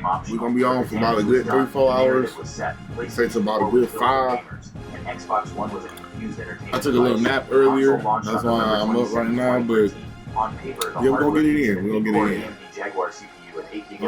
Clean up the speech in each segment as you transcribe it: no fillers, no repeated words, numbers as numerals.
We're gonna be on for about a good 3-4 hours. Say it's about a good 5. I took a little nap earlier. That's why I'm up right now. But yeah, we're gonna get it in. We're gonna get it in.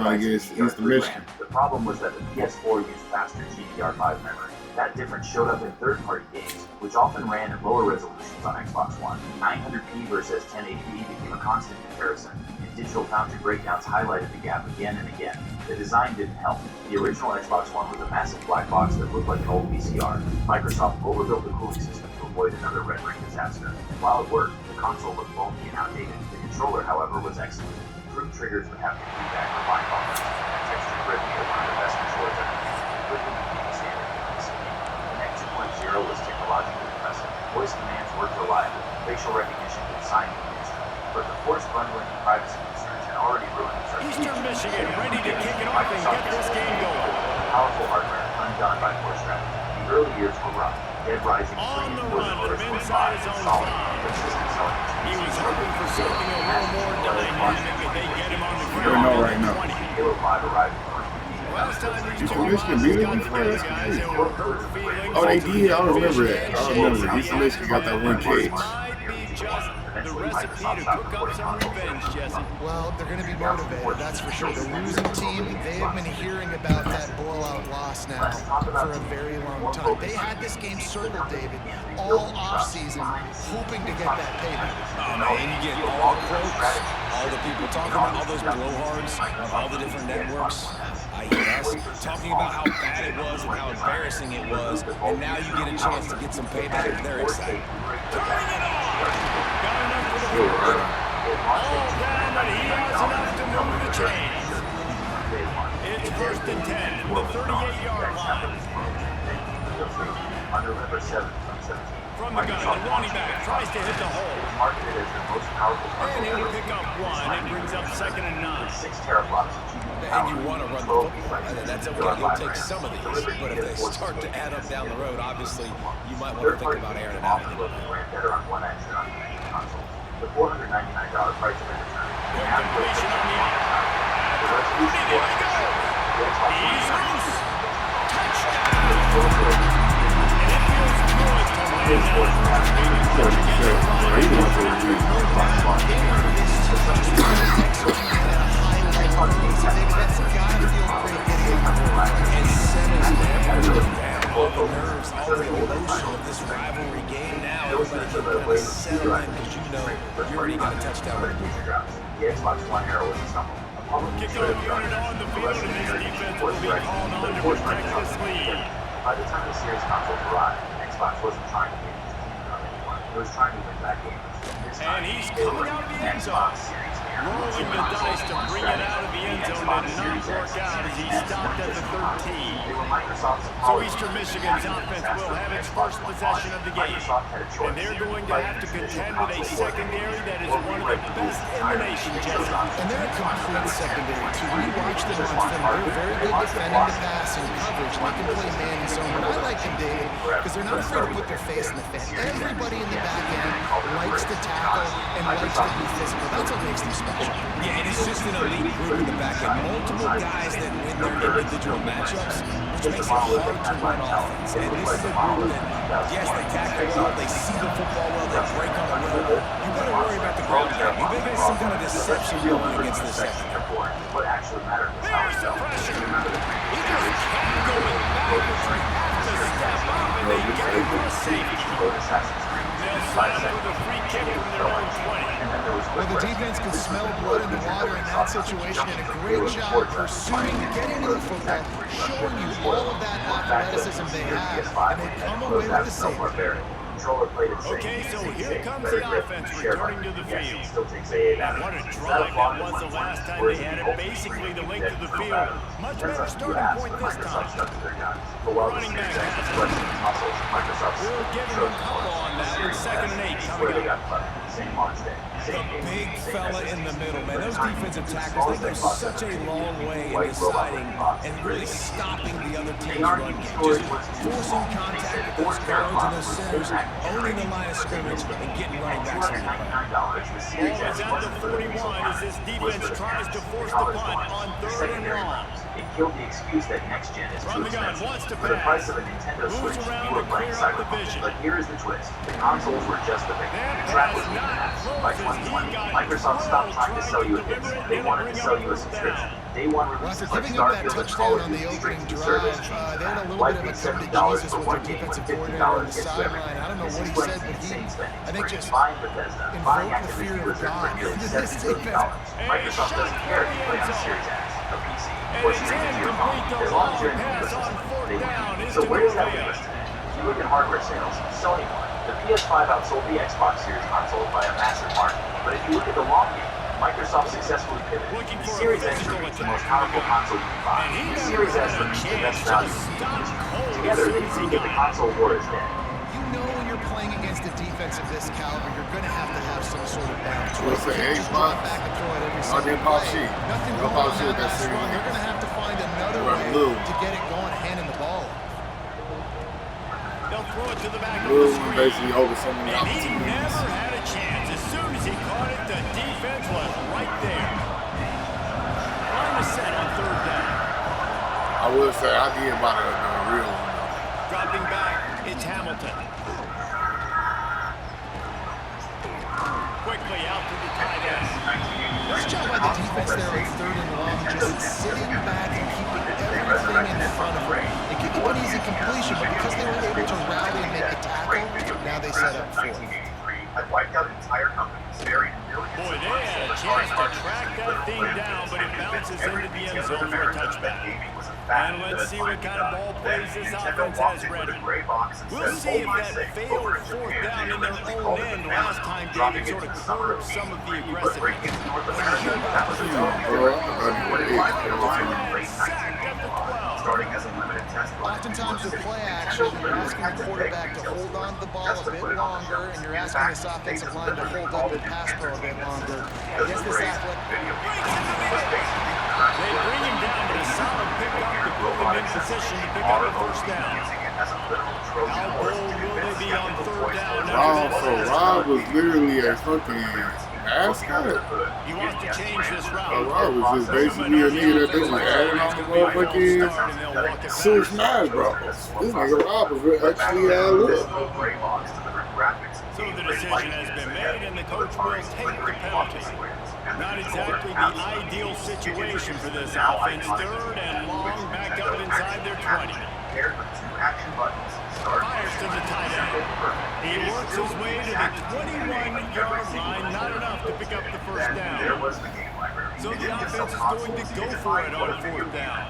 I guess it's the mission. The problem was that the PS4 used faster GDDR5 memory. That difference showed up in third-party games, which often ran at lower resolutions on Xbox One. 900p versus 1080p became a constant comparison, and Digital Foundry breakdowns highlighted the gap again and again. The design didn't help. The original Xbox One was a massive black box that looked like an old VCR. Microsoft overbuilt the cooling system to avoid another rendering disaster. While it worked, the console looked bulky and outdated. The controller, however, was excellent. Improved triggers would have feedback for line buffers, and texture grid be one of the best controllers ever used. Quickly became the standard for PC. Connect 2.0 was technologically impressive. Voice commands worked reliably. Facial recognition could sign in an instant. But the forced bundling and privacy concerns had already ruined the Eastern Michigan ready to kick it off and get this game going. Powerful hardware undone by poor strategy. The early years were rough. Dead Rising On the 3 was run the from first inside his own solid, side. consistent selling. He was hoping for something a little more dynamic, and they get him on the We ground. know right now. Halo 5 arrived in Last time these Eastern two Michigan bosses beat them got before. together, That's guys, crazy. there were hurt feelings. Oh, they did. I remember that. I remember that. Eastern Michigan got that one cage. Might be just the recipe to cook up some revenge, Jesse. Well, they're going to be motivated, that's for sure. The losing team, they have been hearing about that blowout loss now for a very long time. They had this game circled, David, all offseason, hoping to get that payback. Oh, man, you get all the quotes, all the people talking about all those blowhards on all the different networks. I hear us talking about how bad it was and how embarrassing it was, and now you get a chance to get some payback. They're excited. Turning it on. Got enough for the first. All down, but he has enough to move the chains. It's 1st and 10 from the 38-yard line. Under November 7th, 2017. From the gun, the running back tries to hit the hole. Marketed as the most powerful And console he'll pick up one. It brings up 2nd and 9. 6 teraflops of GPU And power. you want to run the football, and that's okay. You'll take some of these, but if they start to add up down the road, obviously, you might want to think about airing it out. Ran better on one engine on the console. The $499 price of the return. Quick completion on the out. The resolution Here we go. He's loose. Touchdown. And it feels good to land And centers everything down. All the nerves, all the emotion of this rivalry game now. Everybody can kind of settle in because you know you already got a touchdown with the ball. The Xbox One era was a stumble. Kickoff unit on the field, and this defense will be called on to protect this lead. By the time the series consoles arrived, Xbox wasn't trying to win this game on anyone. It was trying to win that game. And he's coming out of the end zone. Rolling the dice to bring it out of the end zone and not work out as he stopped at the 13. So Eastern Michigan's offense will have its first possession of the game. And they're going to have to contend with a secondary that is one of the best in the nation, Jesse. And they're a complete secondary, too. When you watch them on film, they're very good defending the pass and coverage, and they can play man and zone. But I like them, David, because they're not afraid to put their face in the fan. Everybody in the back end likes to tackle and likes to be physical. That's what makes them special. Yeah, and it's just an elite group in the back end. Multiple guys that win their individual matchups, which makes it hard to run offense. And this is a group that, yes, they tackle well, they see the football well, they break on the will. You got to worry about the ground game. You better get some kind of deception going against the secondary. What actually mattered was how There's the pressure. He just kept going backwards. They have to step up, and they get him for a safety. They'll sign up with a free kick from their own 20. Well, the defense could smell blood in the water in that situation, and a great job pursuing, getting to the football, showing you all of that athleticism they have, and they come away with the save. Okay, so here comes the offense returning to the field. What a drive that was the last time they had it, basically the length of the field. Much better starting point this time. Running back has it. We'll give him a couple on that with 2nd and 8 coming up. The big fella in the middle, man. Those defensive tackles, they go such a long way in deciding and really stopping the other team's run game. Just forcing contact with those guards and those centers, owning the line of scrimmage, and getting running backs on the play. Ball is at the 41 as this defense tries to force the punt on 3rd and long. It killed the excuse that next gen is too expensive. Wants to For the price pass. of a Nintendo Moves Switch, around you were to playing clear out the Cyberpunk. vision. But here is the twist. The consoles were just the thing. The track was even ass. By 2020, Microsoft stopped trying to sell you a disc. They wanted to sell you a subscription. Day one releases like After giving up that Starfield and Call touchdown of on the Duty opening streaming drive, service they changed had a that. little Why bit of pay a come to $70 Jesus for with one their game when defensive $50 coordinator on the gets you sideline. everything? I don't know This what he explains said, the but insane spending I think spree. just Buying Bethesda, buying invoked the Activision fear of Blizzard for God. nearly This $70 billion. Microsoft doesn't care if you play on a Series X, a PC, or streaming to your phone. As long as you're in the ecosystem, they win. So where does that leave us today? If you look at hardware sales, Sony won. The PS5 outsold the Xbox Series consoles by a massive margin. But if you look at the long game, Microsoft successfully pivoted. The Series X remains the most powerful console you can buy. The Series S remains the best value in the industry. Together, they prove that the console war is dead. You know when you're playing against a defense of this caliber, you're going to have some sort of balance. What's the You can't just Xbox? drop back and throw it every I single didn't pop play. shit. Nothing Don't going pop on shit that that last Series run. X. They're going to have to find another Right, way blue. to get it going, handing the ball. They'll throw it to the back of Blue the screen. basically over so many And he opportunities. never had a chance. As soon as he caught it, the defense was right there. Line is set on third down. I would say I did buy the real one though. Dropping back, it's Hamilton. Quickly out to the tight end. Nice job by the defense there on third and long, just sitting back and keeping everything in front of them. They give up an easy completion, but because they were able to rally and make the tackle, now they set up fourth. Had wiped out entire companies, buried millions Boy, of they bucks had a over chance to hard track that thing down, but it bounces into the end zone for a touchback. And let's see what kind of ball plays this offense has ready. We'll see if that failed fourth down in their own end last time David sort of curbed some of the aggressiveness. Sacked at the 12. Starting as a limited test run. Oftentimes with play action, you're asking the quarterback to hold on to the ball a bit longer, and you're asking this offensive line to hold up the pass pro a bit longer. Against this athletic, They bring him down, but a solid pickup to put him in position to pick up the first down. How bold will they be on third down? Rob, so Rob was literally a fucking mascot. He wants to change this route. Rob was just basically a nigga that they just added on the motherfucking Super Smash Bros. This nigga Rob was actually look. So the decision has been made, and the coach will take the penalty. Not exactly the ideal situation for this offense. Third and long, back up inside their 20. Fires to the tight end. He works his way to the 21-yard line, not enough to pick up the first down. So the offense is going to go for it on fourth down.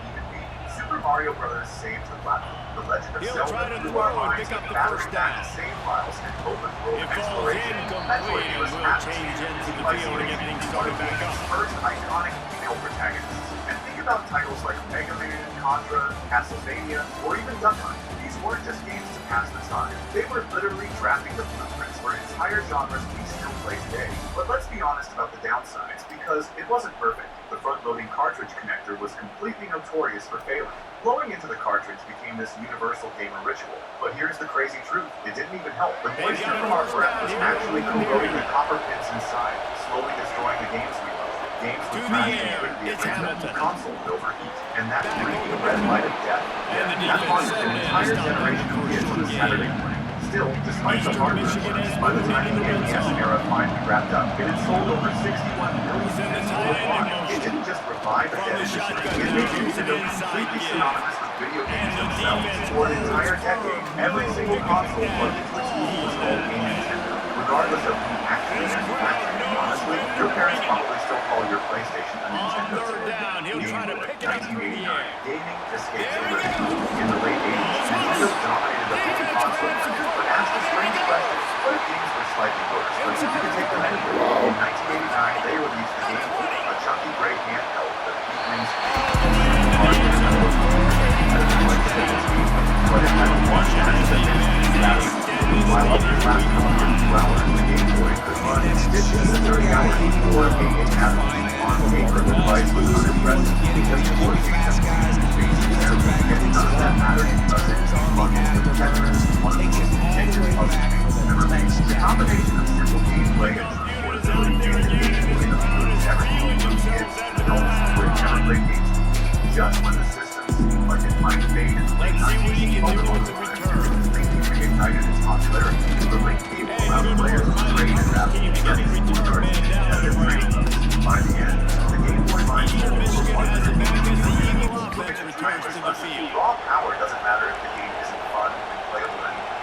Super Mario Brothers saves the platform. The Legend of He'll Zelda try to blew throw our and minds pick up with the battering first back down. to save files and open world It falls exploration. incomplete, and we'll change into the field to get things started back up. First iconic female protagonists. And think about titles like Mega Man, Contra, Castlevania, or even Duck Hunt. These weren't just games to pass the time. They were literally drafting the blueprints for entire genres we still play today. But let's be honest about the downsides, because it wasn't perfect. The front-loading cartridge connector was completely notorious for failing. Blowing into the cartridge became this universal gamer ritual. But here's the crazy truth. It didn't even help. The moisture from our breath was actually corroding the copper pins inside, slowly destroying the games we love. Games we tried to put the original console would overheat. And that breathed the red light of death. That launched an entire generation of kids on a Saturday morning. Still, despite the hard work, by the time the NES era finally wrapped up, it had sold over 61 million units worldwide. It didn't just revive a dead industry, it made Nintendo completely synonymous with video games themselves. For an entire decade, every single console plugged into its home was called a Nintendo. Regardless of who actually manufactured it, honestly, your parents probably still call your PlayStation a Nintendo. Gaming escaped original. In the late 80s, Nintendo dominated the home console market, but asked a strange question: what if games were slightly worse, but you could take them anywhere? In 1989, they released the Game Boy, a chunky gray handheld that beat rings but it had one handset battery. While others lasted 102 hours, the Game Boy could run in stitches at 30 hours before a game happened. On paper, the device was unimpressive because the board games have and none of that mattered because it was fucking with Tetris, one of the most addictive puzzle games ever made. The combination of simple gameplay and affordability made it easily the most ever used for kids and adults who had never played games. Just when the system seemed like it might fade in the late 90s, Let's see what he can do with the return. Reignited its popularity. The link cable allowed players to trade and wrap by the end, the Game Boy line Eastern Michigan has it back as the Eagle offense offense returns to the field. Raw power doesn't matter if the game isn't fun and playable anymore.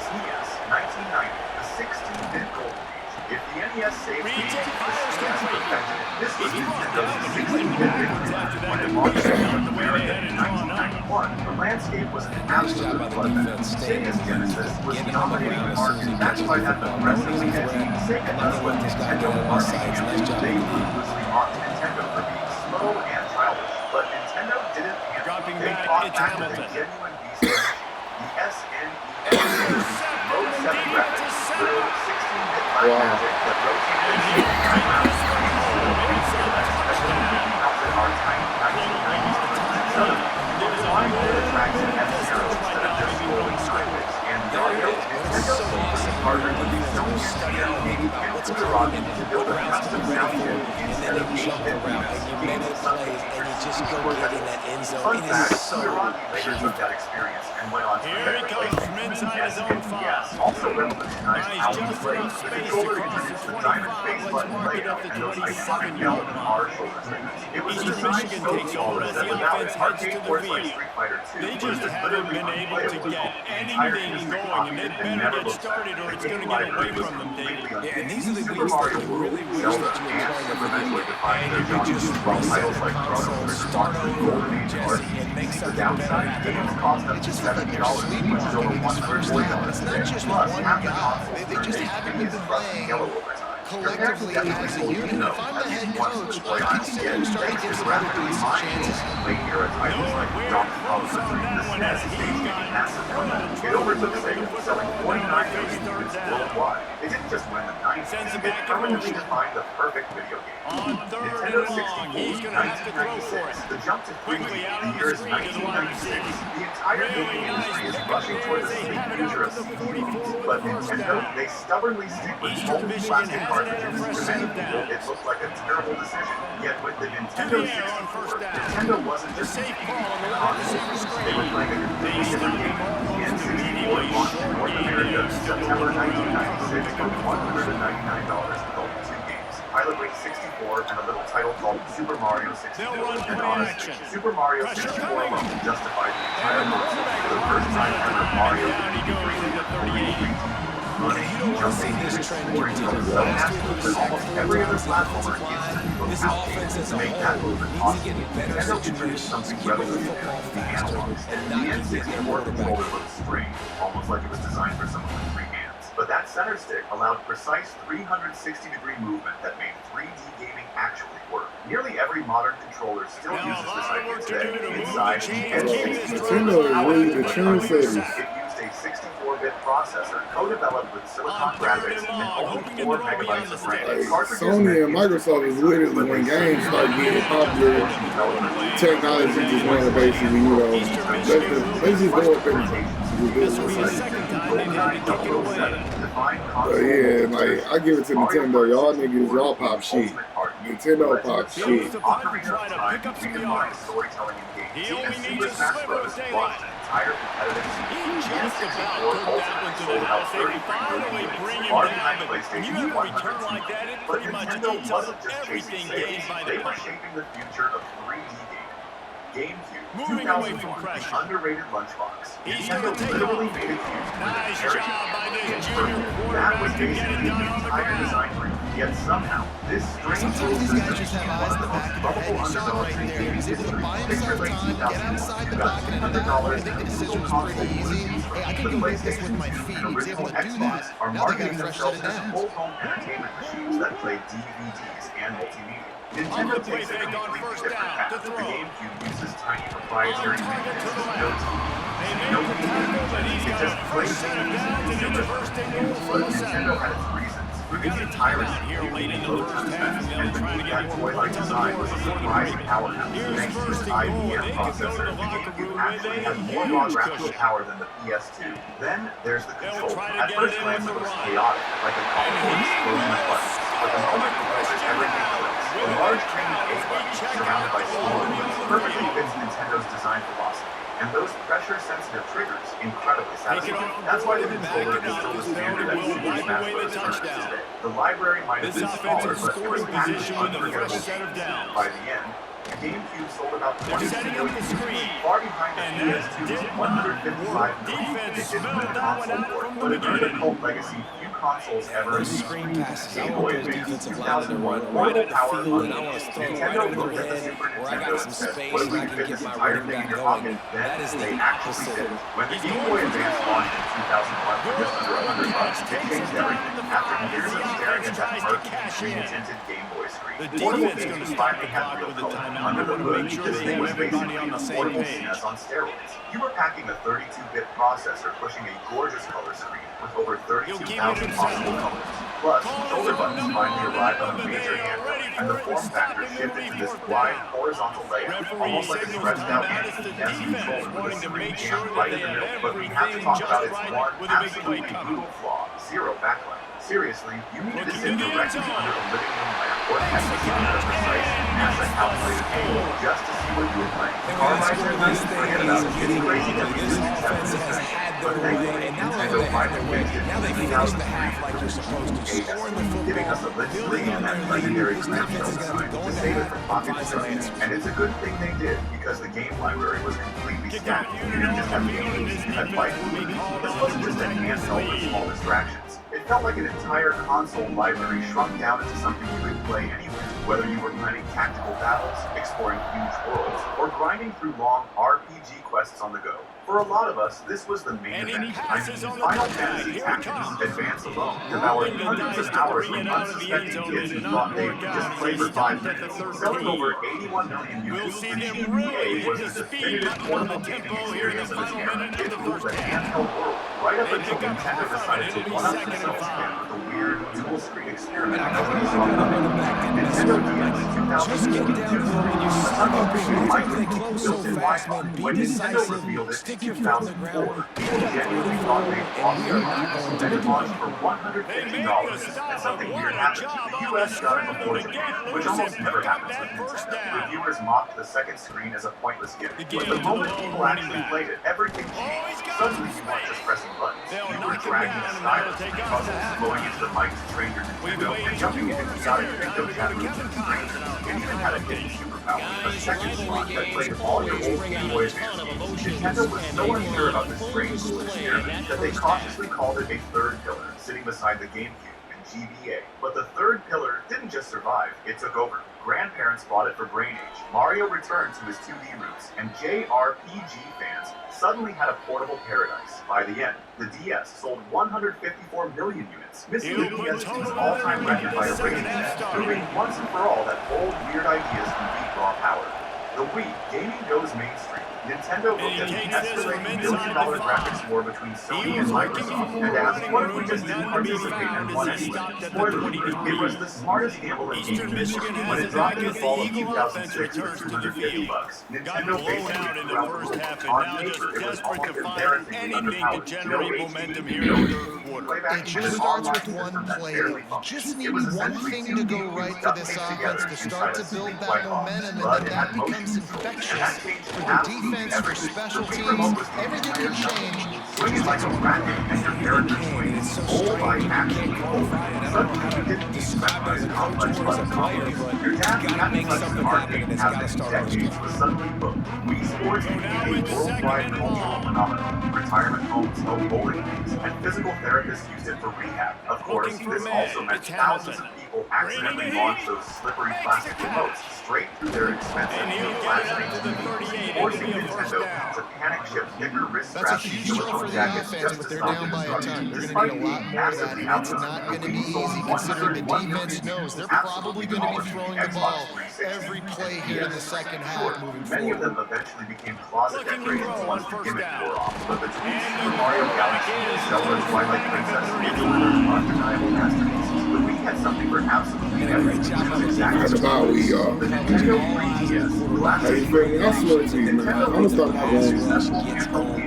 CES 1990, the 16-bit golden age. If the NES saved games, the CES perfected it. This was Nintendo's 16-bit victory when it launched in North America in 1991. The landscape was an absolute bloodbath. Sega's Genesis was dominating the market, backed by that aggressively edgy Sega does what Nintendo marketing do. They ruthlessly mocked Nintendo for being slow and childish, but Nintendo didn't panic. Dropping They back, fought it's back with a Hamilton. genuine beast mode. The SNES Low 7 graphics, literal 16-bit black magic that rotated and our tiny 1990s suddenly, the flying data tracks in F-Zero instead of just scrolling sideways. And the audio, Nintendo partnered with Sony and Futurati to build a custom sound chip instead of 8-bit remix. Games in some cases were Fun fact, Futurati later took that experience and went on to Here he comes from inside his own file. also revolutionized how we Nice play. just The enough controller space introduced the across diamond the face 25. button Let's mark it layout up to and those 27 iconic yard L and line. R shoulder triggers. It was Eastern designed Michigan so takes over flawless as that the without offense it, heads arcade to the ports like field. Street Fighter 2 They were just just haven't literally been able to unplayable. get The any entire game history going, copied and it they and better never get looked back. started or The it's game going to get away library was from them, David. completely Yeah, and these are the Super weeks Mario that you World, really wish Zelda, that you were and playing Super the video Metroid game. defined And their you could genres, just while reset titles the like Chrono console, Trigger start sparked the over, golden age of Jesse, arcade. and make The something downside, better games happen. cost up It to just felt like they're $70, which is over sleepwalking in this first $140 half. It's not today. just Plus, one half the guy. consoles They turned just 8 haven't hideous been rusty playing yellow over time. collectively as a unit. And if I'm the head coach, I consider starting to give some other dudes some chances. Late-era titles like Donkey Kong Country, the SNES stage gained massive momentum. It overtook Sega, selling 49 million units worldwide. It didn't just win the 90s, it permanently defined the perfect video game. On third Nintendo and long, 64, he's going to have to throw for it. 1996. The jump to 3D, Quickly out the on year the is screen to the wide 1996. receiver. The entire Really gaming nice industry is pickup rushing there toward as the they sleep have it future out of to the CD-ROMs. 44 with But the first Nintendo, down. they stubbornly stick with Eastern multiple Michigan plastic has it at a cartridges. fresh To set many of people, downs. it looked like a terrible decision. Yet with the Nintendo To the air on first 64, down. Nintendo wasn't The just safe competing ball on the with wide consoles. receiver They were screen. playing a completely They different stopped game. him The almost N64 immediately. launched in Short North game America is still September rolling around 1996 cover for to pick up $199 with only 2 games. Pilot Wing 64 and a little title called Super Mario 64. They'll run And play honestly, action. Super Mario Pressure 64 coming. alone justified the entire And the console. quarterback For the first time ever, Mario down he goes into 38. running, You don't want to see jumping, this trend scoring, continue. so Last fast year, we that saw almost full every other drives, platformer offensive line. instantly looked This outdated. offense as To a make that whole movement needs to possible, get in better Nintendo introduced situations, something give the revolutionary, football the faster, analogs. and The not keep getting N64 the quarterback. controller looked strange, almost like it was designed for someone with 3 hands. But that center stick allowed precise 360-degree movement that made 3D gaming actually work. Nearly every modern controller still Now, uses a this lot of idea work to today. do to move Inside the the chains, keep this N64 drive Nintendo is really the it trendsetters. used a 64-bit processor co-developed with Silicon On third graphics and and long, only hoping to 4 throw beyond megabytes the of RAM. sticks. Cartridges Sony meant and Microsoft is literally when games start getting popular, technology just want to basically, they just go up and This will be the second time they've had to kick it away. But yeah, like, I give it to Nintendo. Y'all niggas, y'all pop shit. Nintendo pop Goes shit. to punt and try to pick up some yards. He only needs a sliver of daylight. He just about took that one to the house. They can finally bring him down, but when you have a return like that, it But pretty much Nintendo eats wasn't up just everything chasing gained sales. by They the were punt. shaping the future of 3D gaming. GameCube, Moving away 2001, from pressure. the underrated lunchbox. He's Nintendo gonna take literally off. made it huge. Nice job by this junior That was quarterback to get basically it the done on the entire ground. design brief. Yet somehow, this strange Sometimes little these guys system just have became eyes one in of the the back most of their head. You lovable saw it underdogs right in there. He was gaming able to history. buy Picture himself late time, get 2001, outside the pocket and adapt. I think the decision was pretty easy. Hey, I can do this with my feet. He was able to do that. Are Now they got marketing a fresh set themselves of as downs. full home entertainment machines that play DVDs and multimedia. Nintendo the play takes a fake on completely first different down path. to The throw. GameCube uses tiny proprietary On target to the mechanisms, left. They no made the tackle, but he's got a fresh set of downs and it's first and goal But from the Nintendo center. had its reasons. We've got a timeout here late in the first half, and they'll try to get that more toy-like points on the design board was a before the surprise break. powerhouse. Here's Thanks to first its and goal, IBM and they could go to processor, the the locker GameCube room actually with had a more raw huge graphical cushion. power than the PS2. Then there's the They'll control. try to At get first it in glance, with it the was run. chaotic, like a golf And course he frozen in will buttons. But the score moment the you notice question everything now. clicks. A large training A button surrounded by small ones perfectly fits Nintendo's design philosophy, and those pressure-sensitive triggers incredibly satisfying. That's why the controller is still the standard that Super Smash Bros. Tournaments today. The library might have been smaller, but it was packed with unforgettable games. By the end, the GameCube sold about 22 million units, far behind the PS2's 155 million. It didn't win the console war, but it earned a cult legacy few consoles ever achieved. Screen passes. I Game want Boy those Advance defensive linemen to run 2001 right portable up the power field, and I unleashed. want to throw it Nintendo right over looked their at the head, Super where I Nintendo got and some said, space what if and we I could can fit get this my entire running thing in back your going. pocket? Then That is the they actually opposite. did. When the Game Boy Advance launched in 2001 for just under $100, it changed everything. After years of staring at that murky, green-tinted Game Boy screen, portable games finally had real color. Under the hood, this thing was basically a portable SNES on steroids. You were packing a 32-bit processor pushing a gorgeous color screen with over 32,000 possible colors. Plus, shoulder buttons finally arrived on a major handheld, and the form factor shifted to this wide, horizontal layout, almost like a stretched-out NES controller with a screen jammed right in the middle. But we have to talk about its one absolutely brutal flaw: zero backlight. Seriously, you needed to sit directly under a living room lamp or execute at a precise NASA-calculated angle just to see what you were playing. Carmiser, forget about it. It's crazy that we didn't accept this thing. But thankfully, Nintendo finally fixed it in 2003 with GBA, giving us a lit screen and that legendary clamshell design to save it from pocket destruction. And it's a good thing they did, because the game library was completely stacked. You didn't just have games, you had life movies. This wasn't just a handheld with small distractions. It felt like an entire console library shrunk down into something you could play anywhere, whether you were planning tactical battles, exploring huge worlds, or grinding through long RPG quests on the go. For a lot of us, this was the main event. I mean, Final Fantasy Tactics Advance alone devoured hundreds of hours with unsuspecting kids who thought they would just play for 5 minutes. Selling over 81 million units, the GBA was the definitive portable gaming experience of its era. It ruled the handheld world, right up until Nintendo decided to one-up themselves again with a weird dual-screen experiment nobody saw coming. Nintendo DS 2002 a touchscreen micro built-in Wi-Fi. When Nintendo revealed it in 2004, people genuinely thought they'd lost their minds. Then it launched for $150, and something weird happened. The US got it before Japan, which almost never happens with Nintendo. Reviewers mocked the second screen as a pointless gimmick. But the moment people actually played it, everything changed. Suddenly you weren't just pressing buttons. You were dragging a stylus through puzzles, blowing into the mic to train your Nintendo, and jumping into chaotic crypto chat rooms with strangers. It even had a hidden superpower, a second slot that played all your old Game Boy Advance games. Nintendo was so unsure about this strange little experiment that they cautiously called it a third pillar, sitting beside the GameCube and GBA. But the third pillar didn't just survive, it took over. Grandparents bought it for Brain Age, Mario returned to his 2D roots, and JRPG fans suddenly had a portable paradise. By the end, the DS sold 154 million units, missing the PSP's all-time record by a rating set, proving once and for all that old, weird ideas can beat raw power. The Wii, gaming goes mainstream. Nintendo looked at the escalating billion-dollar graphics war between Sony and Microsoft and asked, what if we just didn't participate and won anyway? Spoiler alert, it was the smartest gamble in gaming history. When it dropped in the fall of 2006 for $250, Nintendo basically threw out the rule book on paper. It was almost embarrassingly underpowered. No HD, no DVD playback, It just starts with one play. You just need one thing to go right for this offense to start to build that momentum, and then that becomes infectious. For the defense, for special teams, everything can change. Swinging like a racket and your character swings all by action control. Suddenly you didn't need to memorize complex button combos. Your dad got in touch with arcade habits in decades was suddenly hooked. Wii Sports became a worldwide cultural phenomenon. Retirement homes held bowling leagues, and physical therapists used it for rehab. Of course, this also meant thousands of people accidentally launched those slippery plastic remotes straight through their expensive flat screen TVs, forcing Nintendo to panic ship thicker wrist That's a straps huge deal for the jackets offense, just but to they're stop down by a destruction. ton. They're Despite going to need a being lot more of that, massively and it's outnumbered, not going to the be Wii sold easy considering the 101 defense million knows they're units, probably absolutely going to be demolishing throwing the the ball Xbox 360 every play and here in the PS3. second half Sure, moving many of forward. them eventually became closet decorations once the gimmick wore off, but between Super Mario Galaxy and Zelda Twilight Princess and Zelda's undeniable masterpieces, the Wii Wii had something for absolutely And a great everyone, job which on is the exactly That's about what we the Nintendo 3DS. How you feel me? I swear to you, man. I'm gonna start my games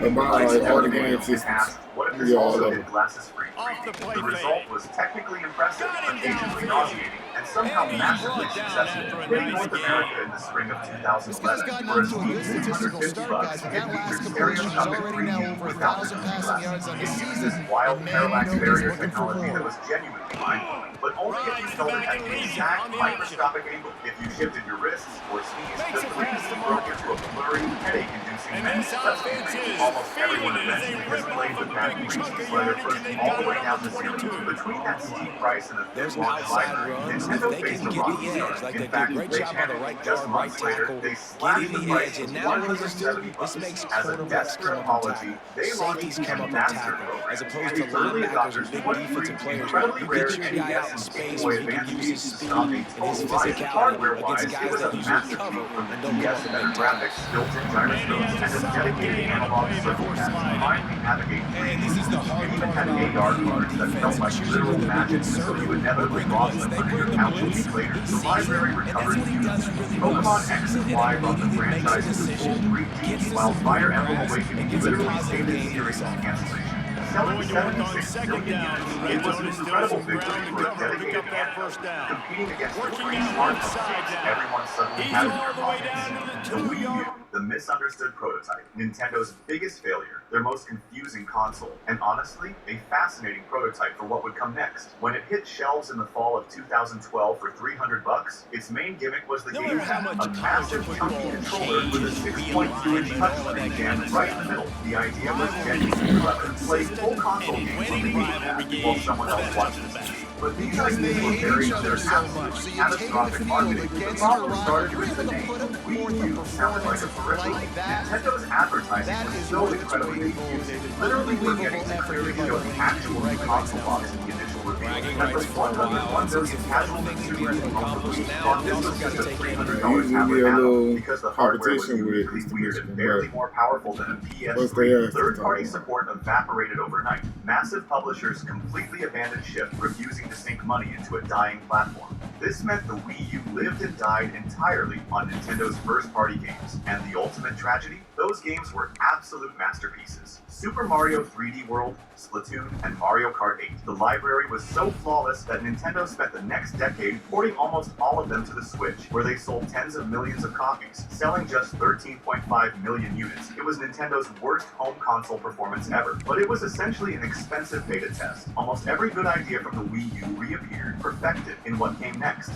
and buy like all the game systems. Asked, what if this Yeah, all also of did them. glasses free? Off the play The fake. result was technically impressive, Got him occasionally downfield. nauseating, and somehow And he's massively brought down successful, after a hitting nice North game. America in the spring of This guy's 2011 gotten for a off to a steep good statistical $850. start, guys. With It that last features completion, he's stereoscopic already now 3D over without 1,000 the passing glasses. yards on the It season. uses wild And man, parallax you know he's barrier looking for technology that more. was genuinely mind-blowing, but only if you Rides held it back at and the leads it exact on the microscopic angle. If you shifted your wrists or sneezed, Makes the it 3D past the broke marker. into a blurry, headache-inducing And mess. this Let's be offense real, is almost everyone feeding it as they eventually has rip played off with a that big reaching chunk of slider yardage, first and they've all the got way it down on the the series. 22. Between that steep price and a thin Those launch outside library, runs, Nintendo if they faced can a get rocky the start. edge, like In they do a fact, great they job on the championed right just guard, months right later, tackle, they slashed getting the the price edge. to And now what does this do? $170 This makes as a quarterbacks come desperate up and apology. tackle. They launched Safeties the come up and Ambassador tackle. program, As opposed and to its early linebackers or adopters big put defensive through players. incredibly You rare get your guy out in NES and Game space Boy where he can Advance use his games to speed stop a and his total riot. physicality Hardware-wise, against it guys was a that usually massive cover leap from the and don't come DS, up and better make tackles. graphics, built-in And he gyroscopes, has a and a solid dedicated gain on the analog play circle before pad to sliding. finally navigate And this is the hard It even part had about AR being on cards that defense felt and like choosing literal whether to magic, conserve so you it would or inevitably bring the lost blitz. them They under bring your the couch a blitz, week later. he The sees it, library and that's recovered what he does beautifully. really well. Pokemon X Sees and it and Y brought the immediately makes a franchise into full decision, 3D, gets this while in Fire green Emblem grass, Awakening and gets a literally positive saved its gain in series this from offense. cancellation. Selling Going to work on 76 second million down. units, The red it was zone an is still incredible some victory ground to for a cover to pick dedicated up that handheld. first down. Competing against the Working free out smartphone inside games now. everyone suddenly He's had in all their the way pockets. down to the The Wii 2-yard. U, the misunderstood prototype, Nintendo's biggest failure, their most confusing console, and honestly, a fascinating prototype for what would come next. When it hit shelves in the fall of 2012 for $300, its main gimmick was the No game matter how pad, much a massive college chunky football controller with a changes, 6.2-inch realignment, all of that touchscreen kind jammed of right in stuff. the middle. The idea was Rivalry genuinely is clever. Play consistent, full console and in games on the winning gamepad rivalry while games, someone the else best watches of the the best. game. But these Because they ideas were hate buried each in their other so much, so absolutely you take the catastrophic field marketing. The against your problem rival. started You're with the able to name. put up forth Wii a U sounded like a performance peripheral. like that. Nintendo's advertising That was is so worth its incredibly weight in gold, confusing. David. Literally Unbelievable forgetting to effort clearly here by show the the Wii U actual new bragging console rights box in the initial reveal. Bragging That rights the for a while. 101 It's a million fun casual thing to be consumers able to who owned the accomplish. Wii Now thought we this also was got just to a take in $300 Usually be a tablet add-on little because the hardware was competition with uniquely this weird and division, barely but more powerful than a once they PS3. ask, Third-party support evaporated overnight. Massive publishers completely abandoned ship, refusing to sink money into a dying platform. This meant the Wii U lived and died entirely on Nintendo's first-party games. And the ultimate tragedy? Those games were absolute masterpieces. Super Mario 3D World, Splatoon, and Mario Kart 8. The library was so flawless that Nintendo spent the next decade porting almost all of them to the Switch, where they sold tens of millions of copies, selling just 13.5 million units. It was Nintendo's worst home console performance ever, but it was essentially an expensive beta test. Almost every good idea from the Wii U reappeared, perfected in what came next.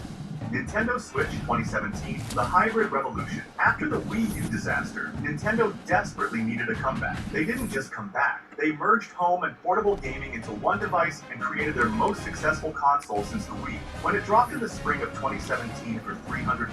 Nintendo Switch 2017, the hybrid revolution. After the Wii U disaster, Nintendo desperately needed a comeback. They didn't just come back. They merged home and portable gaming into one device and created their most successful console since the Wii. When it dropped in the spring of 2017 for $300,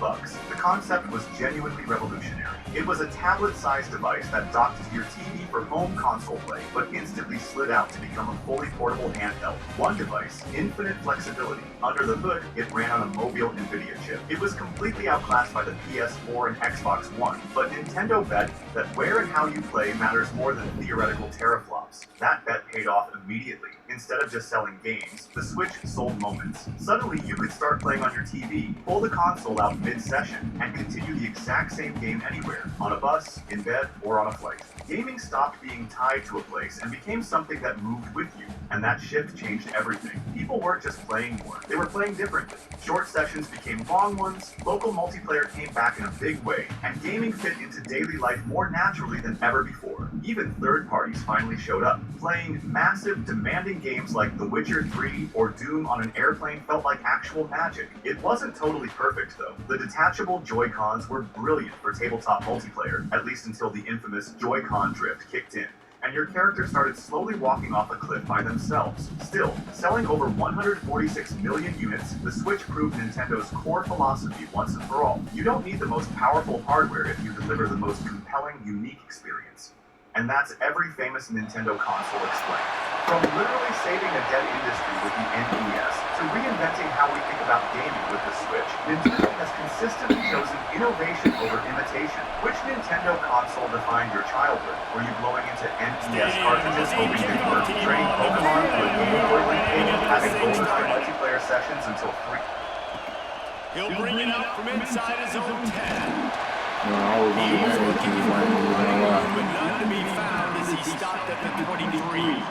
the concept was genuinely revolutionary. It was a tablet-sized device that docked to your TV for home console play, but instantly slid out to become a fully portable handheld. One device, infinite flexibility. Under the hood, it ran on a mobile NVIDIA chip. It was completely outclassed by the PS4 and Xbox One, but Nintendo bet that where and how you play matters more than theoretical teraflops. That bet paid off immediately. Instead of just selling games, the Switch sold moments. Suddenly, you could start playing on your TV, pull the console out mid-session, and continue the exact same game anywhere, on a bus, in bed, or on a flight. Gaming stopped being tied to a place and became something that moved with you, and that shift changed everything. People weren't just playing more, they were playing differently. Short sessions became long ones, local multiplayer came back in a big way, and gaming fit into daily life more naturally than ever before. Even third parties finally showed up. Playing massive, demanding games like The Witcher 3 or Doom on an airplane felt like actual magic. It wasn't totally perfect, though. The detachable Joy-Cons were brilliant for tabletop multiplayer, at least until the infamous Joy-Con drift kicked in, and your character started slowly walking off a cliff by themselves. Still, selling over 146 million units, the Switch proved Nintendo's core philosophy once and for all. You don't need the most powerful hardware if you deliver the most compelling, unique experience. And that's every famous Nintendo console explained. From literally saving a dead industry with the NES to reinventing how we think about gaming with the Switch, Nintendo has consistently chosen innovation over imitation. Which Nintendo console defined your childhood? Were you blowing into NES cartridges hoping they worked, training Pokemon for a Game Boy game, having GoldenEye multiplayer sessions until 3? He'll bring it out from inside his own 10. I was on the He's back looking end, for right? but none to be found as he stopped at the 23.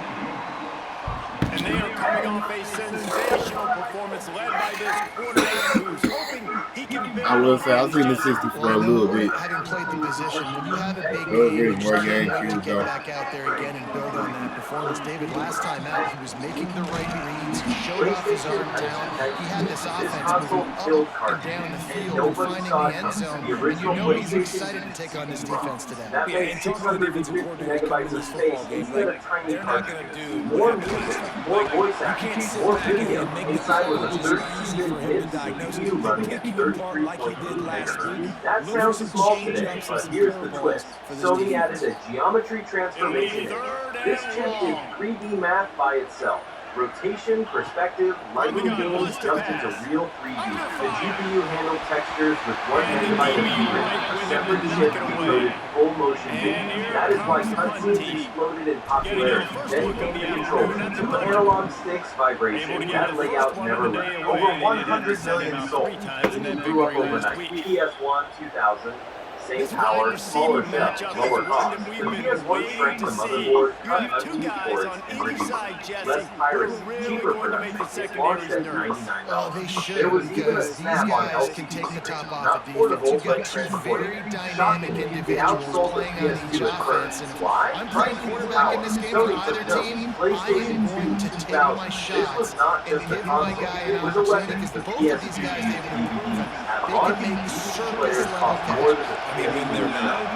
And they are coming off a sensational performance led by this quarterback who's hoping he can build. I will say I've seen the 60 for a little bit. Having played the position, when you have a big Those game, games you were just game can't wait to cues, get though. back out there again and build on that performance. David, last time out, he was making the right reads. He showed off his arm talent. He had this offense moving up and down the field and finding the end zone. And you know he's excited to take on this defense today. Yeah, and talking to the defensive coordinators coming to this football game, like, they're not going to do what happened last time. More Like, voice you action, can't sit more back and video. make the Inside was a football 13 easy for him to diagnose. He's going to keep him apart like he did last week. That Look for sounds some small change today, ups and but some here's the curveballs twist. for this Sony defense. added a geometry transformation engine. This chip is 3D math by itself. Rotation, perspective, lighting gains jumped into real 3D. The GPU handled textures with 1 megabyte of VRAM, a separate chip decoded full motion video. That is why cutscenes exploded in popularity. Then came the controller. 2 analog sticks vibration. That layout never left. Over 100 million sold. Gaming grew up overnight. PS1, 2000. Same power, smaller shell, lower cost. The PS1 shrank the motherboard, cut unused ports, and redefined. Less piracy, cheaper production. It launched at $99. Oh, they should, There was even a because these snap on guys LCD can take the top screens, off not the defense. portable, You've got but two transportable. very dynamic Shockingly, they individuals outsold the playing on PS2 each at first. offense. And if Why? I'm playing quarterback in this game for either team, I am going to take my shots and give my guy an opportunity, because the both of these guys, David, have proven they can make surface level catches. I mean, when they're not,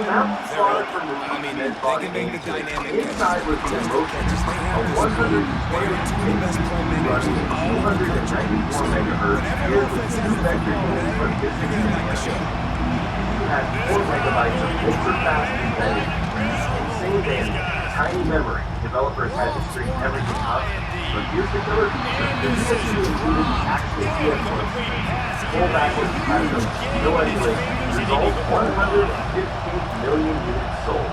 they're open. I mean, they can make the dynamic Inside was the contested catches. They have a this. They are two of the best playmakers in all of the country. So whenever offense has the football, you're going to like the show. You had 4 megabytes of ultra-fast embedded, insane bandwidth, tiny memory. Developers had to string everything up. But here's the killer feature. The PS2 included actual PS1. Full backwards compatibility. No emulation. Result, 115 million units sold.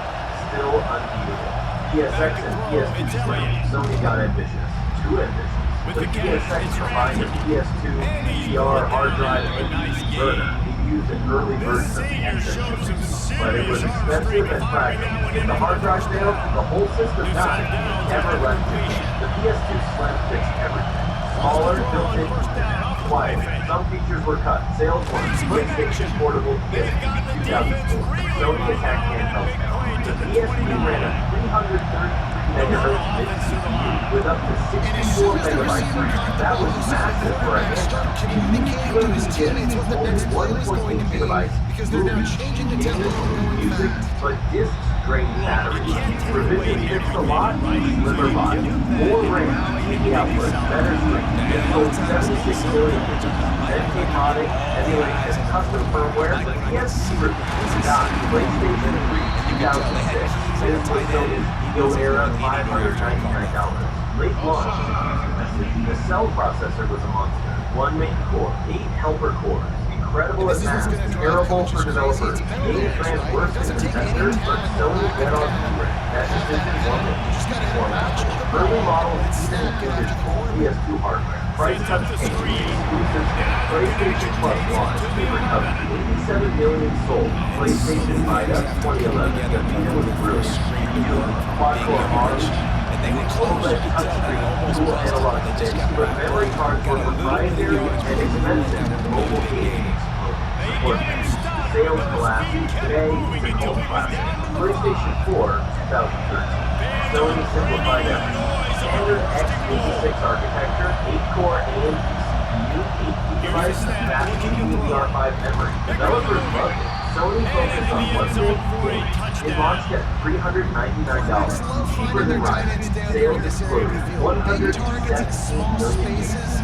Still unbeatable. PSX and PS2 Slim. Sony got ambitious. Too ambitious. The PSX combined the PS2, DDR, hard drive, and converter. It used an early version of the N64, but it was expensive and fragile. If the hard drive failed, the whole system died. It never left the game. The PS2 Slim fixed everything. Smaller, built-in, quieter. Some features were cut. Sales were PlayStation Portable PSP 2004. Sony attacked handhelds now. The PSP ran a 333 megahertz mid-CPU with up to 64 megabytes per inch. That was massive for a handheld. Communicating to his teammates what the next play is going to be, because they're now changing the tempo going music, back. but discs drain batteries. Revision fixed a lot, slimmer body. More RAM, TV output, better stream. It sold 76 million. Then came modding, emulation, custom firmware, but PSP repeatedly died. PlayStation 3, 2006. This was Sony's Ego era, $599. Late launch, confusing message. The cell processor was a monster. 1 main core, 8 helper cores. Incredible at math, terrible for developers. Games ran worse than competitors, but Sony bet on VRAM. That decision won the PC format. Early models even included full PS2 hardware. Price cuts came, exclusives, PlayStation Plus launched, favorite of 87 million sold. PlayStation Vita 2011, the Vita was brilliant. Quad-core ARMs, OLED touchscreen, dual analog sticks, but memory cards were proprietary and expensive. Mobile gaming exploded. Sales collapsed. Today, it's a cult classic. PlayStation 4, 2013. Sony simplified everything. Standard x86 architecture, 8-core AMD CPU, 8 GB of fast DDR5 memory. Developers loved it. Sony focused on what's made. It launched at $399, cheaper than Ryzen. Sales exploded, 117 million.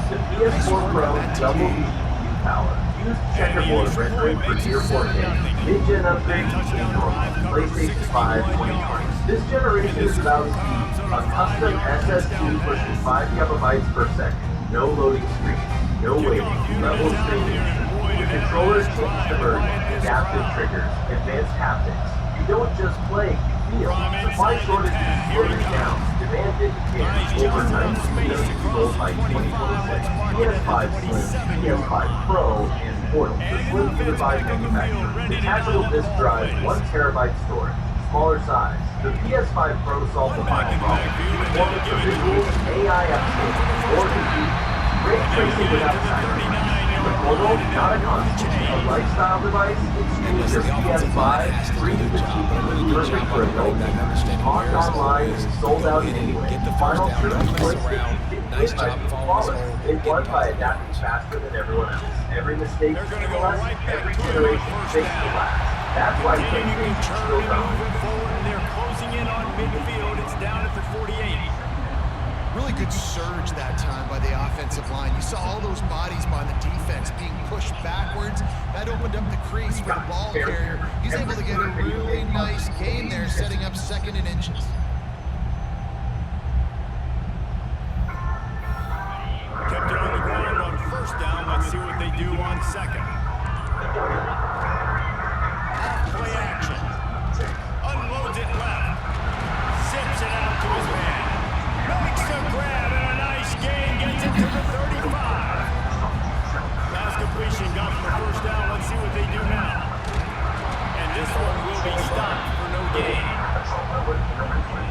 The PS4 Pro doubled GPU power. Used checkerboard rendering for near 4K. Mid-gen upgrades became normal. PlayStation 5 2020. This generation is about speed. A custom SSD pushing 5 gigabytes per second. No loading screen. No waiting. Level streaming. The controllers change diversion, adaptive triggers, advanced haptics. You don't just play, you feel. Supply shortages slowing down. Demand indicates over 90 million sold by 2026. PS5 Slim, PS5 Pro, and Portal. The Slim to divide manufacturer. Detachable disk drive, 1 terabyte storage. Smaller size. The PS5 Pro solves the final problem. Performance of visuals, AI upscaling, more compute, ray tracing without sacrifice. The Portal, not a console, a lifestyle device. It streams your PS5, free to the TV, perfect for adult gamers. Locked online and sold out anyway. Final search choice. Nice job following this whole. It won by adapting faster than everyone else. Every mistake is a lesson. Every generation takes the last. That's why PlayStation still dominant. They're closing in on midfield. It's down at the 48. Really good surge that time by the offensive line. You saw all those bodies by the defense being pushed backwards. That opened up the crease for the ball carrier. He's able to get a really nice gain there, setting up 2nd and inches. Kept it on the ground on 1st down. Let's see what they do on 2nd. Off-play action. Unloads it left. Zips it out to his man. Makes a grab and a nice gain. Gets it to the 35. Last completion got from the 1st down. Let's see what they do now. And this one will be stopped for no gain.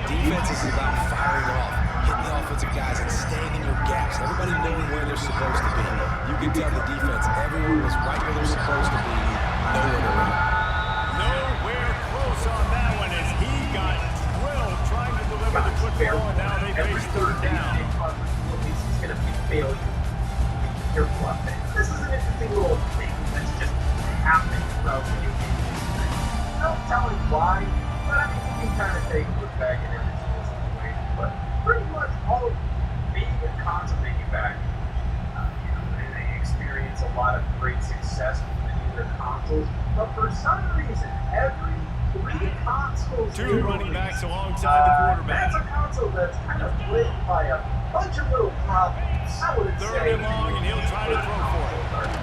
Defense is about firing off, hitting the offensive guys and staying in your gaps. Everybody knowing where they're supposed to be. You can tell the defense, everyone was right where they're supposed to be. Nowhere to run. Nowhere close on that one as he got drilled trying to deliver the football, and now they face 3rd down. This is going to be failure. Be careful out there. This is an interesting little thing that's just happening throughout the game. No telling why, but I mean, you can kind of take a look back at every single situation. But pretty much all big console manufacturers, and they experience a lot of great success with many of their consoles. But for some reason, every 3 consoles, 2 running backs alongside the quarterback. that's a console that's kind of plagued by a bunch of little problems. I would 3rd say. and long, and he'll try to throw for it.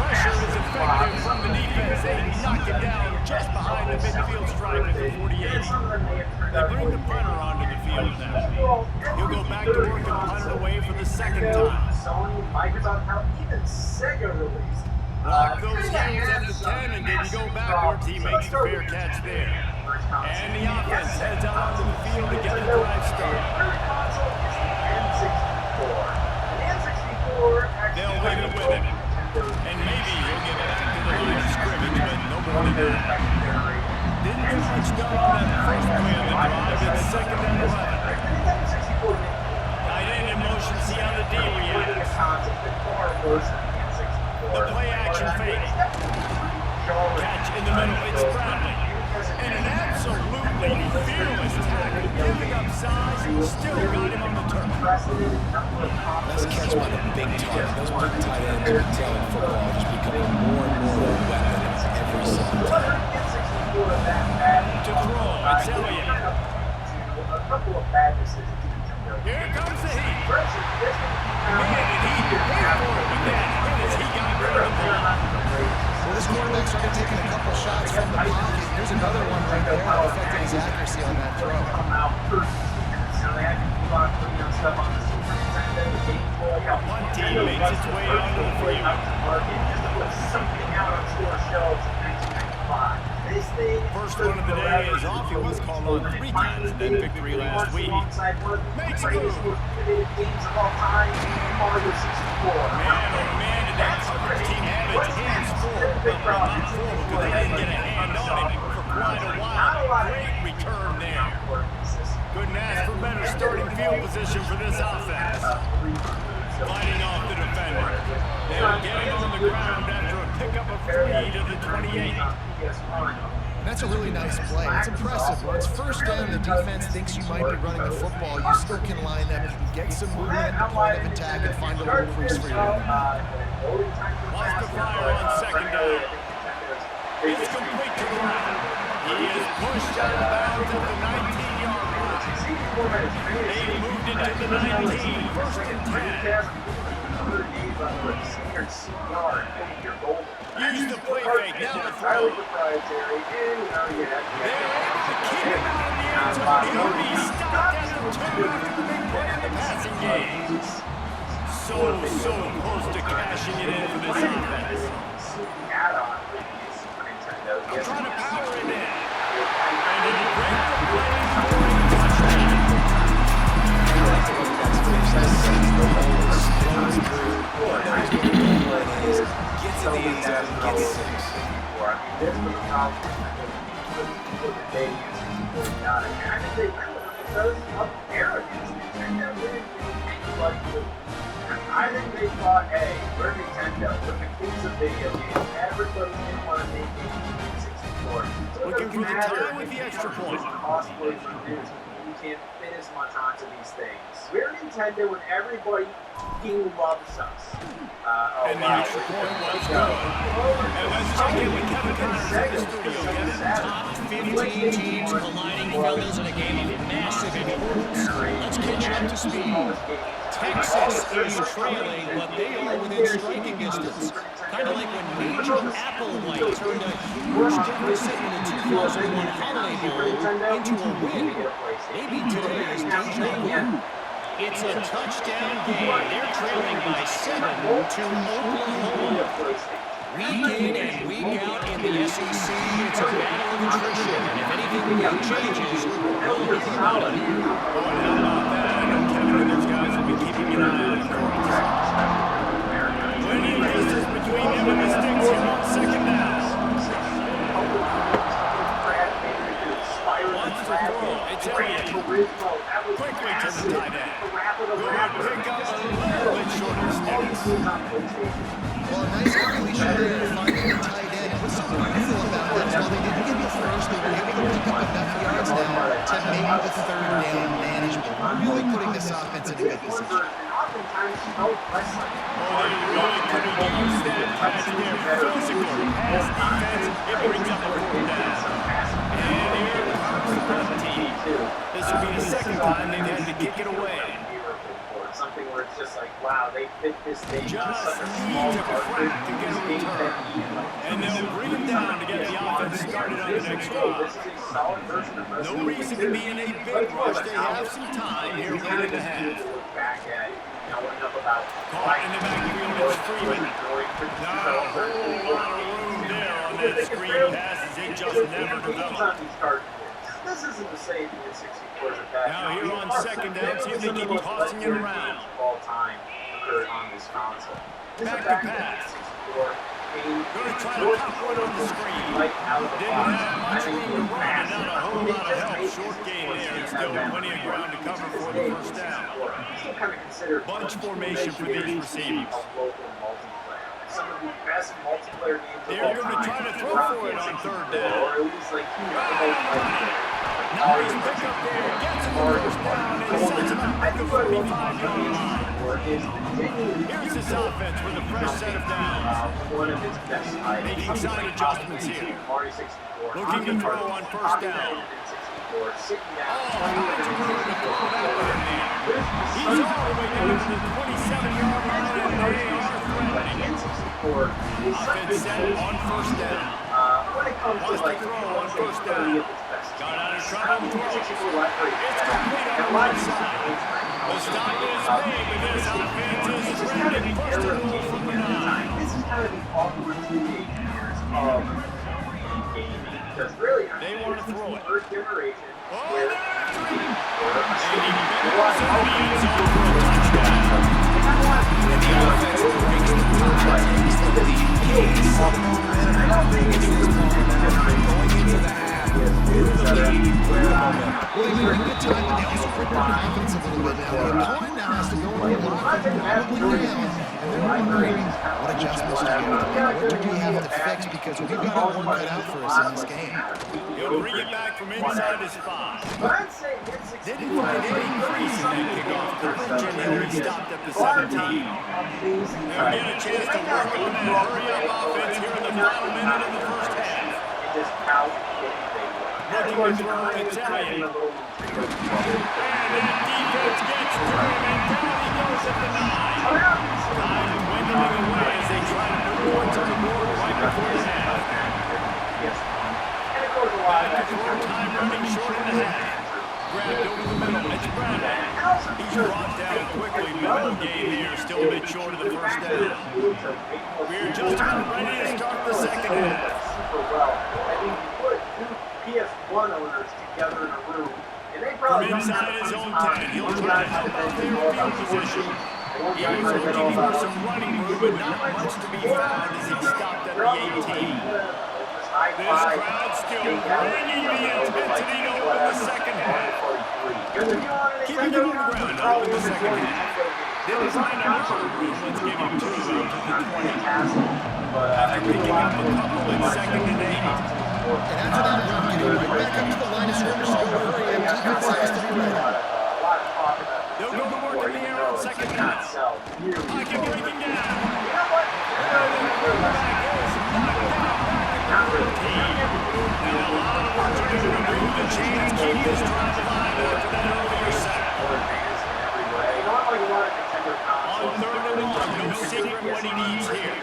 Pressure is effective from the defense. They knock it down just behind the midfield stripe at the 48. They bring the punter onto the field now. He'll go back to work and punt it away for the 2nd time. Sony, Microsoft, how even Sega released. Lock those games at the 10, and then you go backwards. He makes the fair catch there. And the offense heads out onto the field to get the drive started. Third console is the N64. The N64 actually They'll leave it with him. And maybe he'll get back to the line of scrimmage, but no more than that. Didn't get much done on that first play of the drive. It's 2nd and 11. Tight end in motion, see how the D reacts. The play action fake. Catch in the middle, it's Bradley. And an absolutely fearless tackle, giving up size, still got him on the turn. Nice catch by the big target. Those big tight ends, you can tell in football, just becoming more and more of a weapon every single time. To throw, it's Elliott. A couple of bad decisions. Here comes the heat. Man, Man, did he pay for it with that hit as he got rid of the ball. Well, this quarterback started taking a couple shots from the pocket. Here's another one right there that affected his accuracy on that throw. One team makes its way onto the field. First one of the day is off. He was called on 3 times in that victory last week. Makes a move. Man, oh man, did that coverage team have its hands full. Well, not full because they didn't get a hand on him for quite a while. Great return there. Couldn't ask for better starting field position for this offense. Fighting off the defender. They'll get him on the ground after a pickup of 3 to the 28. That's a really nice play. It's impressive. When it's 1st down and the defense thinks you might be running the football, you still can line up. You can get some movement at the point of attack and find a little crease for you. Wants to fire on 2nd down. It's complete to the right. He is They moved into the 19, first and 10. Use the play fake, now to throw. They're able to keep him out of the end zone. He'll be stopped at the 2 after the big play in the passing game. So close to cashing it in for this offense. They're trying to power it in. And did he break the play for a touchdown? Gets in the end zone, gets 6. This was a problem that they used to not and they because of arrogance. I think they thought, hey, we're Nintendo, we're the kings of video games. Everybody's going to want to make games 64. So looking for the tie with the extra point. Costly produced. You can't fit as much onto these things. We're Nintendo and everybody fucking loves us. And the extra point was good. And let's check in with Kevin Connors in the studio. Top 15 teams colliding, fellas, in a game of massive importance. Let's catch you up to speed. Texas is trailing, but they are within striking distance. Kind of like when Major Applewhite turned a huge deficit in the 2001 Holiday Bowl into a win. Maybe today is deja vu. It's a touchdown game. They're trailing by 7 to Oklahoma. Week in and week out in the SEC, it's a battle of attrition. And if anything big changes, we'll hear about it. Boy, how about that? I know Kevin and those guys will be keeping an eye on the courts. Plenty of distance between them and the sticks here on second down. Wants to throw. It's Elliott. Quickly to the tight end. Good pick up a little bit short of sticks. Well, nice completion there, finding the tight end. What's so beautiful about that is while they didn't get the first, they were able to pick up enough yards now to make the third down manageable. Really putting this offense in a good position. Oh, they really could have used that pass there. Physical pass defense. It brings up a 4th down. And here comes the punt team. This will be the second time they've had to kick it away. Something where it's just like, wow, they fit this thing Just such a small needs a crack to get a game return. And they'll bring him down to get the offense started on the next drive. This is a solid version of No reason to be in a big rush. They have some time here late in the half. Back at, enough about Caught in the backfield, it's Freeman. Not a whole lot of room there on that screen passes. It just never developed. This isn't the same in 64 as a pass. Now here on second down, see if they keep tossing it around. All time occurred on this console. Back to pass. Going to try to pop one on the screen. Didn't have much room to run and not a whole lot of help. Short game there. Still plenty of ground to cover for the first down. Bunch formation for these receivers. Some of the best multiplayer games. They're going to try to throw for it on third down. Nice pickup there. Gets him the first down and sets him up at the 45-yard line. Here's this offense with a fresh set of downs. Making side adjustments here. Looking to throw on first down. Oh, finds a room to throw that one in there. He's all the way down to the 27-yard line, and they are threatening. Offense set on first down. Wants to throw on first down. Got out of trouble. It's complete on the right side. The stop is made, but this offense is trending first and goal from the 9. This is kind of the awkward 2 years of gaming. Because really, they want to throw it. First generation. Oh, they're after him. And he barrels into the end zone for a touchdown. And the offense breaks the tie. Takes the lead. Gains some momentum. I don't think it's this momentum going into the half. With the lead, clear the momentum. Well, they made a good time, but they also put their confidence a little bit now. The opponent now has to go in a little bit probably down, and they're wondering what adjustments do we have to make? What do we have to fix? Because we've got our one cut out for us in this game. He'll bring it back from inside his 5. Didn't find any crease in that kickoff coverage, and he'll be stopped at the 17. They'll get a chance to work on that hurry-up offense here in the final minute of the first half. Looking to throw, it's Elliott. And that defense gets to him, and down he goes at the 9. Time dwindling away as they try to put points on the board right before the half. Back to throw time running short in the half. Grabbed over the middle. It's Brandon. He's brought down quickly. Middle game here, still a bit short of the first down. We're just about ready to start the second half. PS1 owners together in a room, and they From inside his own 10, he'll try to help out their field position. He was looking for some running room, but not much to be found as he stopped at the 18. This crowd still bringing the intensity to open the second half. Keeping it on the ground to open the second half. Didn't find another room. Let's give him 2 to the 20. After picking up a couple in 2nd and 8. And after that run, getting right back up to the line of scrimmage to go hurry up. Defense has to be ready. They'll go to work in the air on 2nd down. Pocket breaking down. And the quarterback is knocked down back at the 13. And a lot of work to do to move the chains, keep this drive alive after that earlier sack. On 3rd and 1, no secret what he needs here.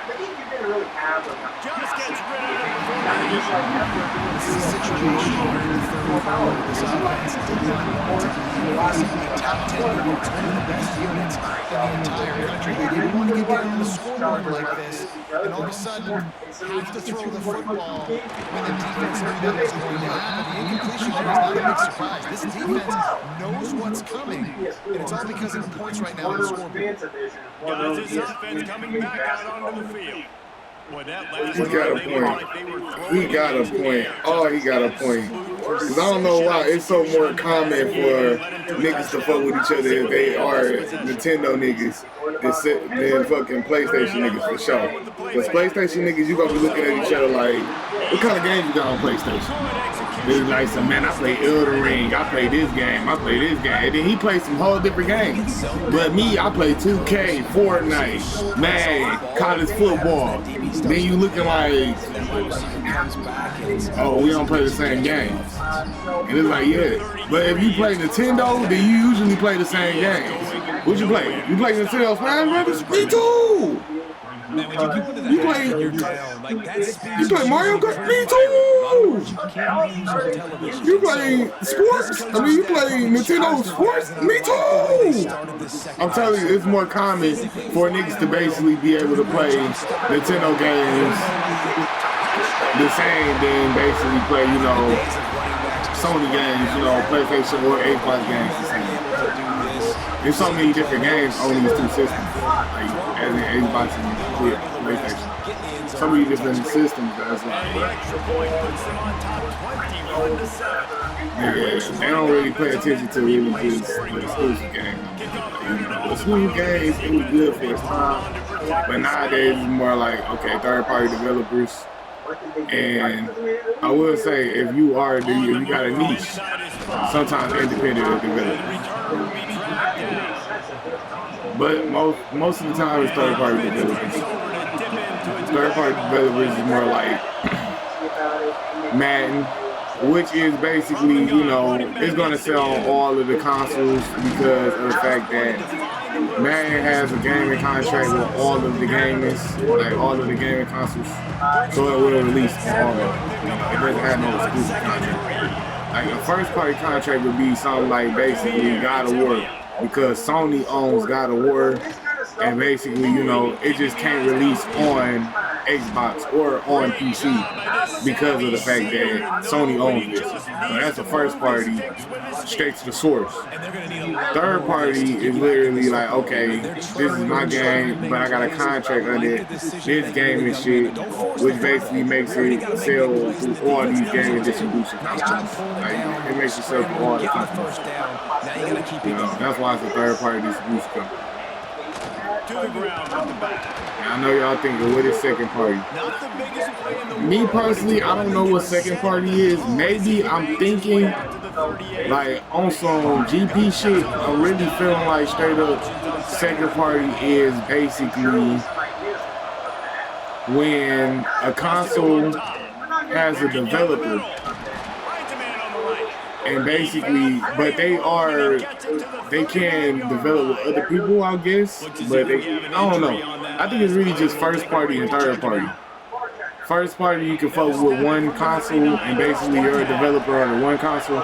Just gets rid of it before the This is a situation where the third quarter of this offense did not want to be facing a top 10 unit, one of the best units in the entire country. They didn't want to get down on the scoreboard like this, and all of a sudden have to throw the football when the defense knew that was going to happen. The incompletion there is not a big surprise. This defense knows what's coming, and it's all because of the points right now on the scoreboard. Guys, this offense coming back out onto the field. Boy, that last He got a point. He got a point. Oh, he got a point. Because I don't know why it's so more common for niggas to fuck with each other if they are Nintendo niggas than fucking PlayStation niggas for sure. Because PlayStation niggas, you gonna be looking at each other like, what kind of games you got on PlayStation? It's like some, man, I play Elden Ring, I play this game, I play this game. And then he plays some whole different games. But me, I play 2K, Fortnite, Madden, college football. Then you looking like, oh, we don't play the same games. And it's like, yeah. But if you play Nintendo, then you usually play the same games. What you play? You play Nintendo Smash Brothers? Me too! Man, when you go into that your town, like you play Mario Kart? Me too! You play sports? I mean, you play Nintendo sports? Me too! I'm telling you, it's more common for niggas to basically be able to play Nintendo games the same than basically play, you know, Sony games, you know, PlayStation or Xbox games the same. There's so many different games on these two systems, like as in Xbox and PlayStation. So many different systems. That's like, yeah, they don't really pay attention to really just the exclusive game. You know, exclusive games, it was good for its time, but nowadays it's more like, okay, third-party developers. And I will say, if you got a niche, sometimes independent developers. But most of the time it's third-party developers. Third-party developers is more like Madden, which is basically, you know, it's going to sell on all of the consoles because of the fact that Madden has a gaming contract with all of the gamers, like all of the gaming consoles, so it will release all of them. You know, it doesn't have no exclusive contract. Like a first-party contract would be something like basically God of War, because Sony owns God of War, and basically, you know, it just can't release on Xbox or on PC because of the fact that Sony owns it. So that's a first party, straight to the source. Third party is literally like, okay, this is my game, but I got a contract under this game and shit, which basically makes it sell through all these gaming distribution companies. Like, it makes it sell through all the companies. You know, that's why it's a third party distribution company. To the ground with the back. I know y'all thinking, what is second party? Not the biggest play in the Me personally, I don't know what second party is. Maybe I'm thinking like on some GP shit. I'm really feeling like straight up second party is basically when a console has a developer and basically, but they can develop with other people, I guess. But I don't know. I think it's really just first party and third party. First party, you can focus with one console, and basically you're a developer on the one console.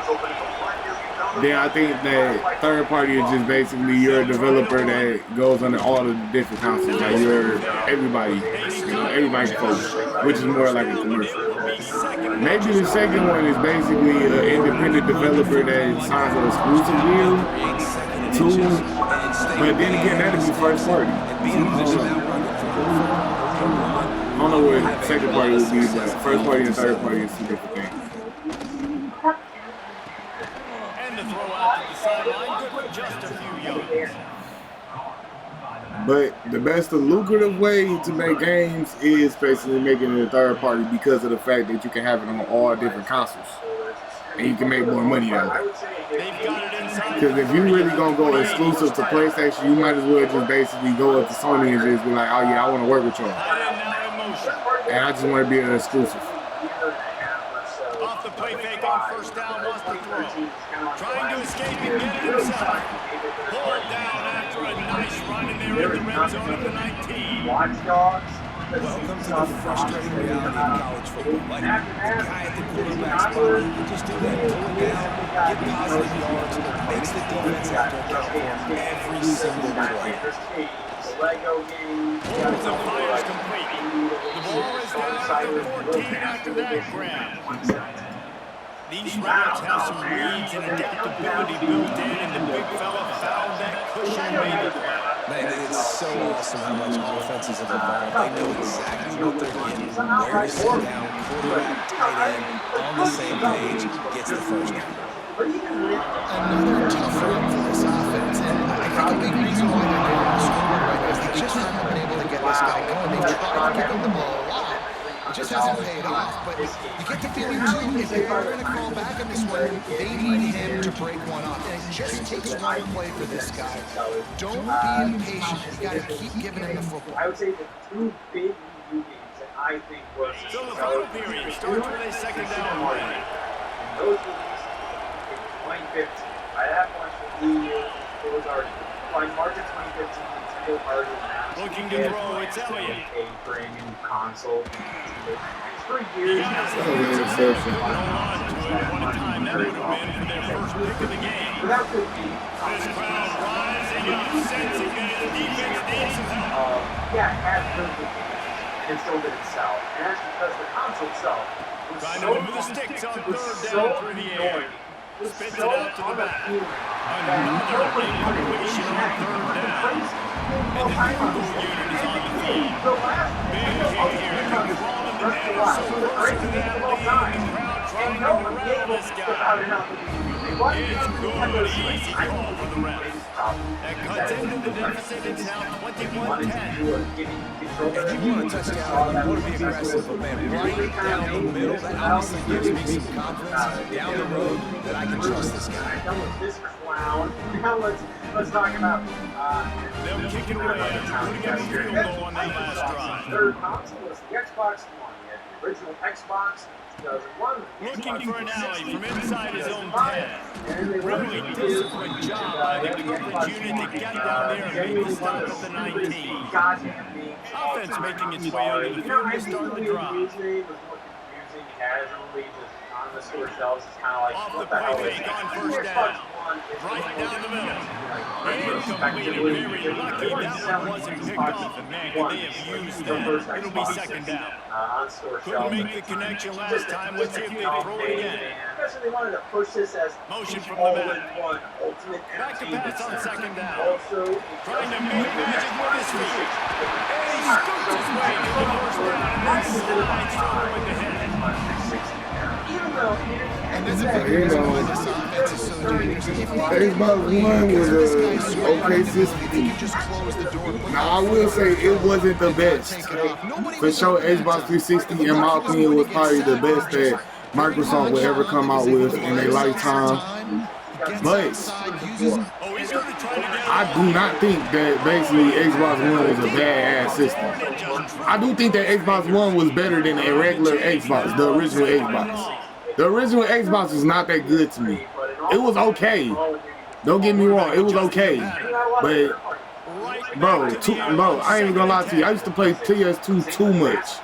Then I think that third party is just basically you're a developer that goes under all of the different consoles. Like you're everybody can focus, which is more like a commercial. Maybe the second one is basically an independent developer that signs an exclusive deal too. But then again, that'd be first party. I don't know what second party would be, but first party and third party is two different things. But the best lucrative way to make games is basically making it a third party because of the fact that you can have it on all different consoles. And you can make more money that way. Because if you really gonna go exclusive to PlayStation, you might as well just basically go up to Sony and just be like, oh yeah, I want to work with y'all. And I just want to be an exclusive. Off the play fake on first down, wants to throw. Trying to escape and get it himself. Pulled down after a nice run in there in the red zone at the 19. Welcome to the frustrating reality of college football. Like, the guy at the quarterback spot, he can just do that, pull it down, get positive yards, makes the defense have to account for him every single play. Holds and fires complete. The ball is down at the 14 after that grab. These routes have some reads and adaptability built in, and the big fella found that cushion and made the play. Man, it's so awesome how much offenses have evolved. They know exactly what they're getting, where to sit down, quarterback, tight end, on the same page, gets the first down. Another tough run for this offense, and I think a big reason why they're doing this right now is they just haven't been able to get this guy going. They've tried to give him the ball a lot. It just hasn't paid off, but you get the feeling too, if they are going to crawl back on this one, they need him to break one off. And it just takes one play for this guy. Don't be impatient. You got to keep giving him the football. I would say the two big review games that I think was So the final period starts with a second down play. those were in 2015. I have one it was already by March of 2015. Still already Looking to throw, it's Elliott. A brand new console. For years now. Hold on to it. What a time that would have been for their first pick of the game. That could be. This crowd rising up, sensing that the defense needs some help. Yeah, it has been good defense. And so did itself. And that's because the console itself was Trying to so move the sticks on it was third so down through the air. annoying. Spits it out to the back. Another incompletion on third down. And the field goal unit is on the field. Big kick here. They're crawling the air so close to that lead. The crowd trying to corral this guy. It's good, easy call for the refs. That cuts into the deficit. It's now 21-10. If you want a touchdown, you want to be aggressive, but man, right down the middle, that obviously gives me some confidence down the road that I can trust this guy. This clown. Now let's talk about They'll kick it away after putting up a field goal on that last drive. Third console was the Xbox One. You had the original Xbox. Looking for an alley from inside his own 10. Really disciplined job by the coverage unit to get down there and make the stop at the 19. Offense making its way under the field to start the drive. Off the play fake on first down. Right down the middle. Incomplete and very lucky that one wasn't picked off. And man, could they have used that. It'll be second down. Couldn't make the connection last time. Let's see if they throw it again. They wanted to push this as motion from the back. Back to pass on second down. Trying to make magic with his feet. And he scoots his way to the first down. And then slides throwing the head. And that's a big reason why this offense is so dangerous. Xbox One was an okay system. Now I will say it wasn't the best. For sure, Xbox 360, in my opinion, was probably the best that Microsoft would ever come out with in their lifetime. But I do not think that basically Xbox One was a bad-ass system. I do think that Xbox One was better than a regular Xbox, the original Xbox. The original Xbox was not that good to me. it was okay. Don't get me wrong, it was okay. But bro, I ain't even gonna lie to you. I used to play PS2 too much.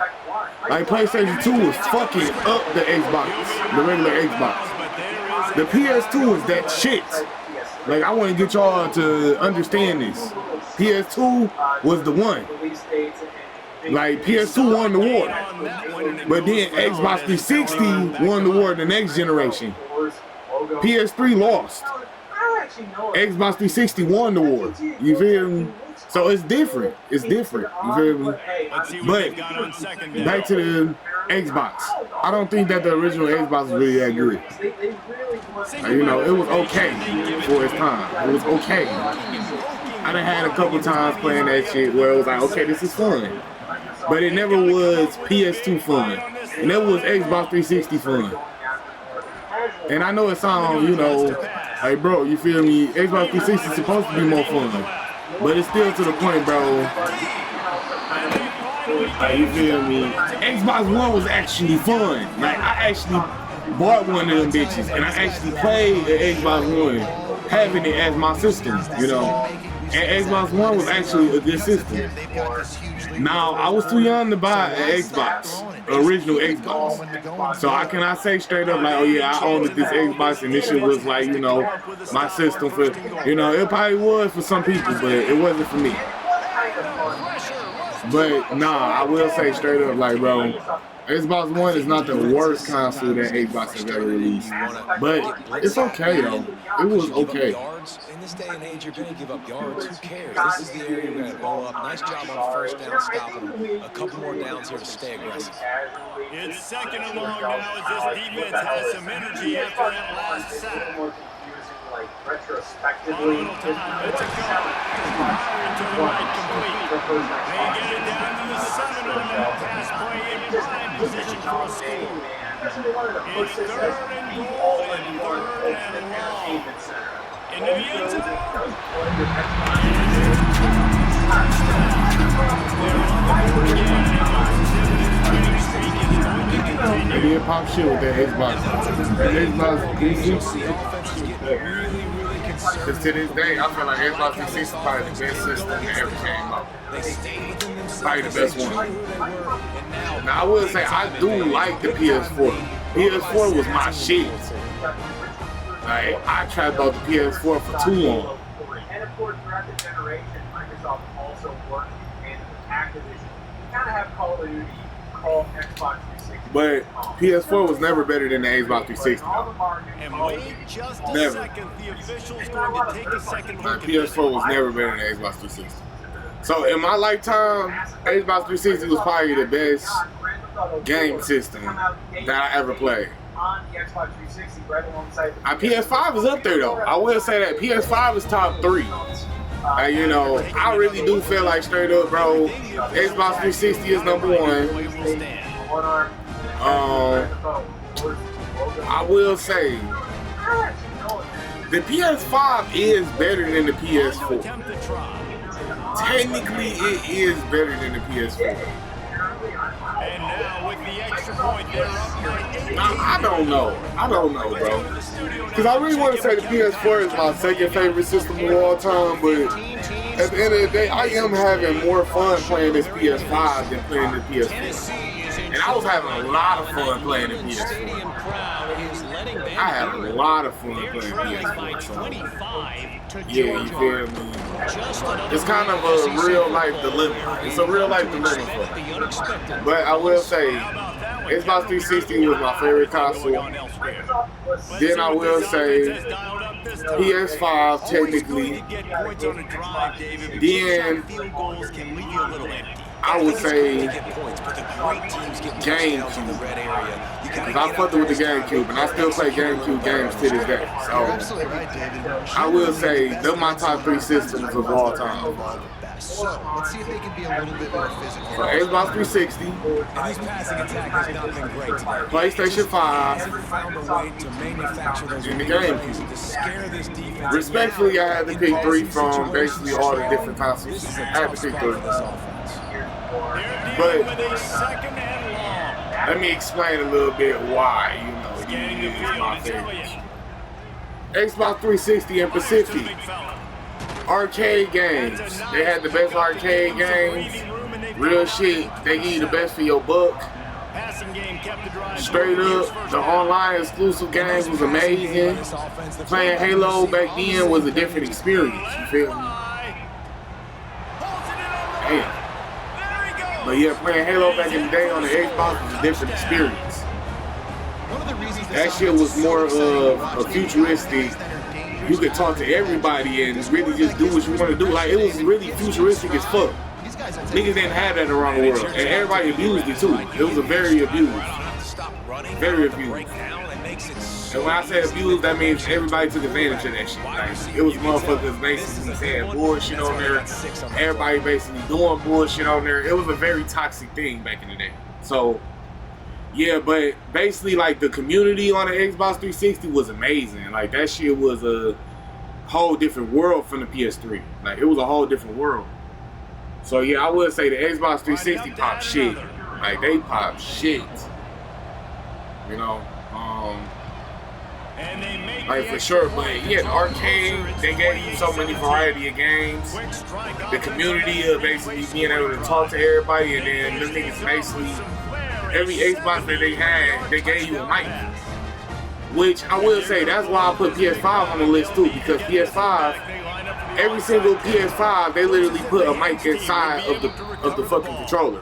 Like PlayStation 2 was fucking up the Xbox, the regular Xbox. The PS2 is that shit. Like, I want to get y'all to understand this. PS2 was the one. Like, PS2 won the war. But then Xbox 360 won the war the next generation. PS3 lost. Xbox 360 won the war. You feel me? So it's different. It's different. You feel me? But back to the Xbox. I don't think that the original Xbox was really that good. Like, you know, it was okay for its time. It was okay. I done had a couple times playing that shit where it was like, okay, this is fun. But it never was PS2 fun. It never was Xbox 360 fun. And I know it sounds, you know, like, bro, you feel me? Xbox 360 is supposed to be more fun. But it's still to the point, bro. Like, you feel me? Xbox One was actually fun. Like, I actually bought one of them bitches, and I actually played the Xbox One, having it as my system, you know? And Xbox One was actually a good system. Now, I was too young to buy an Xbox, original Xbox. So I cannot say straight up like, oh yeah, I owned this Xbox and this shit was like, you know, my system for, you know, it probably was for some people, but it wasn't for me. But nah, I will say straight up like, bro, Xbox One is not the worst console that Xbox has ever released. But it's okay though. It was okay. In this day and age, you're going to give up yards. Who cares? This is the area we're going to blow up. Nice job on first down, stopping them. A couple more downs here to stay aggressive. It's second and long now as this defense has some energy after that last sack. Retrospectively, It's a go. To the right, complete. They get it down to the 7 on that pass play in prime position for a score. It's third and goal and third and long. Into the end zone. They did pop shit with that Xbox. That Xbox 360. Because to this day, I feel like Xbox 360 is probably the best system that ever came out. Probably the best one. Now I will say I do like the PS4. PS4 was my shit. Like, I tried out the PS4 for too long. And of course, throughout the generation, Microsoft also worked in Activision. Kind of have Call of Duty called Xbox 360. But PS4 was never better than the Xbox 360. And wait just a Never. second. The official's going to take a second Like, look at this. PS4 was never better than the Xbox 360. So in my lifetime, Xbox 360 was probably the best game system that I ever played. On the Xbox 360, right alongside the PS5 is up there though. I will say that PS5 is top 3. You know, I really do feel like straight up, bro, Xbox 360 is number 1. I will say the PS5 is better than the PS4. Technically, it is better than the PS4. And now with the extra point, they're up by 8. I don't know, bro. Because I really want to say the PS4 is my second favorite system of all time, but at the end of the day, I am having more fun playing this PS5 than playing the PS4. And I was having a lot of fun playing the PS4. I had a lot of fun playing PS4. So. Yeah, you feel me? It's kind of a real life dilemma. It's a real life dilemma for me. But I will say, Xbox 360 was my favorite console. Then I will say, PS5 technically. Then I would say GameCube. Because I fucked with the GameCube, and I still play GameCube games to this day. So I will say they're my top 3 systems of all time. Let's see if they can be a little bit more physical. So Xbox 360, And his passing attack has not been great today. PlayStation 5, Hasn't found a way to manufacture those and the leads GameCube. to scare this defense. Respectfully, I had to pick 3 from basically all the different consoles. I had to pick 3. They're dealing with a second and long. Let me explain a little bit why, you know, these is my favorites. Xbox 360 and Pacific. Arcade games. They had the best arcade games. Real shit. They give you the best for your buck. Straight up, the online exclusive games was amazing. Playing Halo back then was a different experience. You feel me? Damn. But yeah, playing Halo back in the day on the Xbox was a different experience. That shit was more of a futuristic. You could talk to everybody and really just do what you want to do. Like, it was really futuristic as fuck. Niggas didn't have that around the world, and everybody abused it too. It was a very abused. Very abused. And when I say abused, that means everybody took advantage of that shit. Like, it was motherfuckers basically saying bullshit on there. Everybody basically doing bullshit on there. It was a very toxic thing back in the day. So, yeah, but basically, like, the community on the Xbox 360 was amazing. Like, that shit was a whole different world from the PS3. Like, it was a whole different world. So, yeah, I would say the Xbox 360 popped shit. Like, they popped shit. You know? Like, for sure. But, yeah, the arcade, they gave you so many variety of games. The community of basically being able to talk to everybody. And then them niggas basically, every Xbox that they had, they gave you a mic. Which, I will say, that's why I put PS5 on the list, too. Because PS5... every single PS5, they literally put a mic inside of the fucking controller.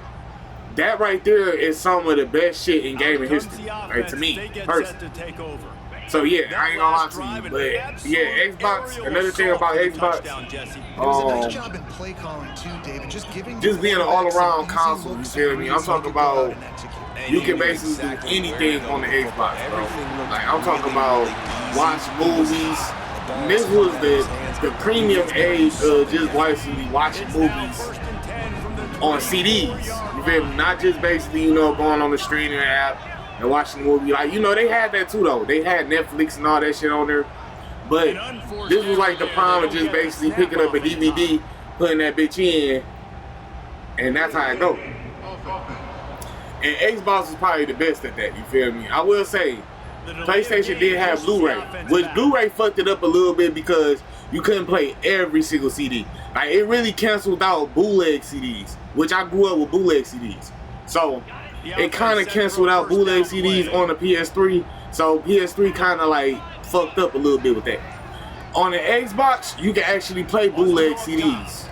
That right there is some of the best shit in gaming history, right, to me, personally. So yeah, I ain't gonna lie to you, but yeah, Xbox, another thing about Xbox, just being an all-around console, you feel me? I'm talking about, you can basically do anything on the Xbox, bro. Like, I'm talking about watch movies. And this was the premium age of just basically watching movies on CDs. You feel me? Not just basically, you know, going on the streaming app and watching the movie. Like, you know, they had that too, though. They had Netflix and all that shit on there. But this was like the prime of just basically picking up a DVD, putting that bitch in, and that's how it go. And Xbox is probably the best at that, you feel me? I will say, PlayStation did have Blu-ray, which Blu-ray fucked it up a little bit because you couldn't play every single CD. Like, it really canceled out bootleg CDs, which I grew up with bootleg CDs. So, it kind of canceled out bootleg CDs on the PS3. So, PS3 kind of like fucked up a little bit with that. On the Xbox, you can actually play bootleg CDs.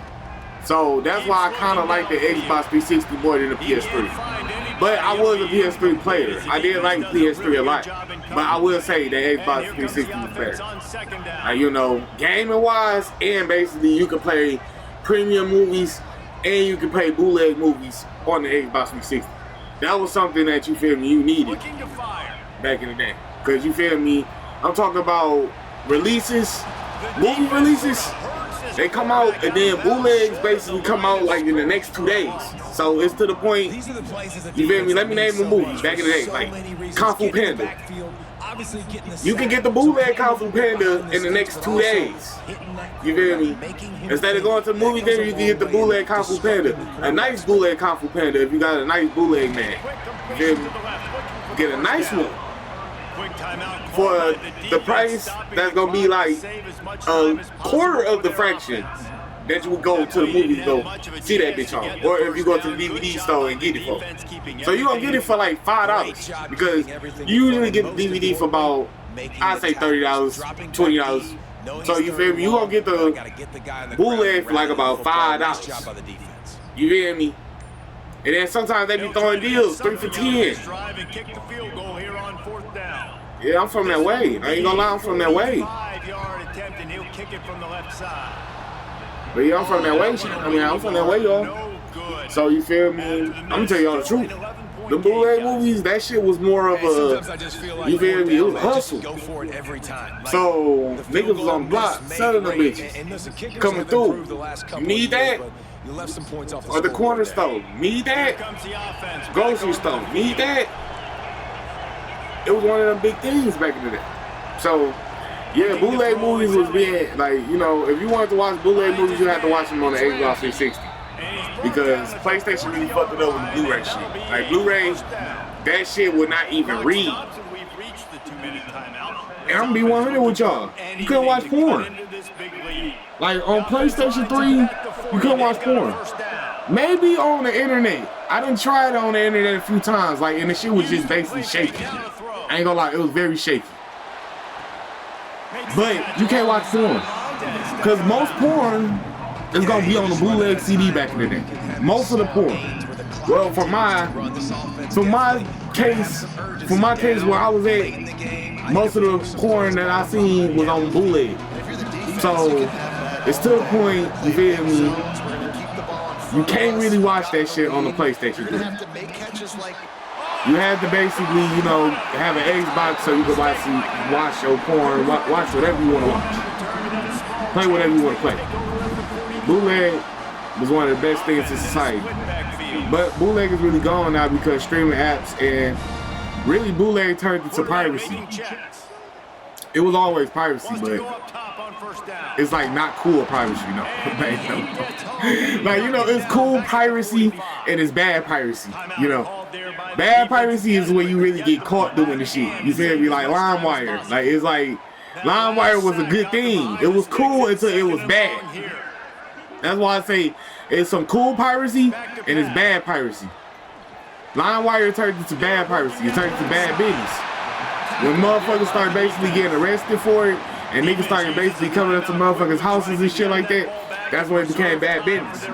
So, that's why I kind of like the Xbox 360 more than the PS3. But I was a PS3 player. I did like PS3 a lot. But I will say the Xbox 360 was better. You know, gaming-wise, and basically you can play premium movies and you can play bootleg movies on the Xbox 360. That was something that, you feel me, you needed back in the day. Because, you feel me, I'm talking about releases, movie releases. They come out, and then bootlegs basically come out like in the next 2 days. So it's to the point, you feel me? Let me name a movie back in the day, like Kung Fu Panda. You can get the bootleg Kung Fu Panda in the next 2 days. You feel me? Instead of going to the movie theater, you can get the bootleg Kung Fu Panda. A nice bootleg Kung Fu Panda if you got a nice bootleg man. You feel me? Get a nice one. For the price that's gonna be like a quarter of the fraction that you would go to the movie to go see that bitch on, or if you go to the DVD store and get it for. So you gonna get it for like $5 because you usually get the DVD for about, I'd say $30, $20. So you feel me? You gonna get the bootleg for like about $5. You feel me? And then sometimes they be throwing deals, 3 for $10. Yeah, I'm from that way. I ain't gonna lie, I'm from that way. But yeah, I'm from that way. I mean, I'm from that way, y'all. So you feel me? I'm gonna tell y'all the truth. The bootleg movies, that shit was more of a, you feel me? It was a hustle. So niggas was on the block selling them bitches, coming through. You need that? Or the corner store, need that? Grocery store, need that? It was one of them big things back in the day. So, yeah, bootleg movies was being, like, you know, if you wanted to watch bootleg movies, you had to watch them on the Xbox 360. Because PlayStation really fucked it up with the Blu-ray shit. Like, Blu-ray, that shit would not even read. And I'm gonna be 100 with y'all. You couldn't watch porn. Like on PlayStation 3, you couldn't watch porn. Maybe on the internet. I done tried it on the internet a few times, like, and the shit was just basically shaky. I ain't gonna lie, it was very shaky. But you can't watch porn. Because most porn is gonna be on the bootleg CD back in the day. Most of the porn. Well, for my case where I was at, most of the porn that I seen was on bootleg. So it's to the point, you feel me, you can't really watch that shit on the PlayStation 3. You have to basically, you know, have an Xbox so you can watch your porn, watch whatever you want to watch. Play whatever you want to play. Bootleg was one of the best things in society. But bootleg is really gone now because streaming apps, and really bootleg turned into piracy. It was always piracy, but it's like not cool piracy, you know. Like, you know, it's cool piracy and it's bad piracy, you know. Bad piracy is when you really get caught doing the shit. You feel me? Like LimeWire. Like, it's like LimeWire was a good thing. It was cool until it was bad. That's why I say it's some cool piracy and it's bad piracy. LimeWire turned into bad piracy. It turned into bad business. When motherfuckers start basically getting arrested for it, and niggas started basically coming up to motherfuckers' houses and shit like that, that's when it became bad business.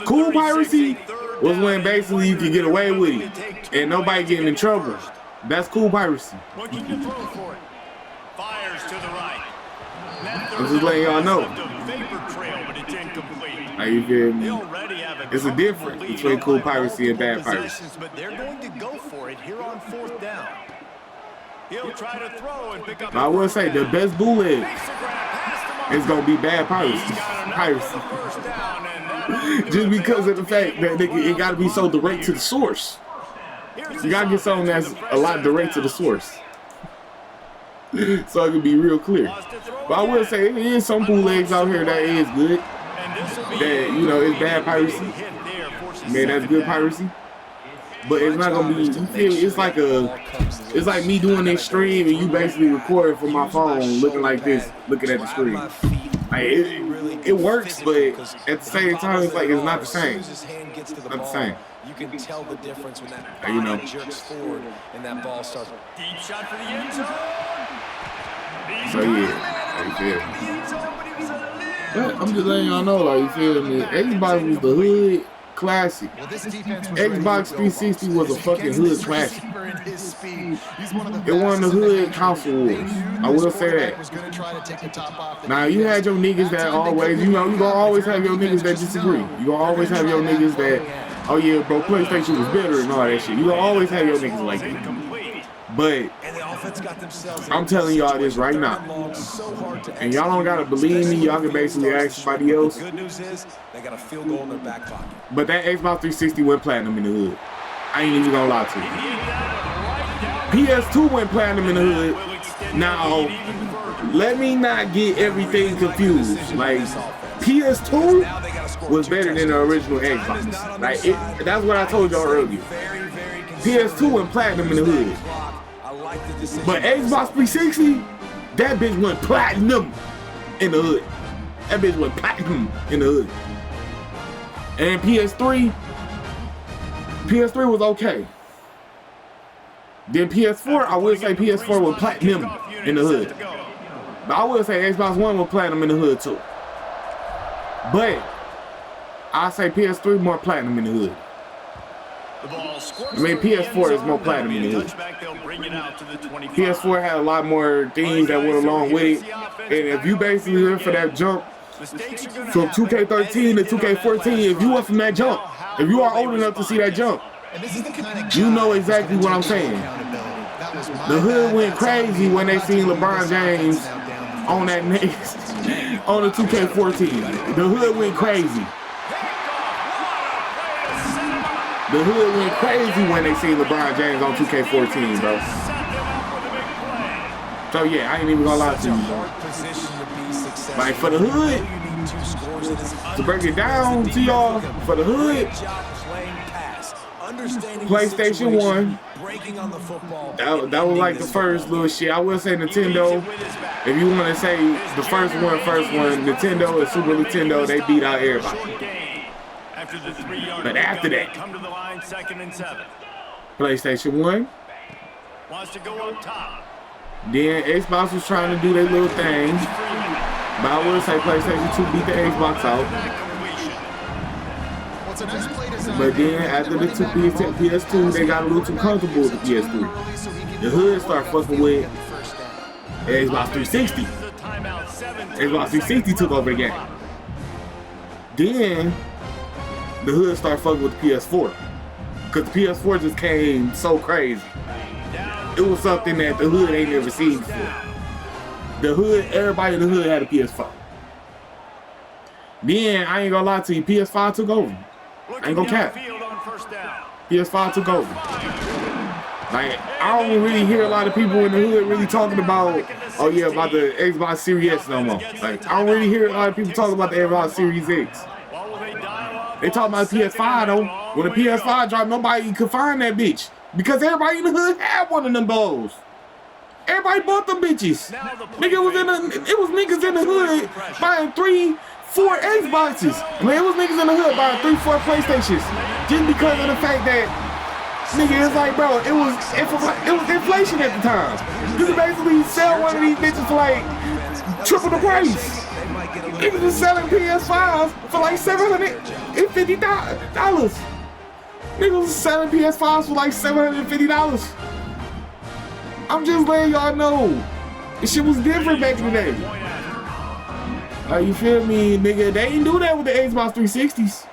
Cool piracy was when basically you could get away with it and nobody getting in trouble. That's cool piracy. I'm just letting y'all know. How you feel me? It's a difference between cool piracy and bad piracy. But they're going to go for it here on 4th down. He'll try to throw and pick up. I will say the best bootleg is gonna be bad piracy. Just because of the fact that it gotta be so direct to the source. You gotta get something that's a lot direct to the source. So it can be real clear. But I will say there is some bootlegs out here that is good. That, you know, it's bad piracy. Man, that's good piracy. But it's not gonna be, you feel me? It's like me doing this stream and you basically recording from my phone looking like this, looking at the screen. Like it works, but at the same time it's like it's not the same. It's not the same. You can tell the difference when that body jerks forward and that ball starts. Deep shot for the end zone. So yeah, you feel me? But I'm just letting y'all know, like, you feel me? Xbox was the hood classic. Xbox 360 was a fucking hood classic. It won the hood console wars. I will say that. Now, you had your niggas that always, you know, you gonna always have your niggas that disagree. You gonna always have your niggas that, oh yeah, bro, PlayStation was better and all that shit. You gonna always have your niggas like that. But I'm telling y'all this right now, and y'all don't gotta believe me. Y'all can basically ask somebody else. Good news is they got a field goal in their back pocket. But that Xbox 360 went platinum in the hood. I ain't even gonna lie to you. PS2 went platinum in the hood. Now, let me not get everything confused. Like, PS2 was better than the original Xbox. Like, that's what I told y'all earlier. PS2 went platinum in the hood. But Xbox 360, that bitch went platinum in the hood. That bitch went platinum in the hood. And PS3 was okay. Then PS4, I would say PS4 was platinum in the hood. But I would say Xbox One was platinum in the hood too. But I say PS3 more platinum in the hood. I mean, PS4 is more platinum in the hood. PS4 had a lot more things that went along with it. And if you basically went for that jump from 2K13 to 2K14, if you went from that jump, if you are old enough to see that jump, you know exactly what I'm saying. The hood went crazy when they seen LeBron James on that next, on the 2K14. The hood went crazy. The hood went crazy when they seen LeBron James on 2K14, bro. So yeah, I ain't even gonna lie to you, bro. Like, for the hood, to break it down to y'all, for the hood, PlayStation 1. Breaking on the football. That was like the first little shit. I will say Nintendo. If you want to say the first one, Nintendo and Super Nintendo, they beat out everybody. But after that, PlayStation 1. Wants to go up top. Then Xbox was trying to do their little thing. But I will say PlayStation 2 beat the Xbox out. But then after the PS2, they got a little too comfortable with the PS3. The hood started fucking with Xbox 360. Xbox 360 took over the game. Then the hood started fucking with the PS4. Because the PS4 just came so crazy. It was something that the hood ain't never seen before. The hood, everybody in the hood had a PS4. Then, I ain't gonna lie to you, PS5 took over. I ain't gonna cap. PS5 took over. Like, I don't really hear a lot of people in the hood really talking about, oh yeah, about the Xbox Series X no more. Like, I don't really hear a lot of people talking about the Xbox Series X. They talk about PS5 though. When the PS5 dropped, nobody could find that bitch. Because everybody in the hood had one of them balls. Everybody bought them bitches. Nigga, it was niggas in the hood buying 3, 4 Xboxes. Man, it was niggas in the hood buying 3, 4 PlayStations. Just because of the fact that, nigga, it's like, bro, it was inflation at the time. You could basically sell one of these bitches for like triple the price. Niggas was selling PS5s for like $750. Niggas was selling PS5s for like $750. I'm just letting y'all know. This shit was different back in the day. Like, you feel me, nigga? They ain't do that with the Xbox 360s.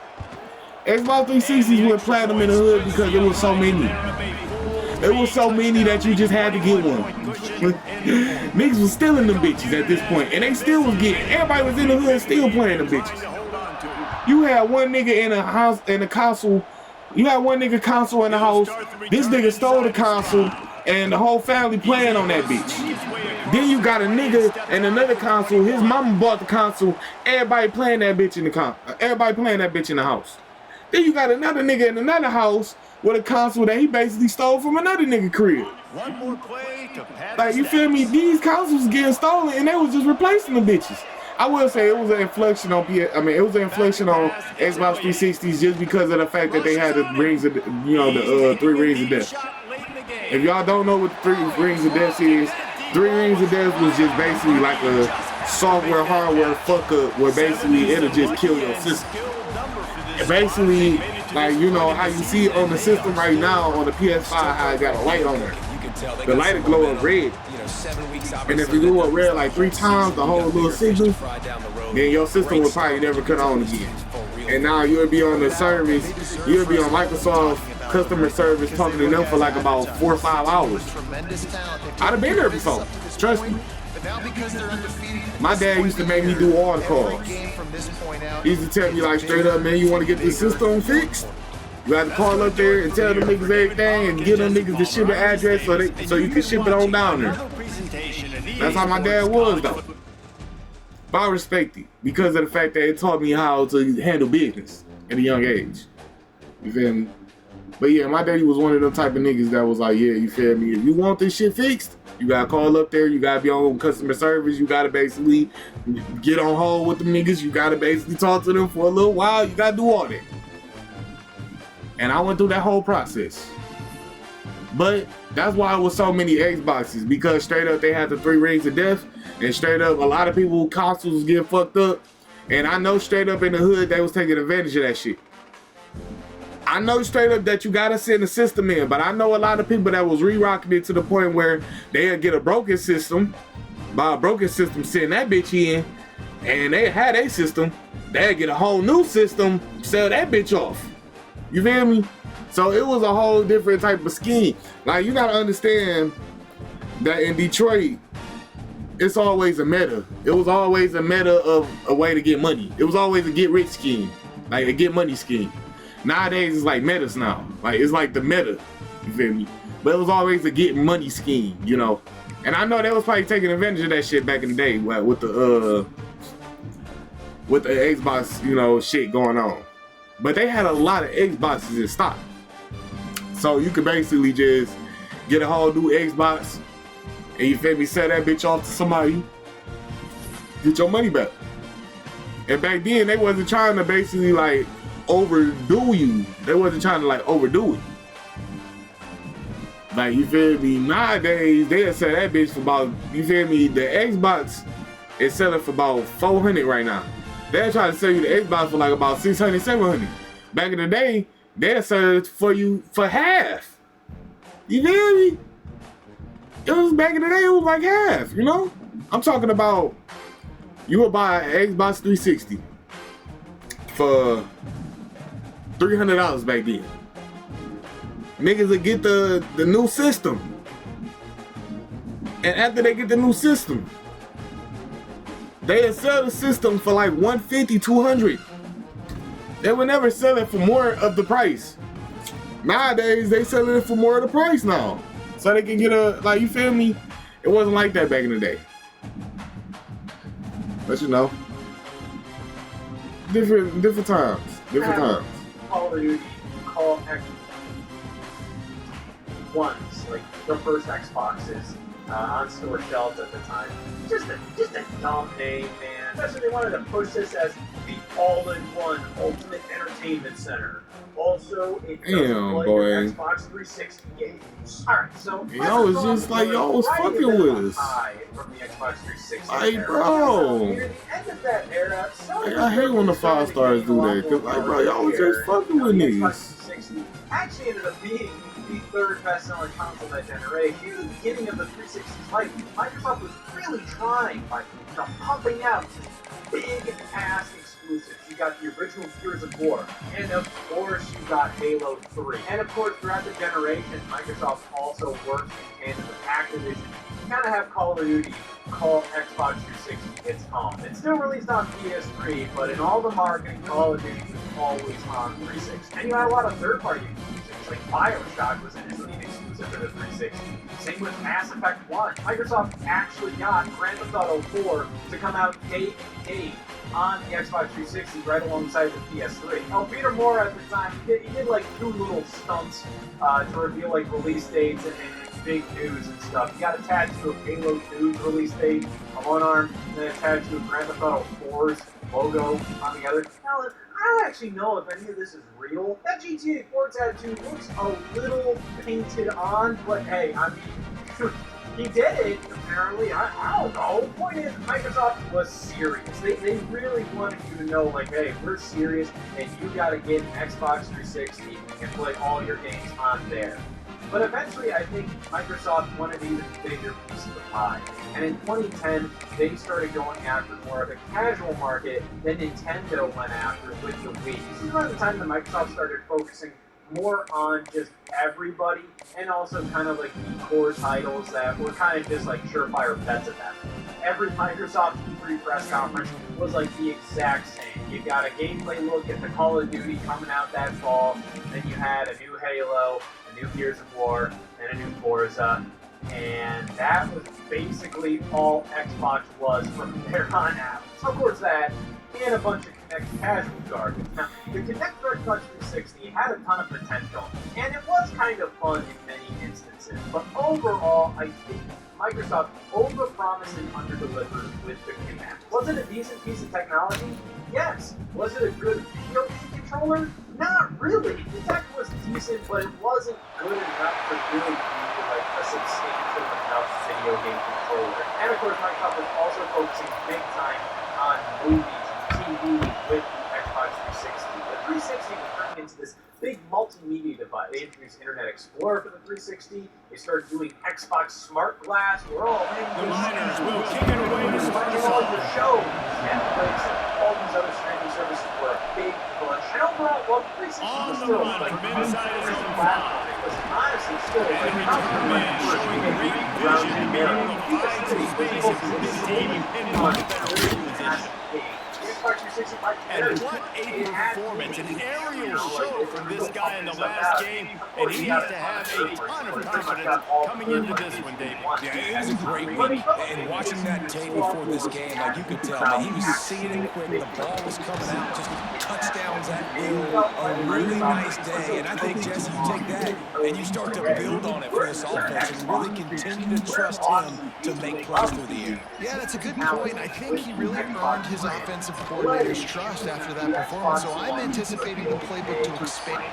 Xbox 360s went platinum in the hood because there was so many. There was so many that you just had to get one. Niggas was stealing them bitches at this point, and they still was getting. Everybody was in the hood still playing them bitches. You had one nigga in a house, in a console. You had one nigga console in the house. This nigga stole the console, and the whole family playing on that bitch. Then you got a nigga and another console. His mama bought the console. Everybody playing that bitch in the Everybody playing that bitch in the house. Then you got another nigga in another house with a console that he basically stole from another nigga crib. One more play to pass. Like, you feel me? These consoles getting stolen, and they was just replacing the bitches. I will say it was an inflection on it was an inflection on Xbox 360s just because of the fact that they had the rings of, the 3 rings of death. If y'all don't know what the 3 rings of death is, 3 rings of death was just basically like a software hardware fuck up where basically it'll just kill your system. And basically, like, you know how you see it on the system right now on the PS5, how it got a light on there. The light will glow up red. And if you glow up red like 3 times, the whole little signal, then your system will probably never cut on again. And now you'll be on the service, you'll be on Microsoft customer service talking to them for like about 4 or 5 hours. I'd have been there before, trust me. My dad used to make me do all the calls. He used to tell me like straight up, man, you want to get this system fixed? You have to call up there and tell them niggas everything and give them niggas the shipping address so you can ship it on down there. That's how my dad was though. But I respect it because of the fact that it taught me how to handle business at a young age. You feel me? But yeah, my daddy was one of them type of niggas that was like, yeah, you feel me? If you want this shit fixed, you gotta call up there, you gotta be on customer service, you gotta basically get on hold with them niggas, you gotta basically talk to them for a little while, you gotta do all that. And I went through that whole process. But that's why it was so many Xboxes, because straight up they had the 3 rings of death, and straight up a lot of people consoles get fucked up, and I know straight up in the hood they was taking advantage of that shit. I know straight up that you gotta send the system in, but I know a lot of people that was re-rocking it to the point where they'd get a broken system, buy a broken system, send that bitch in, and they had a system, they'd get a whole new system, sell that bitch off. You feel me? So it was a whole different type of scheme. Like, you gotta understand that in Detroit, it's always a meta. It was always a meta of a way to get money. It was always a get rich scheme, like a get money scheme. Nowadays, it's like metas now. Like, it's like the meta, you feel me? But it was always a get money scheme, you know? And I know they was probably taking advantage of that shit back in the day with the Xbox, shit going on. But they had a lot of Xboxes in stock. So you can basically just get a whole new Xbox and you feel me, sell that bitch off to somebody, get your money back. And back then they wasn't trying to basically like overdo you. They wasn't trying to like overdo it. Like, you feel me? Nowadays they'll sell that bitch for about, you feel me? The Xbox is selling for about $400 right now. They're trying to sell you the Xbox for like about $600, $700. Back in the day, they'll sell it for you for half. You feel me? It was back in the day, it was like half, you know? I'm talking about you would buy an Xbox 360 for $300 back then. Niggas would get the new system. And after they get the new system, they'll sell the system for like $150, $200. They would never sell it for more of the price. Nowadays, they sell it for more of the price now. So they can get a, like, you feel me? It wasn't like that back in the day. But you know, different times. Different times. Call of Duty, Call X ones, like the first Xboxes on store shelves at the time. Just a dumb name, man. Especially they wanted to push this as the all-in-one ultimate entertainment center. Also, it doesn't play your Xbox 360 games. Alright, so yo, it's just like y'all was fucking with us. From the Xbox 360 like, bro. Near the end of that era, I hate when the 5 stars do that, cause like, bro, y'all was just fucking with niggas. Actually ended up being the third best-selling console that generation. Near the beginning of the 360's life, Microsoft was really trying by pumping out big-ass exclusives. You got the original Gears of War, and of course you got Halo 3. And of course, throughout the generation, Microsoft also works in tandem with Activision. You kind of have Call of Duty, call Xbox 360 its home. It's still released on PS3, but in all the marketing, Call of Duty was always on 360. And you had a lot of third-party exclusives, like BioShock was initially an exclusive for the 360. Same with Mass Effect 1. Microsoft actually got Grand Theft Auto 4 to come out day and date on the Xbox 360 right alongside the PS3. Now, Peter Moore at the time, he did like 2 little stunts to reveal like release dates and big news and stuff. He got attached to a Halo 2's release date on one arm, and then attached to a Grand Theft Auto 4's logo on the other. Now, I don't actually know if any of this is real. That GTA 4 tattoo looks a little painted on, but hey, I mean, he did it, apparently. I don't know. The point is, Microsoft was serious. They really wanted you to know, like, hey, we're serious, and you gotta get an Xbox 360 and play all your games on there. But eventually, I think Microsoft wanted an even bigger piece of the pie. And in 2010, they started going after more of a casual market than Nintendo went after with the Wii. This is around the time that Microsoft started focusing more on just everybody, and also kind of like the core titles that were kind of just like surefire bets at that point. Every Microsoft E3 press conference was like the exact same. You got a gameplay look at the Call of Duty coming out that fall, then you had a new Halo, a new Gears of War, and a new Forza, and that was basically all Xbox was from there on out. Of course that, and a bunch of Kinect casual garbage. Now, the Kinect for Xbox 360 had a ton of potential, and it was kind of fun in many instances, but overall, I think Microsoft overpromised and underdelivered with the Kinect. Was it a decent piece of technology? Yes. Was it a good video game controller? Not really. The tech was decent, but it wasn't good enough to really be like a substantial enough video game controller. And of course, Microsoft was also focusing big time on movies and TV with the Xbox 360. The 360 was turning into this big multimedia device. They introduced Internet Explorer for the 360. They started doing Xbox Smart Glass. We're all the Miners will kick it away to start us all off. your shows, Netflix, all these other streaming services were a big push. And overall, well, 360 was still like a crazy platform. It was honestly still like probably like the first big around the era. You guys see this was focusing on very massive games. And what a performance, an aerial show from this guy in the last game, and he needs to have a ton of confidence coming into this one, David. Yeah, it was a great week. And watching that tape before this game, like you could tell, man, he was seeing it quick. The ball was coming out, just touchdowns at will. A really nice day. And I think, Jesse, you take that and you start to build on it for this offense and really continue to trust him to make plays through the air. Yeah, that's a good point. I think he really earned his offensive coordinator's trust after that performance, so I'm anticipating the playbook to expand.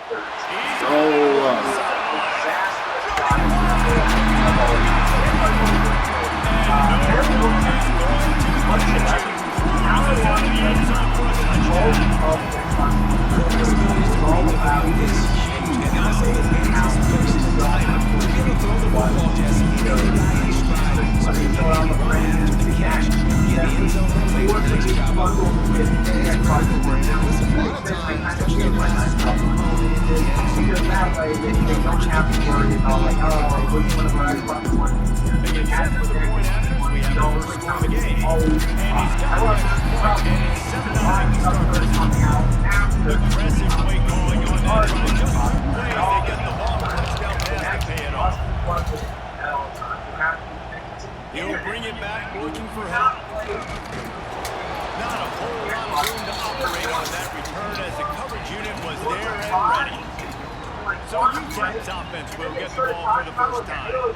Aggressive play calling on that drive. Just 2 plays, they get the long touchdown pass to pay it off. He'll bring it back, looking for help. Not a whole lot of room to operate on that return as the coverage unit was there and ready. So UTEP's offense will get the ball for the first time.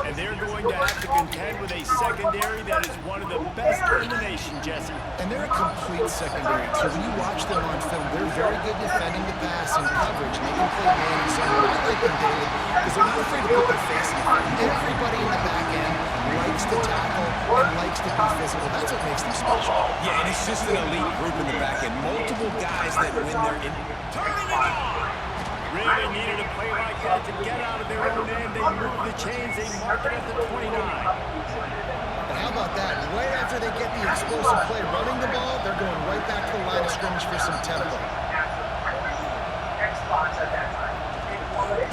And they're going to have to contend with a secondary that is one of the best in the nation, Jesse. And they're a complete secondary, too. When you watch them on film, they're very good defending the pass and coverage. And they can play man and zone. I like them, David, because they're not afraid to put their face in the front. Everybody in the back end likes to tackle and likes to be physical. That's what makes them special. Yeah, and it's just an elite group in the back end. Multiple guys that when they're in. Turning it on! Really needed a play like that to get out of their own end. They moved the chains. They mark it at the 29. And how about that? Right after they get the explosive play running the ball, they're going right back to the line of scrimmage for some tempo. To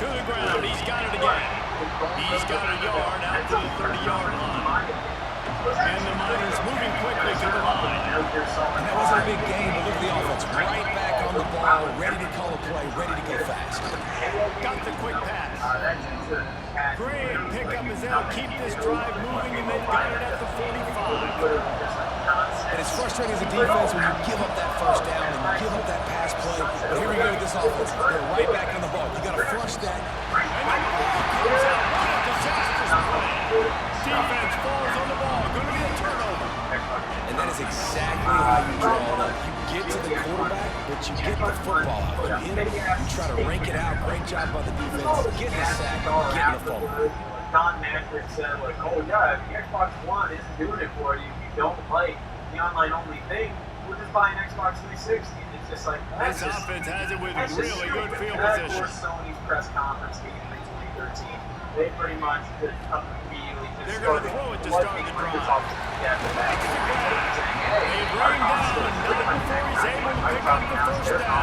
the ground. He's got it again. He's got a yard out to the 30-yard line. And the Miners moving quickly to the line. And that wasn't a big game, but look at the offense. Right back on the ball, ready to call a play, ready to go fast. Got the quick pass. Great pickup as they'll keep this drive moving, and they've got it at the 45. And it's frustrating as a defense when you give up that first down and you give up that pass play. But here we go with this offense. They're right back on the ball. You got to flush that. And the ball comes out. What a disastrous play. Defense falls on the ball. Going to be a turnover. And that is exactly how you draw it up. You get to the quarterback, but you get the football out. You hit him, you try to rank it out. Great job by the defense. Getting the sack, getting the fumble. Don Manfred said, like, oh yeah, if the Xbox One isn't doing it for you, you don't like the online-only thing, we'll just buy an Xbox 360. And it's just like, this offense has it with really good field position. Sony's press conference game in 2013. They pretty much could immediately just they're going to throw it to start the drive. They bring him down, not before he's able to pick up the first down.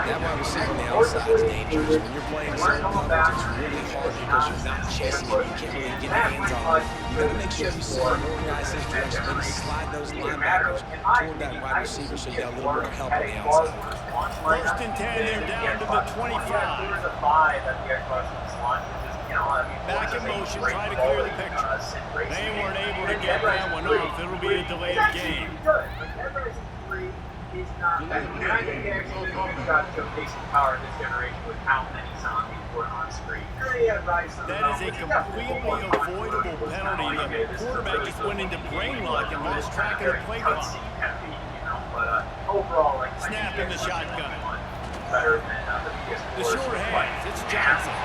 That wide receiver on the outside is dangerous. When you're playing zone coverage, it's really hard because you're not chasing him. You can't really get your hands on him. You got to make sure you send more guys his direction. Maybe slide those linebackers toward that wide receiver so you got a little more help on the outside. First and 10, they're down to the 25. Back in motion, try to clear the picture. They weren't able to get that one off. It'll be a delayed game. He's not that good. I think he actually got showcasing power of this generation with how many zombies were on screen. That is a completely avoidable penalty. The quarterback just went into brain lock and lost track of the play clock. Snapping the shotgun. The short hands, it's Johnson.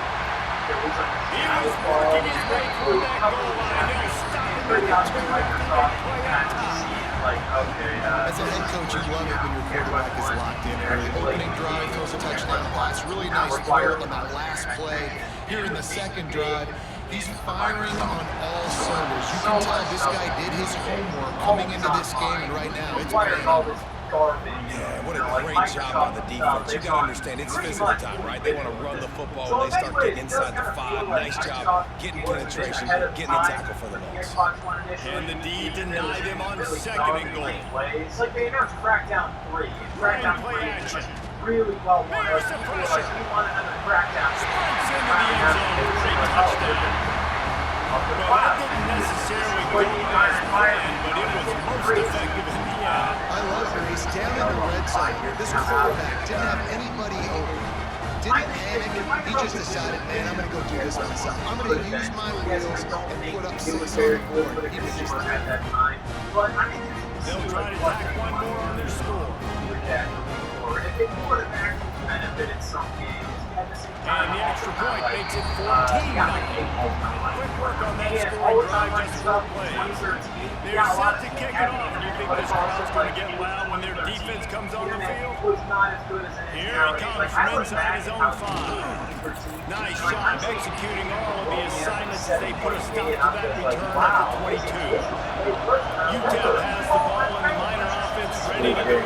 He was working his way through that goal line. They'll stop him with a two-point play on top. As a head coach, you love it when your quarterback is locked in early. Opening drive, throws a touchdown pass. Really nice throw on that last play. Here in the second drive, he's firing on all cylinders. You can tell this guy did his homework coming into this game, and right now it's paying off. garbage. Yeah, what a great job by the defense. You got to understand, it's physical time, right? They want to run the football when they start getting inside the 5. Nice job getting penetration, getting the tackle for the loss. And the D deny them on 2nd and goal. It's like they announced crackdown 3. Crackdown Play action. really well won. There's the pressure. We want another crackdown. Sprints into the end zone. Great touchdown. Well, that didn't necessarily go as planned, but it was most effective in the end. I love it. He's down in the red zone here. This quarterback didn't have anybody open. Didn't panic. He just decided, man, I'm going to go do this myself. I'm going to use my wheels and put up 6 on the board. He did just that. They'll try to tack one more on their score. And the extra point makes it 14-0. Quick work on that scoring drive, just 4 plays. They're set to kick it off. You think this crowd's going to get loud when their defense comes on the field? Here he comes from inside his own 5. Nice job executing all of the assignments as they put a stop to that return at the 22. UTEP has the ball and the Miner offense ready to go.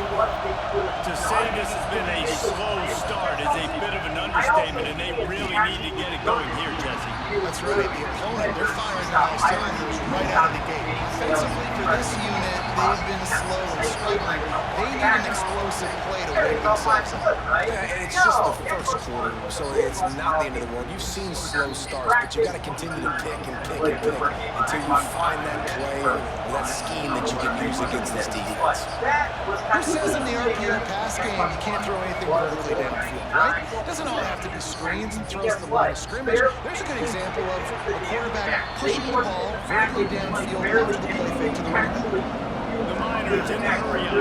To say this has been a slow start is a bit of an understatement, and they really need to get it going here, Jesse. That's right. The opponent, they're firing on all cylinders right out of the gate. Offensively, for this unit, they've been slow and struggling. They need an explosive play to wake themselves up. Yeah, and it's just the first quarter, so it's not the end of the world. You've seen slow starts, but you got to continue to pick and pick and pick until you find that play or that scheme that you can use against this defense. Who says in the RPO pass game you can't throw anything vertically downfield, right? It doesn't all have to be screens and throws to the line of scrimmage. There's a good example of a quarterback pushing the ball vertically downfield after the play fake to the right. The Miners in a hurry up.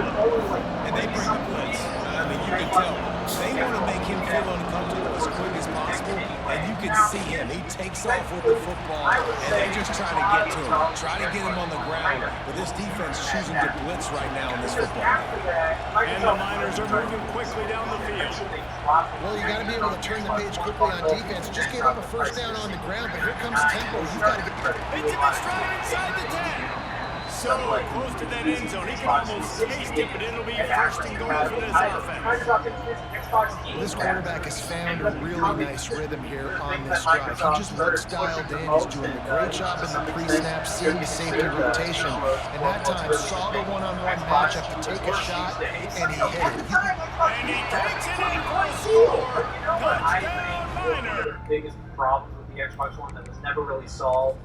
And they bring the blitz. I mean, you can tell. They want to make him feel uncomfortable as quick as possible, and you can see him. He takes off with the football, and they're just trying to get to him. Try to get him on the ground, but this defense choosing to blitz right now in this football game. And the Miners are moving quickly down the field. Well, you got to be able to turn the page quickly on defense. Just gave up a first down on the ground, but here comes tempo. You've got to get... It's a stride inside the 10. So close to that end zone, he can almost taste it, but it'll be 1st and goal for this offense. This quarterback has found a really nice rhythm here on this drive. He just looks dialed in. He's doing a great job in the pre-snap, seeing the safety rotation, and that time saw the one-on-one matchup to take a shot, and he hit it. And he takes it in for a score. Touchdown, Miner. Biggest problem with the Xbox One that was never really solved,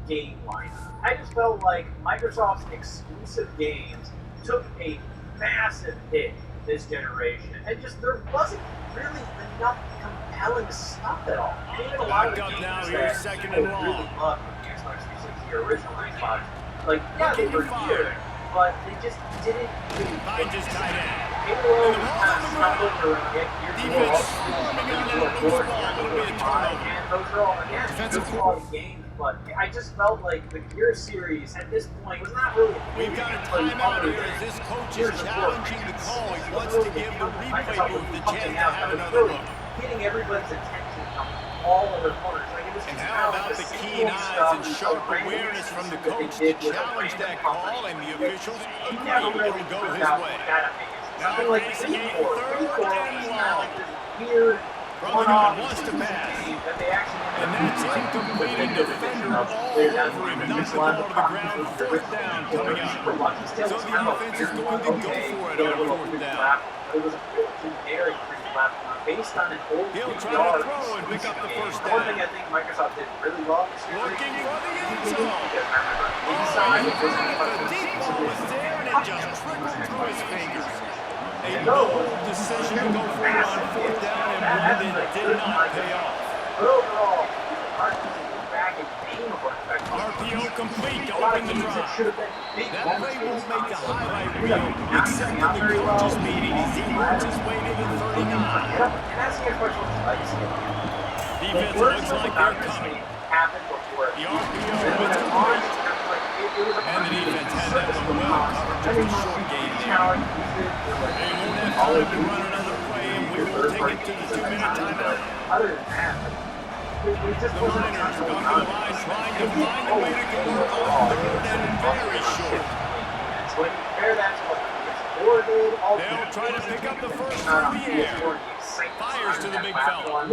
game line. I just felt like Microsoft's exclusive games took a massive hit this generation, and just there wasn't really enough compelling stuff at all. And even a lot of the games now, that here's 2nd people and long. really loved from the Xbox 360 or original Xbox, like, yeah, they were good, but they just didn't really Find his tight end. Halo kind of stumbled around it. Defense swarming on that loose ball. It'll be a turnover. And those are all, again, good quality games. But I just felt like the Gear series at this point was not really. We've got a timeout here as this coach is challenging the call. He wants to give the replay booth the chance to have another look. Getting everybody's attention from all other corners. Like, it was And how about the keen eyes and sharp awareness from the coach to challenge that call, and the officials agree it'll go his way. Now facing a 3rd and long. Weird. Brotherhood wants to pass. And that's incomplete. A defender all over him. Knocks the ball to the ground. 4th down coming up. So the offense is going to go for it on 4th down. It was a very free lap based on an old He'll try to throw and pick up the 1st down. One thing I think Microsoft did really well this year. Looking for the end zone. Inside, The deep ball was there, and it just trickled through his fingers. A bold decision to go for it on 4th down, and one that did not pay off. But overall, back in RPO complete to open the drive. That play won't make the highlight reel, except in the coaches' meeting as he works his way to the 39. Defense looks like they're coming. The RPO is complete. And the defense had that one well covered, just a short game there. They won't have time to run another play, and we will take it to the 2-minute timeout. The Miners going to the line, trying to find a way to convert on 3rd and very short. So when you compare that to what the PS4 did, They'll try to pick up the first through the air. Fires to the big fella. And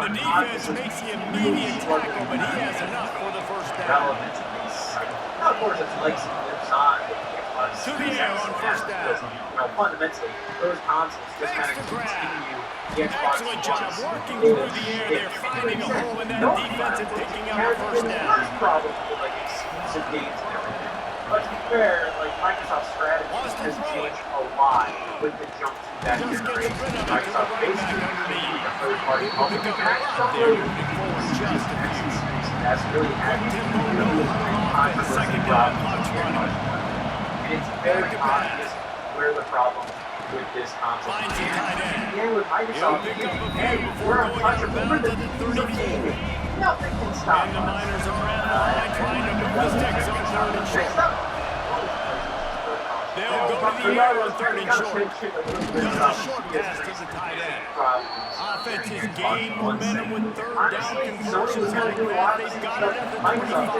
the defense makes the immediate tackle, but he has enough for the first down. Now, of course, it's legs lives on. To the air on first down. Fundamentally, those consoles just kind of continue the Xbox Excellent job working through the air. They're finding a hole in that defense and picking up the first down. Problem with like exclusive games and everything. But to be fair, like Microsoft's strategy has changed a lot with the jump to that generation. Microsoft basically became a third-party public that's really had second down, punch running. And it's very obvious where the problem with this console Finds a tight end. began with Microsoft. Hey, we're untouchable. We're the team. Nothing can stop And the us. Niners are around the line trying to move the sticks on third and short. They'll go to the air on third and short. Just a short pass to the tight end. Offense has gained momentum with third down conversions like that. They've got it at the 25.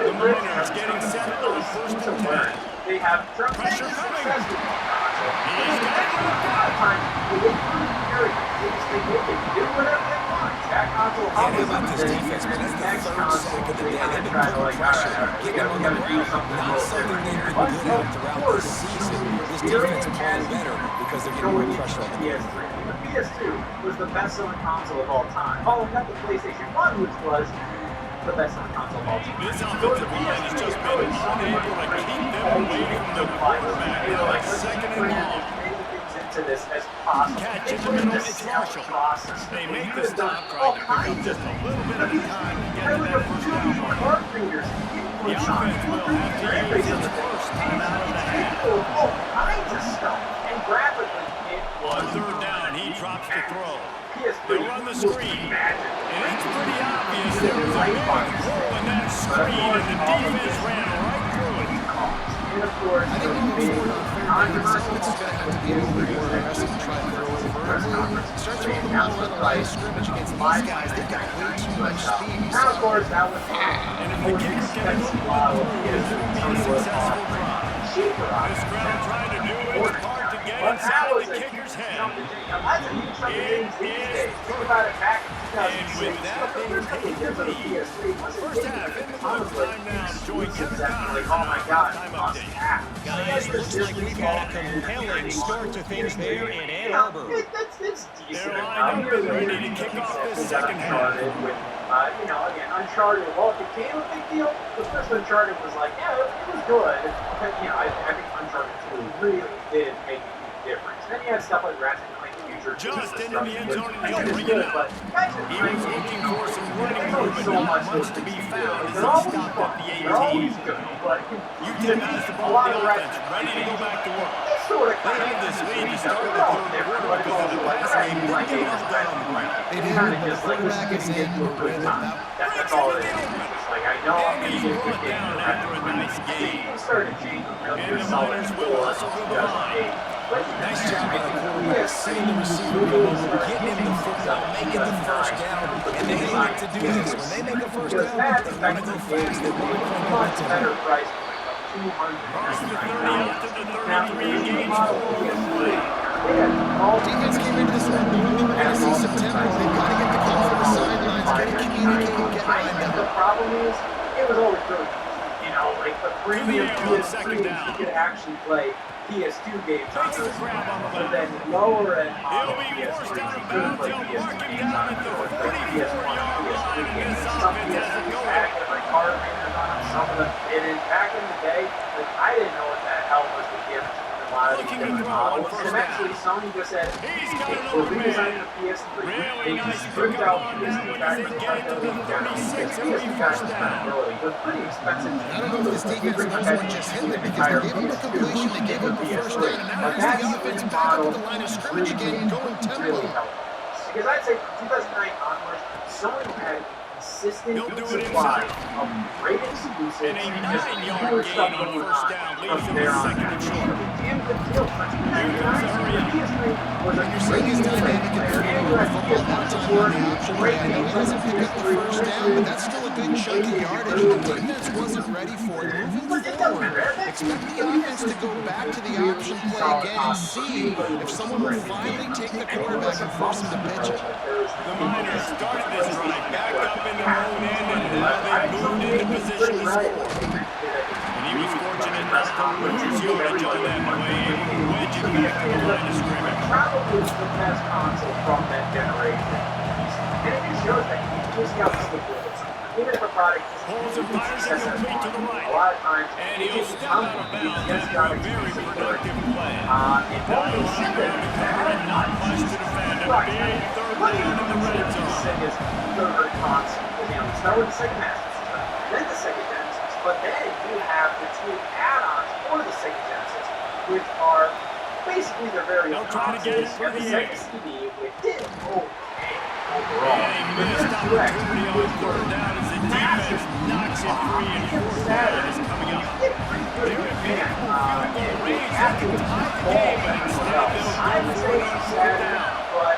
The Niners getting set on first and 10. They have Pressure coming. success with He's got it. They can do whatever they want. That console Yeah, how about this defense, man? That's the third sack of the day. They've been putting pressure, getting them on the ground. Not something they've been good at throughout this season. This defense playing better because they're getting more pressure on the ground. The PS2 was the best-selling console of all time. Following up the PlayStation 1, which was the best-selling console of all time. This offensive line has just been unable to keep them away from the quarterback. Now it's second and long. To this as possible. Catch in the middle, it's Marshall. They make the stop, trying to pick up just a little bit of time to get to that first down mark. The offense will have to use its first time out of the half. All kinds of stuff. And graphically, it On was third down, he drops the throw. PS3 They'll run the was screen. magic. And it's pretty obvious there was a big hole in that screen, and the defense ran right through it. And of course, I think we move forward on third down. It's going to have to be a little bit more aggressive and try to throw it vertically. Start throwing the ball on the line of scrimmage against these guys. They've got way too much speed. now, of course, that was And if the kicker can move the ball, it will be a successful drive. cheaper. This crowd trying to do its part to get But that inside was the a kicker's huge head. chunk of change. Now, that's a huge chunk of change these days. Think about it back in 2006. And with that, they There's take nothing the different with lead. PS3. Once it First came half, to in the conflict, time now, join Kevin like, Connors oh my God, time must update. have. Guys, looks like we've had a compelling start to things there in Ann Arbor. It's decent. They're lined up and ready to kick off this second half. With, again, Uncharted. Well, it became a big deal. The first Uncharted was like, yeah, it was good. But, I think Uncharted 2 really did make a huge difference. Then you had stuff like Ratchet and Clank Future. Just into the end zone, and he'll bring it out. He was looking for some running room, but not much to be found as he stopped at the 18. UTEP has the ball in the offense, ready to go back to work. They have this lead to start the third quarter because of the pass game. Didn't get much done on the ground. They did, but the quarterback is in. We're in about. That's all it is. It's like, I know I'm And going to he's get brought down after a nice game. He started changing really And good the solid Niners will also go the line. Nice job by the quarterback, seeing the receiver come over, getting him the football, making the first down, and they like to do this. When they make a first down, they want to go fast, they want to crank up the tempo. Across the 30 out to the 33 engaged play. Defense came into this one knowing they were going to see some tempo. They've got to get the call from the sidelines, get it communicated, get lined up. The problem is, it was always really, like the premium PS3, you could actually play PS2 games on Takes the those, grab on the but left. then lower end He'll be PS3, forced out of you couldn't bounds. play They'll PS2 mark him games down on at the it. Like PS1 44-yard and PS3 line, and games. this Some offense has PS3s it going. had different card readers on them, some of them didn't. Back in the day, like, I didn't know what the hell was the difference between a lot of these Looking to different throw on models. first And actually, Sony just said, He's got hey, another we're redesigning man. the PS3. Really They nice just stripped pickup out on PS2 that one as they get it to the 36, and we first down. It was pretty expensive. I don't know if this defense knows what just hit them because they gave him the completion, they gave him the first down, and now here's the offense back up to the line of scrimmage again, going tempo. Because I'd say from 2009 onwards, Sony had consistent He'll do it supply himself. of great exclusives And a and just 9-yard newer gain stuff on going first down leaves from him there with on. second and short. Damn good deal. For 2009, PS3 was a You're saying he's dynamic and very good at football, lots of money option. I know he doesn't pick up the first down, but that's still a good chunk of yardage. The defense wasn't ready for it. Moving forward, the expect the offense to go back to the option play again and see if someone will finally take the quarterback and force him to pitch it. The Miners started this drive back up in their own end, and now they've moved into position to score. And he was fortunate not to lose yardage on that play, able to wedge it back to the line of scrimmage. Probably the best console from that generation. And it just shows that he's got the skills. Even if a product Pulls and fires it complete to the right. a lot of times, And he'll step out of bounds after a very productive play. Ball around the cover and not much to defend. A big third down in the red zone. Third console. Start with the second master system, then the Sega Genesis, but then you have the two add-ons for the Sega Genesis, which are basically their very own They'll try to get it for the Sega end. CD, which did okay overall. And he missed opportunity on third down as the defense knocks it free, and fourth down is coming up. They're in meaningful field goal range. They can tie the game, but instead they'll go for it on fourth down. But,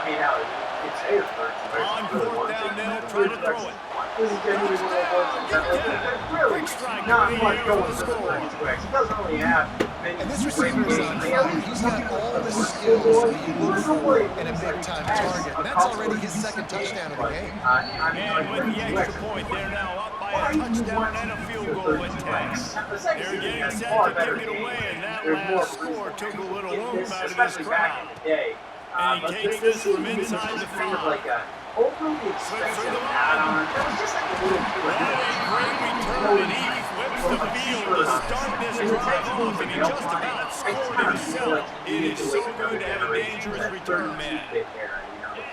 hell, you could say it's third. On fourth down, they'll try to throw it. This is genuinely one of those things that there's really not much going for the 32X. He doesn't really have many And this receiver is on fire. He's got all the skills that you look for in a big-time target. And that's already his second touchdown of the game. And with the extra point, they're now up by a touchdown and a field goal with 10. They're getting set to kick it away, and that last score took a little oomph out of this crowd. And he takes this from inside the 5. Overly expensive add-on. That was just like a little What a great return, and he flips the field to start this drive off, and he just about scored himself. It is so good to have a dangerous return man.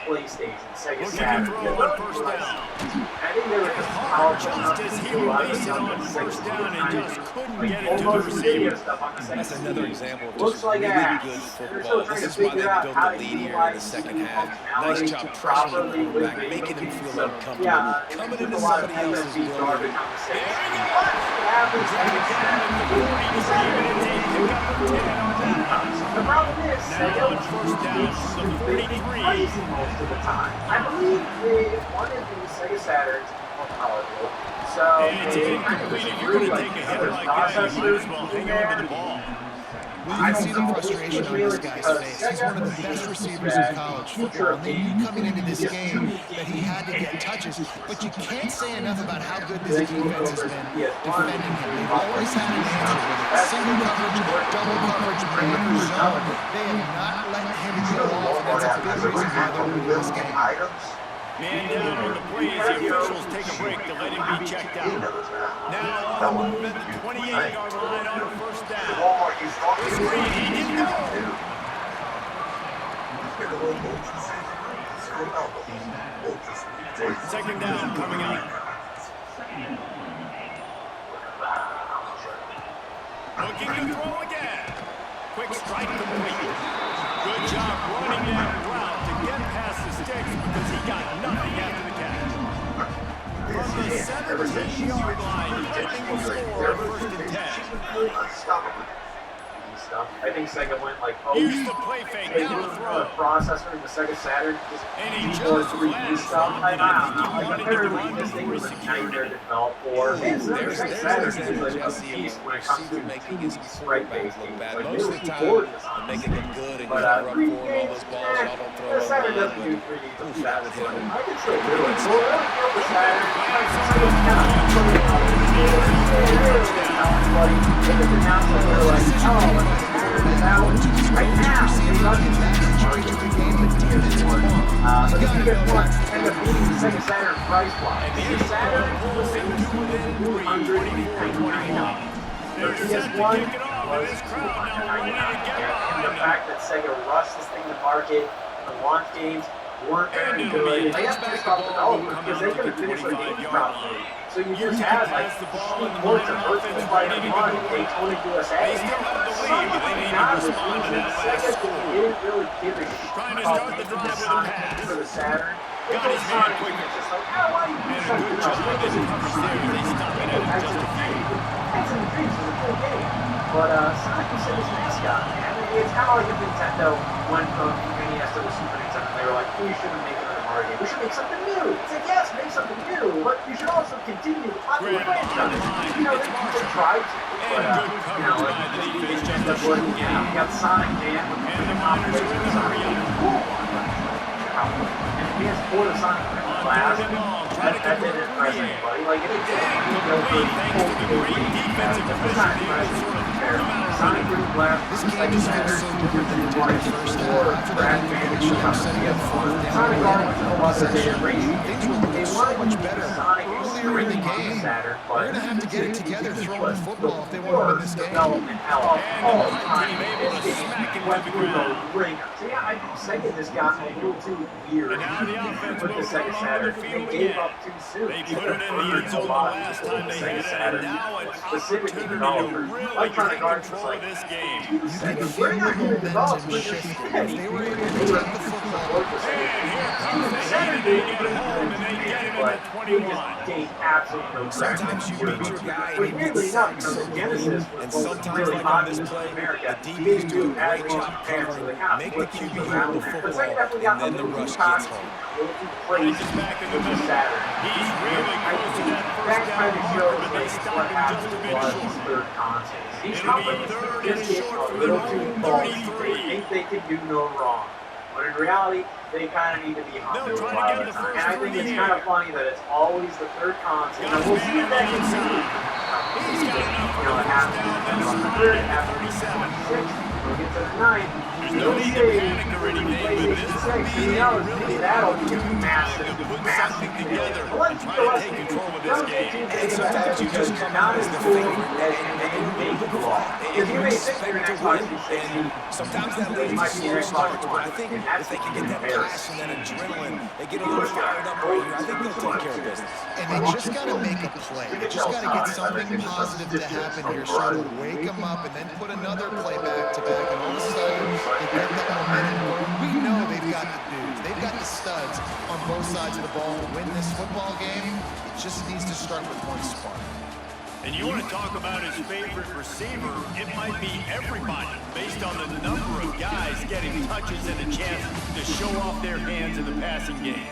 PlayStation, Sega Looking to Saturn. throw on first down. I think they were just Hard powerful just as he released it on first down and just couldn't get it to the receiver. That's another example of Looks just like really ass. good They're football. still trying This to is why they figure out built how the to lead here in the utilize second half. functionality Nice job to pressuring the properly quarterback, with making him feel so, uncomfortable. yeah, Coming there's into a lot of somebody else's MSB garbage building. on the There stage. he What happens Down at the 43, and it's a pickup of 10 on that one. The problem is, Now on first down from the 43. crazy most of the time. I believe they wanted the Sega Saturns more powerful, so And it's incomplete. If you're going to take a hit like that, you might as well hang on to the ball. Well, you can see the frustration on this guy's face. He's one of the best receivers in college football. And they knew coming into this game that he had to get touches. But you can't say enough about how good this defense has been defending him. They've always had an answer, whether it's single coverage, double coverage, man or zone. They have not let him go off, and that's a big reason why they're winning this game. Man down on the play as the officials take a break to let him be checked out. Now on the move at the 28-yard line on first down. Screen, he didn't go. Second down coming up. Looking to throw again. Quick strike complete. Good job running that route to get past the sticks because he got nothing after the catch. From the 17-yard line, Lightning will score on first and 10. I think Sega went like, Use the play fake, they now did the the throw. processor in the Sega Saturn And he before just 3D flat stuff. dropped it. I think he Like wanted to apparently run this to thing free was a security. nightmare to develop for. There's Sega an Saturn example is like a Jesse beast of when it comes receiver to making 2D his sprite-based quarterback look games. bad. Like, Most they of were the bored time, this on I'm making them good and but you run 3D for him, all those balls, y'all don't throw the them Saturn well, doesn't do 3D but to that would hit him. I can still do it. So I don't feel the Saturn. Like, Sega Saturn, it's announced that they're like, oh, Saturn is out right now. But this is what end up being the Sega Saturn price-wise. The Saturn was $299. The PS1 was $299. And the fact that Sega rushed this thing to market, the launch games weren't very good. They have to stop development because they could have finished their games properly. So you just had like ports of Virtual Fighter 1, Daytona USA. They still have the lead, but they need to respond to that last score. Didn't really give a Trying to start the drive with a pass. for the Saturn. Got his man quicker. Just like, oh, why you And a good job in coverage there as they stop it at just a few. That's in the dreams of the full game. But Sonic was his mascot, man. It's kind of like if Nintendo went from NES to the Super Nintendo. They were like, we shouldn't make another horror game. We should make something new. It's like, yes, make something new, but you should also continue the popular franchise. You know, they tried to, but, you know, it's just what, you know, you got Sonic Man with the compilation of Sonic Man. Cool. And PS4 the Sonic Man last, that didn't impress anybody. Like, it didn't go for full defense. It's not impressive. Sonic Blast, This game just feels so different than it did in the first half. After that introduction of setting up fourth down and things were looking so much better earlier in the game. They're going to have to get it together throwing the football if they want to win this game. Development hell all the time. This game went through the ringer. So yeah, I think second this got a little too weird with the second Saturday. They gave up too soon. They put it in the end zone the last time they had it, and now an specifically opportunity to developers really like trying to take guard control of this game. You can feel the momentum shifting. If they were able to take the football, And here comes the heat, and they get home, and they get him at the 21. Sometimes you beat your guy and he beats six. And sometimes, like on this play, the DBs do a great job covering, make the QB hold the football, and then the rush gets home. He's just back in the middle. He's really close to that first down marker, but they stop him just a bit short. These It'll be companies third and just get short a for the little too home ballsy. 33. They think they can do no wrong. But in reality, they kind of need to be humble They'll a try to lot get of the the time. first And I through think the it's kind air. of funny that it's always the third constant. Got And his we'll see man if that on the continues. inside. He's got enough for You know, the it first happens. down, then You know, on the spotted third, at after the 37. 26, we'll get to the 9. There's no need to panic or anything, but this would be really that'll be a time massive, to put massive something together deal. and try to take control of this game. And sometimes you just come out as the favorite and you make it fly. And you expect to win, and sometimes that leads to slow starts. But I think if they can get that passion, that adrenaline, they get a little fired up right here, I think they'll take care of business. and they just got to make a play. They just got to get something positive to happen here, sort of wake them up, and then put another play back to back, and all of a sudden they get that momentum going. We know they've got the dudes, they've got the studs on both sides of the ball to win this football game. It just needs to start with one spark. And you want to talk about his favorite receiver, it might be everybody, based on the number of guys getting touches and a chance to show off their hands in the passing game.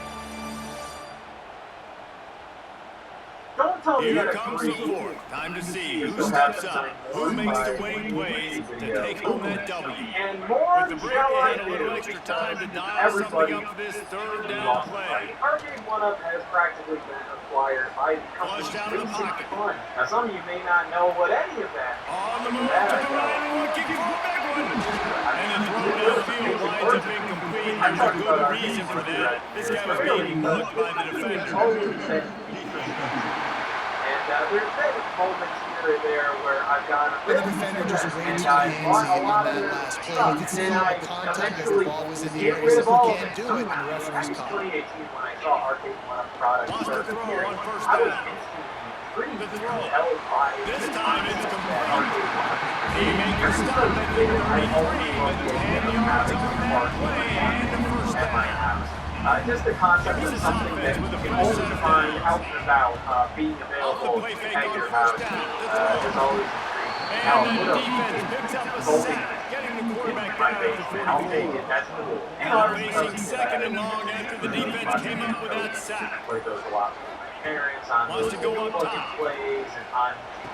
Don't tell me Here that comes the fourth. Time to see who steps up, who makes the winning plays to take home that W. And more With the break ahead, a little extra time to dial something up for this third down play. Arcade 1-Up has practically been acquired by the company Flushed out of the pocket. Fun. Now, some of you may not know what any of that On the move to the right, looking for a big one. And the throw downfield winds up incomplete. There's a good reason for that. This guy was being mugged by the defender. And there's been moments here and there where I've gone And the defender just way too handsy on that last play. You could see the contact as the ball was in the air. He said, "We can't do it," and the referee's caught. 2018, when I saw Arcade 1-Up product Lost the start throw appearing, on first I was down. instantly pretty The throw. compelled by This time it's complete. Arcade 1-Up. He makes a stop at the 33, but 10 yards on that play and the first At my down. house. Just the concept of something that you can only find out and about being available at your house is always intriguing. Now, And put the up defense picks up a Golden sack, getting the quarterback my down face, to the I'll take 44. it. That's cool. Now facing second and long after the defense came up with that sack. I play those a lot with my parents on Wants to go up looking top. plays and on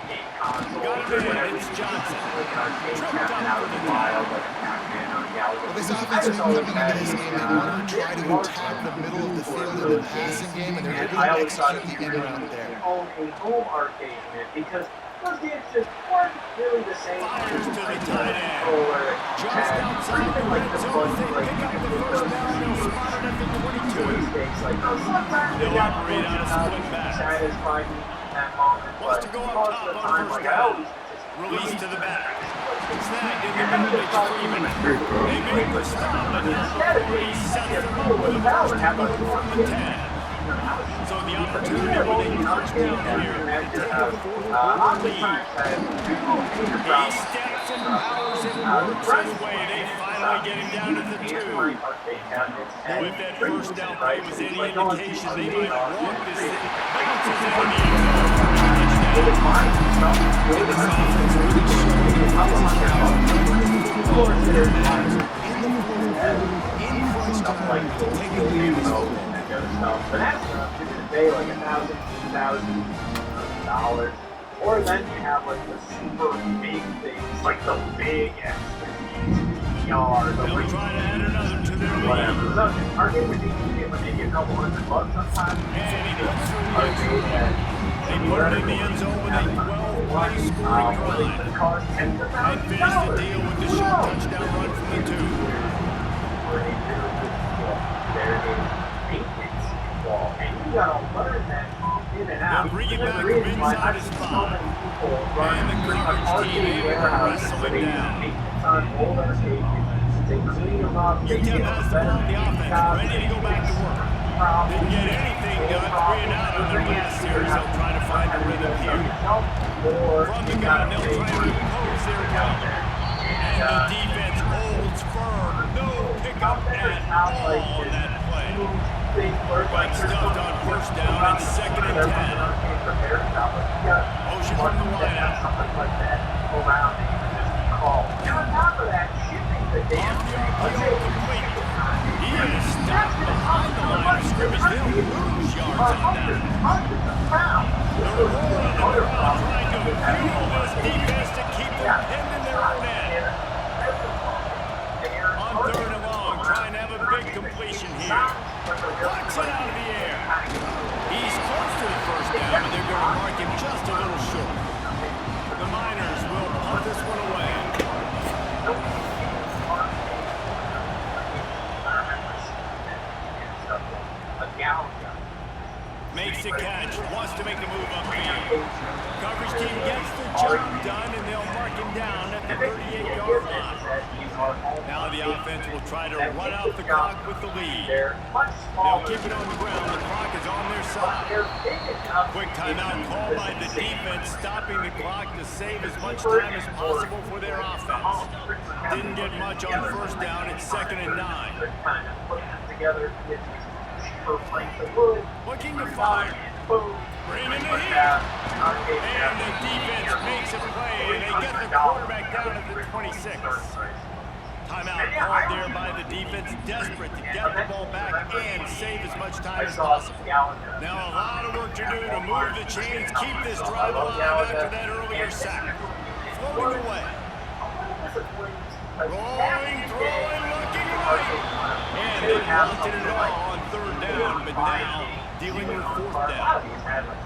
game consoles Got it or in, whatever. it's Johnson. Like an arcade Tripped captain up out for in the the wild, like a Pac-Man or a Galaxy. Well, this I offense just coming always into had this game, they want to try to attack the middle of the field in the passing game, and they're able I to always thought execute it'd the be in really route there. own a home arcade in it because those games just weren't really the same. Fires to the tight end. Controller Just and outside even the like red the zone, fun, they like pick up the you first can down, they'll spot it at the 22. mistakes. Like sometimes They'll they got operate on a split back. satisfying in that moment, Wants but to go up most top of the on time, first like down. I always Release to the back. Snagged in the And middle then of just Freeman. There you go. They make the stop, but now instead of he sets them up with a first down from the 10. So the opportunity with a first down here to take a 4-quarter lead. He steps and powers and works his way. They finally get him down to the 2. If that first down play was any indication, they might walk this thing. Bounces into the end zone for a touchdown. And this offense really showed in the fourth quarter, in crunch time, to take the lead in this football game. the other stuff. But that's you're going to pay like $1,000, $2,000, or then you have like the super big things, like the big XPR, the They'll try to add another to their whatever. lead. So, arcade machines get maybe a couple $100 sometimes. And he puts through the Arcade that They put it in the end zone with a 12-play scoring drive. And finish the deal with the short touchdown run from the 2. And you gotta learn that in and out. They'll bring it back from inside his 5. And the coverage team able to wrestle him down. UTEP has the ball on the offense, ready to go back to work. Didn't get anything done, 3 and out on their last series. They'll try to find a rhythm here. From the gun, they'll try to impose their will. And the defense holds firm. No pickup at all on that play. Got stuffed on first down and 2nd and 10. Motion from the wideout. Off the RPO complete. He is stopped behind the line of scrimmage. They'll lose yards on that. The roar of the crowd trying to fuel this defense to keep them pinned in their own end. On 3rd and long, trying to have a big completion here. Plucks it out of the air. He's close to the first down, and they're going to mark him just a little short. The Miners will punt this one away. Makes the catch, wants to make a move upfield. Coverage team gets the job done, and they'll mark him down at the 38-yard line. Now the offense will try to run out the clock with the lead. They'll keep it on the ground. The clock is on their side. Quick timeout called by the defense, stopping the clock to save as much time as possible for their offense. Didn't get much on first down. It's 2nd and 9. Looking to fire. Bring in the heat. And the defense makes a play, and they get the quarterback down at the 26. Timeout called there by the defense, desperate to get the ball back and save as much time as possible. Now a lot of work to do to move the chains, keep this drive alive after that earlier sack. Floating away. Rolling, throwing, looking right. And they wanted it all on 3rd down, but now dealing with 4th down.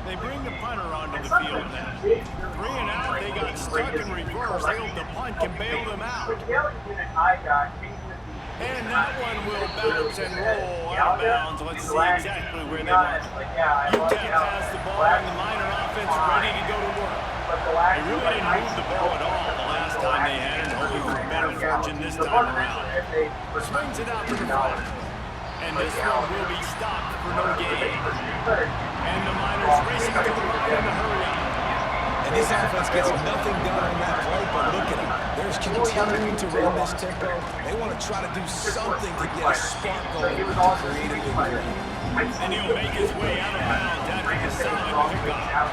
They bring the punter onto the field now. 3 and out, they got stuck in reverse. They hope the punt can bail them out. And that one will bounce and roll out of bounds. Let's see exactly where they went. UTEP has the ball, and the Miner offense ready to go to work. They really didn't move the ball at all the last time they had it, hoping for better fortune this time around. Swings it out to the front. And this one will be stopped for no gain. And the Miners racing to the line in a hurry up. And this offense gets nothing done on that play, but look at them. They're continuing to run this tempo. They want to try to do something to get a spark going to create a big play. And he'll make his way out of bounds after the solid pickup.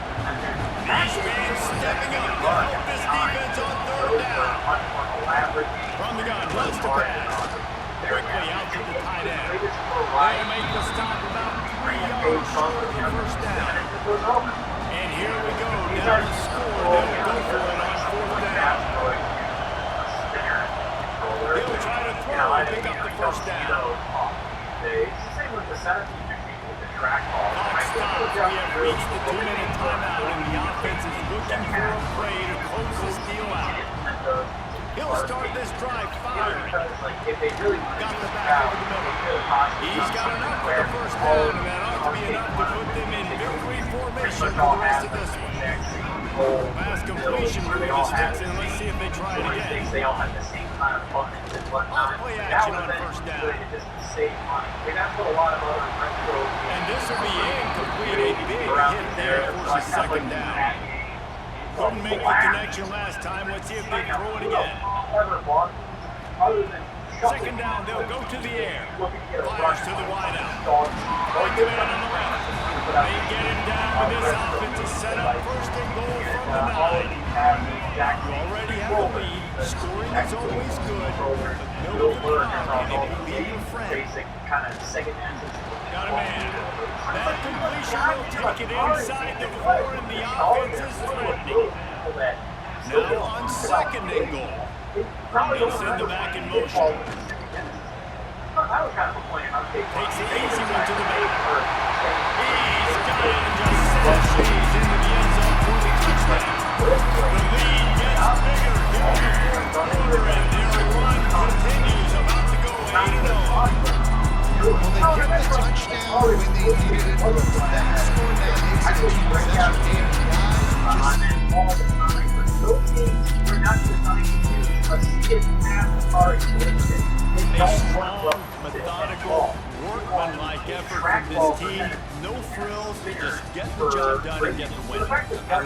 These fans stepping up to help this defense on 3rd down. From the gun, wants to pass. Quickly out to the tight end. They'll make the stop about 3 yards short of the first down. And here we go, down the score. They'll go for it on 4th down. They'll try to throw and pick up the first down. Clock stops. We have reached the 2-minute timeout, and the offense is looking for a play to close this deal out. He'll start this drive firing. Got the back over the middle. He's got enough for the first down, and that ought to be enough to put them in victory formation for the rest of this one. Pass completion for the sticks, and let's see if they try it again. Off play action on first down. And this will be incomplete. A big hit there forces 2nd down. Couldn't make the connection last time. Let's see if they throw it again. 2nd down, they'll go to the air. Fires to the wideout. Right to man on the left. They get him down with this offensive setup. 1st and goal from the 9. exact You same already have the controller. lead. The Scoring is technical always good, controller but will know the work clock, across and all it will the be your games. friend. Basic kind of second answers. Got a man. That completion will take it inside the 4, and the offense is threatening it. Now on 2nd and goal. They'll send the back in motion. That was kind of a point on Takes the easy one to the back. He's got it and just sashays into the end zone for the touchdown. The lead gets bigger here in the 4th quarter, and their run continues, about to go 8-0. Well, they get the touchdown when they needed it most. That score now makes it a two-possession game. And all the time, but those games were not designed to use a stiff pass hard position. A strong, methodical, workmanlike effort from this team. No frills, just get the job done and get the win. I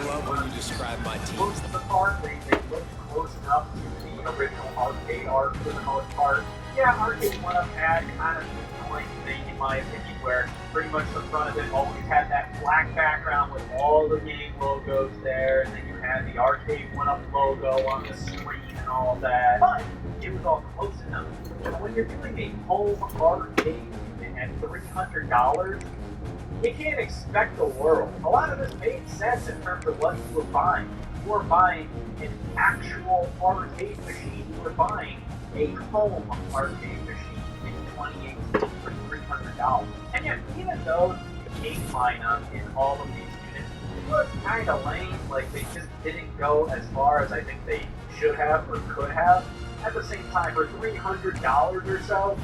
love when you describe my team. Most of the part, they looked close enough to the original arcade art for the most part. Yeah, Arcade 1-Up had kind of an annoying thing, in my opinion, where pretty much the front of it always had that black background with all the game logos there, and then you had the Arcade 1-Up logo on the screen and all that. But it was all close enough. And when you're doing a home arcade at $300, you can't expect the world. A lot of this made sense in terms of what you were buying. You were buying an actual arcade machine. You were buying a home arcade machine in 2018 for $300. And yet, even though the game lineup in all of these units was kind of lame, like they just didn't go as far as I think they should have or could have, at the same time, for $300 or so,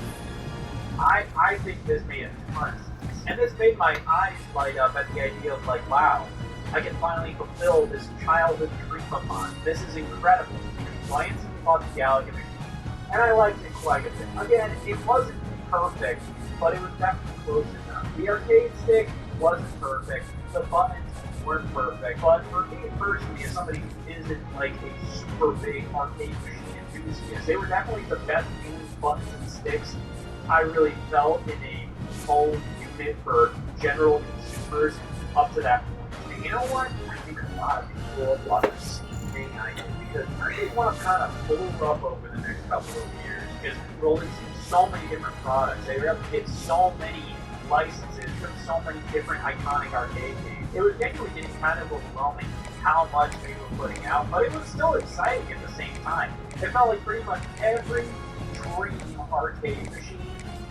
I think this made a ton of sense. And this made my eyes light up at the idea of like, wow, I can finally fulfill this childhood dream of mine. This is incredible. So I instantly bought the Galaga machine, and I liked it quite a bit. Again, it wasn't perfect, but it was definitely close enough. The arcade stick wasn't perfect. The buttons weren't perfect. But for me personally, as somebody who isn't like a super big arcade machine enthusiast, they were definitely the best used buttons and sticks I really felt in a home unit for general consumers up to that point. And you know what? I think a lot of people love the same thing I did, because I didn't want to kind of pull up over the next couple of years, because we rolled into so many different products. They were able to get so many licenses from so many different iconic arcade games. It was genuinely getting kind of overwhelming how much they were putting out, but it was still exciting at the same time. It felt like pretty much every dream arcade machine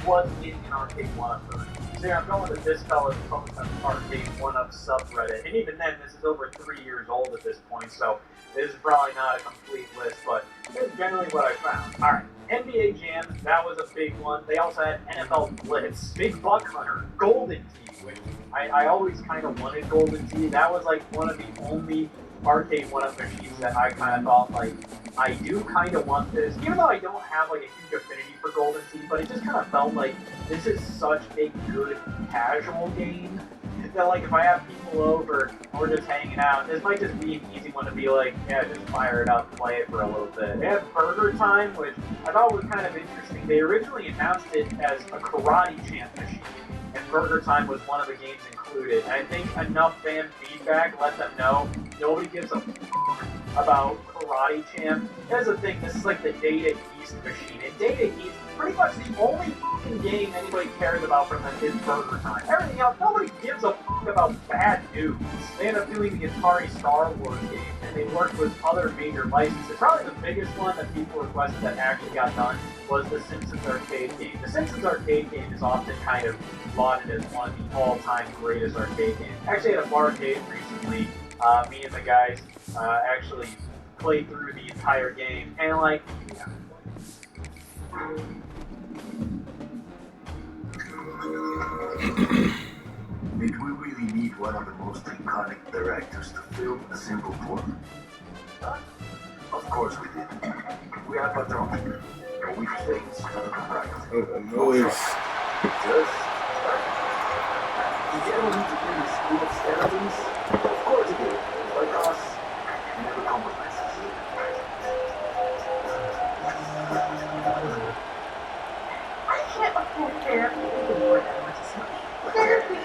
was in an Arcade 1-Up version. So I'm going to this fella's post on the Arcade 1-Up subreddit, and even then, this is over 3 years old at this point, so this is probably not a complete list, but here's generally what I found. Alright, NBA Jam, that was a big one. They also had NFL Blitz, Big Buck Hunter, Golden Tee, which I always kind of wanted Golden Tee. That was like one of the only Arcade 1-Up machines that I kind of thought, like, I do kind of want this, even though I don't have like a huge affinity for Golden Tee, but it just kind of felt like this is such a good casual game that, like, if I have people over or just hanging out, this might just be an easy one to be like, yeah, just fire it up, play it for a little bit. They had Burger Time, which I thought was kind of interesting. They originally announced it as a Karate Champ machine, and Burger Time was one of the games included. And I think enough fan feedback let them know nobody gives a about Karate Champ. Here's the thing, this is like the Data East machine. And Data East, pretty much the only game anybody cares about from them is Burger Time. Everything else, nobody gives a about Bad News. They end up doing the Atari Star Wars game, and they worked with other major licenses. Probably the biggest one that people requested that actually got done was the Simpsons arcade game. The Simpsons arcade game is often kind of lauded as one of the all-time greatest arcade games. Actually, at a barcade recently, me and the guys actually played through the entire game, and like, Did we really need one of the most iconic directors to film a simple porn? Of course we did. We are patrons, and we things to the right. Noise. Just did you ever need to do the school of skeletons? Of course you did. Like us, you never compromises. I can't afford therapy anymore that much as money. Therapy.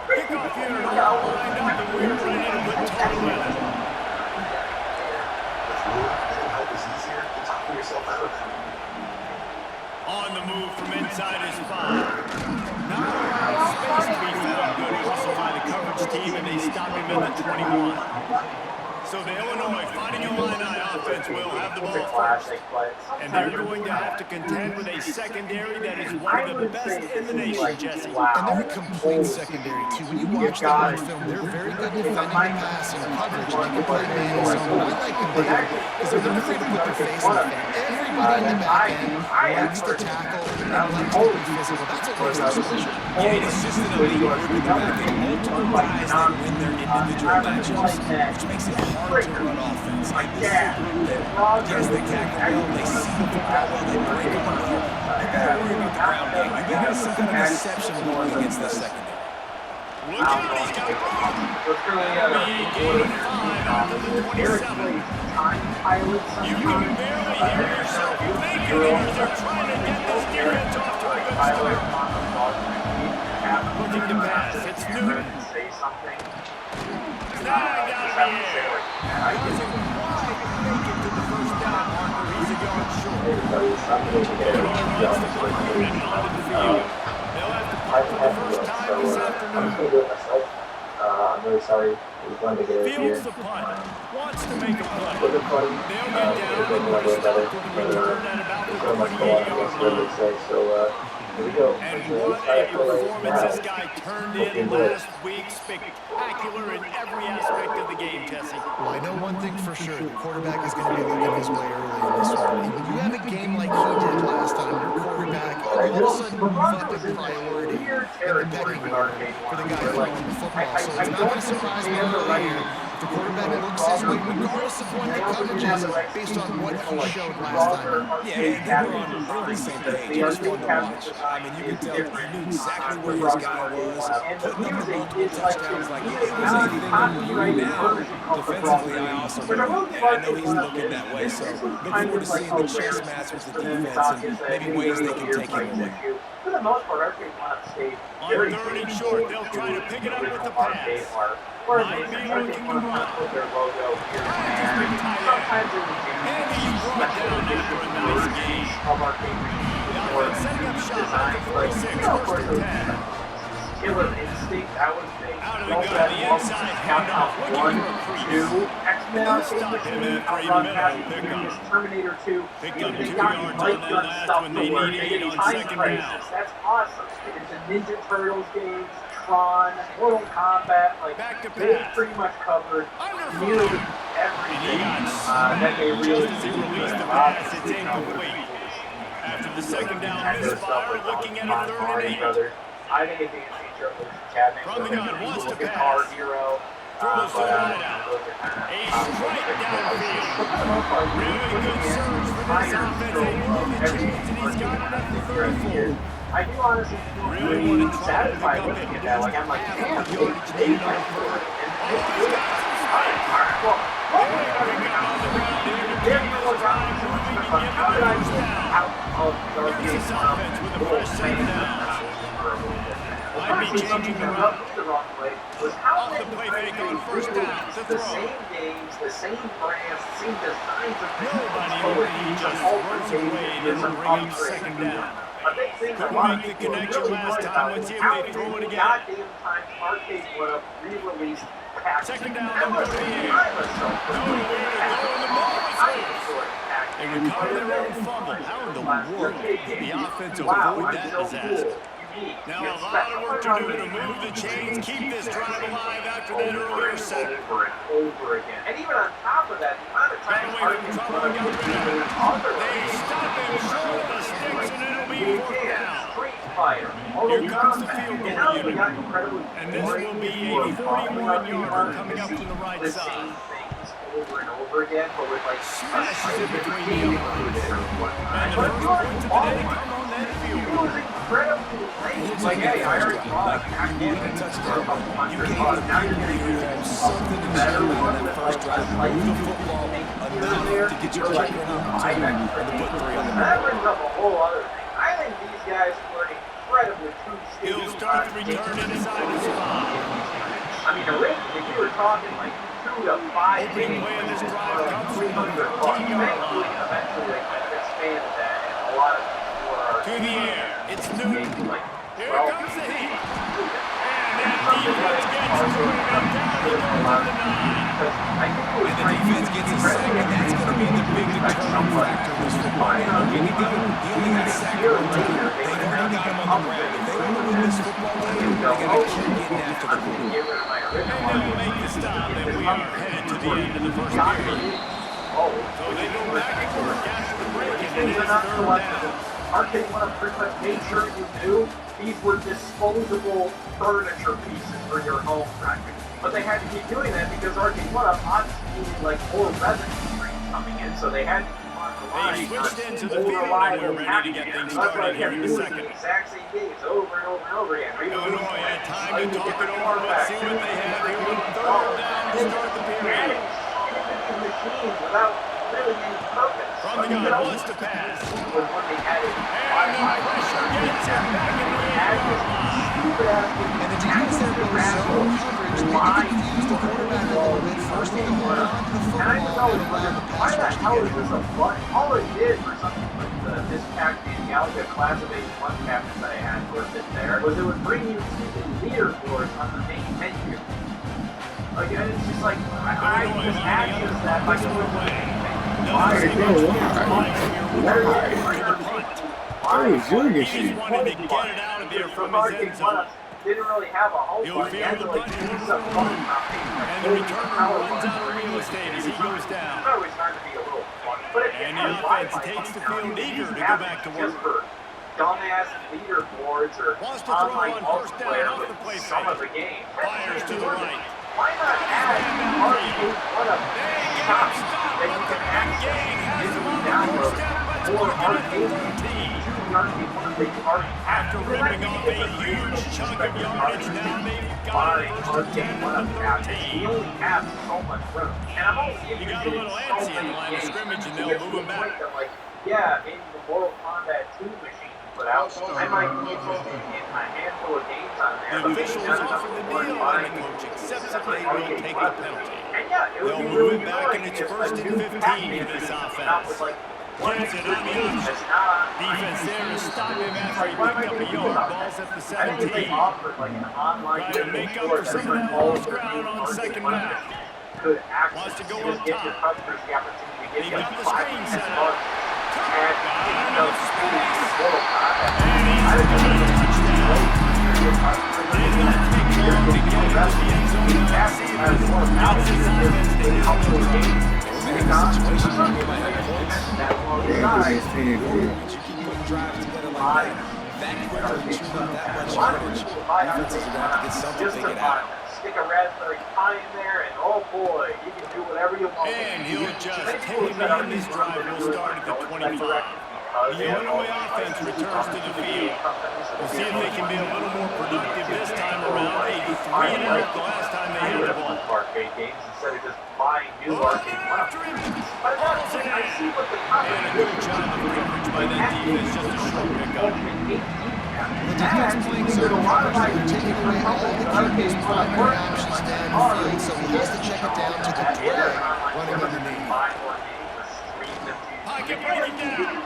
Kickoff here, all lined up, and we're ready to put total in it. On the move from inside his 5. Not a lot of space to be found. Good hustle by the coverage team, and they stop him at the 21. So the Illinois Fighting Illini offense will have the ball first. And they're going to have to contend with a secondary that is one of the best in the nation, Jesse. And they're a complete secondary, too. When you watch them on film, they're very good defending the pass and coverage. They can play man zone. But I like them there because they're not afraid to put their face in the fan. Everybody in the back end likes to tackle and likes to be physical. That's what makes them special. Yeah, it's just an elite group in the back end. Multiple guys that win their individual matchups, which makes it hard to run offense. And this is a group that, yes, they tackle well, they see the football well, they break them well. You got to worry about the ground game. You got to have some kind of deception going against the secondary. Look out, he's got a ball. Gain of 5 out to the 27. You can barely hear yourself thinking as they're trying to get this defense off to a good start. Looking to pass, it's Newton. Snagged out of the air. Doesn't quite make it to the first down marker. He's a yard short. Illinois runs the ball unit onto the field. They'll have to punt for the first time this afternoon. I'm really sorry. He wanted to get it here. Fields the punt. Wants to make a play. With the punt, They'll get down and a little stop better. with a return at about the There's so much going on 28-yard against line. Rebirth, so here we go. And what a performance this guy turned in last week. Spectacular in every aspect of the game, Jesse. Well, I know one thing for sure. The quarterback is going to be looking his way early in this one. And when you have a game like he did last time, your quarterback, you all of a sudden move up in priority in the pecking order for the guy throwing the football. So it's not going to surprise me early here. The quarterback looks his way, regardless of what the coverage is, based on what he showed last time. Yeah, they were on the same page. It was fun to watch. I mean, you could tell he knew exactly where his guy was, putting up the multiple touchdowns. Like, it was anything new. Now, defensively, I also I know he's looking that way. So look forward to seeing the chess match with the defense and maybe ways they can take him away. For the most part, every one stayed On 3rd and short, they'll try to pick it up with the pass. Might be looking to run. Put their logo here And he's brought down after a nice gain. The offense setting up shop at the 46, 1st and 10. It was instinct. I was thinking. Out of the gun, the inside handoff, looking for a crease. X-Men Stop him after a middle pickup. Terminator 2. Picked up 2 yards on that last one. They needed 8 on 2nd down. That's awesome. It's a Ninja Turtles game, Tron, Mortal Kombat. Like, Back to they pass. pretty much covered Under nearly fire. And he everything got that they really just as he released the pass, it's incomplete. After the 2nd down misfire, looking at a 3rd and 8. I think it's a feature of the cabinet. From the gun, wants to pass. Our hero. Throws the wide out. A strike downfield. Really good surge for this offense. They love the chance, and he's got it at the 34. I do honestly feel Really really want to try to pick satisfied up looking at that. Like, I'm like, half damn, of the yardage they needed on went for 4th. it. And Oh, they he's did. got some space. Well, Pick up on the ground here to keep this drive moving and get how did I the first get down. out of the Here's this offense with a fresh 7 downs. Might be changing the route. the wrong way was how Off the play fake on 1st down to the throw. same games, the same brands, the same designs of Nobody open. He just throws it away and it'll bring up 2nd down. Couldn't make the connection last time. Let's see if they throw it again. Goddamn time Arcade would have re-released packs. 2nd down, they'll go to the air. Nowhere to go, and the ball is loose. They recover their own fumble. How in the world did the offense avoid that disaster? Now a lot of work to do to move the chains, keep this drive alive after that earlier sack. Over again. And even on top of that, the amount of Got times away from trouble and got rid of it. They stop him short of the sticks, and it'll be 4th down. Here comes the field goal unit. And this will be a 41-yarder coming up to the right side. Over and over again, but with like Smashes it between the uprights. And the first points of the day come on that field goal. Like, hey, I already thought I You get a touchdown. You gave the leader something to show on that first drive. Move the football enough to get your kicker an opportunity and to put 3 on the that board. brings up a whole other thing. I think these guys were incredibly true He'll start the return inside the spot. I mean, originally we were talking like 2 to 5 Opening play in this drive comes from the 13-yard line. Eventually, they kind of expanded that, and a lot of people are through the air. It's Newton. Here comes the heat. And that defense gets to him, and down he goes on the 9. And the defense gets a sack, and that's going to be the big determining factor in this football game. A week ago, he only got sacked one time. They've already got him on the ground. If they want to win this football game, they got to keep getting after the quarterback. And they'll make the stop, and we are headed to the end of the first period. So they go back to work after the break, and it is 3rd down. Arcade One Up pretty much made sure you knew these were disposable furniture pieces for your home practice. But they had to keep doing that because Arcade One Up obviously needed like more revenue streams coming in, so they had to keep on They relying switched on into the field, and we're ready to get things started here in the second. The exact same games over and over and over again. Illinois had time to talk it over. Let's see what they have here on 3rd down to start the period. Machines without really any purpose. From the gun, wants to pass. Was when they added And the pressure gets him back in the end. And the defense there goes zone coverage. They confuse the quarterback a little bit. First they hold on to the football And I just always and wondered, allow the why pass the rush to hell get is this a around. button? All it did for something like this captain, Galaga class of 81 captains that I had for a bit there, was it would bring you to the leaderboards on the main menu. Like, and it's just like, I just access that by doing Why, bro? Why? That was young and He shit. just wanted to get it out of there from his end zone. didn't really have a home You'll run. He feel had the to like punch use in a the phone room. company. And the returner runs out of real estate as he goes down. It's always trying to be a little fun. But if And you the have offense Wi-Fi takes the function, field eager to go have back to just work. for dumbass leaderboards or Wants to throw online on first down multiplayer off with the play some fake. of the game. Fires to the right. Why not add arcade one of They get shops him stopped, that you but the can big access gain has if him you on the download doorstep. Let's or work it at arcade the 13. arcade one that you already have. After ripping off a huge chunk of yardage, now they've got it first and 10 from the 13. We only have so much room. And I'm only You got a little antsy in the line of scrimmage, and they'll move him back. Like, yeah, maybe the Mortal Kombat 2 machine put out. I might be interested in a handful of games on there. The officials offer the deal, and the coach accepts that they will take the penalty. They'll move it back, and it's 1st and 15 for this offense. Gets it on the option. Defense there to stop him after he picked up a yard. Ball's at the 17. Trying to make up for some of that lost ground on second down. Wants to go up top. He got the screen set up. Got enough space. And he's got a touchdown. Did not take long to get into the end zone. Now see if this gets his offense to hit the game. In a situation where you might have points, Yeah, it's 10 you keep putting drives together like that quickly, chew up that much yardage, defenses are going to have to get something to get out. Stick a raspberry pie in there, and oh boy, you can do whatever you want. And he'll just take him in. This drive will start at the 25. The Illinois offense returns to the field. We'll see if they can be a little more productive this time around. A 3-and-out the last time they had the ball. Arcade games instead of just buying new arcade ones. But I see what the And a good job of coverage by that defense, just a short pickup. The defense playing zone coverage, they're taking away all the QB's primary options down the field, so he has to check it down to the 12 running underneath. Pocket breaking down.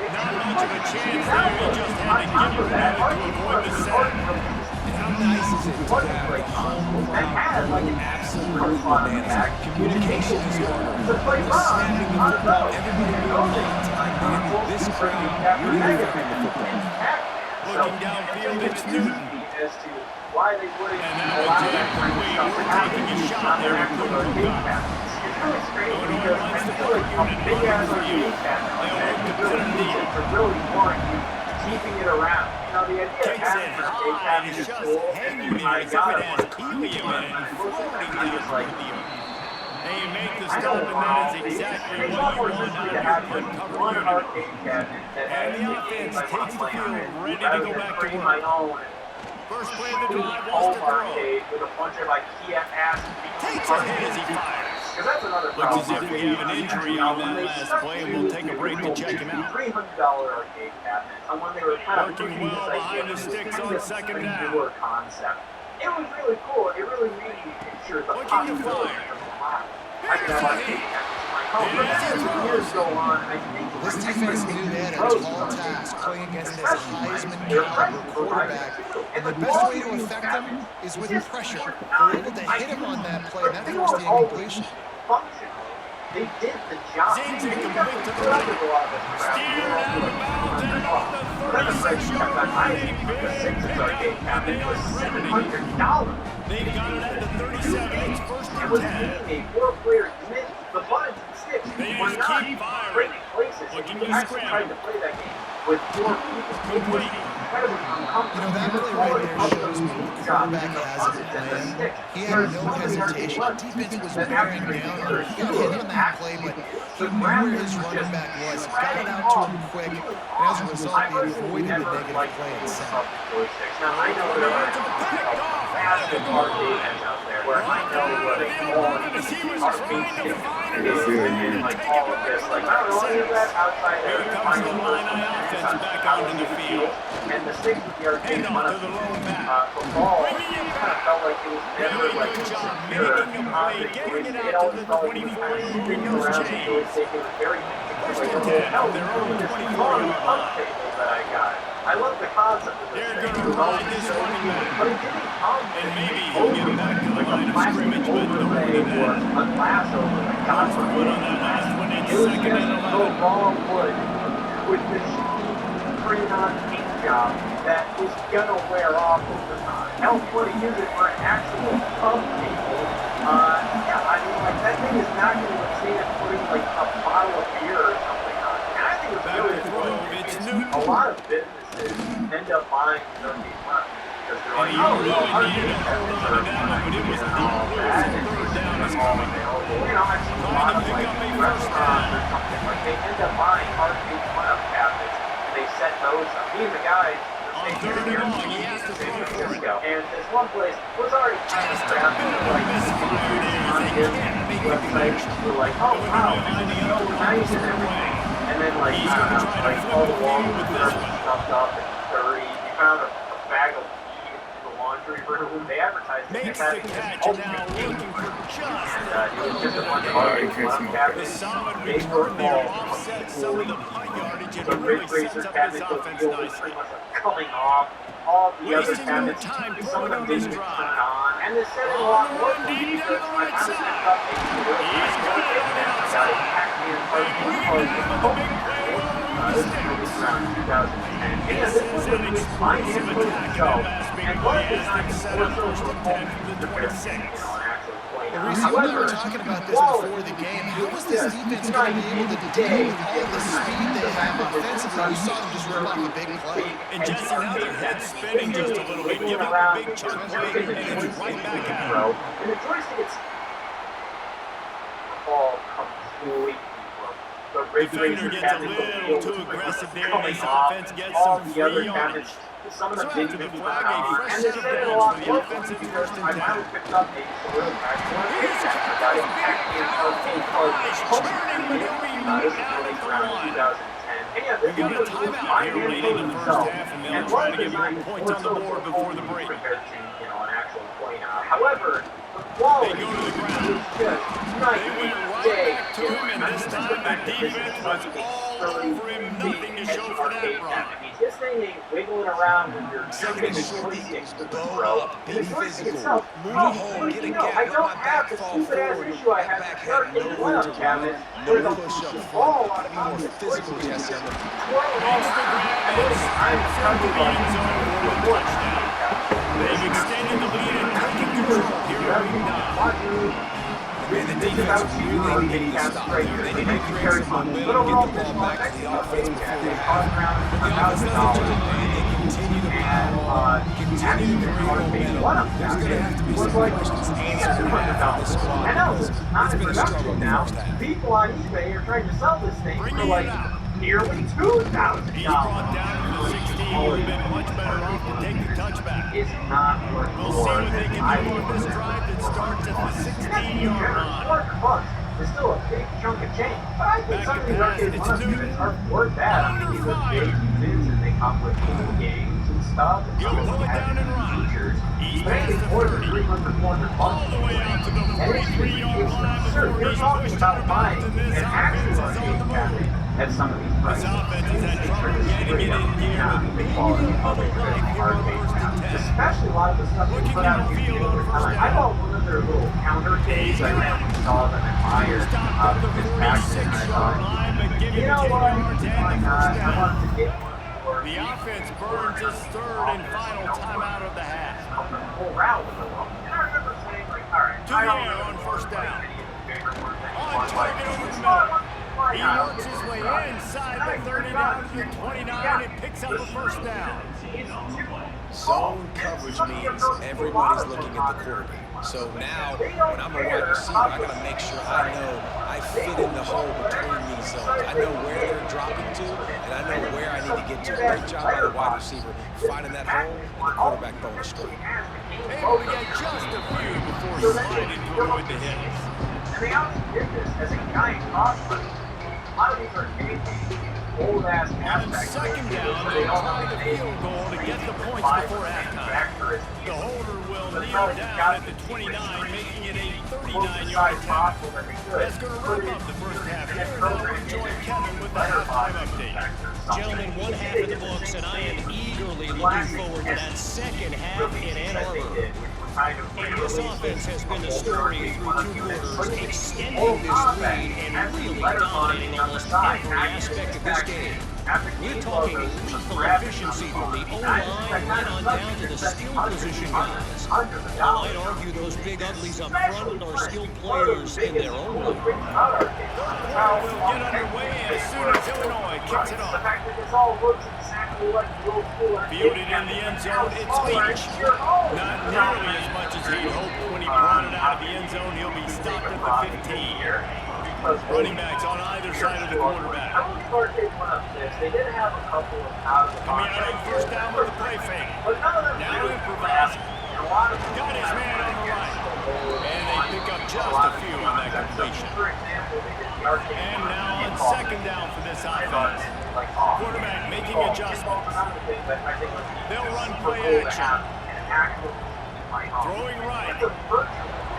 Not much of a chance there. He just had to give it away to avoid the sack. And how nice is it to have the home crowd absolutely bananas? Communication is harder. When snapping the football, everybody being playing time, man. This crowd really affecting the football. Looking downfield, it's Newton. As to why they wouldn't And that was Jack Wade. We're taking a shot there at Cooper Cup. It's really strange Illinois because runs I the feel like a unit big ass for you. arcade cabinet like They'll that look to is put really him deep. needed to really warrant you keeping it around. You know, the idea of Takes having it an arcade high, cabinet it's is just cool. hanging and there I as if got it it has like helium in it and floating down just like, through the earth. And you make the I stop, don't and know. that is exactly It's what not you more want simply out to of have your just uncovered one unit. arcade cabinet that And the has offense games I want takes to the play on field, it, ready to rather go than back to create work. my own First play of the sweet drive, wants home to throw. arcade with a bunch of IKEA ass Takes a hit as he fires. because that's another Looks problem. as if we have an injury on that last play, and we'll take a break to check him out. $300 arcade cabinets. And when they were kind of Working pushing well this behind idea, the sticks kind on of second a down. newer concept. It was really cool. It really made me picture the Looking to possibility fire. of wow. I could have arcade cabinets in my However, as the years go on, I think This defense knew they had a tall task playing against this Heisman caliber quarterback, and the best way to affect him is with pressure. They're able to hit him on that play, and that forced the incompletion. Functional. They did the job. Zane's incomplete to the right. Steered out of bounds and off the 36-yard line. The Sixers arcade cabinet was $700. They've got it at the 37. It's first It and was 10. being a four-player unit. The buttons and sticks They were just not keep firing. great places. Looking You to actually scramble. tried to play that game with four people. It was incredibly uncomfortable. That play right there shows me the quarterback has a plan. He had no hesitation. The defense was bearing down on him. He got hit on that play, but he knew where his running back was, got it out to him quick, and as a result, he avoided the negative play and center. Now, I know there are massive arcades out there where I know what they call arcade and like all of this. Like, I don't know any of that outside Here of comes the line offense back onto the field. and the thing with the arcade Hand off to the lone back. for ball, it kind of felt like it was never Really like good job secure. making a play, getting it out to always the felt like 24 kind of spinning yards around change. to it, taking it very First like and a 10, little they're on the 24 long yard pump line. table that I got. I love the concept of this They're thing. gonna It was ride always this so running back. but it didn't come And maybe with he'll get back to the like line a of plastic scrimmage, but no more overlay than or that. a glass over like God Put forbid. on that last one in It was second just and the 11. wrong wood with the pre-on paint job that was gonna wear off over time. Hell, if you want to use it for an actual pub table, yeah, I mean, like, that thing is not gonna withstand putting, like, a bottle of beer or something on it. And I think it's Back really to throw, important it's because Newton. a lot of businesses end up buying their game money because they're like, And oh, you well, our really needed game to hold on to that one, but it was and not all loose, that, and and third down is it's all coming. available. You know, I've seen a lot of, like, restaurants or something, like, they end up buying arcade one-up cabinets, and they set those up. Me and the guys, On third and long, he has to throw for it. and this one place was already kind of crappy, like, misfired is they can't make the websites were like, oh, wow, it's so nice and everything. And then, like, He's I gonna don't try know, to like, flip all the the walls field with were this one. stuffed up and dirty. You found a bag of weed in the laundry room. They advertised it. Makes They had the this catch, ultimate now game. looking for just And it was just a bunch of Alright, arcade catch me. the cabinets. solid They return were there, all offset some of the punt yardage, and the really rig sets racer up this cabinets of offense the field was nicely. pretty much coming off. All the other Wasting no cabinets, time some of them throwing on this didn't even drive. turn on. And they said it a On lot the more run to me deep down because the I right kind of side. picked up a real He's got it on the outside. Pac-Man They bring it down with a big play over the this is sticks. around 2010. This And this is was an when we find explosive him attack show. in that last big And play what is as not they set up first and 10 from the 26. Well, Reese, you and I were talking about this before the game. How was this defense going to be able to deal with all the speed they have offensively? We saw them just rip off a big play. And Jesse, now their head's spinning just a little bit, give up a big chunk play, and it's right back at him. And the joystick gets all completely broke. The rig Defender racer gets a cabinets of the little field too was aggressive there, and coming this off. offense gets All some the other free yardage. cabinets, some of them So didn't after the even flag, turn a on. fresh And set they of said it a downs lot for the more offensive because first and I 10. might have picked up a soil patch one Here's that Captain got Big Pac-Man arcade Flash, card. turning, maneuvering This is down really at the around line. 2010. And yeah, We this got a was timeout here late in the first half, and they'll and try was to get more designed points on the more board so before the for break. compared to, you know, an actual point out. However, the quality They go to the ground. was just night They went and right day back to him, and this different. time the fact that this is defense was such a all over him. Nothing to show for that arcade run. cabinet. I mean, this thing ain't wiggling around when you're Second taking and the short joystick equals to the go throw. up, be The joystick physical, itself, move oh, the hole, what get do a you know? gap, I let don't my have back the fall stupid ass forward. issue I That had back with had arcade nowhere to one-up run, cabinets no where the push-up ball front. on Be top more of the physical, joystick Jesse. just twirling all Makes the around. grab And and then I'm snaps trying into to the end zone for a touchdown. They've extended the lead and taken control here at Week 9. Man, the defense really needed to stop there. They needed to create some momentum, get the ball back to the offense before the half. But the offense does the job, man. They continue to pile on, continue to create momentum. There's going to have to be some questions answered for this squad I know, because it's not it's in been a production struggle in the now. first half. People on eBay are trying to sell this thing for Bringing like it out. nearly $2,000. He's brought down to the 16. Would have been much better off to take the touchback. It's not worth We'll see more what they than can I do on this drive that starts at the 16-yard line. $400 is still a big chunk of change. But I think Back some to of these pass, arcade it's one-up Newton. units are worth that. I mean, these are big units and they come with full games. stuff. He'll pull it down and run. He's past the 30. All the way out to the 43-yard line before he's pushed out of bounds, and this offense is on the move. At some of these This offense has had trouble getting it in gear, but maybe a little life here on first and 10. Especially a lot of the stuff they put out in the I thought one of their little counter plays I saw them admire Stopped at the 46-yard line, but giving the 10 yards and the first down. The offense burns its third and final timeout of the half. Whole route was a long. And I remember saying, like, all right, To the air on first down. On target over the middle. He works his way inside the 30 down to the 29 and picks up a first down. Zone coverage means everybody's looking at the quarterback. So now, when I'm a wide receiver, I got to make sure I know I fit in the hole between these zones. I know where they're dropping to, and I know where I need to get to. Great job by the wide receiver finding that hole, and the quarterback throwing a straight. Able to get just a few before sliding to avoid the hits. And they also did this as a giant cost. A lot of these are old-ass On second down, they try the field goal to get the points before halftime. The holder will kneel down at the 29, making it a 39-yard attempt. That's going to wrap up the first half here. Now we join Kevin with the halftime update. Gentlemen, one half of the books, and I am eagerly looking forward to that second half in Ann Arbor. And this offense has been the story through two quarters, extending this lead and really dominating almost every aspect of this game. We're talking lethal efficiency from the O-line right on down to the skill position guys. Now, I'd argue those big uglies up front are skilled players in their own right. Third quarter will get underway as soon as Illinois kicks it off. Fielded in the end zone, it's Leach. Not nearly as much as he'd hoped when he brought it out of the end zone. He'll be stopped at the 15. Running backs on either side of the quarterback. They did have a couple of Coming out on first down with the play fake. Now improvising. Got his man on the right. And they pick up just a few on that completion. And now on second down for this offense. Quarterback making adjustments. They'll run play action. Throwing right.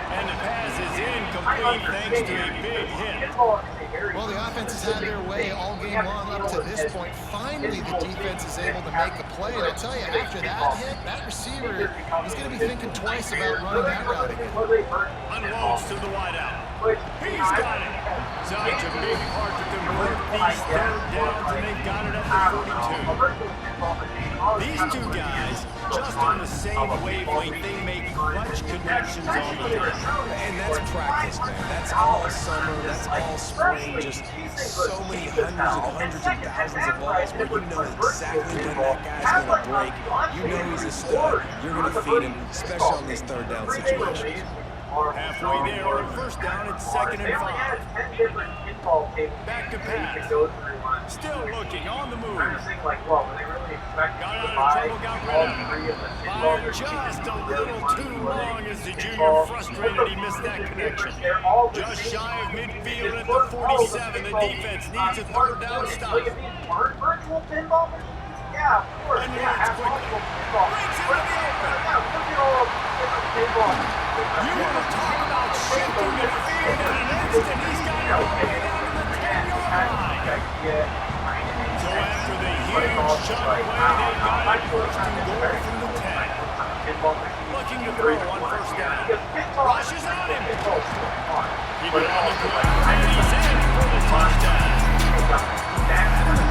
And the pass is incomplete thanks to a big hit. Well, the offense has had their way all game long up to this point. Finally, the defense is able to make a play. And I'll tell you, after that hit, that receiver is going to be thinking twice about running that route again. Unloads to the wideout. He's got it. Such a big part to convert these third downs, and they've got it at the 42. These two guys, just on the same wavelength, they make clutch connections on the field. And that's practice, man. That's all summer. That's all spring. Just so many hundreds and thousands of balls where you know exactly when that guy's going to break. You know he's a stud. You're going to feed him, especially on these third down situations. Halfway there on first down, it's second and 5. Back to pass. Still looking on the move. Got out of trouble, got rid of. Fired just a little too long as the junior frustrated he missed that connection. Just shy of midfield at the 47. The defense needs a third down stop. Yeah, of course. Unloads quickly. Breaks into the open. You want to talk about shifting the field in an instant. He's got it all the way down to the 10-yard line. So after the huge shot play, they got it first and goal from the 10. Looking to throw on first down. Rushes on him. Keep it on the ground, and he's in for the touchdown.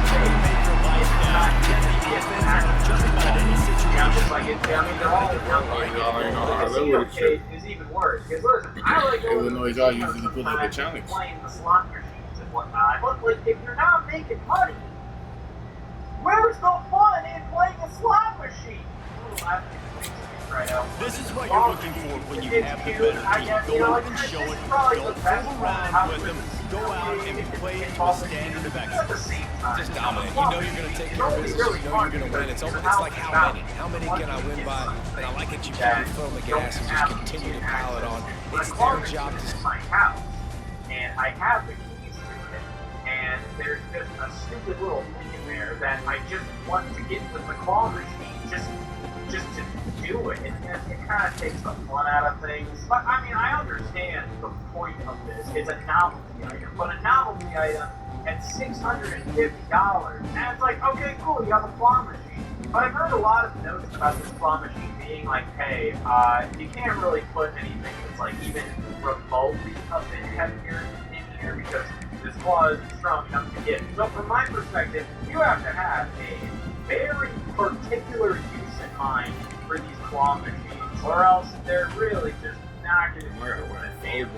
Playmaker life now. Get the offense out of just about any situation. Is even worse. Because listen, I like Illinois are usually put up a challenge. Playing the slot machines and whatnot. But like, if you're not making money, where's the fun in playing a slot machine? This is what you're looking for when you have the better team. Go out and show it. Don't fool around with them. Go out and play to a standard of excellence. Just dominate. You know you're going to take care of business. You know you're going to win. It's like how many? How many can I win by? And I like it. You keep your foot on the gas and just continue to pile it on. It's their job to my house, and I have the keys to it. And there's just a stupid little thing in there that I just want to get with the claw machine just to do it. It kind of takes the fun out of things. But I mean, I understand the point of this. It's a novelty item, but a novelty item at $650, and it's like, okay, cool, you got the claw machine. But I've heard a lot of notes about this claw machine being like, hey, you can't really put anything that's like even remotely a bit heavier in here because this claw isn't strong enough to get. So from my perspective, you have to have a very particular use in mind for these claw machines, or else they're really just not going to be able to damn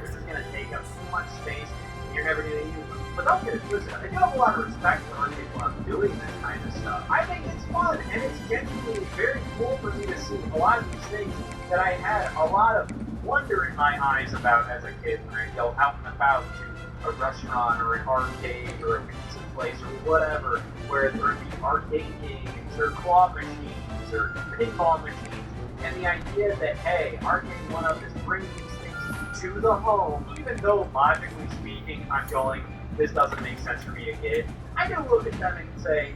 this is going to take up so much space and you're never going to use them. But don't get it twisted. I do have a lot of respect for other people who are doing this kind of stuff. I think it's fun, and it's genuinely very cool for me to see a lot of these things that I had a lot of wonder in my eyes about as a kid when I go out and about to a restaurant or an arcade or a pizza place or whatever, where there would be arcade games or claw machines or pinball machines, and the idea that, hey, Arcade 1-Up is bringing these things to the home, even though logically speaking, I'm going, this doesn't make sense for me to get. I can look at them and say,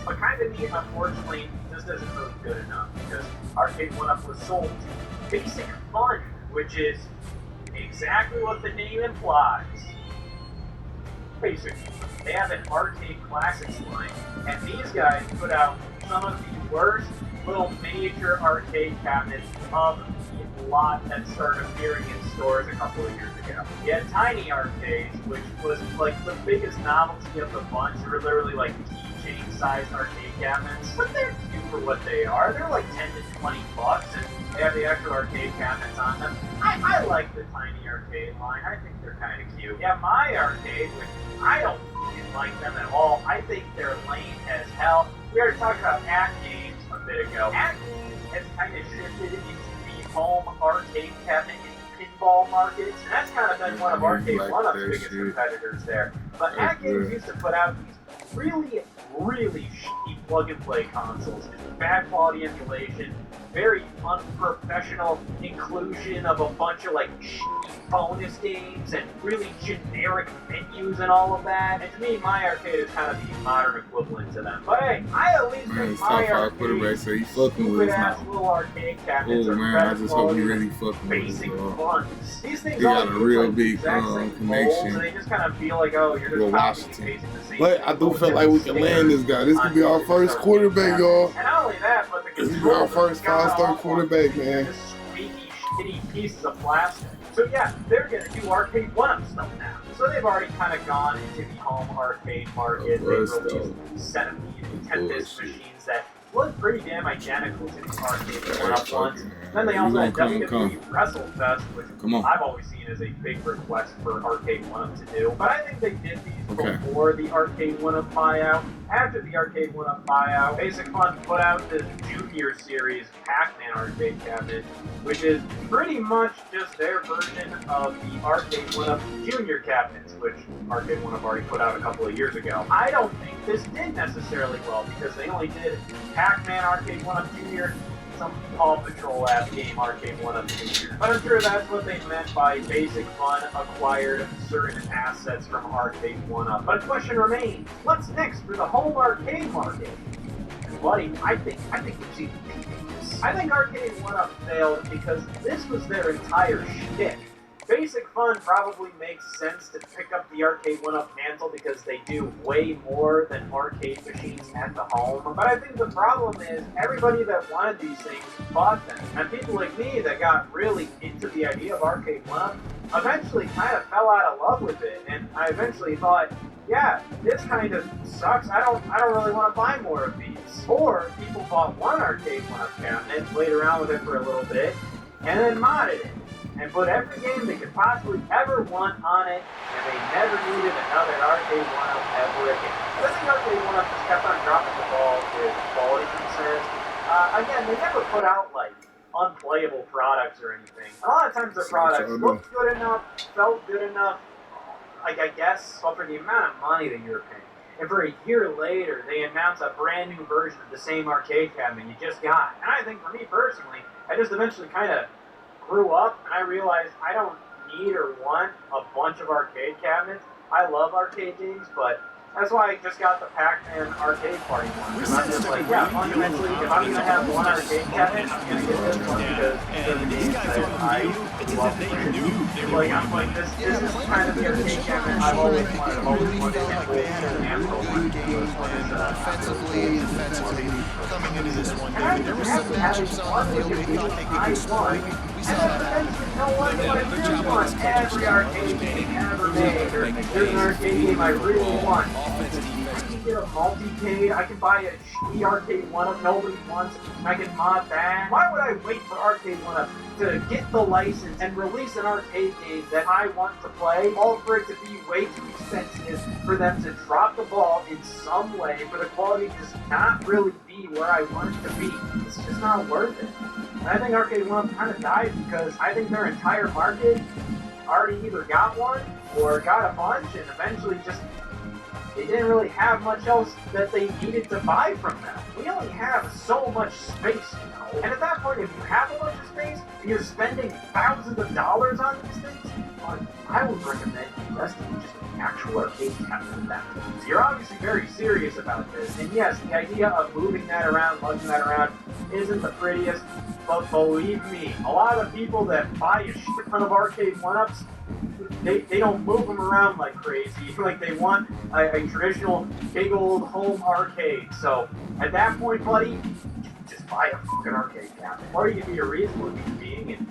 but kind of neat, unfortunately, this isn't really good enough because Arcade 1-Up was sold to Basic Fun, which is exactly what the name implies. Basic Fun. They have an arcade classics line, and these guys put out some of the worst little miniature arcade cabinets of the lot that started appearing in stores a couple of years ago. You had tiny arcades, which was like the biggest novelty of the bunch. They were literally like keychain-sized arcade cabinets, but they're cute for what they are. They're like 10 to 20 bucks, and they have the actual arcade cabinets on them. I like the tiny arcade line. I think they're kind of cute. Yeah, my arcade, which I don't like them at all. I think they're lame as hell. We already talked about At Games a bit ago. At Games has kind of shifted into the home arcade cabinet and pinball markets, and that's kind of been one of Arcade 1-Up's biggest competitors there. But At Games used to put out these really, really shitty plug-and-play consoles. Bad quality emulation, very unprofessional inclusion of a bunch of like shitty bonus games and really generic menus and all of that. And to me, my arcade is kind of the modern equivalent to them. But hey, I at least think my arcade, so you fucking with us ass now. little arcade cabinets Oh are man, better I just hope you quality really fucking with basic us, fun. These things He all got a use, real like, big exact same connection molds, and they just kind of feel like, oh, you're with just copying and Washington. pasting the same But I do feel like we can land this guy. This could be our first quarterback, y'all. And not only that, but the This could be our first five-star quarterback, man. Just squeaky, shitty pieces of plastic. So yeah, they're gonna do Arcade 1-Up stuff now. So they've already kind of gone into the home arcade market. They've released centipede and 10-disc machines that look pretty damn identical to the Arcade 1-Up ones. Then they also had WWE WrestleFest, which I've always seen as a big request for Arcade 1-Up to do. But I think they did these before the Arcade 1-Up buyout. After the Arcade 1-Up buyout, Basic Fun put out this Junior Series Pac-Man arcade cabinet, which is pretty much just their version of the Arcade 1-Up Junior cabinets, which Arcade 1-Up already put out a couple of years ago. I don't think this did necessarily well because they only did Pac-Man Arcade 1-Up Junior, some Paw Patrol-ass game Arcade 1-Up Junior. But I'm sure that's what they meant by Basic Fun acquired certain assets from Arcade 1-Up. But a question remains, what's next for the home arcade market? And buddy, I think we've seen the peak of this. I think Arcade 1-Up failed because this was their entire shtick. Basic Fun probably makes sense to pick up the Arcade 1-Up mantle because they do way more than arcade machines at the home. But I think the problem is everybody that wanted these things bought them. And people like me that got really into the idea of Arcade 1-Up eventually kind of fell out of love with it. And I eventually thought, yeah, this kind of sucks. I don't really want to buy more of these. Or people bought one Arcade 1-Up cabinet, played around with it for a little bit, and then modded it. And put every game they could possibly ever want on it, and they never needed another Arcade 1-Up ever again. I think Arcade 1-Up just kept on dropping the ball with quality concerns. Again, they never put out, like, unplayable products or anything. A lot of times their products looked good enough, felt good enough, like, I guess, but for the amount of money that you're paying. And for a year later, they announce a brand new version of the same arcade cabinet you just got. And I think for me personally, I just eventually kind of grew up and I realized I don't need or want a bunch of arcade cabinets. I love arcade games, but That's why I just got the Pac-Man arcade party one. Because I'm just like, yeah, fundamentally, if I'm gonna have one arcade cabinet, I'm gonna get this one because these are the games that I love playing. Like, I'm like, this is kind of the arcade cabinet I've always wanted. I've always Really wanted felt like they had a really good game plan offensively and defensively coming into this one, David. There were some matchups on the field we thought they could destroy. We saw that happen. You know what? Like, there's one every arcade game ever made. There's an arcade game I really want. I can get a multi-cade, I can buy a shitty arcade 1-up nobody wants, I can mod that. Why would I wait for arcade 1-up to get the license and release an arcade game that I want to play, all for it to be way too expensive, for them to drop the ball in some way, for the quality to just not really be where I want it to be? It's just not worth it. And I think arcade 1-up kind of died because I think their entire market already either got one or got a bunch and eventually just they didn't really have much else that they needed to buy from them. We only have so much space, you know? And at that point, if you have a bunch of space and you're spending thousands of dollars on these things, I would recommend investing in just an actual arcade cabinet at that point. So you're obviously very serious about this. And yes, the idea of moving that around, lugging that around, isn't the prettiest. But believe me, a lot of people that buy a shit ton of arcade 1-ups, they don't move them around like crazy. Like they want a traditional big old home arcade. So at that point, buddy, just buy a fucking arcade cabinet. Or you can be a reasonable human being and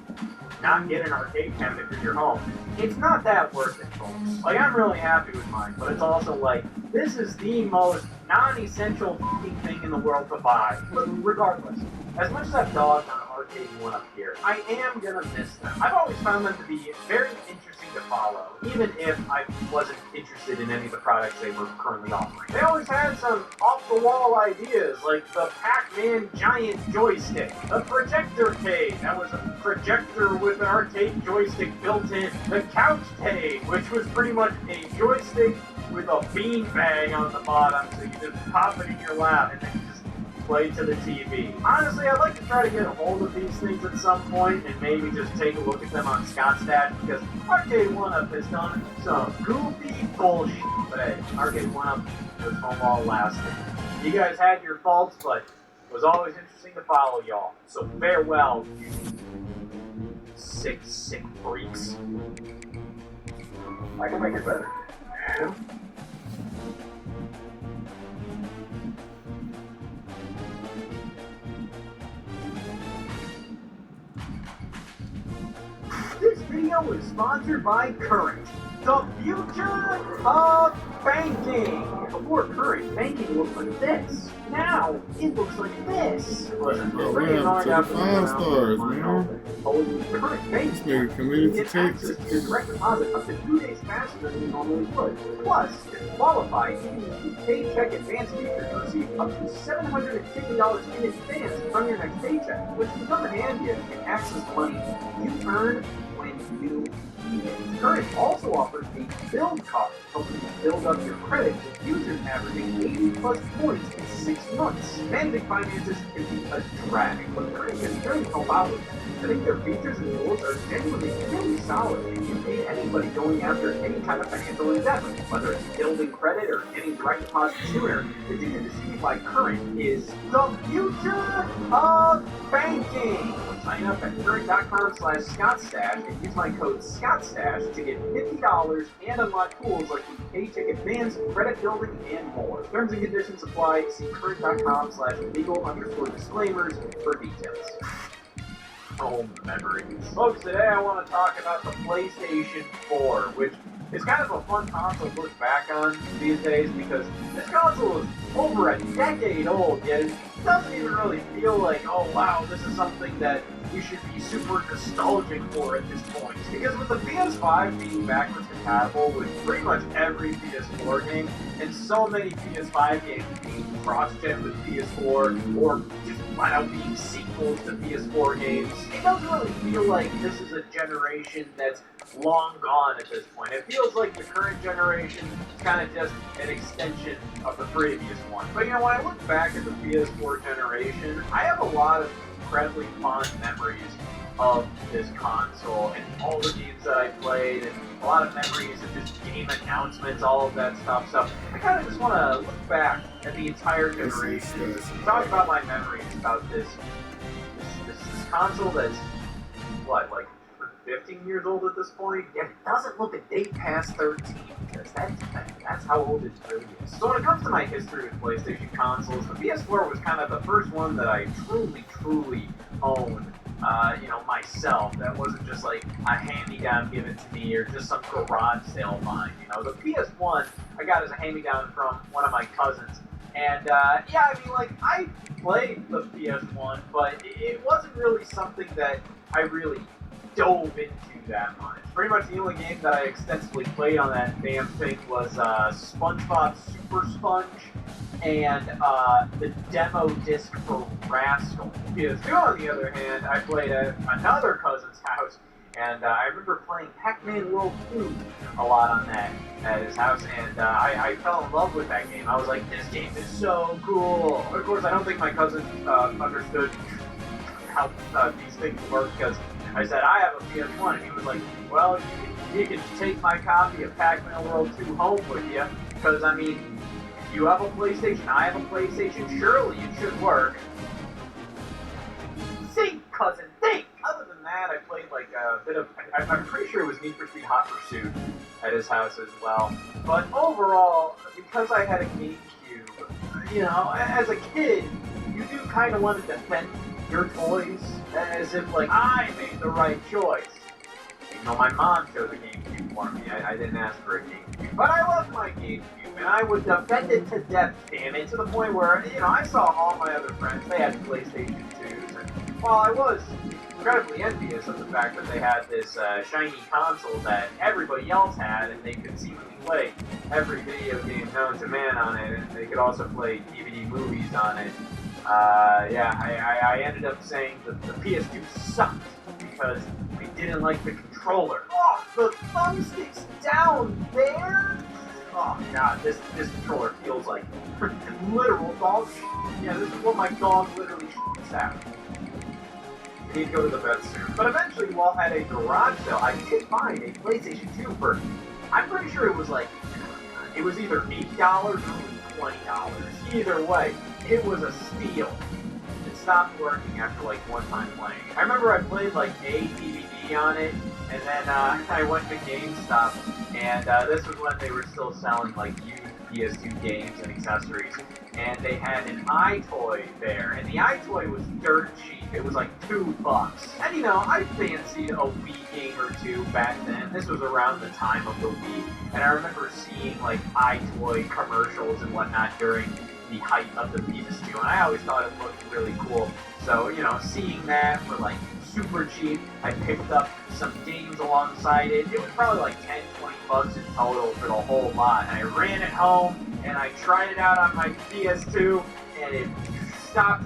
not get an arcade cabinet for your home. It's not that worth it, folks. Like, I'm really happy with mine, but it's also like, this is the most non-essential fucking thing in the world to buy. But regardless, as much as I've dogged on arcade 1-up here, I am gonna miss them. I've always found them to be very interesting to follow, even if I wasn't interested in any of the products they were currently offering. They always had some off-the-wall ideas, like the Pac-Man giant joystick, the projector cade, that was a projector with an arcade joystick built in, the couch cade, which was pretty much a joystick with a beanbag on the bottom, so you just pop it in your lap and then you just play to the TV. Honestly, I'd like to try to get a hold of these things at some point and maybe just take a look at them on Scottstat, because Arcade 1-Up has done some goofy bullshit. But hey, Arcade 1-Up was home all lasting. You guys had your faults, but it was always interesting to follow y'all. So farewell, you sick freaks. I can make it better. This video is sponsored by Current, the future of banking. Before Current, banking looked like this. Now, it looks like this. Bro, what happened to the 5 stars, man? Current banking. This nigga committed to Get access Texas. to your direct deposit up to 2 days faster than you normally would. Plus, if you qualify, you can use the Paycheck Advance feature to receive up to $750 in advance from your next paycheck, which can come in handy if you can access money you earn when you need it. Current also offers a build card, helping you build up your credit with users averaging 80 plus points in 6 months. Managing finances can be a drag, but Current is very help out with it. I think their features and tools are genuinely really solid and you need anybody going after any kind of financial endeavor, whether it's building credit or getting direct deposit sooner. The thing to see by Current is the future of banking. Sign up at current.com/ScottStash and use my code ScottStash to get $50 and unlock tools like the Paycheck Advance, credit building, and more. Terms and conditions apply. See current.com/legal_disclaimers for details. Home memories. Folks, today I want to talk about the PlayStation 4, which is kind of a fun console to look back on these days because this console is over a decade old, yet it doesn't even really feel like, oh wow, this is something that you should be super nostalgic for at this point. Because with the PS5 being backwards compatible with pretty much every PS4 game, and so many PS5 games being cross-gen with PS4, or just flat out being sequels to PS4 games, it doesn't really feel like this is a generation that's long gone at this point. It feels like the current generation is kind of just an extension of the previous one. But you know, when I look back at the PS4 generation, I have a lot of incredibly fond memories of this console and all the games that I played, and a lot of memories of just game in-game announcements, all of that stuff. So I kind of just want to look back at the entire generation, talk about my memories about this console that's, what, like 15 years old at this point? Yeah, it doesn't look a day past 13, because that's how old it really is. So when it comes to my history with PlayStation consoles, the PS4 was kind of the first one that I truly owned. Myself. That wasn't just like a hand-me-down given to me or just some garage sale find. The PS1 I got as a hand-me-down from one of my cousins. And, I played the PS1, but it wasn't really something that I really dove into that much. Pretty much the only game that I extensively played on that damn thing was SpongeBob Super Sponge and the demo disc for Rascal. PS2, on the other hand, I played at another cousin's house, and I remember playing Pac-Man World 2 a lot on that at his house, and I fell in love with that game. I was like, this game is so cool. Of course, I don't think my cousin understood how these things work, because I said, I have a PS1, and he was like, well, you can take my copy of Pac-Man World 2 home with you, because, I mean, you have a PlayStation, I have a PlayStation, surely it should work. Think, cousin, think! Other than that, I played like a bit of, I'm pretty sure it was Need for Speed Hot Pursuit at his house as well. But overall, because I had a GameCube, as a kid, you do kind of want to defend your toys as if, like, I made the right choice. My mom chose a GameCube for me. I didn't ask for a GameCube. But I loved my GameCube, and I would defend it to death, damn it, to the point where, I saw all my other friends, they had PlayStation 2s, and while I was incredibly envious of the fact that they had this shiny console that everybody else had, and they could seemingly play every video game known to man on it, and they could also play DVD movies on it, I ended up saying that the PS2 sucked, because I didn't like the controller. Oh, the thumbstick's down there! Oh god, this controller feels like literal dog shit. Yeah, this is what my dog literally shits out. I need to go to the vet soon. But eventually, while at a garage sale, I did find a PlayStation 2 for, I'm pretty sure it was either $8 or $20. Either way, it was a steal. It stopped working after like one time playing. I remember I played like a DVD on it, and then I went to GameStop, and this was when they were still selling like used PS2 games and accessories, and they had an iToy there, and the iToy was dirt cheap. It was like $2. And I fancied a Wii game or two back then. This was around the time of the Wii, and I remember seeing like iToy commercials and whatnot during the height of the PS2, and I always thought it looked really cool. So, seeing that for like super cheap, I picked up some games alongside it. It was probably like $10-20 in total for the whole lot. And I ran it home, and I tried it out on my PS2, and it stopped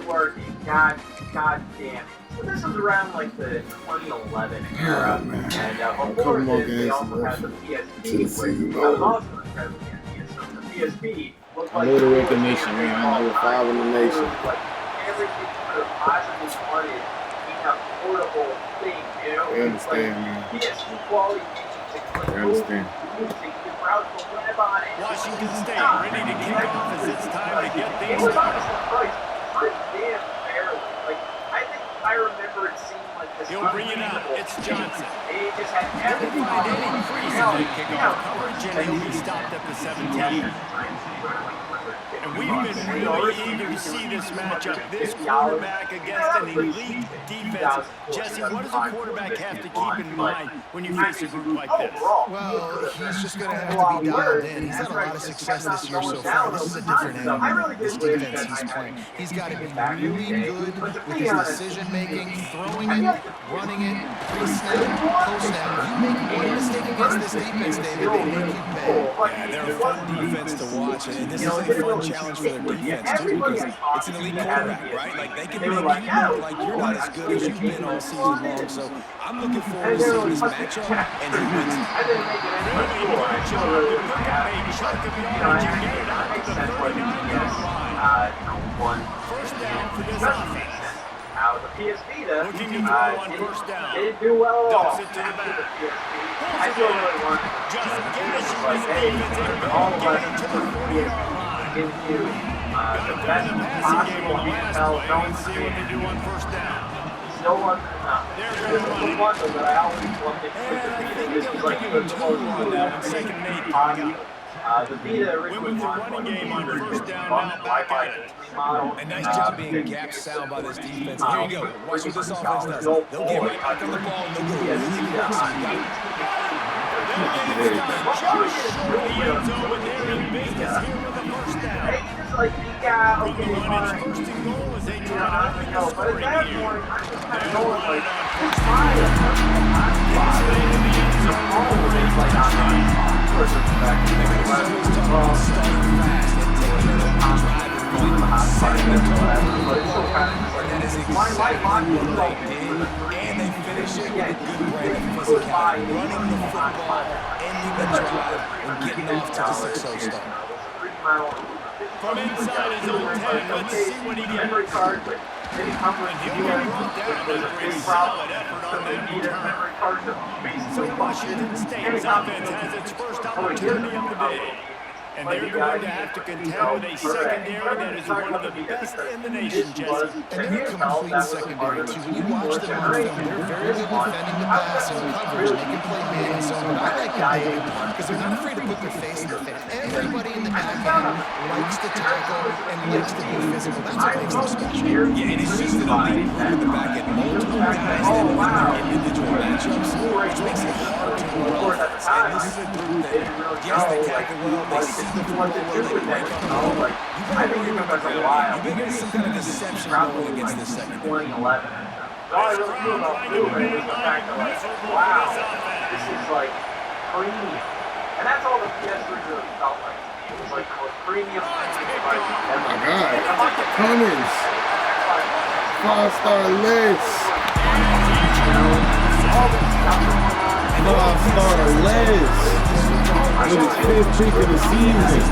working. God damn it. So this was around like the 2011 era, and before this, they also had the PSP, which I was also incredibly envious of. The PSP looked like a little recognition, man. I know 5 in the nation. Like everything you could have possibly wanted in a portable thing, I understand, man. PSP quality music, like understand. Music, you browse the web on it. Washington State ready to kick off as it's time to get It things was started. honestly priced pretty damn fairly. Like, I think I remember it seemed like this. He'll bring it out. It's Johnson. It just had everything. Find any increase in that kickoff coverage, and he'll be stopped at the 17. And we've been really eager to see this matchup. This quarterback against an elite defense. Jesse, what does a quarterback have to keep in mind when you face a group like this? Well, he's just going to have to be dialed in. He's had a lot of success this year so far. This is a different animal. This defense he's playing. He's got to be really good with his decision-making, throwing it, running it, pre-snap, post-snap. If you make one mistake against this defense, David, they make you pay. Yeah, they're a fun defense to watch, and this is a fun challenge for their defense, too, because it's an elite quarterback, right? Like, they can make you look like you're not as good as you've been all season long. So I'm looking forward to seeing this matchup, and who wins it. First down for this offense. The PSP Looking to throw on first down. didn't do well at all. Dumps it to the back. I still really want Just gathers like, hey, all of us give you the best possible NFL zone command. Still wasn't enough. This is the one that I always loved it with the Vita. This is like the most the Vita originally launched on model. A nice job being gap sound by this defense. Here you go. Watch what this offense does. They'll get right back on the ball and they'll go really quick. So you got like you got okay, fine. First and goal as they try to open the scoring here. They're going like and they finish it with a good brand of physicality, running the football, ending the drive, and getting off to the 6-0 start. From inside his own 10, let's see what he gets. And he'll be brought down after a solid effort on that return. So Washington State's offense has its first opportunity of the day. And they're going to have to contend with a secondary that is one of the best in the nation, Jesse. And they're a complete secondary, too. When you watch them on film, they're very good defending the pass and coverage. They can play man and zone, but I like them big because they're not afraid to put their face in the fan. Everybody in the back end likes to tackle and likes to be physical. That's what makes them special. Yeah, and it's just an elite group in the back end. Multiple guys that win their individual matchups, which makes it hard to run offense. And this is a group that, yes, they tackle well, they see the football well, they break on the ball. You better worry about their ability. You better get some kind of deception going against this secondary. 2011. All I really knew about Blu-ray was the fact that, like, wow, this is like premium. And that's all the PS3 really felt like. It was like the most premium device ever. My God. Cummins. 5-star list. 5-star list. With his 5th pick of the season.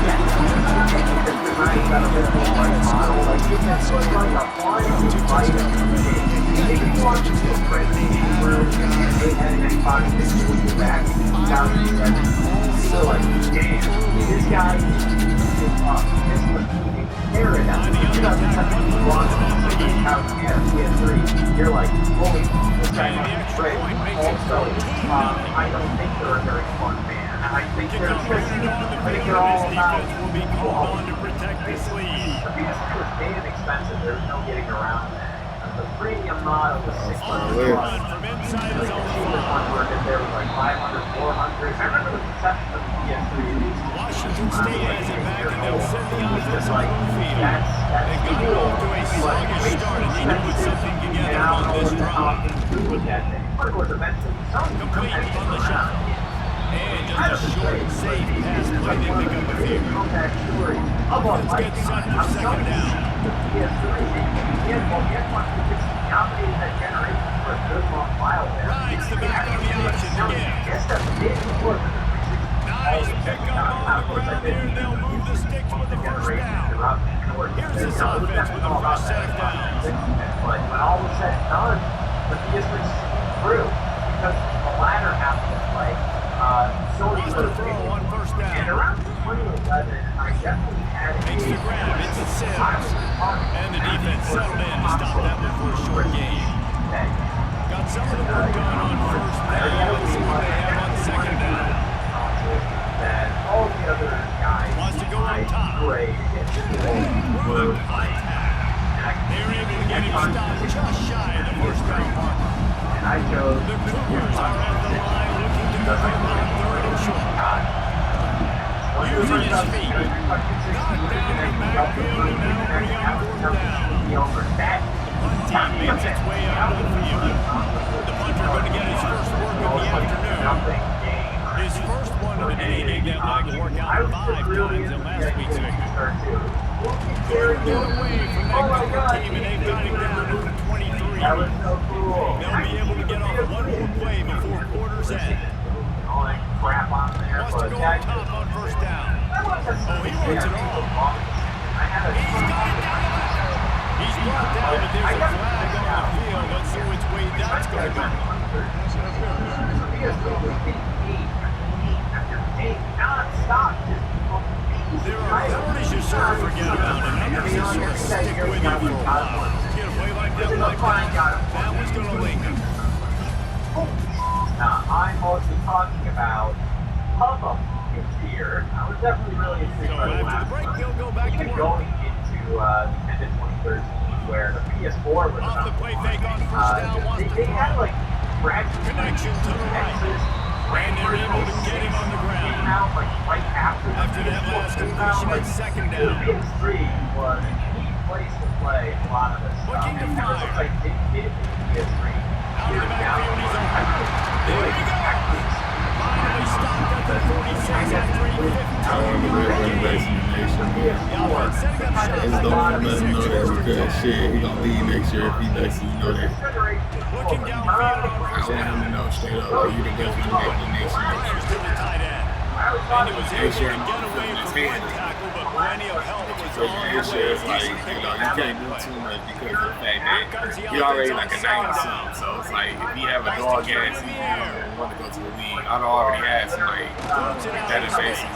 So like, damn, this guy is up. This was Aaron. You're like, holy, this guy must be great. Also, I don't think they're a very fun man. I think they're all about will be called on to protect this lead. The PS2 was damn expensive. There's no getting around that. The premium model was $600. From inside his own There was like 500, 400. I remember the conception of the PS3. Washington State has it back and they'll send the offense on the field. That's They've got off to a sluggish start and need to put something together on this drive. But of course, eventually, Complete on the shot. And just a short, safe pass play they pick up a few. Offense gets set for second down. Rides the back on the option again. Nice pickup on the ground there. They'll move the sticks with the first down. Here's this offense with a fresh set of downs. But when all was said and done, the PS3 through because the latter half of the play, Wants to throw on first down. and around 2011, I definitely had Makes the grab. It's a Sims. And the defense settled in to stop that one for a short gain. Got some of the work done on first down. Let's see what they have on second down. That all the other guys Wants to go on top. great. Good contact. They were able to get him stopped just shy of the first down mark. And I chose The Cougars are at the line looking to convert on third and short. Using his feet. Knocked down the backfield and now bring on fourth down. Punt team makes its way out of the field. The punter going to get his first work of the afternoon. His first one of the day gave that leg a workout 5 times in last week's victory. Couldn't get away from that Cougar team and they've got him down to the 23. That was so cool. They'll be able to get off one more play before quarter's end. All that crap on there. Wants to go on top on first down. Oh, he wants it all. He's got it down the middle. He's brought down, but there's a flag on the field. Let's see which way that's going to go. Nonsense. sort of forget about it. Others just sort of stick with you for a while. Get a play like that, that one's going to linger. I'm mostly talking about Papa here. I was definitely really intrigued by the last one. They'll go back Even going into the end of 2013, where the PS4 was off the play fake on first down, they had like connection to the right. And they're able to get him on the ground. Came out like right after that last completion at second down. The PS3 was a neat place to play a lot of this stuff. Looking to fire. Since I didn't get it in the PS3. Out of the backfield, he's open. There he goes. Finally stopped at the 46 after he I want to live in the nation. It's don't let him know that because shit, he gonna leave next year if he lets you know that. Looking downfield on I want him to know straight up, like, you the best one in the nation. Players to the tight end. And it was able to sure get away from one tackle, but plenty of help was on the way. It's like, you know, you can't do too much because of the fact that he already like a 90-something. So it's like, if he have a dog ass season and want to go to the league, I'd already had somebody that is basically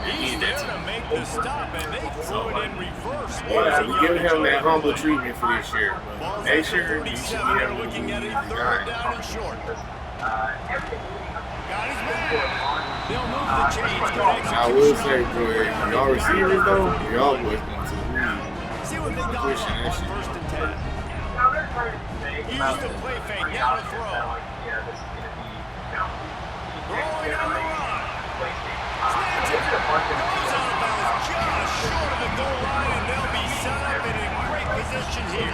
He's there to make the stop, and they throw it in reverse. Yeah, we give him that humble treatment for this year. But next year, he should be able to looking at a the third guy. down and short. Got his man. They'll move the chains. I will say, boy, y'all receivers though, y'all boys going to the league. See what they got on first and 10. Use the play fake, now to throw. Throwing on the run. Snaps it. Goes out of bounds just short of the goal line, and they'll be set up in a great position here.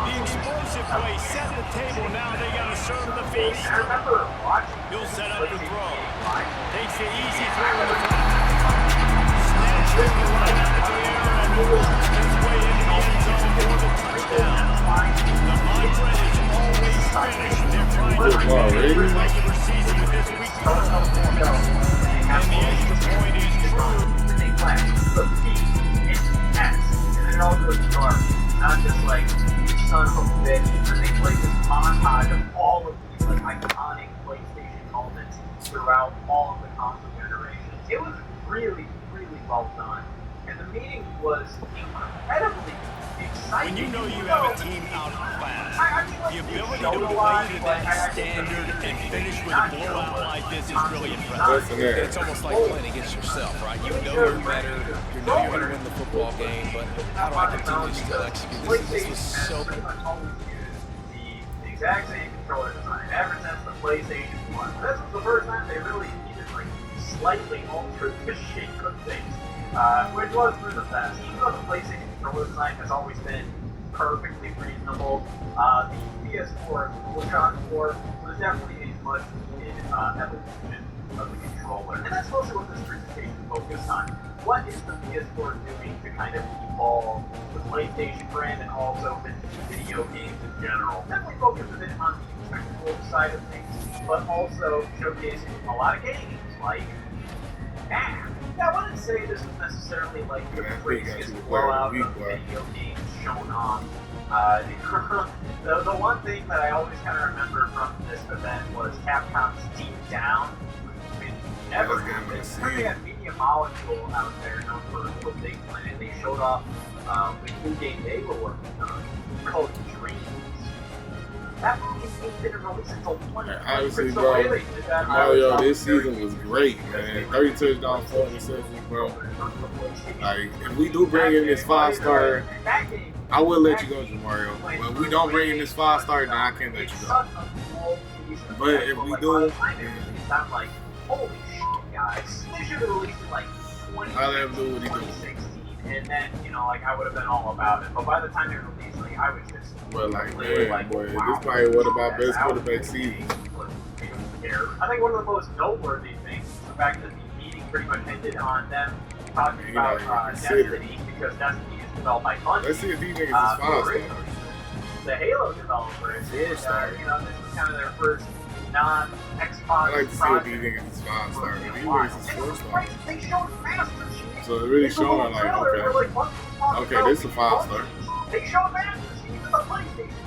The explosive play set the table. Now they got to serve the feast. He'll set up the throw. Takes the easy throw in the front. Snatched it right out of the air and works his way into the end zone for the touchdown. The mantra is always finish. They're trying to repeat the regular season with this week's performance. And the extra point is true. And it all goes dark. Not just like, son of a bitch. And they play this montage of all of these like iconic PlayStation moments throughout all of the console generations. It was really, really well done. And the meeting was incredibly exciting. When you know you have a team outclassed, the ability to play to that standard and finish with a blowout like this is really impressive. It's almost like playing against yourself, right? You know you're better, you know you're going to win the football game, but how do I continue to still execute this? This was so pretty much always used the exact same controller design ever since the PlayStation 1. This was the first time they really even like slightly altered the shape of things, which was for the best. Even though the PlayStation controller design has always been perfectly reasonable, the PS4 which on 4 was definitely a much needed evolution of the controller. And that's mostly what this presentation focused on. What is the PS4 doing to kind of evolve the PlayStation brand and also the video games in general? Definitely focus a bit on the technical side of things, but also showcasing a lot of games like Yeah, I wouldn't say this was necessarily like the craziest blowout of video games shown off. The one thing that I always kind of remember from this event was Capcom's Deep Down. Never they had Media Molecule out there known for what they planned. They showed off the new game they were working on called Dreams. That movie didn't release until 2020. Honestly, bro, Mario this season was great, man. 30 touchdowns, 4 interceptions, bro. Like, if we do bring in this 5-star, I will let you go, Mario. But if we don't bring in this 5-star, then I can't let you go. But if we do, I'm like, holy shit, guys. They should have released it like 2016, and then, you know, like, I would have been all about it. But by the time it released, like, I was just... Well, like, man, boy, this probably one of my best quarterback seasons. I think one of the most noteworthy things is the fact that the meeting pretty much ended on them talking about Destiny, because Destiny is developed by Bungie. Let's see if these niggas is 5-star. The Halo developers, you know, this was kind of their first non-Xbox I like to see if these niggas is 5-star. These niggas is 4-star. They showed Master Chief. So they're really showing, like, okay, this is a 5-star. They showed Master Chief as a PlayStation.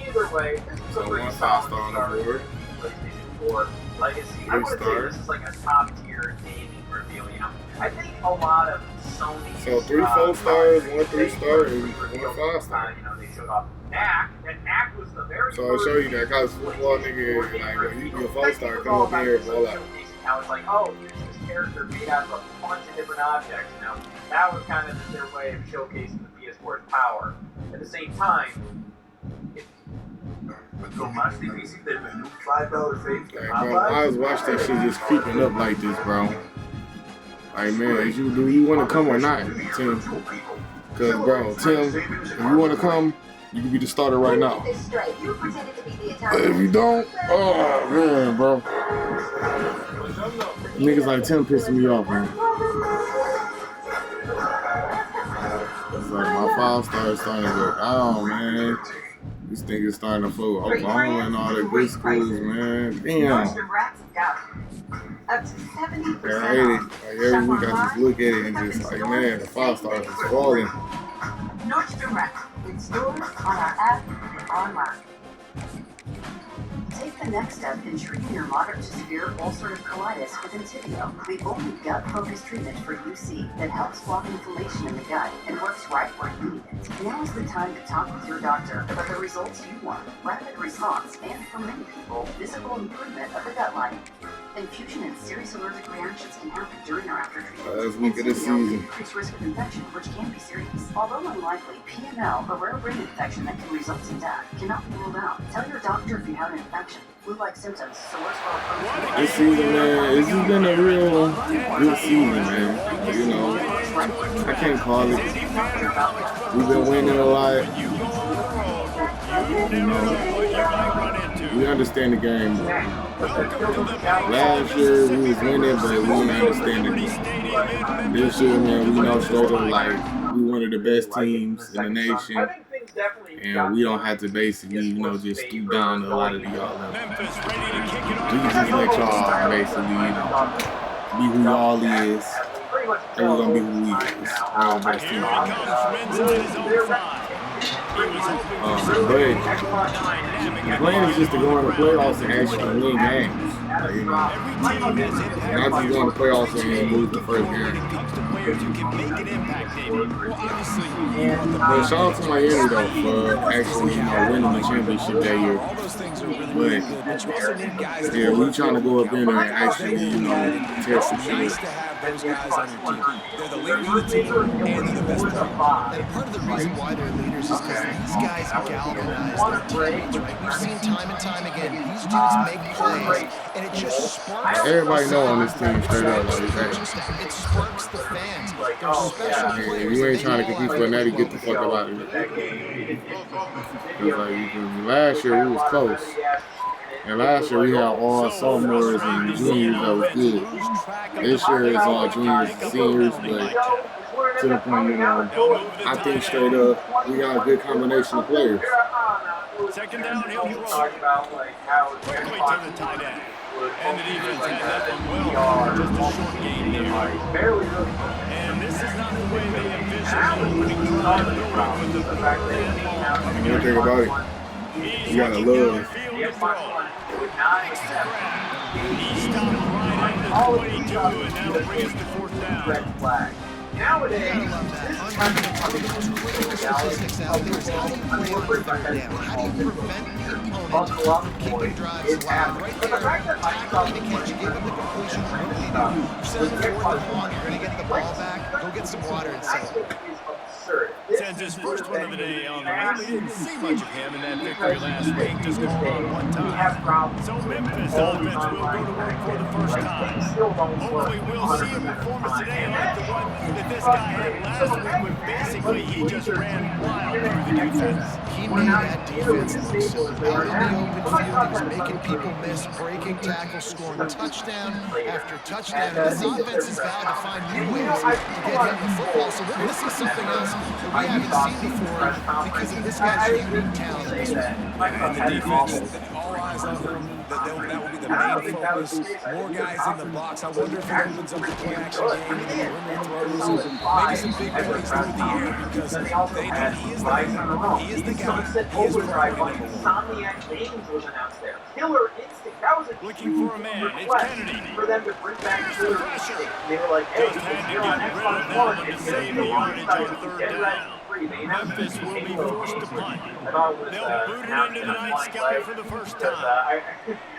Either way, this is so a pretty 1 5-star on the board. PlayStation 4 Legacy. I would say this is like a top-tier gaming reveal, you know. I think a lot of So 3 4-stars, 1 3-star, and 1 5-star. You know, they showed off Knack, and Knack was the very So I show you that college football nigga, like when you be a 4-star, come up here and ball out. Now it's like, oh, here's this character made out of a bunch of different objects. You know, that was kind of their way of showcasing the PS4's power. At the same time, So much PC there's a new $5 fake. Like, bro, I was watching that shit just creeping up like this, bro. Like, man, do you want to come or not, Tim? Because, bro, Tim, if you want to come, you can be the starter right now. If you don't, oh, man, bro. Niggas like Tim pissing me off, man. It's like my 5-star is starting to go down, man. This nigga's starting to fool Oklahoma and all the good schools, man. Damn. Up to 70%. Yeah, I hate it. Like, every week I just look at it and just like, man, the 5-stars is falling. Nordstrom Rack, in stores, on our app, and online. Take the next step in treating your moderate to severe ulcerative colitis with Entyvio, the only gut-focused treatment for UC that helps block inflammation in the gut and works right where you need it. Now is the time to talk with your doctor about the results you want, rapid response, and for many people, visible improvement of the gut lining. Infusion and serious allergic reactions can happen during or after treatment. Last week of the season. Increased risk of infection, which can be serious. Although unlikely, PML, a rare brain infection that can result in death, cannot be ruled out. Tell your doctor if you have an infection. Flu-like symptoms, sores or approach. This season, man, it's just been a real good season, man. You know, I can't call it. We've been winning a lot. You know, we understand the game more. Last year we was winning, but we didn't understand it. This year, man, we know straight up like we one of the best teams in the nation, and we don't have to basically, you know, just stoop down to a lot of the y'all levels. We can just let y'all basically, you know, be who y'all is, and we're gonna be who we is. We're the best team. But the plan is just to go in the playoffs and actually win games. Like, you know, not just go in the playoffs and lose the first game. But shout out to Miami though for actually, you know, winning the championship that year. But yeah, we trying to go up in there and actually, you know, tear some shit. Those guys on your team. They're the leaders of the team, and they're the best players. And part of the reason why they're leaders is because these guys galvanize their teammates, right? We've seen time and time again, these dudes make plays, and it just sparks. Everybody know on this team straight up like that. It sparks the fans. They're special players. If you ain't trying to compete for a natty, get the fuck out of here. Because last year we was close. And last year we had all sophomores and juniors that was good. This year it's all juniors and seniors, but to the point, you know, I think straight up we got a good combination of players. Second down, he'll throw. Quickly to the tight end. And the defense had that one well. Just a short gain there. And this is not the way they envisioned opening drive with the And one thing about it, you gotta love. He stopped right at the 22, and now brings us to fourth down. Nowadays, this kind of critical statistics out there is how do you play on third down? How do you prevent your opponent from keeping drives alive? Right there, tackling the catch, give them the completion. You said before the ball, you're going to get the ball back, go get some water and settle. Sends his first one of the day on the way. We didn't see much of him in that victory last week, just called on one time. So Memphis offense will go to work for the first time. Hopefully we'll see a performance today like the one that this guy had last week, when basically he just ran wild through the defense. He made that defense look so out in the open field. He was making people miss, breaking tackles, scoring touchdown after touchdown. And this offense is vowed to find new ways to get him the football. So we're going to see something else that we haven't seen before because of this guy's unique talent. And the defense, all eyes on him. That will be the main focus. More guys in the box. I wonder if he opens up the play action game and the perimeter throws, maybe some big plays through the air, because they know he is the guy. He is the guy. He is the guy. Insomniac Games was announced there. Killer Instinct. that was a Looking huge for a man. It's request Kennedy. for them to bring back There's Twitter. the pressure. They were like, hey, Just had to you're on get rid Xbox of that One, one to it's gonna save be a the launch yardage title. on third Get down. ready for free. They announced Memphis the will be Halo forced to games, which punt. I thought was They'll boot it announced into in the a night funny sky way, for the first because, time.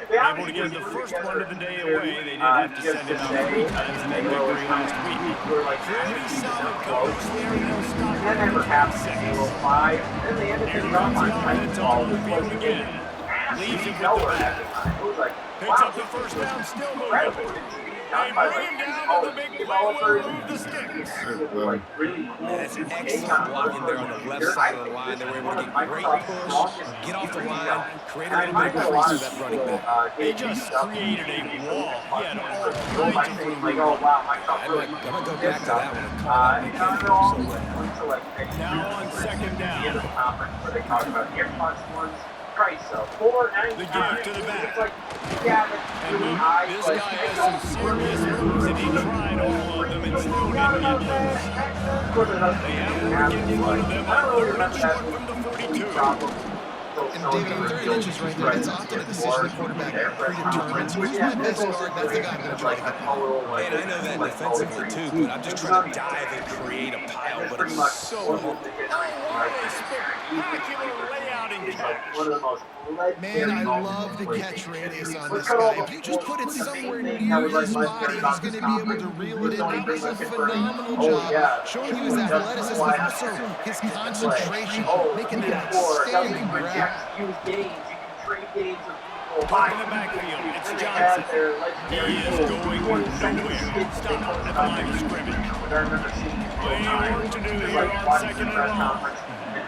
they Able to obviously get the put first together one of the day their, away. They did have to just send him out say 3 times in that Halo victory is last coming. week. People were like, Pretty solid coverage there, and they'll stop and that it never in happened in 20 Halo seconds. 5. And then they ended Here things off comes on the offense Titanfall, onto the which field was a again. massive Leaves it with the seller at back. the time. It was like, Picks wow, up the first down, still moving. incredible. It's being done They by bring like him down all to the the big play. developers. Will move the sticks. It's like really cool. Yeah, that's excellent blocking there on the left side of the line. They were able to get great push, get off the line, create a little bit of crease for that running back. They just created a wall. He had all kinds of room. Like, oh wow, I might go back to that one and call that and one they're all so going to like Now on second the end of down. the conference where they talk about the Xbox One's price of $4.99. The give to the back. It's like, yeah, that's And really look, high. this but guy I has don't some see where serious they're moves, and he doing tried all of them and still They didn't get loose. have They have to get one of them I don't on really third and remember short that from the 42. problem. And David, on 30 inches right there, that's often a decision the quarterback predetermines. Who's my best guard? That's the guy I'm going to try to get. And I know that defensively too, but I'm just trying to dive and create a pile, but it's so hard. Oh, what a spectacular layout and catch. One of the most Man, I love the catch radius on this guy. If you just put it somewhere near his body, he's going to be able to reel it in. That was a phenomenal job, showing you his athleticism, but also his concentration, making that outstanding grab. Use games. You can trade games with people. Back in the backfield, it's Johnson. He is going nowhere. Stop at the line of scrimmage. Plenty of work to do here on second and long.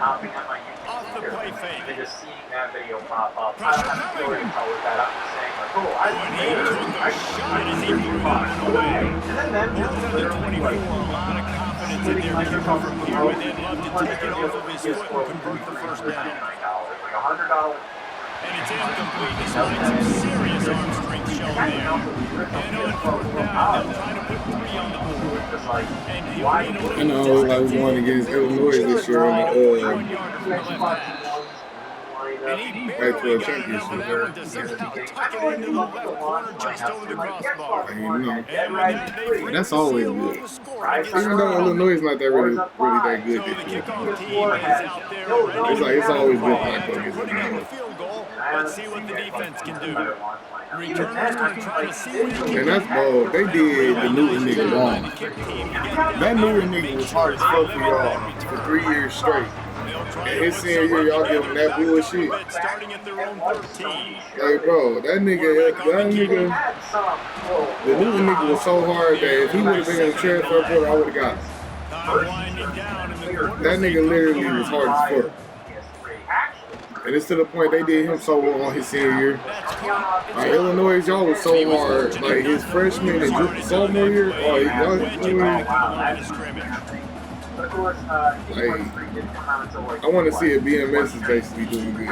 Off the play fake. And just seeing that video pop up. I Pressure don't have to coming. tell with that. I'm just saying, like, oh, I When he took a shot as he threw that one away. And then them Both just on the literally 24, like, a lot of confidence in their kicker from here, and they'd love to take it off of his foot and convert the first down. like $100. And it's incomplete despite some serious arm strength shown there. And on fourth down, they'll try to put 3 on the board. Just like, And he'll lean a I little know, to like we won against Illinois this year on the 1 yarder from the left hash. And he barely got enough of that one to somehow tuck it into the left corner just over the crossbar. you know. And with that, they bring That's the always seal good. on the score and get Even though started. Illinois is not that really that So good the this year. kickoff team is out there ready. It's like it's always been like After that. putting up a field goal, let's see what the defense can do. Returners going to try to see what they can And that's bold. They did the Newton nigga wrong. That Newton nigga was hard as fuck for y'all for 3 years straight. And his senior year, y'all give him that bullshit. Starting at their own 13. Like, bro, that nigga, the Newton nigga was so hard that if he would have been in the transfer portal, I would have got him. Time winding down in the quarter. That nigga literally was hard as fuck. And it's to the point they did him so well on his senior year. Illinois, y'all was so hard. Like his freshman and sophomore year, I want to see if BMS is basically doing good.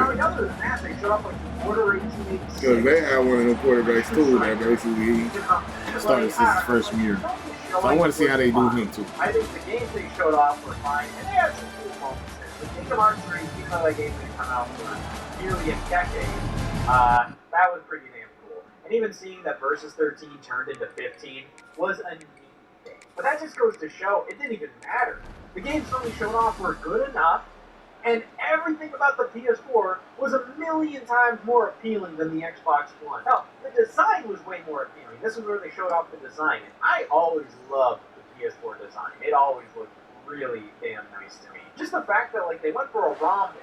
Because they had one of them quarterbacks too that basically started since his freshman year. So I want to see how they do him too. I think the games they showed off were fine, and they had some cool moments. The Kingdom Hearts 3, even though that game didn't come out for nearly a decade, that was pretty damn cool. And even seeing that Versus 13 turned into 15 was a neat thing. But that just goes to show it didn't even matter. The games only showed off were good enough, and everything about the PS4 was a million times more appealing than the Xbox One. Hell, the design was way more appealing. This is where they showed off the design, and I always loved the PS4 design. It always looked really damn nice to me. Just the fact that like they went for a rhombus.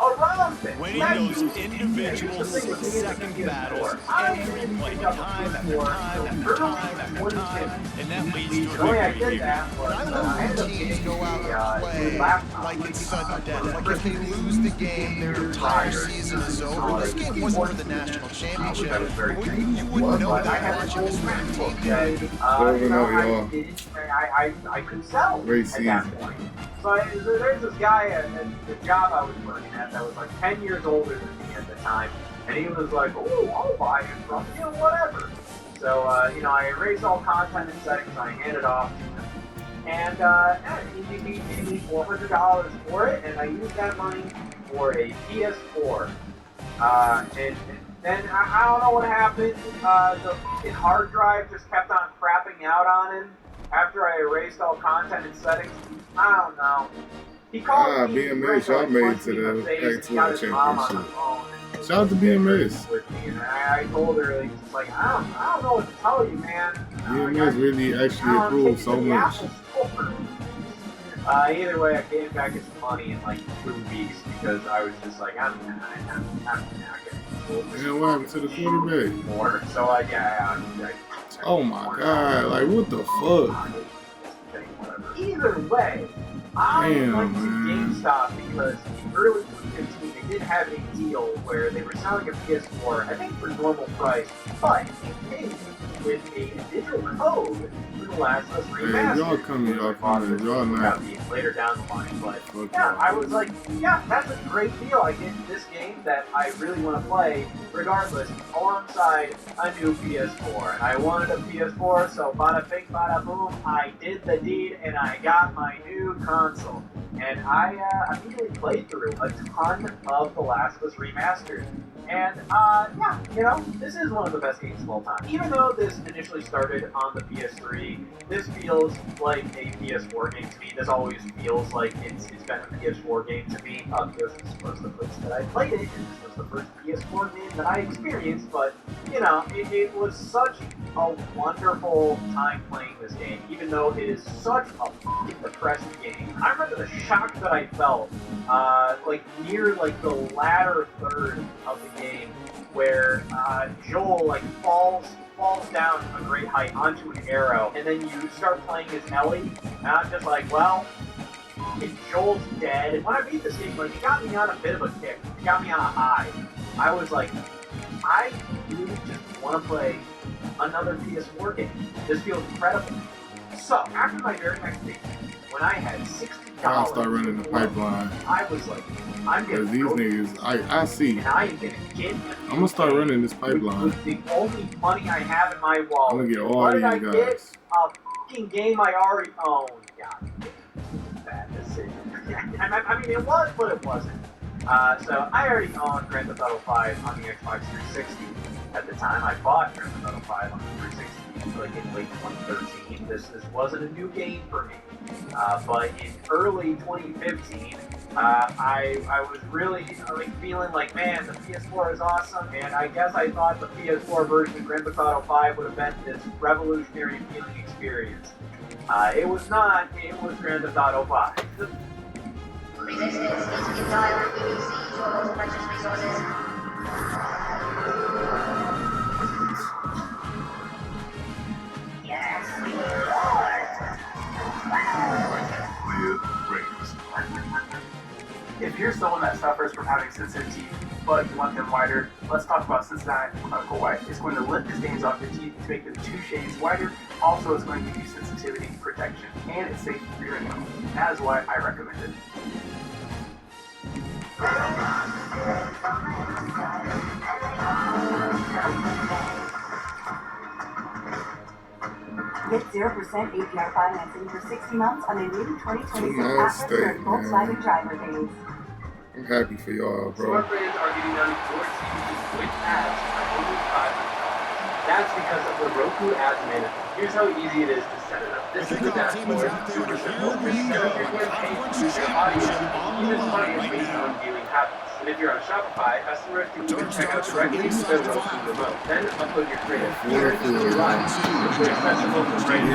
A rhombus! Winning those individual 6-second battles every play, time after time after time after time, and that leads to a victory here. I love when teams go out and play like it's sudden death. Like if they lose the game, their entire season is over. This game wasn't for the national championship. You wouldn't know that watching this team. I could sell Great at that point. So there's this guy at the job I was working at that was like 10 years older than me at the time, and he was like, "Oh, I'll buy it from you, whatever." So I erased all content and settings, I handed off to him, and he gave me $400 for it, and I used that money for a PS4. And Then I don't know what happened. The hard drive just kept on crapping out on him after I erased all content and settings. I don't know. He called me. BMS, y'all made to the Pac-12 championship. Shout out to BMS. With me, and I told her, like, I don't know what to tell you, man. BMS really actually improved so much. Either way, I came back as money in like 2 weeks because I was just like, I'm not getting. And what happened to the quarterback? More. So oh my god, like what the fuck? Either way, I went to GameStop because in early 2015 they did have a deal where they were selling a PS4, I think for normal price, but it came with a digital code for The Last of Us Remastered. Y'all coming, y'all not. Later down the line, but yeah, I was like, yeah, that's a great deal. I get this game that I really want to play, regardless, alongside a new PS4. And I wanted a PS4, so bada bing, bada boom, I did the deed and I got my new console. And I immediately played through a ton of The Last of Us Remastered. And, yeah, you know, this is one of the best games of all time. Even though this initially started on the PS3, this feels like a PS4 game to me. This always feels like it's been a PS4 game to me. Because this was the first that I played it, and this was the first PS4 game that I experienced. But, you know, it was such a wonderful time playing this game, even though it is such a fucking depressing game. I remember the shock that I felt, like, near, like, the latter third of the game, where Joel like falls down a great height onto an arrow, and then you start playing as Ellie, and I'm just like, well, if Joel's dead. When I beat this game, like, it got me on a bit of a kick. It got me on a high. I was like, I really just want to play another PS4 game. This feels incredible. So after my very next day, when I had $60, I'll start running the pipeline. I was like, I'm gonna these niggas, I see. And I am gonna get. I'm gonna start running this pipeline. With the only money I have in my wallet. I'm gonna get all what these did I guys. Get? A fucking game I already own. God, bad decision. I mean, it was, but it wasn't. So I already owned Grand Theft Auto 5 on the Xbox 360. At the time, I bought Grand Theft Auto 5 on the 360, like in late 2013. This wasn't a new game for me. But in early 2015, I was really like feeling like, man, the PS4 is awesome, and I guess I thought the PS4 version of Grand Theft Auto 5 would have been this revolutionary feeling experience. It was not. It was Grand Theft Auto 5. Resistance needs to get dial BBC to a most precious resources. Yes, If you're someone that suffers from having sensitive teeth, but you want them whiter, let's talk about Cincinnati Clinical White. It's going to lift the stains off your teeth to make them 2 shades whiter. Also, it's going to give you sensitivity protection, and it's safe for your health. That is why I recommend it. Get 0% APR financing for 60 months on a new 2026 Atlas or Volkswagen driver days. I'm happy for y'all, bro. Smart brands are getting on your TV to switch ads for only $500. That's because of the Roku Ads Manager. Here's how easy it is to set it up. This is the dashboard. Super simple. Set up your campaign, choose your audience, even target based on viewing habits. And if you're on Shopify, customers can even check out directly with their Roku remote. Then upload your creative. In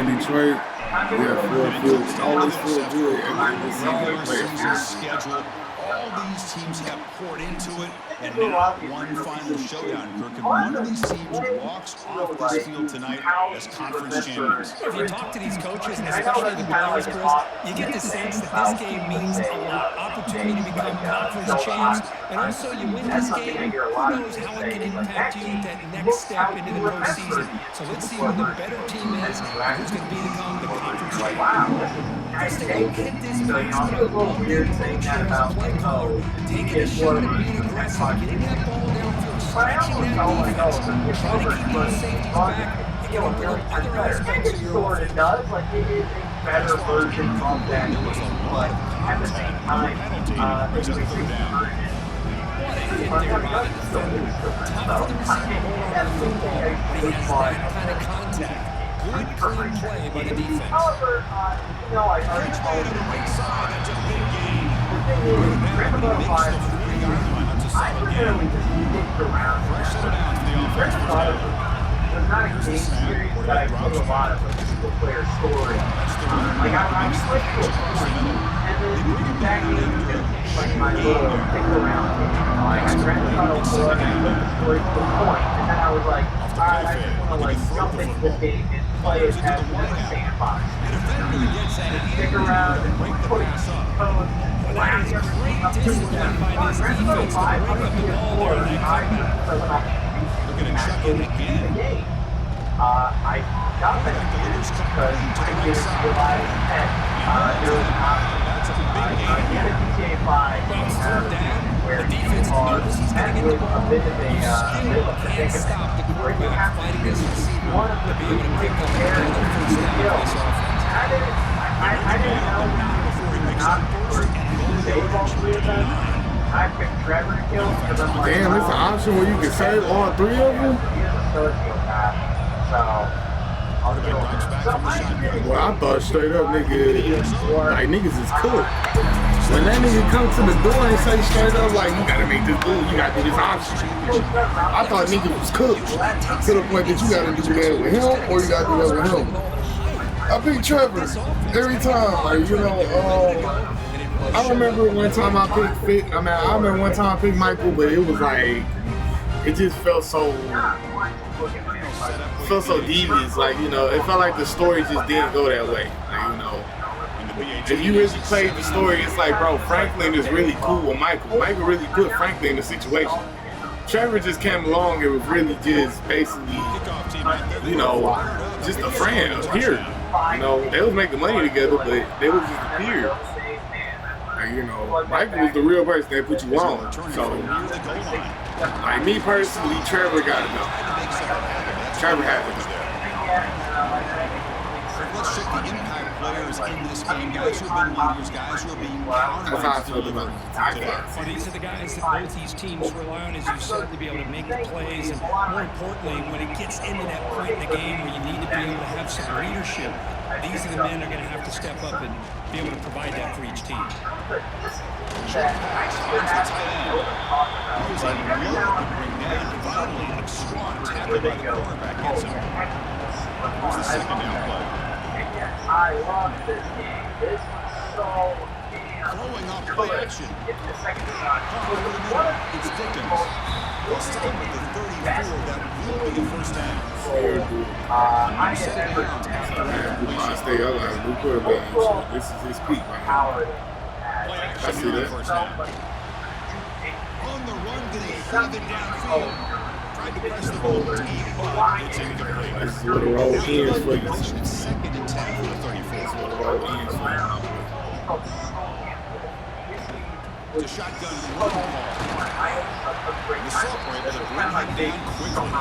Detroit, we have 4 fields, always feel good, and then we see the schedule. All these teams have poured into it, and now one final showdown, Kirk. And one of these teams walks off this field tonight as conference champions. If you talk to these coaches, and especially the players, Chris, you get the sense that this game means a lot. Opportunity to become conference champs, and also you win this game, who knows how it can impact you at that next step into the postseason. So let's see who the better team is, and who's going to become the conference champion. Just to go hit this place, what I love their coach and play caller, taking a shot and being aggressive, getting that ball downfield, stretching that defense, trying to keep those safeties back. You can open up other aspects of your offense. It does, like, it is a better version of that game, but at the same time, the 360 version hit there by the defender. Tough for the receiver to hold on to the football, but he has that kind of contact. Good, clean play by the defense. However, you know, I already told you. That's a big game. I literally just kicked around. There's a lot of them. There's not a game series that I put a lot of a single player story. Like I was playing to a point, and then that game was just like my little kick around game. Like I Grand Theft Auto 4 and I put the story to a point, and then I was like, alright, I just want to like jump into this game and play it as one of the sandbox. Stick around and put code. That is great discipline by this defense to break up the ball there in that comeback. Look at check in again. I got that because I didn't realize that there was an option. Get a GTA 5 where you are at a bit of a predicament where you have to use one of the three players to kill. I didn't know not for save all three of them. I picked Trevor to kill because I'm like, damn, it's an option where you can save all three of them? Well, I thought straight up, like niggas is cooked. When that nigga come to the door and say straight up, like, you gotta make this move, you gotta do this option. I thought niggas was cooked to the point that you gotta do that with him or you gotta do that with him. I pick Trevor every time, like, you know, I remember one time I remember one time I picked Michael, but it was like, it just felt so devious. Like, you know, it felt like the story just didn't go that way. Like, you know, if you really played the story, it's like, bro, Franklin is really cool with Michael. Michael really put Franklin in the situation. Trevor just came along and was really just basically, you know, just a friend, a peer. You know, they was making money together, but they was just a peer. And, you know, Michael was the real person that put you on. So, like me personally, Trevor got to go. Trevor had to go. Let's check the impact players in this game. Guys who have been leaders, guys who are being counted. These are the guys that both these teams rely on, as you said, to be able to make the plays. And more importantly, when it gets into that point in the game where you need to be able to have some leadership, these are the men that are going to have to step up and be able to provide that for each team. Short pass finds the tight end. He was able to bring down finally a strong tackle by the quarterback. Gets him. Here's the second down play. I love this game. This was so damn throwing off play action. It's the second shot. It's Dickens. They'll start with the 34. That will be a first down. I had never Stay alive. We put him in. This is his peak right now. I see that. On the run, getting heaved downfield. Tried to press the ball deep, but it's incomplete. This is what the roll is for you. Second and 10 for the 34. The shotgun run call. The Salt were able to bring him down quickly.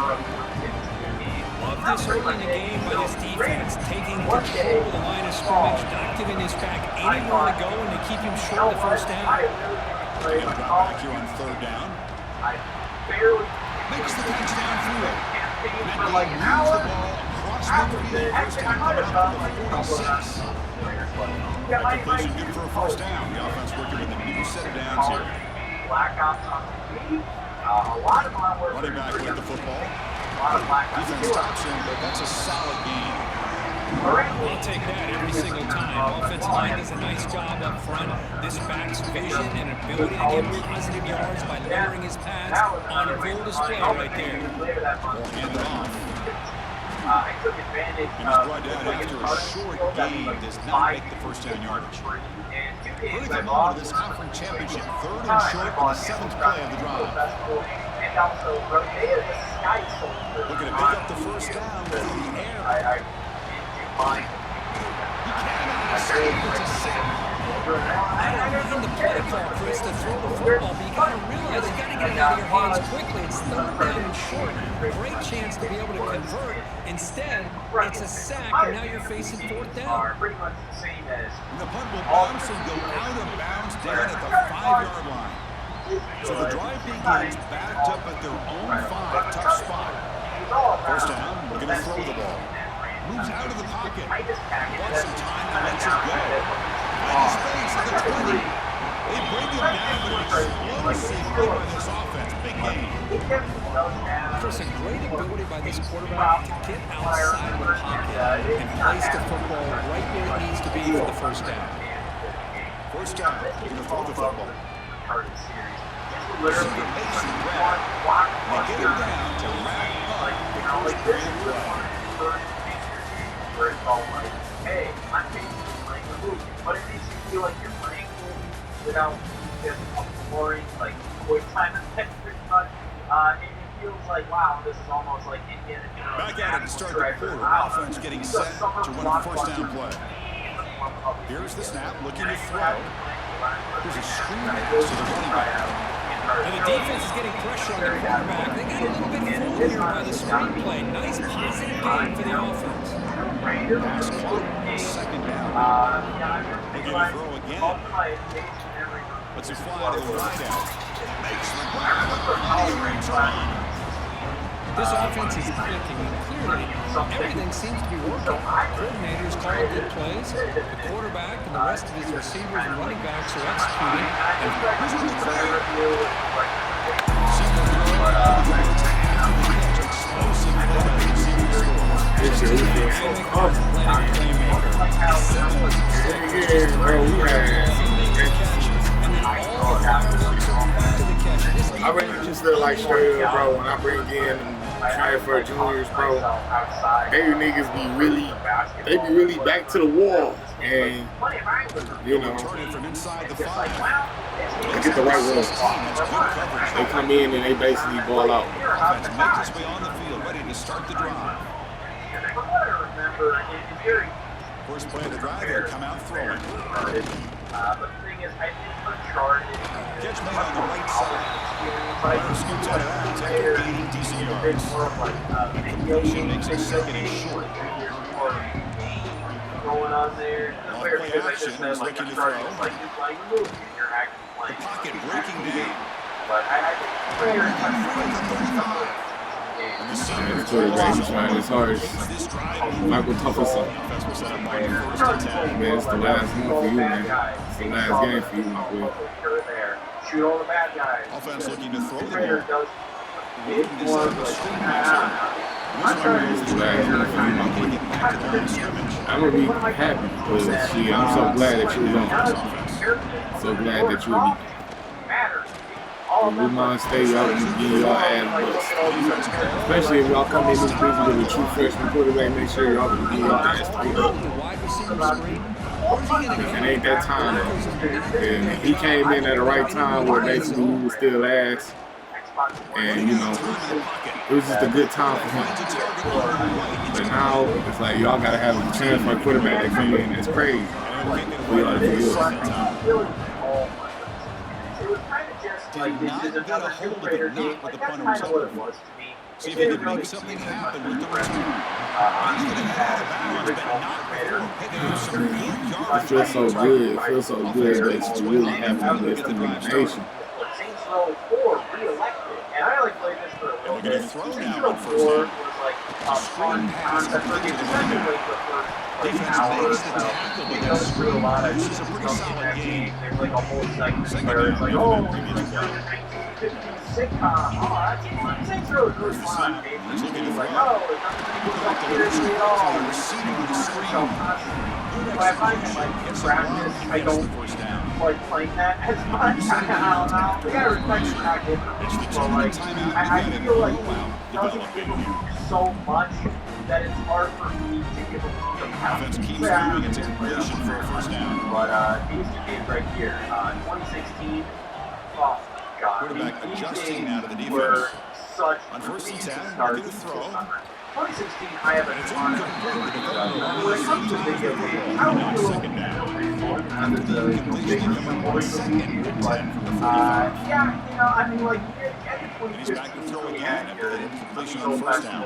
Love this early in the game by this defense, taking control of the line of scrimmage, not giving this back anywhere to go, and to keep him short of the first down. They're going to drop back here on third down. Makes the touchdown through it. And that lead moves the ball across midfield. First down coming up from the 46. That completion good for a first down. The offense working with a new set of downs here. Running back with the football. Defense stops him, but that's a solid gain. I'll take that every single time. Offensive line does a nice job up front. This back's vision and ability to get positive yards by lowering his pads on full display right there. Hand it off. I took advantage and he's brought down after a short gain, does not make the first down yardage. Critical moment of this conference championship, third and short on the seventh play of the drive. Looking to pick up the first down through the air. He cannot save it to second. I don't mind the play call, Chris, to throw the football, but you got to realize you got to get it out of your hands quickly. It's third down and short. Great chance to be able to convert. Instead, it's a sack, and now you're facing fourth down. And the punt will bounce and go out of bounds down at the 5-yard line. So the drive begins backed up at their own 5. Tough spot. First down, we're going to throw the ball. Moves out of the pocket. Wants some time and lets it go. Finds space at the 20. They bring him down, but explosive play by this offense. Big game. Chris, a great ability by this quarterback to get outside the pocket and place the football right where it needs to be for the first down. First down, we're going to throw the football. Literally Makes the grab. They get him down to wrap up the first grand play. where it's all like, hey, I'm basically playing the movie, but it makes you feel like you're playing without just a boring, like, quick time event pretty much. It feels like, wow, this is almost like Indiana Jones. Back at it to start the quarter. Offense getting set to run the first down play. Here's the snap, looking to throw. There's a screen pass to the running back. And the defense is getting pressure on the quarterback. They got a little bit fooled here by the screenplay. Nice positive game for the offense. Pass caught, second down. Looking to throw again. Let's fly to the wideout. Makes the grab. This offense is clicking, and clearly everything seems to be working. Coordinators call good plays. The quarterback and the rest of his receivers and running backs are executing. And who's on the clear? Explosive play by the receivers. I really just feel like straight up, bro, when I bring in transfer juniors, bro, they niggas be really back to the wall, and you know, they get the right ones. They come in and they basically ball out. Offense makes its way on the field, ready to start the drive. First play of the drive, they'll come out throwing. But the thing is, I think Uncharted Catch made on the right side. Runner scoots out of bounds after gaining decent yards. Completion makes it second and short. going on there. Off Fair play because I action, just said he's like looking to Uncharted throw. is like you're playing a movie and you're actually The playing. pocket breaking down. But I think Prayer is kind of like And the center It's quarterback, he's trying his hardest. this drive. Michael Tuffelson. Offense will set up by the first attack. Man, it's the last one for you, man. It's the last game for you, my boy. Shoot all the bad guys. Offense looking to throw the Prayer ball. does it's more of like, I'm trying to It's the last one for you, my boy. Get back to the line of scrimmage. I'm gonna be happy because shit, I'm so glad that you was on. So glad that you would be. If we mind stay, y'all can give y'all ass bust. Especially if y'all come in this busy with a true freshman quarterback, make sure y'all can give y'all ass The wide receiver screen. Where's he going to It go? ain't that time. And he came in at the right time where basically we was still ass. And, you know, it was just a good time for him. But now, it's like y'all got to have a chance for a quarterback that come in. It's crazy. We ought to do it. Did not get a hold of it, not what the punter was hoping for. See if he can make something happen with the return. He's going to head out of bounds, but not before picking up some good It yardage. feels so good. It feels so good that you really have to list in the nation. Saints Row 4 re-elected, and I like played this for a little And we're bit. going to throw Saints now Row on first 4 down. was like a fun concept for games, especially like the first like, Defense hour or makes the so. tackle, but It that goes through a lot of screen is a pretty stuff in solid that game. There's like a whole segment Second where it's down, like, given oh, the previous it's like play. a 1950s sitcom. Oh, that's fun. Saints Row is really First fun. snap. It's He's looking to like, throw. oh, it's nothing to do with security at all. The receiver on the screen. Good But I find that like in Gets some practice, run, I gets don't the first down. like playing that as much. I don't know. We gotta respect the fact that It's the but like timeout I again, and feel like blowout it doesn't give developing them here. so much that it's hard for me to give them the pound. Offense keeps moving. It's a completion for a first down. But these two games right here, 2016. Oh God, Quarterback these adjusting games now to the defense. were such On first and decent 10, starts looking to to throw. summer. 2016, I have a And it's ton of incomplete. The when it comes to video games, I don't Now feel second down. under the Completion to him on second and 10 from the 45. yeah, you know, I mean, like, And he's back to throw again after the incompletion on first down.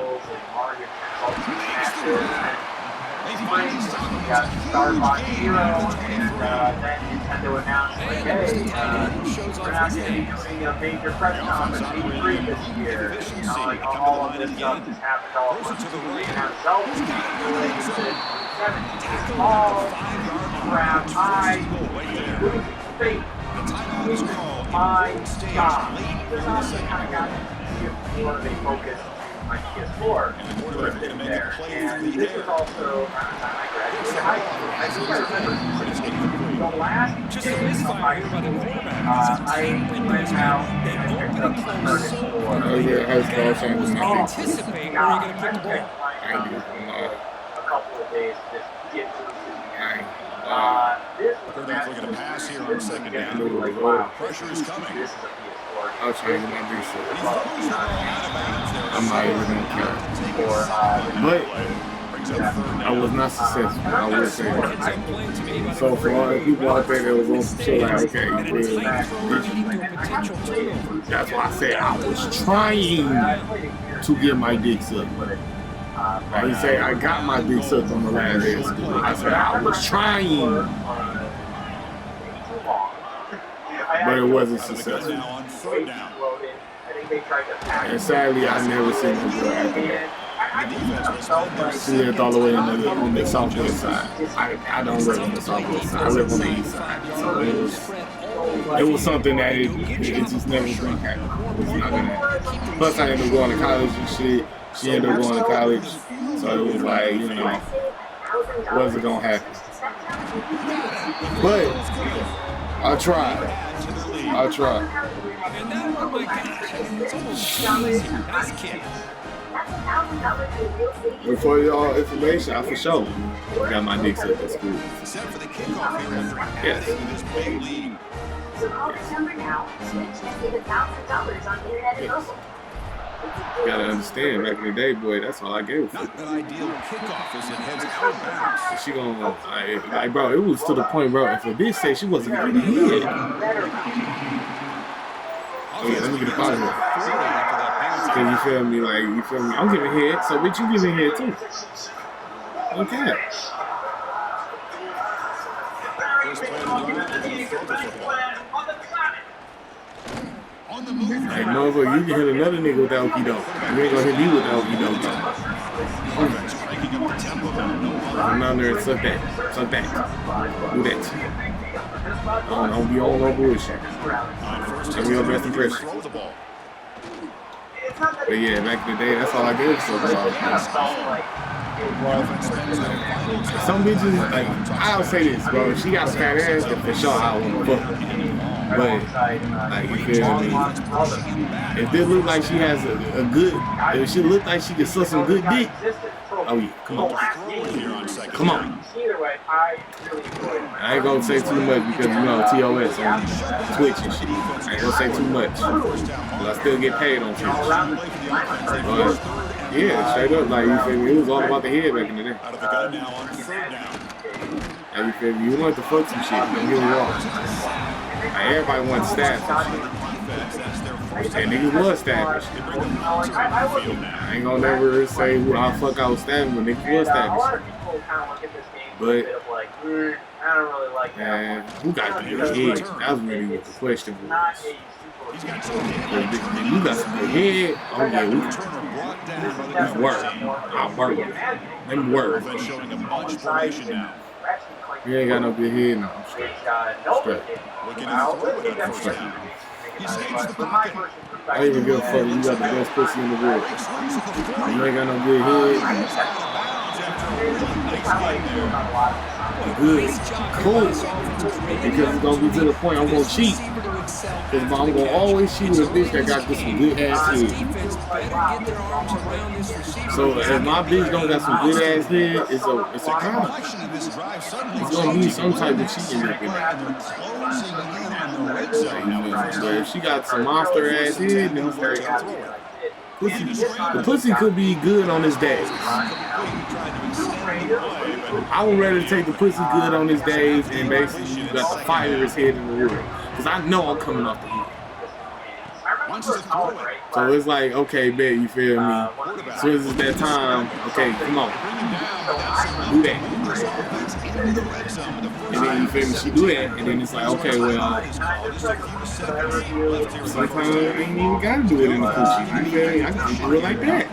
They finally stop him. Yeah, It's a Starbox huge gain Hero, after the and 23. then had to announce, like, hey, we're not going to be doing a major press conference E3 this year. You know, like, all of this stuff just happened all at once. They announced Zelda related to 7 all crap. My God. This is also kind of got more of a focus on PS4 there. And this was also around the time I graduated high school. I think I remember the last day of high school, I went out and I picked up my first four. Oh yeah, high school, I was saying, was my Anticipate where you're going to pick the ball. A couple of days to just get to the this was looking to pass here on second down. like, wow, Pressure is coming. This is a PS4. I'll try to get my big shit. I'm not even gonna care. But I was not successful. I will say that. So for all the people out there that was on some shit like, okay, that's why I said I was trying to get my dick sucked. I didn't say I got my dick sucked on the last day of school. I said I was trying, but it wasn't successful. And sadly, I never seen her girl after that. She lived all the way on the southwest side. I don't live on the southwest side. I live on the east side. So it was something that it just never was gonna happen. It's not gonna happen. Plus, I ended up going to college and shit. She ended up going to college, so it was like, you know, wasn't gonna happen. But I tried. But for y'all information, I for sure got my dick sucked at school. Yes. So call this number now. Switch and save $1,000 on internet and mobile. You gotta understand, back in the day, boy, that's all I gave her. Not an ideal kickoff as it heads out of bounds. She gonna, like, bro, it was to the point, bro, if a bitch said she wasn't getting hit. Oh yeah, let me get a positive. Cause you feel me, like, I'm giving head, so bitch, you giving head too. Okay. Hey, motherfucker, you can hit another nigga with the okey doke. You ain't gonna hit me with the okey doke, though. Come down there and suck that. Do that. Don't be on no bullshit. Tell me your best impression. But yeah, back in the day, that's all I did. So, some bitches, like, I'll say this, bro. If she got a fat ass, then for sure I want to fuck her. But, like, you feel me? If this look like she has a good, if she look like she can suck some good dick, oh yeah, come on. Come on. I ain't gonna say too much because, you know, TOS on Twitch and shit. I ain't gonna say too much. But I still get paid on Twitch. But, yeah, straight up, like, you feel me? It was all about the head back in the day. Out of the gun now on third down. Like, you feel me? You want to fuck some shit, don't get me wrong. Like, everybody wants to stab some shit. And niggas was stabbing shit. I ain't gonna never say who I fuck I was stabbing, but niggas was stabbing shit. But, man, who got the good head? That was really what the question was. You got some good head. Oh yeah, we work. I'll work. Let me work. You ain't got no good head now. I'm straight. I don't even give a fuck. You got the best pussy in the world. You ain't got no good head. Good. Cool. Because it's gonna be to the point I'm gonna cheat. Because I'm gonna always cheat with a bitch that got this some good ass head. So if my bitch don't got some good ass head, it's a crime. It's gonna be some type of cheating up in there. But if she got some monster ass head, then it's like the pussy could be good on his days. I would rather take the pussy good on his days and basically you got the fire's head in the world. Because I know I'm coming off the hook. So it's like, okay, bet, you feel me? As soon as it's that time, okay, come on. Do that. And then you feel me, she do that, and then it's like, okay, well, sometimes I ain't even gotta do it in the coochie. You feel me? I can just do it like that.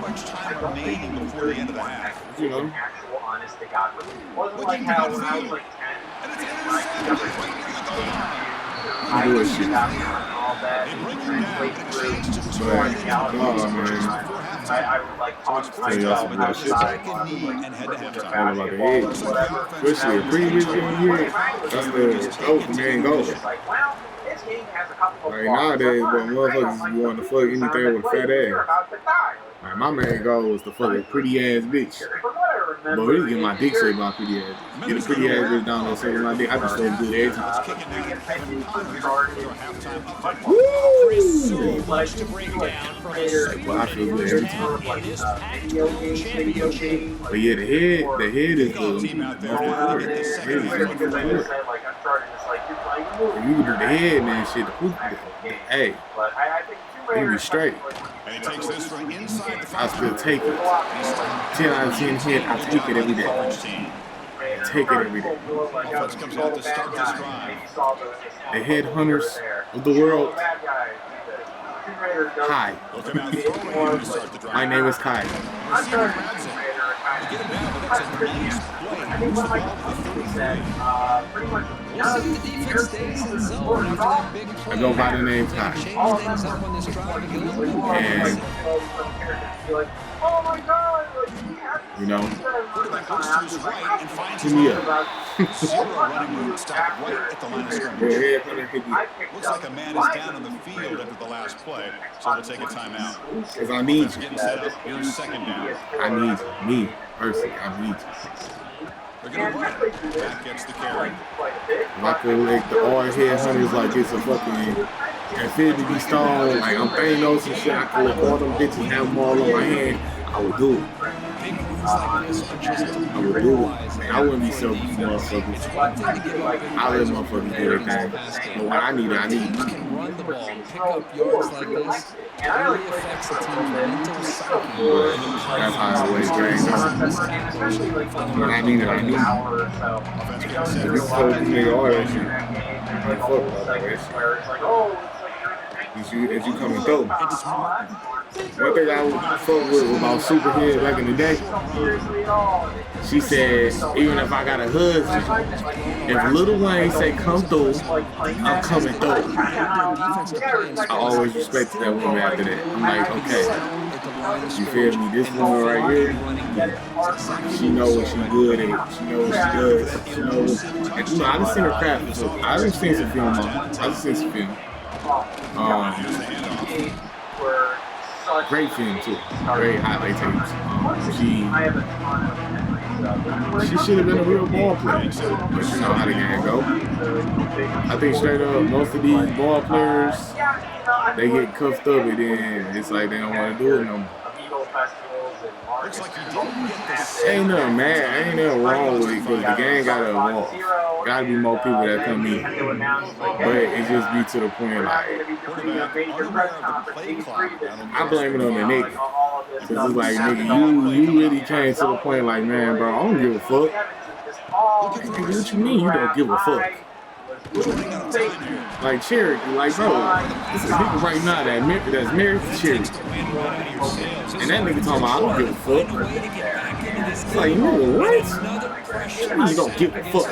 You know. Actual honest to God. It wasn't like how when I was like 10, like, I do it shit. All that translate through foreign reality. Oh, man. I would like talk to myself outside while I was like basketball, whatever. Especially a pretty bitch getting here. That's the main goal. Like, well, this game has a couple of Like nowadays, but motherfuckers be wanting to fuck anything with a fat ass. Like my main goal was to fuck a pretty ass bitch. But really get my dick sucked by a pretty ass bitch. Get a pretty ass bitch down there sucking my dick. I just feel good every time. Woo! Much to break down from a Well, I feel good every time. championship. But yeah, the head is the most important. The head is the most important. If you can do the head, man, shit, the poop, hey, you be straight. And he takes this from inside the I still take it. 10 out of 10 head, I take it every day. Take it every day. Offense comes out to start this drive. The head hunters of the world. Hi. My name is Kai. We'll see if the defense stays in the zone after that big play. I go by the name Kai. Change things up on this drive and get a little bit more And, you know, Quarterback goes to his right and finds hit me up. zero running room. Stop right at the line of scrimmage. Yeah, hit me up. Looks like a man is down on the field after the last play, so we'll take a timeout. Because I need you. Getting set up. Here's second down. I need you. Me, personally, I need you. They're going to run it. Back gets the carry. If I could make the all head hunters like it's a fucking infinity stone, like I'm Thanos and shit, I could let all them bitches have them all on my hand, I would do it. I would do it. Man, I wouldn't be selfish motherfuckers. I let motherfuckers do their thing. But when I need it, I need it. Teams can run the ball, pick up yards like this. It really affects the team's mental psyche. That's how I always train. When I need it, I need it. If it's so nigga all that shit, like fuck about that shit. As you coming through. One thing I would fuck with about Superhead back in the day, she said, even if I got a husband, if Lil Wayne say come through, I'm coming through. I always respected that woman after that. I'm like, okay, you feel me? This woman right here, she know what she good at. She know what she does. She knows. And you know, I just seen her craft. So I just seen some film on. I just seen some film. Great film too. Very highlight tapes. She should have been a real ball player, but you know how the game go. I think straight up, most of these ball players, they get cuffed up and then it's like they don't want to do it no more. Looks like he didn't get the Ain't nothing mad, ain't nothing wrong with it because the game gotta evolve. Gotta be more people that come in. But it just be to the point like, I blame it on the nigga. Cause it's like, nigga, you really came to the point like, man, bro, I don't give a fuck. What you mean you don't give a fuck? Like Cherokee, like bro, this is a nigga right now that's married to Cherokee. And that nigga talking about I don't give a fuck. It's like, nigga, what? You don't give a fuck.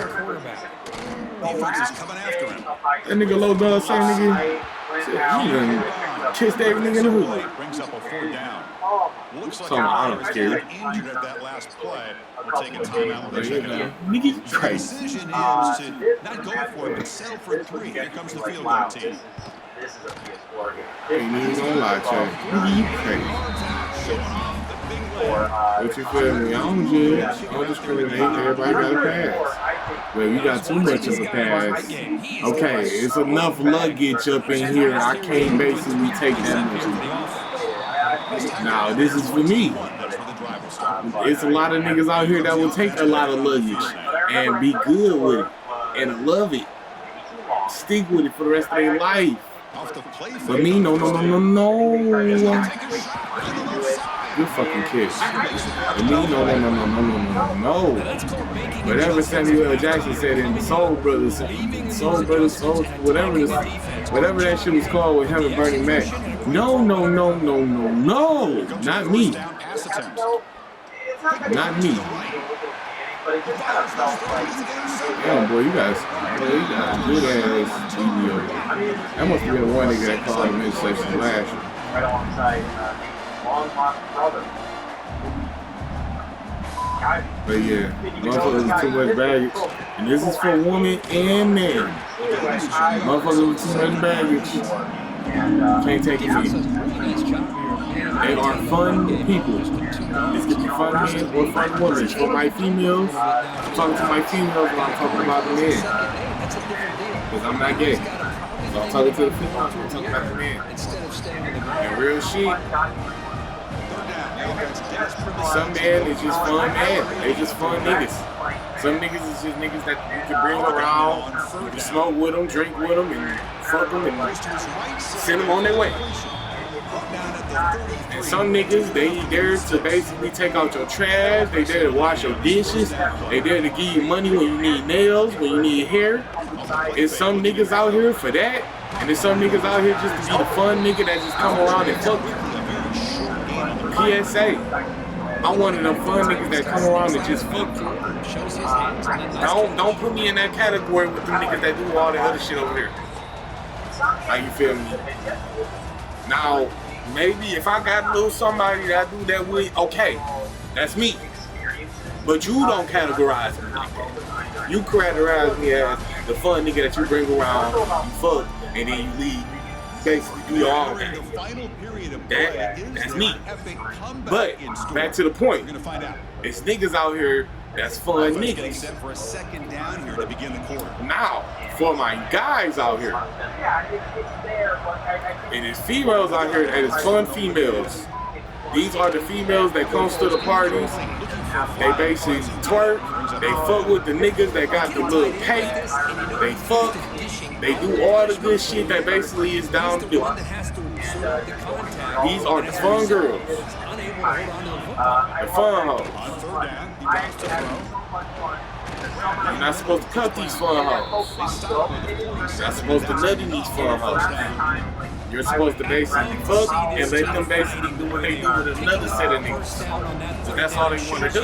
defense is coming after him. That nigga low dog say nigga, you done kissed that nigga in the hood. Brings up a 4th down. Looks like So, I don't he's care. injured at that last play. We're taking time out with the check down. Nigga, you The crazy. decision is to not go for it, but settle for 3. Here comes the field goal team. This is a PS4 game. Ain't even gonna lie, Chad. Nigga, you crazy. Showing off the big win. What you feel me? I don't judge. I don't discriminate. Everybody got a pass. Well, you got too much of a pass. Okay, it's enough luggage up in here. I can't basically take that much. Now, this is for me. It's a lot of niggas out here that will take a lot of luggage and be good with it and love it. Stick with it for the rest of their life. But me, no. You're fucking kids. But me, no. That's called making whatever Samuel L. Jackson said in Soul Brothers, whatever that shit was called with him and Bernie Mac. No, not me. Not me. Damn, boy, you guys good ass video. That must have been the one nigga that called him midsection last year. Right alongside long lost brother. But yeah, motherfuckers with too much baggage. And this is for women and men. Motherfuckers with too much baggage can't take it easy. They are fun people. This could be fun men or fun women. For my females, I'm talking to my females when I'm talking about the men. Because I'm not gay. So I'm talking to the females when I'm talking about the men. And real shit. Some men is just fun men. They just fun niggas. Some niggas is just niggas that you can bring around, you can smoke with them, drink with them, and fuck them, and send them on their way. And some niggas, they there to basically take out your trash, they there to wash your dishes, they there to give you money when you need nails, when you need hair. There's some niggas out here for that, and there's some niggas out here just to be the fun nigga that just come around and fuck you. PSA, I'm one of them fun niggas that come around and just fuck you. Don't put me in that category with them niggas that do all that other shit over there. How you feel me? Now, maybe if I got a little somebody that I do that with, okay, that's me. But you don't categorize me like that. You categorize me as the fun nigga that you bring around, you fuck, and then you leave. Basically do your own thing. That's me. But back to the point. It's niggas out here that's fun niggas. Now, for my guys out here, and it's females out here that is fun females. These are the females that comes to the parties. They basically twerk. They fuck with the niggas that got the little cake. They fuck. They do all the good shit that basically is down to do. These are the fun girls. The fun hoes. You're not supposed to cut these fun hoes. You're not supposed to nut in these fun hoes. You're supposed to basically fuck and let them basically do what they do with another set of niggas. So that's all they want to do.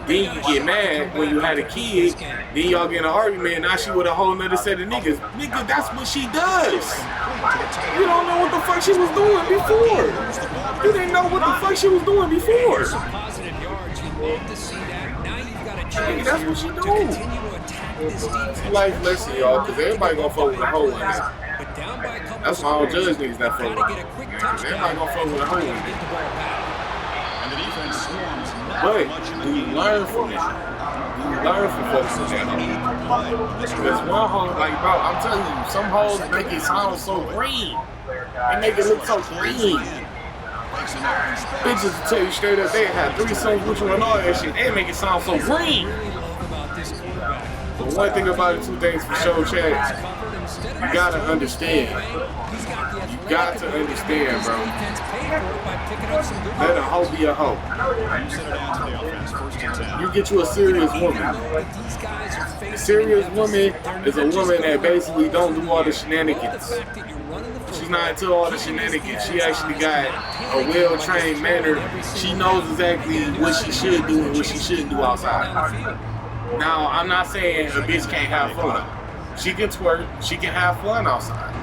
Then you get mad when you had a kid, then y'all get in an argument, now she with a whole nother set of niggas. Nigga, that's what she does. You don't know what the fuck she was doing before. You didn't know what the fuck she was doing before. Nigga, that's what she doing. See, life lesson, y'all, because everybody gonna fuck with a hoe one day. That's why I don't judge niggas that fuck with her. Everybody gonna fuck with a hoe one day. But do you learn from it? Do you learn from folks with that hoe? Because one hoe, like, bro, I'm telling you, some hoes make it sound so green. They make it look so green. Bitches will tell you straight up, they had 3 songs with you and all that shit. They make it sound so green. But one thing about it, 2 things for sure, Chad. You gotta understand. You got to understand, bro. Let a hoe be a hoe. You get you a serious woman. A serious woman is a woman that basically don't do all the shenanigans. She's not into all the shenanigans. She actually got a well-trained manner. She knows exactly what she should do and what she shouldn't do outside. Now, I'm not saying a bitch can't have fun. She can twerk, she can have fun outside.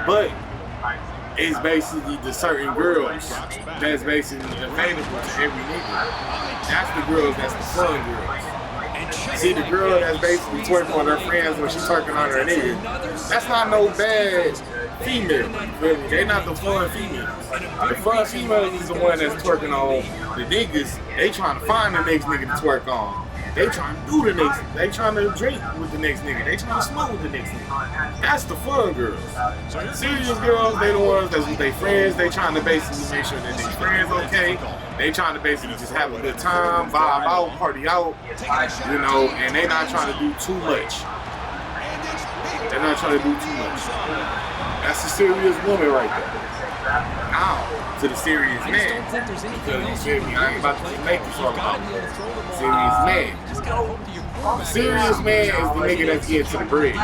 But it's basically the certain girls that's basically available to every nigga. That's the girls, that's the fun girls. See, the girl that's basically twerking on her friends when she's twerking on her nigga, that's not no bad female. They're not the fun females. The fun females is the one that's twerking on the niggas. They trying to find the next nigga to twerk on. They trying to do the next, they trying to drink with the next nigga. They trying to smoke with the next nigga. That's the fun girls. Serious girls, they the ones that's with their friends. They trying to basically make sure that their friends okay. They trying to basically just have a good time, vibe out, party out, you know, and they not trying to do too much. They're not trying to do too much. That's a serious woman right there. Now, to the serious man. Because you feel me, I ain't about to make this all about serious man. The serious man is the nigga that's getting to the bread.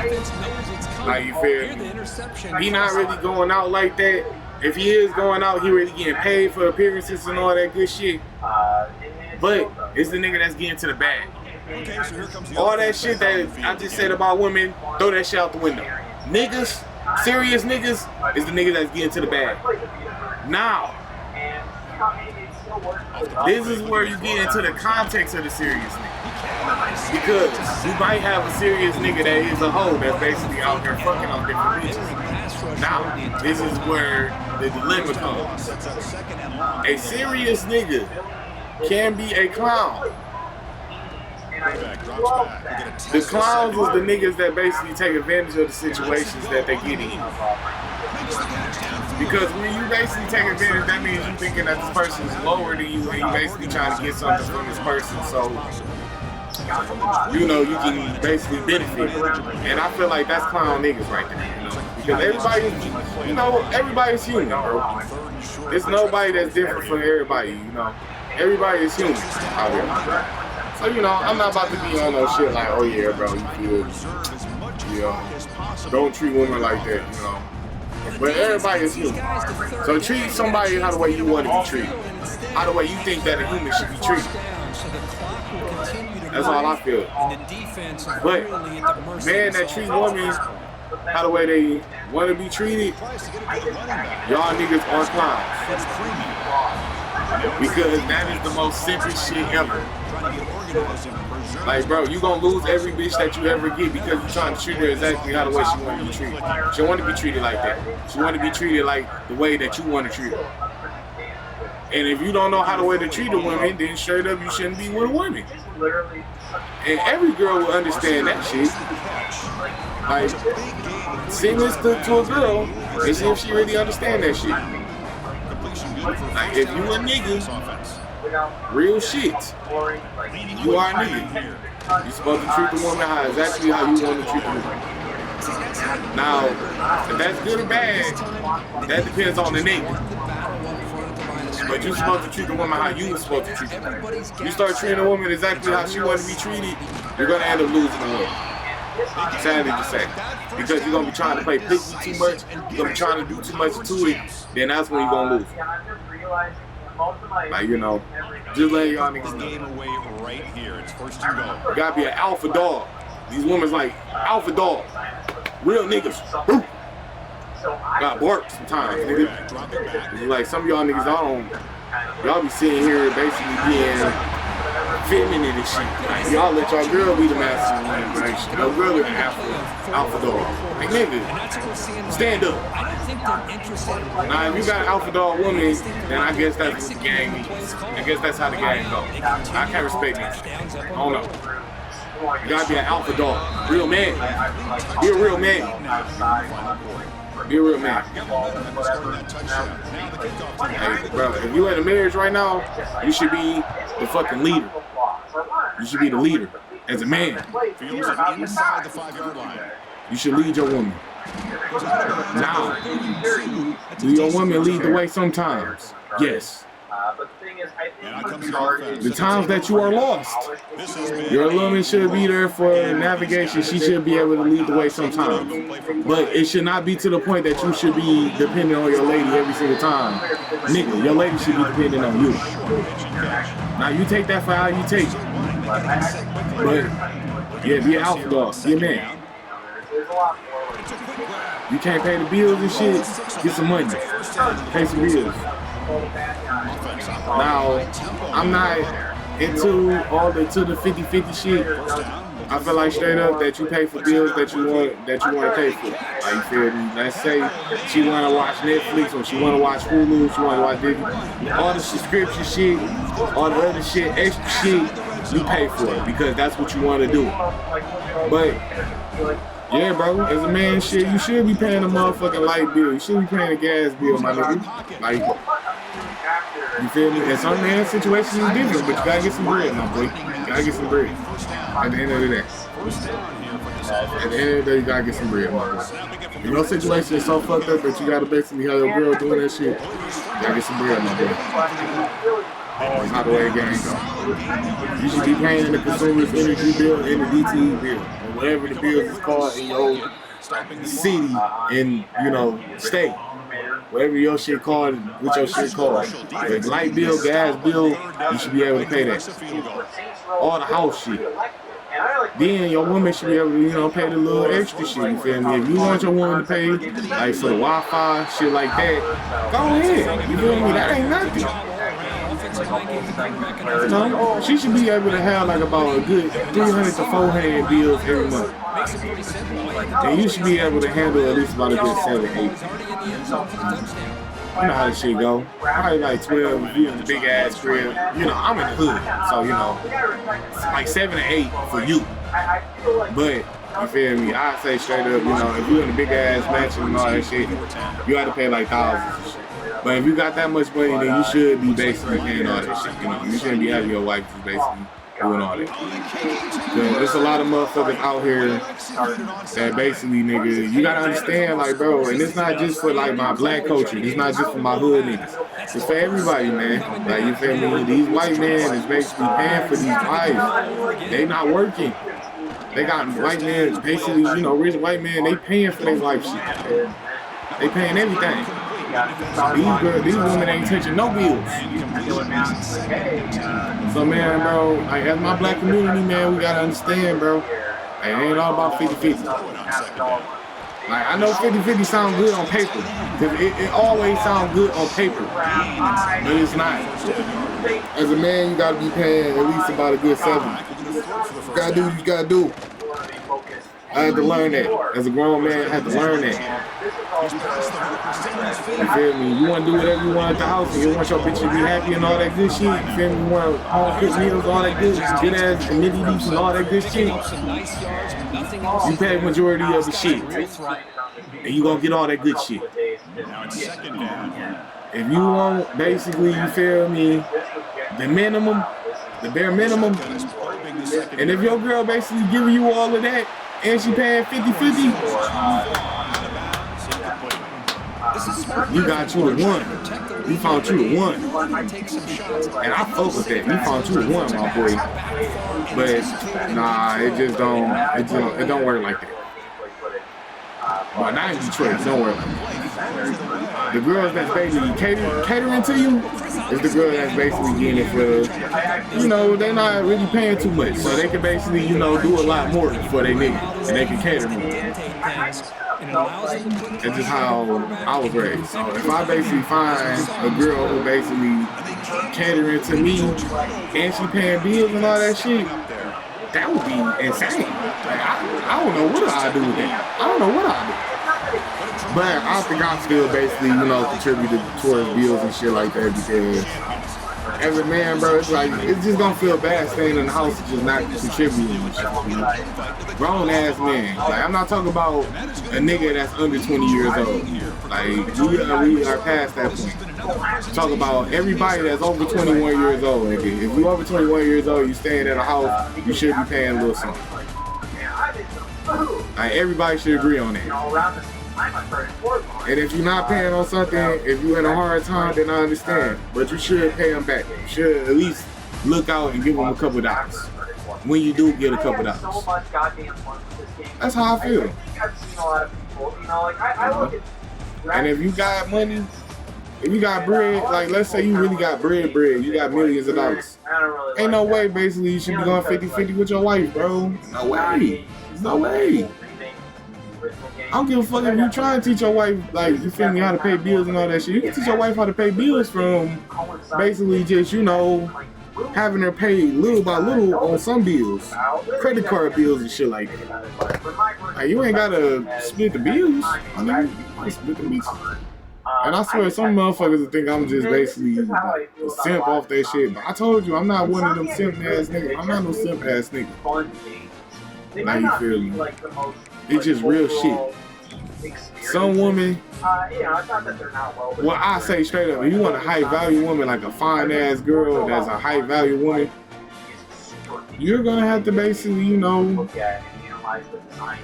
Like, you feel me? He not really going out like that. If he is going out, he really getting paid for appearances and all that good shit. But it's the nigga that's getting to the bag. All that shit that I just said about women, throw that shit out the window. Niggas, serious niggas, is the nigga that's getting to the bag. Now, this is where you get into the context of the serious nigga. Because you might have a serious nigga that is a hoe that's basically out here fucking on different bitches. Now, this is where the dilemma comes. A serious nigga can be a clown. The clowns is the niggas that basically take advantage of the situations that they get in. Because when you basically take advantage, that means you thinking that this person is lower than you and you basically trying to get something from this person. So, you know, you can basically benefit. And I feel like that's clown niggas right there, you know. Because everybody, you know, everybody's human, bro. There's nobody that's different from everybody, you know. Everybody is human out here. So, you know, I'm not about to be on no shit like, oh yeah, bro, you feel, you know, don't treat women like that, you know. But everybody is human. So treat somebody how the way you want to be treated. How the way you think that a human should be treated. That's all I feel. But man that treat women how the way they want to be treated, y'all niggas are clowns. Because that is the most simplest shit ever. Like, bro, you gonna lose every bitch that you ever get because you're trying to treat her exactly how the way she want to be treated. She want to be treated like that. She want to be treated like the way that you want to treat her. And if you don't know how the way to treat a woman, then straight up you shouldn't be with a woman. And every girl will understand that shit. Like, send this to a girl and see if she really understand that shit. Like, if you a nigga, real shit, you are a nigga. You're supposed to treat the woman exactly how you want to treat the woman. Now, if that's good or bad, that depends on the nigga. But you're supposed to treat the woman how you were supposed to treat her. You start treating a woman exactly how she wants to be treated, you're going to end up losing the woman. Sadly to say. Because you're going to be trying to play picky too much, you're going to be trying to do too much to it, then that's when you're going to lose. Like, you know, just let y'all niggas know. You got to be an alpha dog. These women's like, alpha dog. Real niggas. Got bark sometimes, nigga. Like, some of y'all niggas, y'all be sitting here basically being feminine and shit. Like, y'all let y'all girl be the master, like, no girl is an alpha dog. Like, nigga, stand up. Now, if you got an alpha dog woman, then I guess that's what the game is. I guess that's how the game goes. I can't respect it. I don't know. You gotta be an alpha dog. Real man. Be a real man. Be a real man. Hey, bro, if you in a marriage right now, you should be the fucking leader. You should be the leader as a man. Inside the 5-yard line. You should lead your woman. Now, do your woman lead the way sometimes? Yes. But the thing is, I think the times that you are lost, your woman should be there for navigation. She should be able to lead the way sometimes. But it should not be to the point that you should be dependent on your lady every single time. Nigga, your lady should be dependent on you. Now, you take that for how you take it. But, yeah, be an alpha dog. Be a man. You can't pay the bills and shit, get some money. Pay some bills. Now, I'm not into all the 50-50 shit. I feel like straight up that you pay for bills that you want to pay for. Like, you feel me? Let's say she want to watch Netflix or she want to watch Hulu, she want to watch Disney. All the subscription shit, all the other shit, extra shit, you pay for it because that's what you want to do. But yeah, bro, as a man, shit, you should be paying a motherfucking light bill. You should be paying a gas bill, my nigga. Like, you feel me? In some man situations, it's different, but you gotta get some bread, my boy. You gotta get some bread at the end of the day. First down here for this At the end of the day, you gotta get some bread, man. If your situation is so fucked up that you gotta basically have your girl doing that shit, you gotta get some bread, my boy. That's how the way the game goes. You should be paying the consumer's energy bill and the DTE bill, or whatever the bills is called in your city and, you know, state. Whatever your shit called, what your shit called. If light bill, gas bill, you should be able to pay that. All the house shit. Then your woman should be able to, you know, pay the little extra shit, you feel me? If you want your woman to pay, like, for the Wi-Fi, shit like that, go ahead, you feel me? That ain't nothing. You know, she should be able to have, like, about a good 300 to 400 bills every month. And you should be able to handle at least about a good 7, 8. You know how this shit go. Probably like 12 if you in the big ass crib. You know, I'm in the hood, so you know, like 7 or 8 for you. But you feel me? I say straight up, you know, if you in the big ass mansion and all that shit, you got to pay like thousands and shit. But if you got that much money, then you should be basically paying all that shit. You know, you shouldn't be having your wife just basically doing all that. There's a lot of motherfuckers out here that basically, nigga, you gotta understand, like, bro, and it's not just for, like, my black culture. It's not just for my hood niggas. It's for everybody, man. Like, you feel me? These white men is basically paying for these wives. They not working. They got white men, basically, you know, rich white men, they paying for their wife shit. They paying everything. These women ain't touching no bills. So, man, bro, like, as my black community, man, we gotta understand, bro. Like, it ain't all about 50-50. Like, I know 50-50 sound good on paper, because it always sounds good on paper, but it's not. As a man, you gotta be paying at least about a good 7. You gotta do what you gotta do. I had to learn that. As a grown man, I had to learn that. You feel me? You want to do whatever you want at the house, and you want your bitch to be happy and all that good shit. You feel me? You want home cooked meals, all that good ass amenities and all that good shit. You pay the majority of the shit, and you gonna get all that good shit. If you want, basically, you feel me, the minimum, the bare minimum, and if your girl basically giving you all of that, and she paying 50-50, you got you the one. You found you the one. And I fuck with that. You found you the one, my boy. But nah, it don't work like that. But not in Detroit, it don't work like that. The girls that's basically catering to you is the girl that's basically getting it for, you know, they're not really paying too much. So they can basically, you know, do a lot more for their nigga. And they can cater more. That's just how I was raised. So if I basically find a girl who basically catering to me and she paying bills and all that shit, that would be insane. Like, I don't know what I'd do with that. I don't know what I'd do. But I think I still basically, you know, contributed towards bills and shit like that because as a man, bro, it's like, it's just gonna feel bad staying in the house and just not contributing and shit, you know? Grown ass man. Like, I'm not talking about a nigga that's under 20 years old. Like, we are past that point. Talk about everybody that's over 21 years old, nigga. If you over 21 years old, you staying in a house, you should be paying a little something. Like, everybody should agree on that. And if you're not paying on something, if you're in a hard time, then I understand. But you should pay them back. You should at least look out and give them a couple dollars. When you do get a couple dollars. That's how I feel. And if you got money, if you got bread, like let's say you really got bread, you got millions of dollars. Ain't no way basically you should be going 50-50 with your wife, bro. No way. No way. I don't give a fuck if you try to teach your wife, like, you feel me, how to pay bills and all that shit. You can teach your wife how to pay bills from basically just, you know, having her pay little by little on some bills. Credit card bills and shit like that. Like, you ain't gotta split the bills. I mean, you split the bills. And I swear, some motherfuckers think I'm just basically a simp off that shit. But I told you, I'm not one of them simp ass niggas. I'm not no simp ass nigga. Now you feel me? It's just real shit. Some woman, well, I say straight up, if you want a high value woman, like a fine ass girl that's a high value woman, you're gonna have to basically, you know, look at and analyze the design.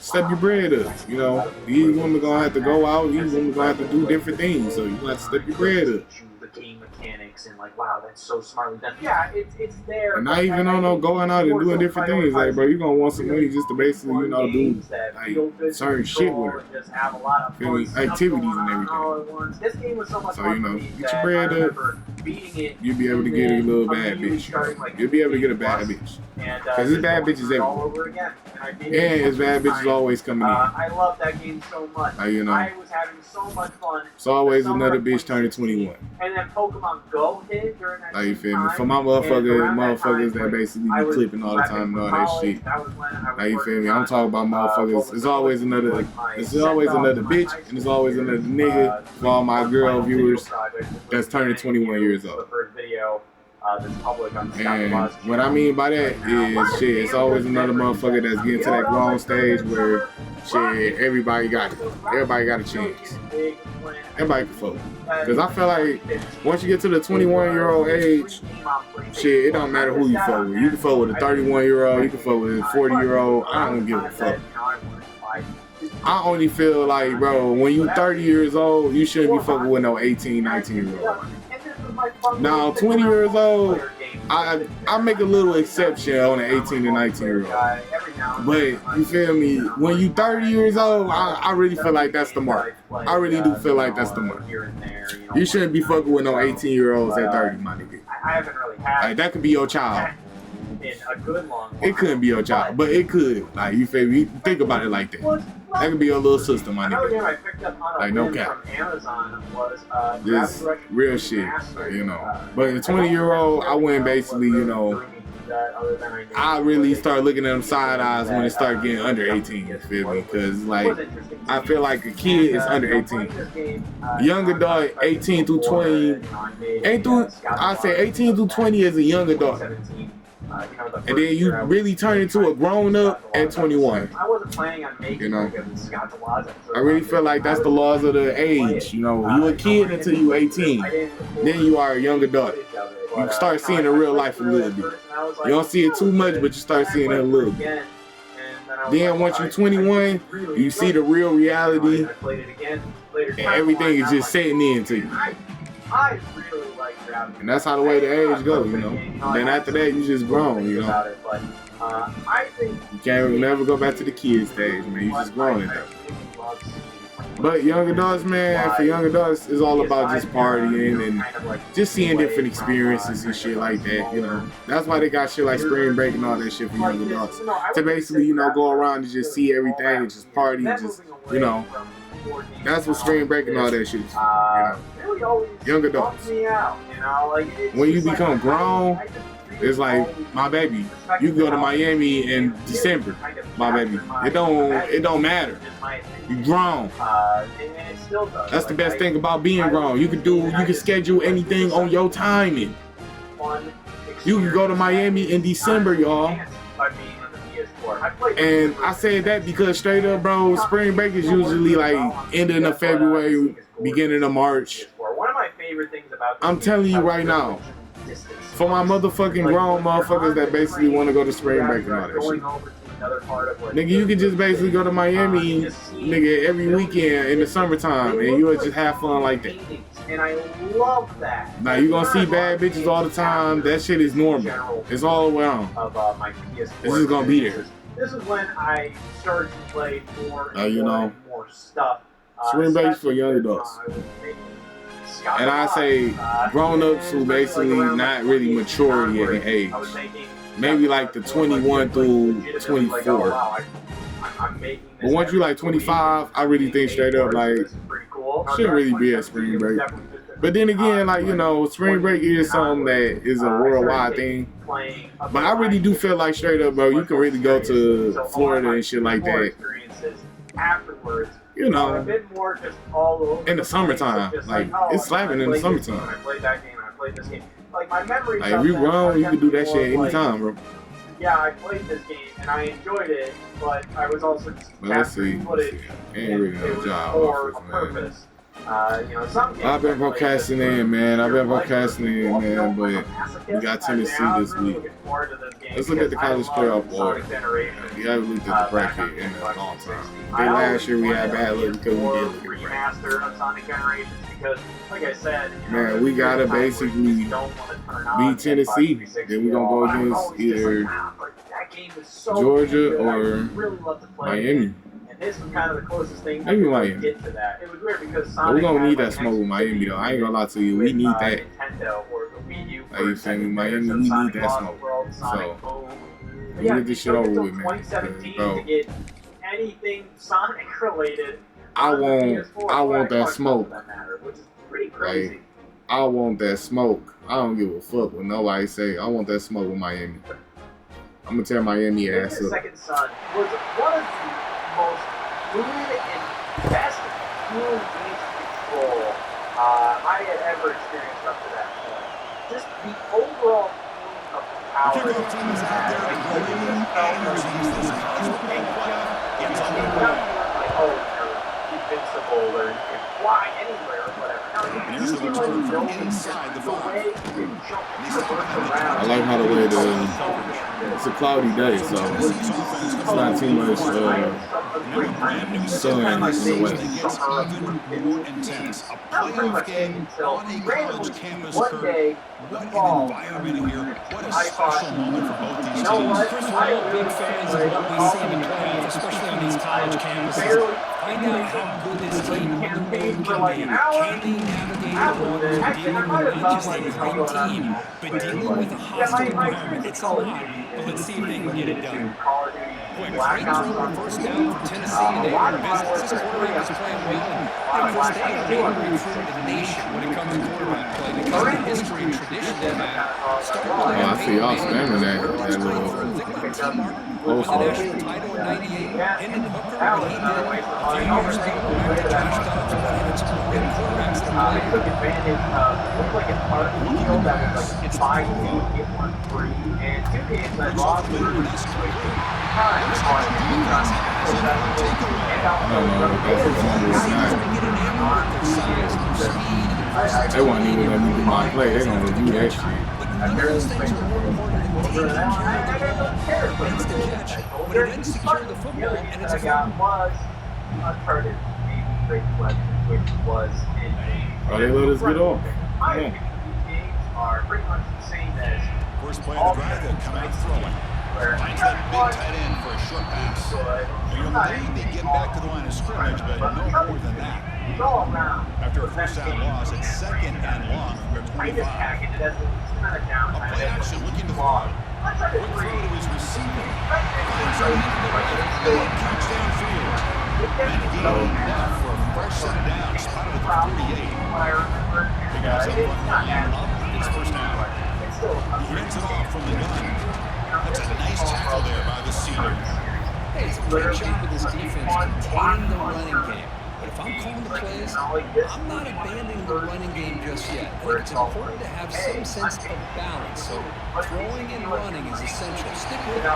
Step your bread up, you know. These women gonna have to go out. These women gonna have to do different things. So you gonna have to step your bread up. The game mechanics and like, wow, that's so smartly done. Yeah, it's there. And not even on no going out and doing different things. Like, bro, you gonna want some money just to basically, you know, do like certain shit with her. Feel me? Activities and everything. This game was so much So, you know, get your bread up. You'll be able to get a little bad bitch. You'll be able to get a bad bitch. Because it's bad bitches everywhere. And it's bad bitches always coming in. I love that game so much. You know, I was having so much fun. it's always another bitch turning 21. And then Pokemon Go hit during that Like, you feel me? For my motherfuckers that basically be clipping all the time and all that shit. Like, you feel me? I'm talking about motherfuckers. It's always another bitch and it's always another nigga for all my girl viewers that's turning 21 years old. And what I mean by that is, shit, it's always another motherfucker that's getting to that grown stage where, shit, everybody got it. Everybody got a chance. Everybody can fuck. Because I feel like once you get to the 21-year-old age, shit, it don't matter who you fuck with. You can fuck with a 31-year-old, you can fuck with a 40-year-old. I don't give a fuck. I only feel like, bro, when you 30 years old, you shouldn't be fucking with no 18, 19-year-old. Now, 20 years old, I make a little exception on an 18 and 19-year-old. But, you feel me, when you 30 years old, I really feel like that's the mark. I really do feel like that's the mark. You shouldn't be fucking with no 18-year-olds at 30, my nigga. Like, that could be your child. It couldn't be your child, but it could. Like, you feel me? Think about it like that. That could be your little sister, my nigga. Like, no cap. Just real shit, like, you know. But the 20-year-old, I went basically, you know, I really start looking at them side eyes when it start getting under 18, you feel me? Because, like, I feel like a kid is under 18. Young adult, 18 through 20, I say 18 through 20 is a young adult. And then you really turn into a grown-up at 21. You know, I really feel like that's the laws of the age. You know, you a kid until you 18. Then you are a young adult. You start seeing the real life a little bit. You don't see it too much, but you start seeing it a little bit. Then once you're 21, you see the real reality, and everything is just setting into you. And that's how the way the age goes, you know. Then after that, you just grown, you know. You can't never go back to the kid stage, man. You just grown at that. But young adults, man, for young adults, it's all about just partying and just seeing different experiences and shit like that, you know. That's why they got shit like spring break and all that shit for young adults. To basically, you know, go around and just see everything and just party and just, you know. That's what spring break and all that shit is, you know. Young adults. When you become grown, it's like, my baby, you can go to Miami in December, my baby. It don't matter. You grown. That's the best thing about being grown. You can schedule anything on your timing. You can go to Miami in December, y'all. And I said that because straight up, bro, spring break is usually like ending of February, beginning of March. I'm telling you right now, for my motherfucking grown motherfuckers that basically want to go to spring break and all that shit. Nigga, you can just basically go to Miami, nigga, every weekend in the summertime, and you'll just have fun like that. And I love that. Now, you gonna see bad bitches all the time. That shit is normal. It's all around. This is gonna be there. This is when I started to play more and more stuff. Spring break for young adults. And I say grown-ups who basically not really mature yet in age. Maybe like the 21 through 24. But once you like 25, I really think straight up like shouldn't really be a spring break. But then again, like, you know, spring break is something that is a worldwide thing. But I really do feel like straight up, bro, you can really go to Florida and shit like that. You know, in the summertime, like, it's slapping in the summertime. Like, my memory. Like, if you grown, you can do that shit anytime, bro. Yeah, I played this game and I enjoyed it, but I was also just Let's see. footage Ain't really no job for offers, a purpose. Some games I've been procrastinating, man. But we got Tennessee this week. Let's look at the college playoff board. We haven't looked at the bracket in a long time. Last year we had bad luck because we did look at the bracket. of Sonic Generations because, like I said, man, we gotta basically beat Tennessee. Then we're gonna go against either Georgia or Miami. And this was kind of the closest thing maybe Miami. Get to that. It was weird because Sonic we're gonna need that smoke with Miami though. I ain't gonna lie to you. We need that. Like you saying, Miami, we need that smoke. So we get this shit over with, man. Bro, to get anything Sonic related. I want that smoke. Which is pretty crazy. Like, I want that smoke. I don't give a fuck what nobody say. I want that smoke with Miami. I'm gonna tear Miami ass up. Second Son was one of the most fluid and best fuel games control I had ever experienced up to that point. Just the overall feeling of power. The kickoff team is out there bringing energies this college football playoff gets underway. Oh, you're invincible or you can fly anywhere or whatever. And here's the return from inside the 5. I like how the way it's a cloudy day, so it's not too much sun in the way. Even more intense. A playoff game on a college campus, Kurt. What an environment here. What a special moment for both these teams. First, we're all big fans of what we see in the playoffs, especially on these college campuses. Find out how good this team on the road can be. Can they navigate the waters of dealing with not just a great team, but dealing with a hostile environment? It's a lot, but let's see if they can get it done. Quick, great throw, first down for Tennessee, and they are best. This quarterback is playing well, and because they are being recruited in the nation when it comes to quarterback play, because of the history and tradition they have. I see y'all spamming that little Won the national title in '98, Hendon Hooker, what he did a few years ago, after Josh Dobbs, one of the great quarterbacks in the league. Took advantage of, looked like a part of the field that was like 5-2, get one free, and 2 games that lost were they won't even let me do my play. They're gonna review that shit. Those things are more important than taking care of makes the catch, but it then secure the football, and it's a fun. was uncharted great question, which was in Oh, they let us get off. my opinion, these games are pretty much the same as First play of the drive, they'll come out throwing. Finds that big tight end for a short pass. He'll maybe get back to the line of scrimmage, but no more than that. After a first down loss, it's 2nd and long from their 25. A play action looking to throw. Quick throw to his receiver. Finds a man in the right. Big catch downfield. And a gain left for a fresh set down. Spotted at the 38. Big guys up front line up. It's first down. He hands it off from the gun. That's a nice tackle there by the senior. Hey, it's a great job with this defense containing the running game. But if I'm calling the plays, I'm not abandoning the running game just yet. I think it's important to have some sense of balance. So throwing and running is essential. Stick with it.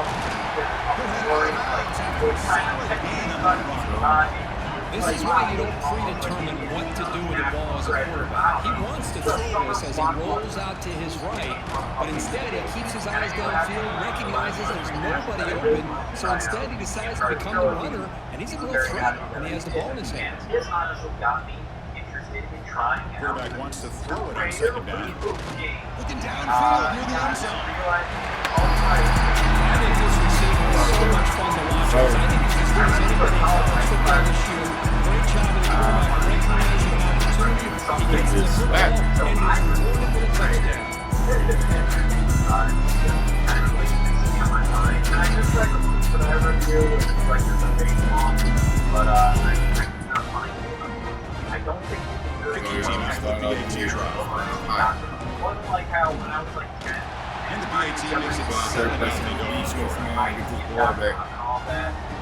This is why you don't predetermine what to do with the ball as a quarterback. He wants to throw this as he rolls out to his right, but instead he keeps his eyes downfield, recognizes there's nobody open, so instead he decides to become the runner, and he's a real threat when he has the ball in his hands. This honestly got me interested in trying out. Quarterback wants to throw it on 2nd down. Looking downfield near the end zone. I think this receiver is so much fun to watch. I think he's as good as anybody in college football this year. Great job of the quarterback recognizing an opportunity. He gets the football and he's rewarded with a touchdown. I don't think Picking team out the BAT drive. wasn't like how when I was like 10. And the BAT makes it 7-0 to score.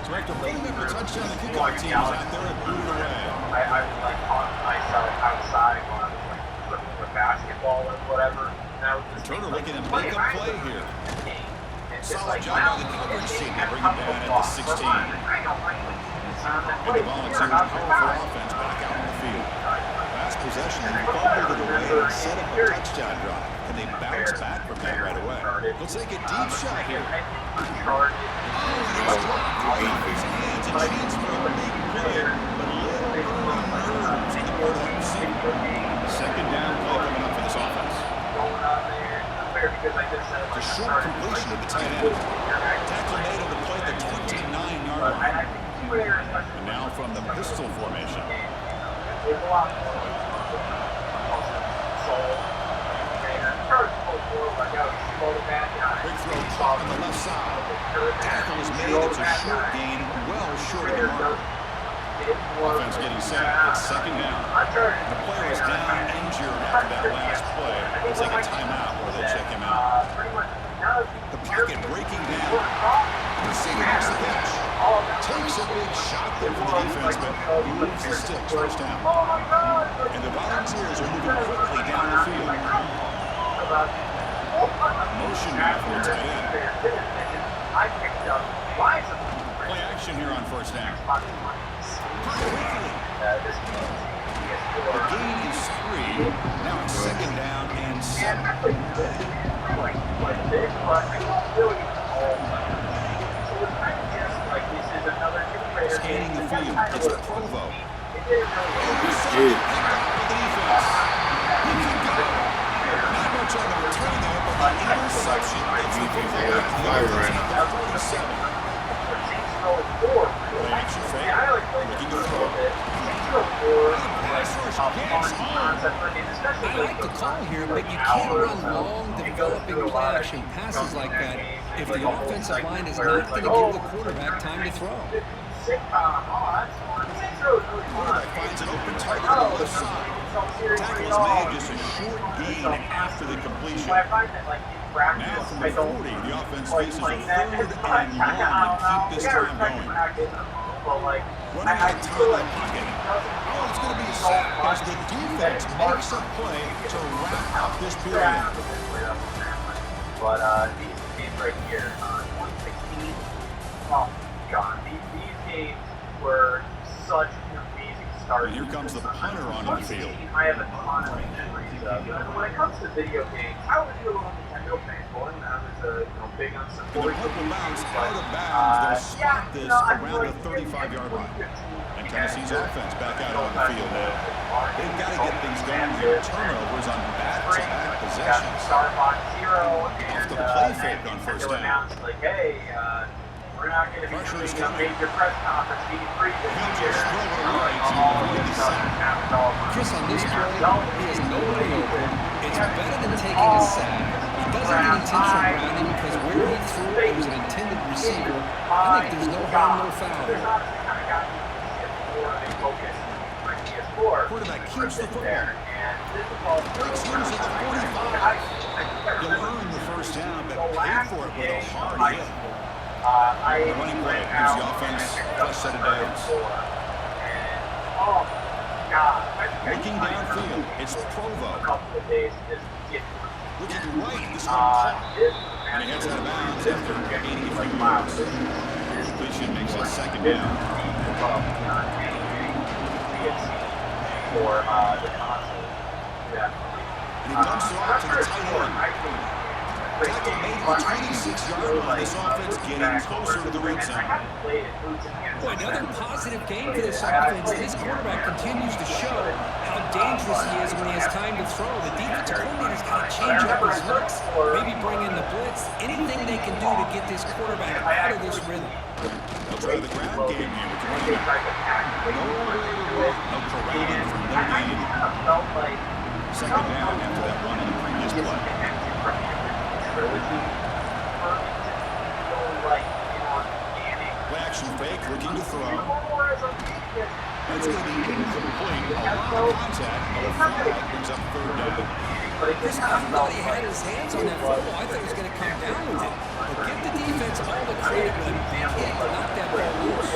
So after putting up a touchdown, the kickoff team is out there and boot it away. I would like talk to myself outside when I was like looking for basketball or whatever. And I was just Turner looking to make a play here. Solid job by the coverage team to bring him down at the 16. And the Volunteers' powerful offense back out on the field. possession and fumbled it away and set up a touchdown drive. And they bounce back from that right away. Looks like a deep shot here. Oh, he's dropped it off his hands. A chance for a big play, but a little early nerves on the part of that receiver. Second down play coming up for this offense. It's a short completion to the tight end. Tackle made on the play at the 29-yard line. And now from the pistol formation. Quick throw caught on the left side. Tackle is made. It's a short gain, well short of the mark. Offense getting set. It's second down. The player is down injured after that last play. They'll take a timeout where they'll check him out. The pocket breaking down. Receiver makes the catch. Takes a big shot there from the defense, but moves the sticks. First down. And the Volunteers are moving quickly down the field. Motion now from the tight end. Play action here on first down. The gain is 3. Now it's second down and 7. Scanning the field. It's Provo. Not much on the return there, but the interception gets the people back to 37. Play action fake. Looking to throw. I like the call here, but you can't run long, developing play-action passes like that if the offensive line is not going to give the quarterback time to throw. Quarterback finds an open target on the left side. Tackle is made, just a short gain after the completion. Now from the 40, the offense faces a 3rd and 1 and keep this time going. Running out of time in the pocket. Oh, it's going to be a sack as the defense makes a play to wrap up this period. But these games right here, 116, oh God, these games were such an amazing start. And here comes the punter onto the field. I have a ton of memories of. When it comes to video games, I was a little Nintendo fanboy, and I was big on some. And the puck will bounce out of bounds. They'll spot this around the 35-yard line. And Tennessee's offense back out on the field now. They've got to get things going here. Turnovers on back-to-back possessions. Off the play fake on first down. Like, hey, we're not going to be doing a major press conference meeting free this year. Chris, on this play, he has nobody open. It's better than taking a sack. He doesn't get intentional grounding because where he threw it was an intended receiver. I think there's no harm, no foul there. Quarterback keeps the football. Breaks loose at the 45. You'll earn the first down, but pay for it with a hard hit. The running play gives the offense a set of downs. Looking downfield, it's Provo. Looking right, this one caught. And he heads out of bounds after gaining a few yards. Completion makes it second down. And he dumps it off to the tight end. Tackle made the 26-yard line. This offense getting closer to the red zone. Boy, another positive game for this offense. This quarterback continues to show how dangerous he is when he has time to throw. The defensive coordinator's got to change up his looks, maybe bring in the blitz, anything they can do to get this quarterback out of this rhythm. They'll try the ground game here with the running back. No corralling from no gain. Second down after that run in the previous play. Play action fake, looking to throw. That's going to be incomplete. A lot of contact, but a flag brings up third down. Chris, I thought he had his hands on that football. I thought he was going to come down with it. But give the defense all the credit when he hit to knock that ball loose.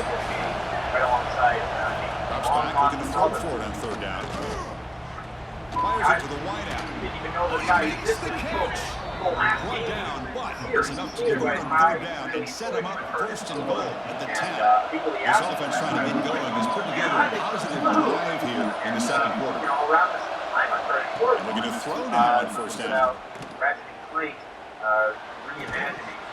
Drops back, looking to throw for it on third down. Fires it to the wideout. He makes the catch. One down, but It's enough to give them third down and set them up first and goal at the 10. This offense trying to get going has put together a positive drive here in the second quarter. And they're going to throw now on first down.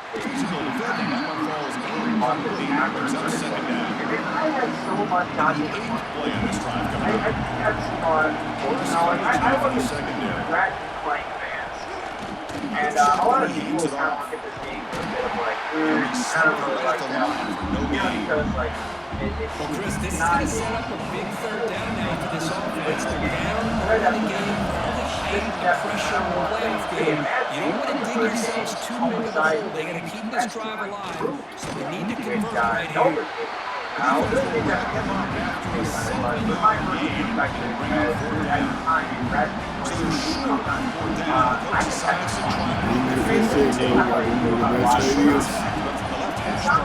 Physical defending, that one falls incomplete. Brings up second down. I had so much dodging. Play on this drive coming I up. think that's fun. I wasn't secondary. Ratchet playing fans. And a lot of people kind of look at this game with a bit of like, I don't really like that. Because like, Well, Chris, this is going to set up a big third down now for this offense. They're down early in the game. All the height and pressure in the playoff game. You don't want to dig yourselves too big of a hole. They got to keep this drive alive. So they need to convert right here.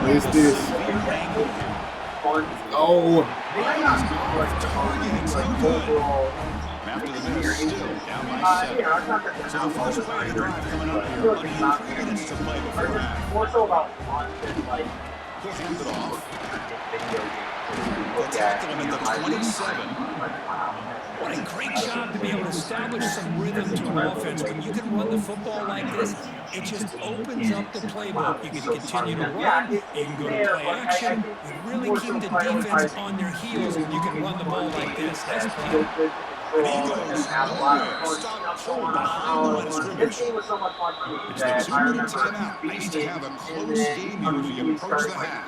What's this? Oh. After the minute, still down by 7. So the first play of the drive coming up here. Under 3 minutes to play before half. More so about fun than like Hand it off. They'll tackle him at the 27. What a great job to be able to establish some rhythm to an offense. When you can run the football like this, it just opens up the playbook. You can continue to run, you can go to play action, you really keep the defense on their heels when you can run the ball like this. That's key. And he goes nowhere. Stop short behind the line of scrimmage. It's the 2-minute timeout. Nice to have a close game here as we approach the half.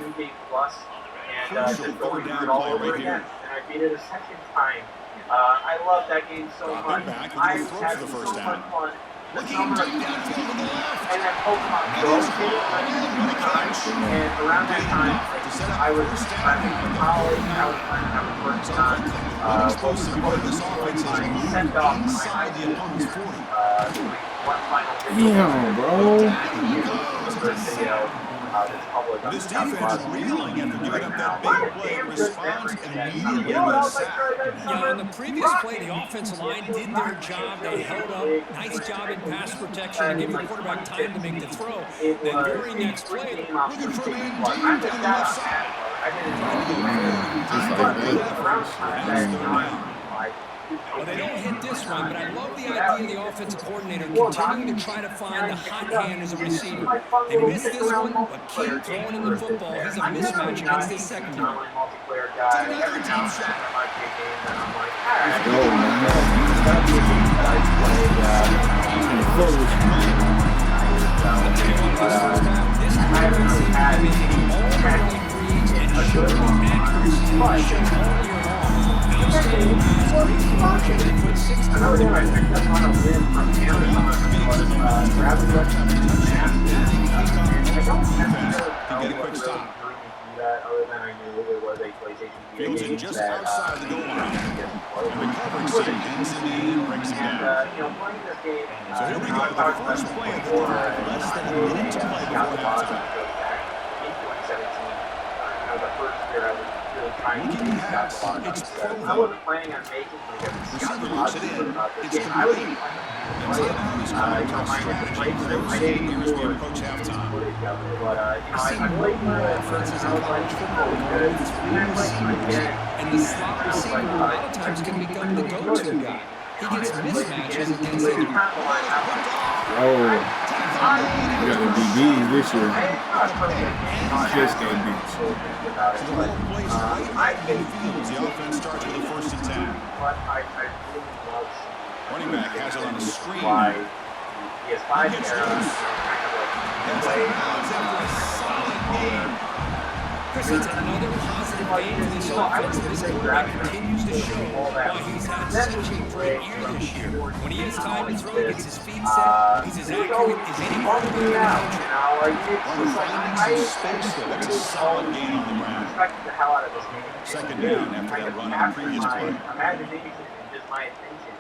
Crucial third down play right here. And I beat it a second time. I love that game so much. I had so much fun. Looking deep downfield to the left. And then Pokemon Go came and around that time, I was in college, I was working on This offense is sent off inside the opponent's 40. one final video. Damn, bro. Video that's public on This the defense reeling after giving up that big play. Responds immediately with a sack. Yeah, on the previous play, the offensive line did their job. They held up. Nice job in pass protection to give the quarterback time to make the throw. The very next play, Looking for a man deep down the left side. well, they don't hit this one, but I love the idea of the offensive coordinator continuing to try to find the hot hand as a receiver. They missed this one, but keep throwing in the football. He's a mismatch against this secondary. Another deep shot. Another thing I picked up on a whim from Amazon was Rapid I don't necessarily know what stop. that other than I knew it was a PlayStation Fields in just outside the goal line. And the coverage team ends in the end and brings him down. Playing this game, So here we go, the first play of the drive. Less than a minute to play before halftime. in 2017, the first year I was really trying to Looking pass, it's I Provo. wasn't planning on making like a Receiver looks it in. It's I was complete. And so now he's calling top strategy for those staying here as we approach halftime. But I see more and more offenses in college football going with three receivers, and the slot receiver a lot of times can become the go-to guy. He gets mismatches against either. Oh. You got the DBs this year. Just got beat. So the ball plays right in Fields. The offense starts with a 1st and 10. Running back has it on the screen. He has 5 He gets errors. loose. Heads out of bounds after a solid game. Chris, it's another positive game for this offense. This quarterback continues to show why he's had such a great year this year. When he has time to throw, he gets his feet set, he's as accurate as any quarterback in the country. Running finding some space there. That's a solid gain on the ground. Second down after that run on the previous play. Imagination and just my attention.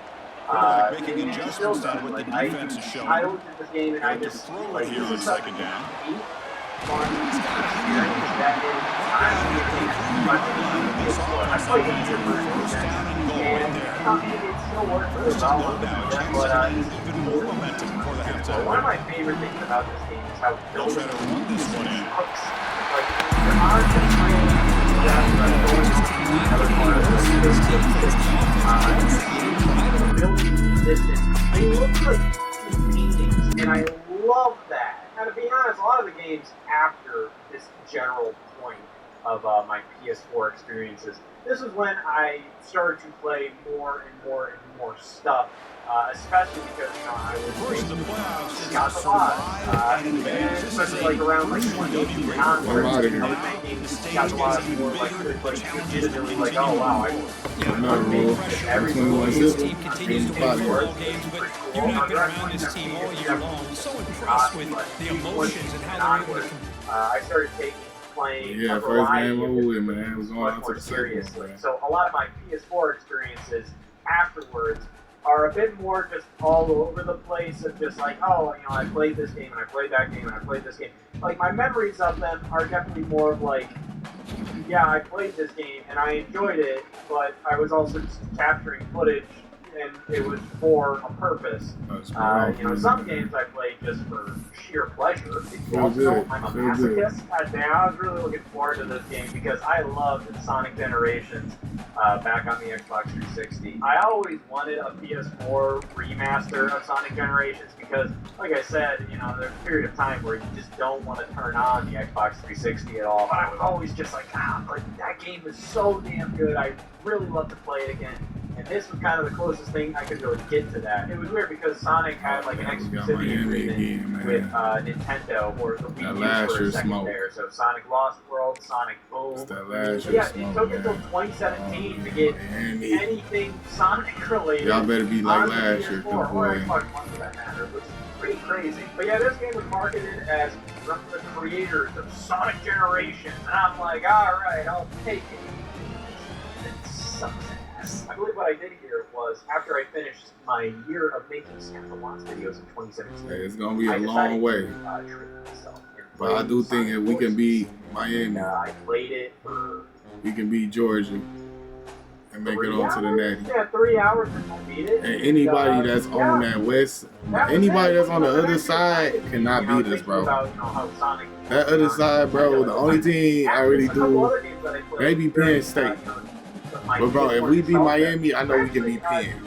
Quarterback making adjustments on what the defense is showing. I looked at this game and I Got to just throw it here on second down. This offense needs a first down and goal right there. First and goal now, a chance to gain even more momentum before the half. But one of my favorite things about this game is how They'll try to run this one in. hooks. Like, there are some real that are going on in the other part of the building resistance. They look like paintings, and I love that. Now, to be honest, a lot of the games after this general point of my PS4 experiences, this is when I started to play more and more and more stuff, especially because, you know, I was First in the playoffs, got a lot, and especially like around like 2018 onwards, I was making got a lot more like legitimately like, oh wow, I'm making everything. This team continues to win football games, but you've not been around this team all year long. So impressed with the emotions and how they're able to I started playing Yeah, a first variety game of over with, different man. It was games going much on to more the second seriously. one. So a lot of my PS4 experiences afterwards are a bit more just all over the place of just like, oh, you know, I played this game and I played that game and I played this game. Like, my memories of them are definitely more of like, yeah, I played this game and I enjoyed it, but I was also just capturing footage and it was for a purpose. You know, some games I played just for sheer pleasure. Also, I'm a masochist. I was really looking forward to this game because I loved Sonic Generations back on the Xbox 360. I always wanted a PS4 remaster of Sonic Generations because, like I said, you know, there's a period of time where you just don't want to turn on the Xbox 360 at all. But I was always just like, like that game is so damn good. I really love to play it again. And this was kind of the closest thing I could really get to that. It was weird because Sonic had like an exclusivity agreement with Nintendo or the Wii U for a second there. So Sonic Lost World, Sonic Boom. Yeah, it took until 2017 to get anything Sonic related. Y'all better be like last year, or Xbox One for that matter, which is pretty crazy. But yeah, this game was marketed as from the creators of Sonic Generations, and I'm like, all right, I'll take it. It sucks. I believe what I did here was, after I finished my year of making Scandalons videos in 2017, hey, it's going to be a long way. But I do think if we can beat Miami, I played it for... we can beat Georgia and make it on to the Natty. Yeah, 3 hours and we'll beat it. And anybody that's on that west, anybody that's on the other side cannot beat us, bro. That other side, bro, the only team I really do, maybe Penn State. But bro, if we beat Miami, I know we can beat Penn.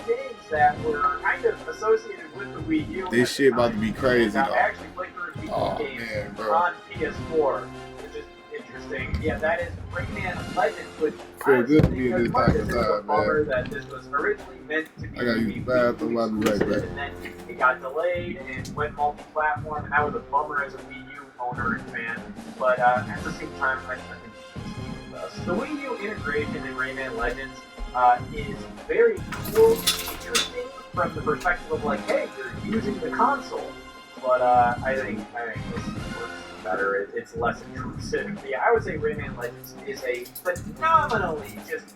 That were kind of associated with the Wii U. This shit about to be crazy, though. I actually played through a game on PS4, which is interesting. Yeah, that is Rayman Legends, which feel good to be in this type of time, man. That this was originally meant to be. I gotta use the bathroom. I'll be right back. And then it got delayed and went multi-platform, and that was a bummer as a Wii U owner and fan. But at the same time, I think the Wii U integration in Rayman Legends is very cool, interesting from the perspective of like, hey, you're using the console. But I think this works better. It's less intrusive. Yeah, I would say Rayman Legends is a phenomenally just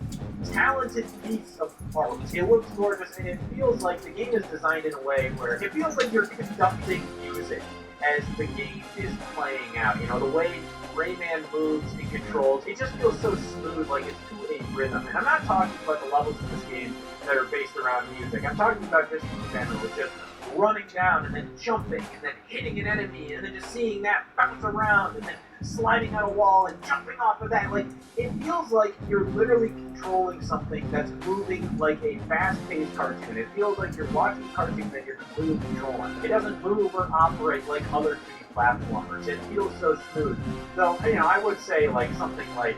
talented piece of art. It looks gorgeous, and it feels like the game is designed in a way where it feels like you're conducting music as the game is playing out. You know, the way Rayman moves and controls, it just feels so smooth, like it's to a rhythm. And I'm not talking about the levels of this game that are based around music. I'm talking about just in general, just running down and then jumping and then hitting an enemy and then just seeing that bounce around and then sliding on a wall and jumping off of that. Like, it feels like you're literally controlling something that's moving like a fast-paced cartoon. It feels like you're watching a cartoon that you're completely controlling. It doesn't move or operate like other 3D platformers. It feels so smooth. So, you know, I would say like something like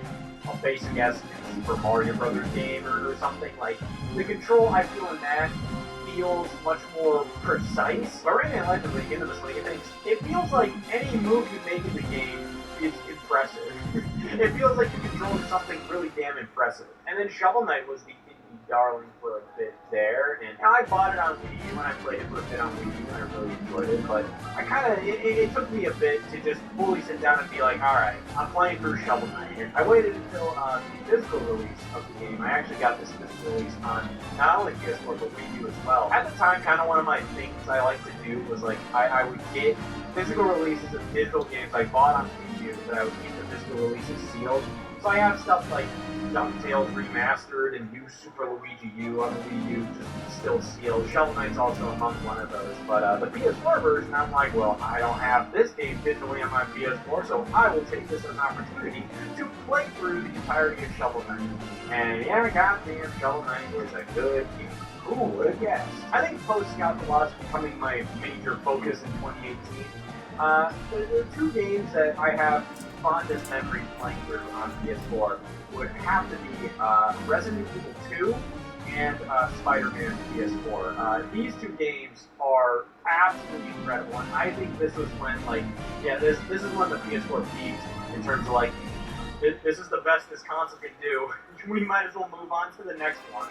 a basic S Super Mario Brothers game or something like the control I feel in that feels much more precise. But Rayman Legends, when you get into the swing of things, it feels like any move you make in the game is impressive. It feels like you're controlling something really damn impressive. And then Shovel Knight was the indie darling for a bit there, and I bought it on Wii U when I played it for a bit on Wii U, and I really enjoyed it, but I kind of, it took me a bit to just fully sit down and be like, alright, I'm playing through Shovel Knight, and I waited until the physical release of the game. I actually got this physical release on not only PS4, but Wii U as well. At the time, kind of one of my things I like to do was like, I would get physical releases of digital games I bought on Wii U, that I would keep the physical releases sealed. So I have stuff like DuckTales Remastered and New Super Luigi U on the Wii U just still sealed. Shovel Knight's also among one of those. But the PS4 version, I'm like, well, I don't have this game digitally on my PS4, so I will take this as an opportunity to play through the entirety of Shovel Knight. And yeah, goddamn, Shovel Knight is a good game. Who would have guessed? I think post-Scout the Lost becoming my major focus in 2018. There are two games that I have fondest memories playing through on PS4 would have to be Resident Evil 2 and Spider-Man PS4. These two games are absolutely incredible, and I think this was when, like, yeah, this is when the PS4 peaked in terms of, like, this is the best this console can do. We might as well move on to the next one.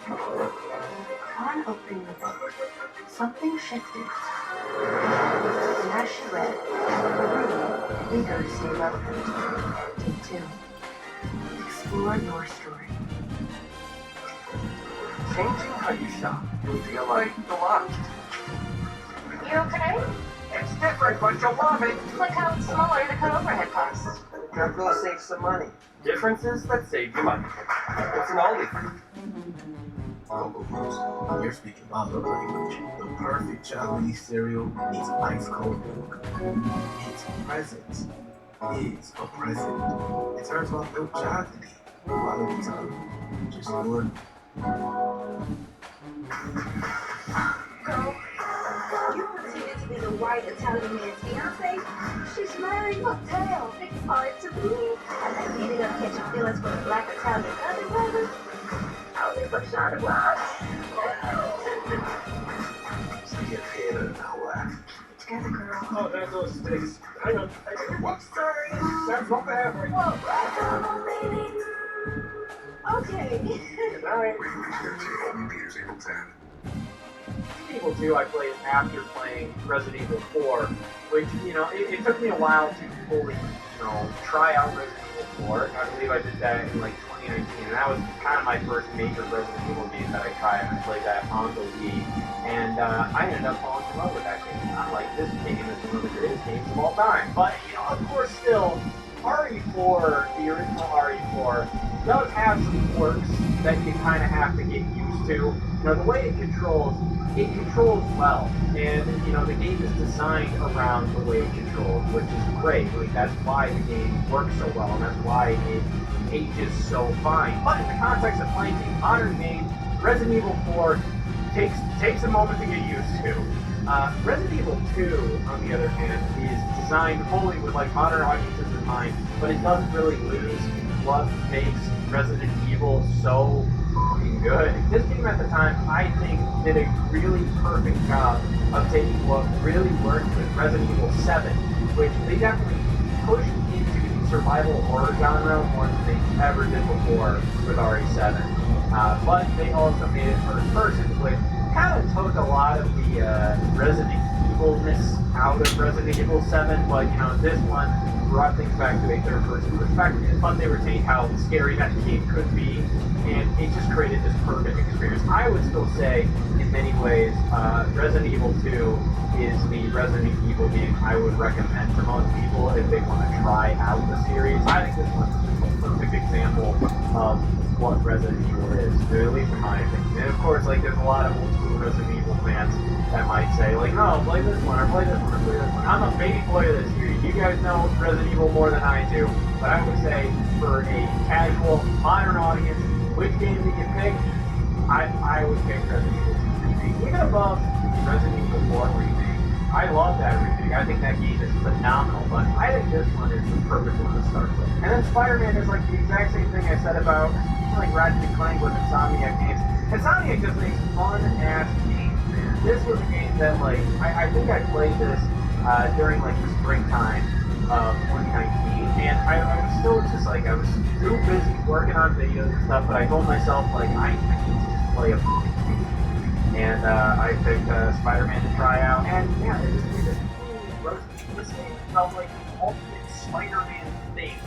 Upon opening the book, something shifted. And as she read, Ruby, eager to stay relevant, did too. Explore your story. Changing how you shop, you'll feel like you're locked. You okay? It's different, but you'll love it. Look how it's smaller to cut overhead costs. You're gonna save some money. Differences that save you money. It's an oldie. Uncle Bruce, you're speaking my love language. The perfect Japanese cereal needs ice cold milk. It's present. It's a present. It turns my milk chocolatey. A lot of the time, just Lord. Girl, you pretended to be the white Italian man's fiance. She's married. Look, damn, it's hard to believe. And then you ended up catching feelings for the black Italian other brother. Only for shot of love. Stay ahead of the whole Together, girl. Oh, there's those sticks. Hang on. What story? That's what happened. Whoa, come on, baby. Okay. Good night. Peter's April 10. Evil 2 I played after playing Resident Evil 4, which, you know, it took me a while to fully, you know, try out Resident Evil 4. I believe I did that in, like, 2019, and that was kind of my first major Resident Evil game that I tried. I played that on the Wii, and I ended up falling in love with that game. I'm like, this game is one of the greatest games of all time. But, you know, of course, still, RE4, the original RE4, does have some quirks that you kind of have to get used to. You know, the way it controls well, and, you know, the game is designed around the way it controls, which is great. Like, that's why the game works so well, and that's why it ages so fine. But in the context of playing a modern game, Resident Evil 4 takes a moment to get used to. Resident Evil 2, on the other hand, is designed fully with, like, modern audiences in mind, but it doesn't really lose what makes Resident Evil so fucking good. This game at the time, I think, did a really perfect job of taking what really worked with Resident Evil 7, which they definitely pushed into the survival horror genre more than they ever did before with RE7. But they also made it first person, which kind of took a lot of the Resident Evilness out of Resident Evil 7, but, you know, this one brought things back to a third-person perspective, but they retained how scary that game could be, and it just created this perfect experience. I would still say, in many ways, Resident Evil 2 is the Resident Evil game I would recommend for most people if they want to try out the series. I think this one's just a perfect example of what Resident Evil is, at least in my opinion. And of course, like, there's a lot of old-school Resident Evil fans that might say, like, no, play this one, or play this one, or play this one. I'm a baby boy of this series. You guys know Resident Evil more than I do, but I would say, for a casual, modern audience, which game do you pick? I would pick Resident Evil 2 Remake. Even above Resident Evil 4 Remake. I love that remake. I think that game is phenomenal, but I think this one is the perfect one to start with. And then Spider-Man is like the exact same thing I said about, like, Ratchet & Clank with Insomniac games. Insomniac just makes fun-ass games, man. This was a game that, like, I think I played this during, like, the springtime of 2019, and I was still just, like, I was too busy working on videos and stuff, but I told myself, like, I need to just play a fucking game. And I picked Spider-Man to try out, and yeah, it just this game felt like the ultimate Spider-Man thing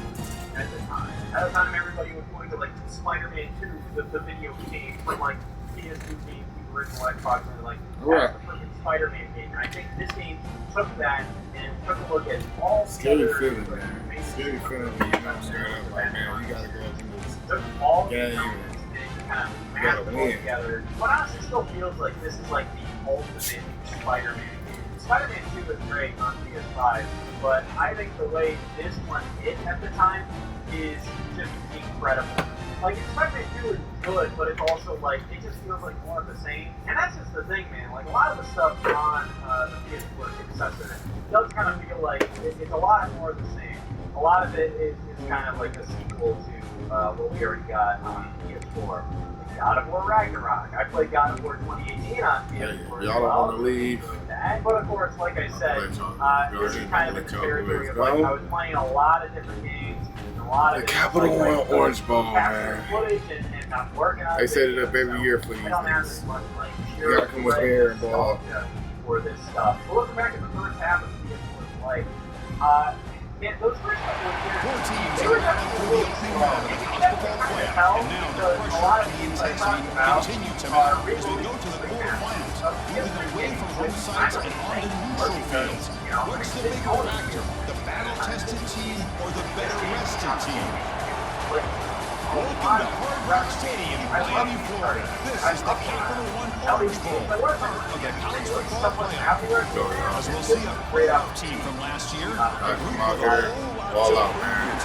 at the time. At the time, everybody was going to, like, Spider-Man 2, the video game from, like, PS2 games, the original Xbox, and like, that's the perfect Spider-Man game, and I think this game took that and took a look at all Scary the feeling, man. Scary feeling when you know straight up like, man, you gotta go up in this took all the game. elements and kind of You gotta mashed them all win. together. But honestly, still feels like this is like the ultimate Spider-Man game. Spider-Man 2 was great on PS5, but I think the way this one hit at the time is just incredible. Like, Spider-Man 2 is good, but it's also like, it just feels like more of the same. And that's just the thing, man. Like, a lot of the stuff on the PS4 successor does kind of feel like it's a lot more of the same. A lot of it is kind of like a sequel to what we already got on PS4. Like God of War Ragnarok. I played God of War 2018 on PS4. Y'all don't want to leave. But of course, like I said, this is kind of in the territory of like, I was playing a lot of different games. The Capital One Orange Bowl, man. They set it up every year for these things. You gotta come with hair and ball. For this stuff. But looking back at the first half of the PS4 play, man, those first couple of years, 4 teams they were definitely really slow. You can definitely tell because a lot of these I talked about are as we go to the quarterfinals, moving away from home sites and onto neutral fields. What's the bigger factor, the battle-tested team or the better-rested team? Welcome to Hard Rock Stadium, Miami, Florida. This is the Capital One Orange Bowl, part of the college football playoff. As we'll see a playoff team from last year, I come out here, ball out, man.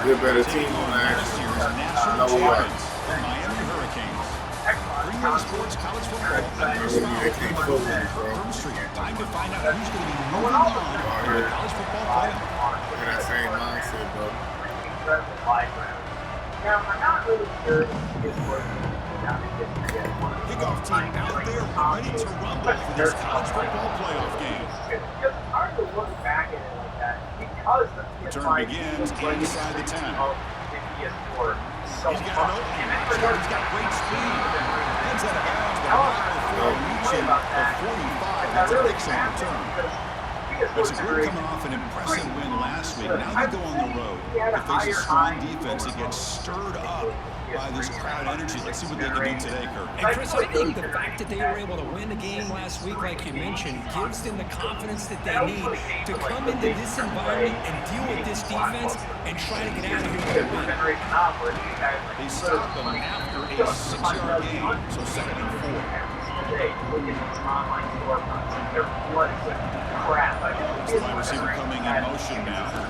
We're a better team than last year. I know we are. The Miami Hurricanes. Premier Sports College Football Firm Street. Time to find out who's going to be moving on to the college football playoff. Look at that same mindset, bro. Now, I'm not really sure if this was Kickoff team out there ready to rumble for this college football playoff game. It's hard to look back at it like that because the Return begins inside the 10. The PS4 so He's got an opening. He's got great speed. Heads out of bounds, but not before reaching the 45. That's an excellent return. It's a group coming off an impressive win last week. Now they go on the road. They face a strong defense that gets stirred up by this crowd energy. Let's see what they can do today, Kirk. And Chris, I think the fact that they were able to win the game last week, like you mentioned, gives them the confidence that they need to come into this environment and deal with this defense and try to get out of here with a win. They stop them after a 6-yard gain, so 2nd and 4. Today, look at these online storefronts. They're bloody crap. Wide receiver coming in motion now. And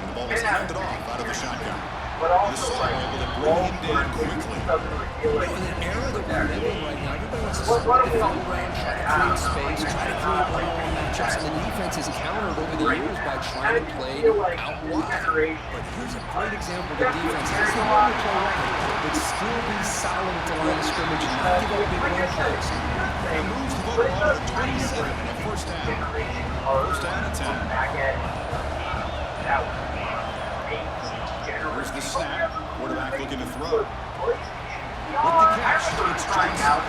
the ball is handed off out of the shotgun. But also, able to bring him down quickly. In an era that we're living in right now, everybody wants to step into the full range, try to create space, try to create one-on-one matchups, and the defense is countered over the years by trying to play out wide. But here's a great example of the defense has the ability to play wide, but still be solid at the line of scrimmage and not give up big run plays. And moves the football to 27 in the first down. First down and 10. Here's the snap. Quarterback looking to throw. With the catch, it's Johnson.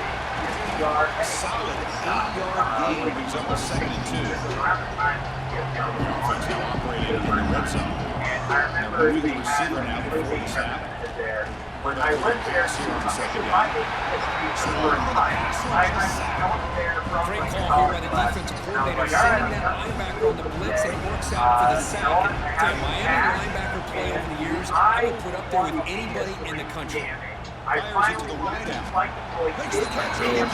Solid 8-yard gain brings up a 2nd and 2. Offense now operating in the red zone. Now moving the receiver now before the snap. When I went there, Great call here by the defensive coordinator, sending that linebacker on the blitz, and it works out for the sack. Miami linebacker play over the years, I would put up there with anybody in the country. Fires into the wideout. Makes the catch again.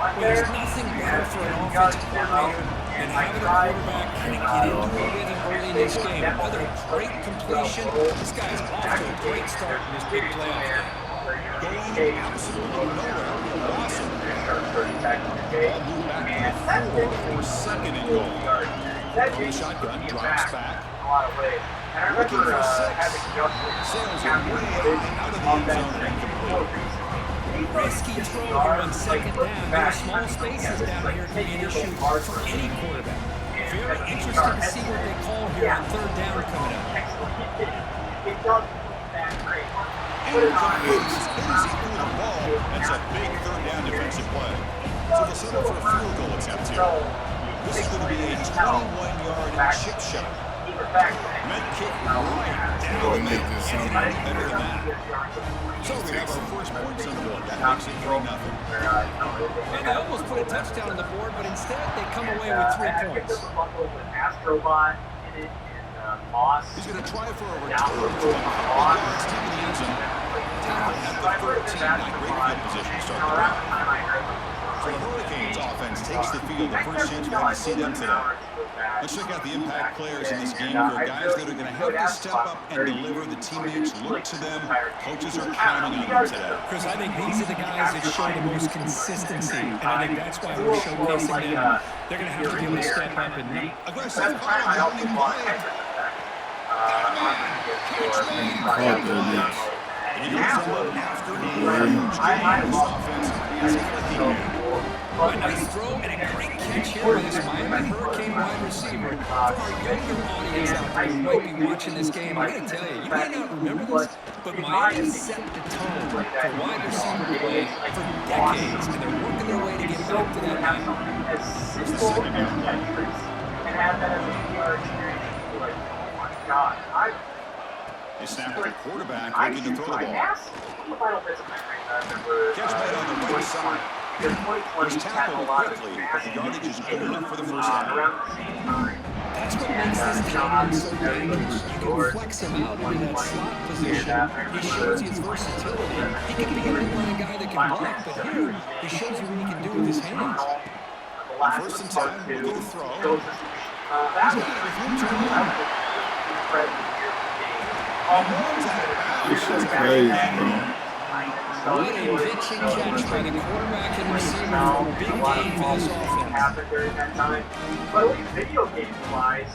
Well, there's nothing better for an offensive coordinator than having a quarterback kind of get into a rhythm early in this game. Another great completion. This guy's off to a great start in this big playoff game. Going absolutely nowhere. Awesome. Ball moved back to the 4 for 2nd and goal. From the shotgun, drops back. Looking for 6. Sails away out of the end zone and incomplete. Risky throw here on 2nd down. There are small spaces down here to be an issue for any quarterback. Very interested to see what they call here on 3rd down coming up. It does look that great. Incomplete. Easy through the ball. That's a big 3rd down defensive play. So they'll settle for a field goal attempt here. This is going to be a 21-yard chip shot. Med kick right down the middle. And better than that. So we have our first points on the board. That makes it 3-0. And they almost put a touchdown on the board, but instead they come away with 3 points. Astrobot in it, and Moss. He's going to try for a return to 100 yards deep in the end zone. Tackle at the 13. Not great field position to start the drive. So the Hurricanes offense takes the field. The first chance we're going to see them today. Let's check out the impact players in this game. There are guys that are going to have to step up and deliver. The teammates look to them. Coaches are counting on them today. Chris, I think these are the guys that show the most consistency, and I think that's why we're showcasing them. They're going to have to be able to step up and aggressive call on the opening play. After offense is clicking. A nice throw and a great catch here by this Miami Hurricane wide receiver. For our younger audience out there who might be watching this game, I'm going to tell you, you may not remember this, but Miami set the tone for wide receiver play for decades, and they're working their way to get back to that level. And have that as a PR experience, like, oh my God, They snap at the quarterback, looking to throw the ball. Catch made on the right side. He's tackled quickly, but the yardage is good enough for the first down. That's what makes this tight so dangerous. You can flex him out into that slot position. He shows you his versatility. He can be a line guy that can block, but here he shows you what he can do with his hands. First and 10, looking to throw. This is crazy. What a pitch and catch by the quarterback and receiver for a big game for this offense. Happened during that time. But at least video game wise,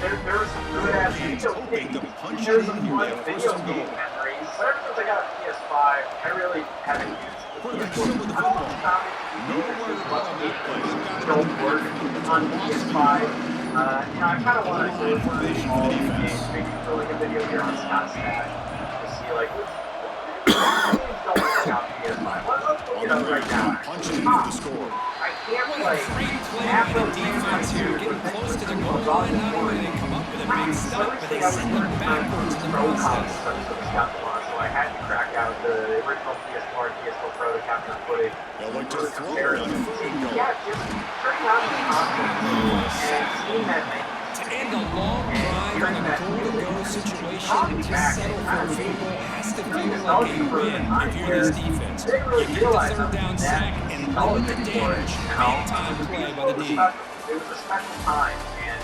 there were some good ass video games. There's some fun video game memories. But ever since I got a PS5, I really haven't used it. Don't work on PS5. I kind of want to do one of these all games, maybe throw like a video here on Scott's Stat to see like which don't work out PS5. Let's look it up right now. I can't play after defense here, getting close to the goal line now, where they come up with a big stop, but they send them backwards in the process. So I had to crack out the original PS4 and PS4 Pro to capture footage. They'll look to throw it on third and goal. Yeah, just turning on the console and seeing that thing. To end a long drive on a goal-to-go situation, just settle for a field goal has to feel like a win if you're this defense. You get the third down sack and limit the damage. Big-time play by the D. It was a special time, and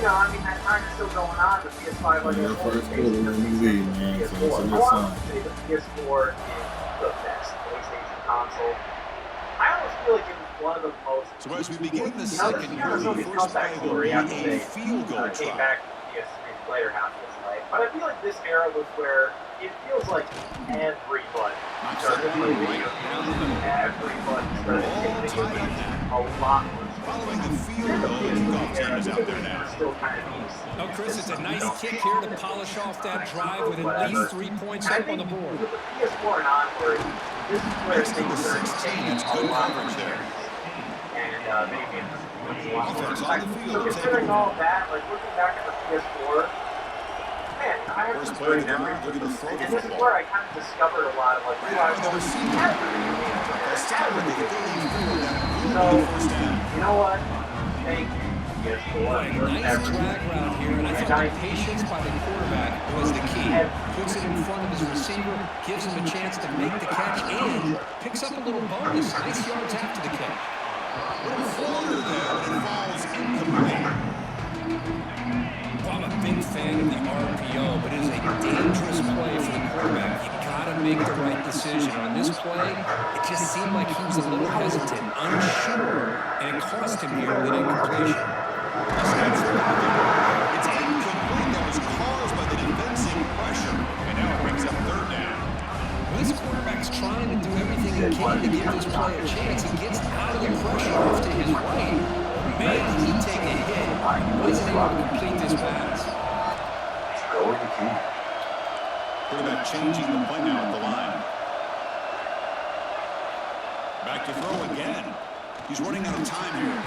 I mean, that time is still going on. The PS5, like, Yeah, first quarter in the league, man. So it's a good I sign. want to say the PS4 is the best PlayStation console. I almost feel like it was one of the most. So as we begin the second year, the first play will be a field goal came try. back to the PS3 later half of his life. But I feel like this era was where it feels like everybody started to play video games. Everybody started to take video games a lot more. Following the field goal, the kickoff team is out there now. Still kind of neat. Oh, Chris, it's a nice kick here to polish off that drive with at least 3 points up on the board. With the PS4 and onward, this is where Next to the 16, it's good coverage there. And maybe Offense on the field, so considering all that, like looking back at the PS4, man, I have First some play of great the memories. drive, looking to throw the And this is football. where I kind of discovered a lot of like who I was Another receiver. They'll start with the ability to throw that So, first down. you know what? Thank you, PS4. Nice drag route here, and I thought the patience by the quarterback was the key. Puts it in front of his receiver, gives him a chance to make the catch, and picks up a little bonus. Nice yards after the catch. Little floater there, but it falls incomplete. Well, I'm a big fan of the RPO, but it is a dangerous play for the quarterback. You gotta make the right decision. On this play, it just seemed like he was a little hesitant, unsure, and it cost him here with an incompletion. It's incomplete. That was caused by the defensive pressure, and now it brings up third down. This quarterback's trying to do everything he can to give this play a chance. He gets out of the pressure off to his right. Man, did he take a hit. He wasn't able to complete this pass. Quarterback changing the play now at the line. Back to throw again. He's running out of time here.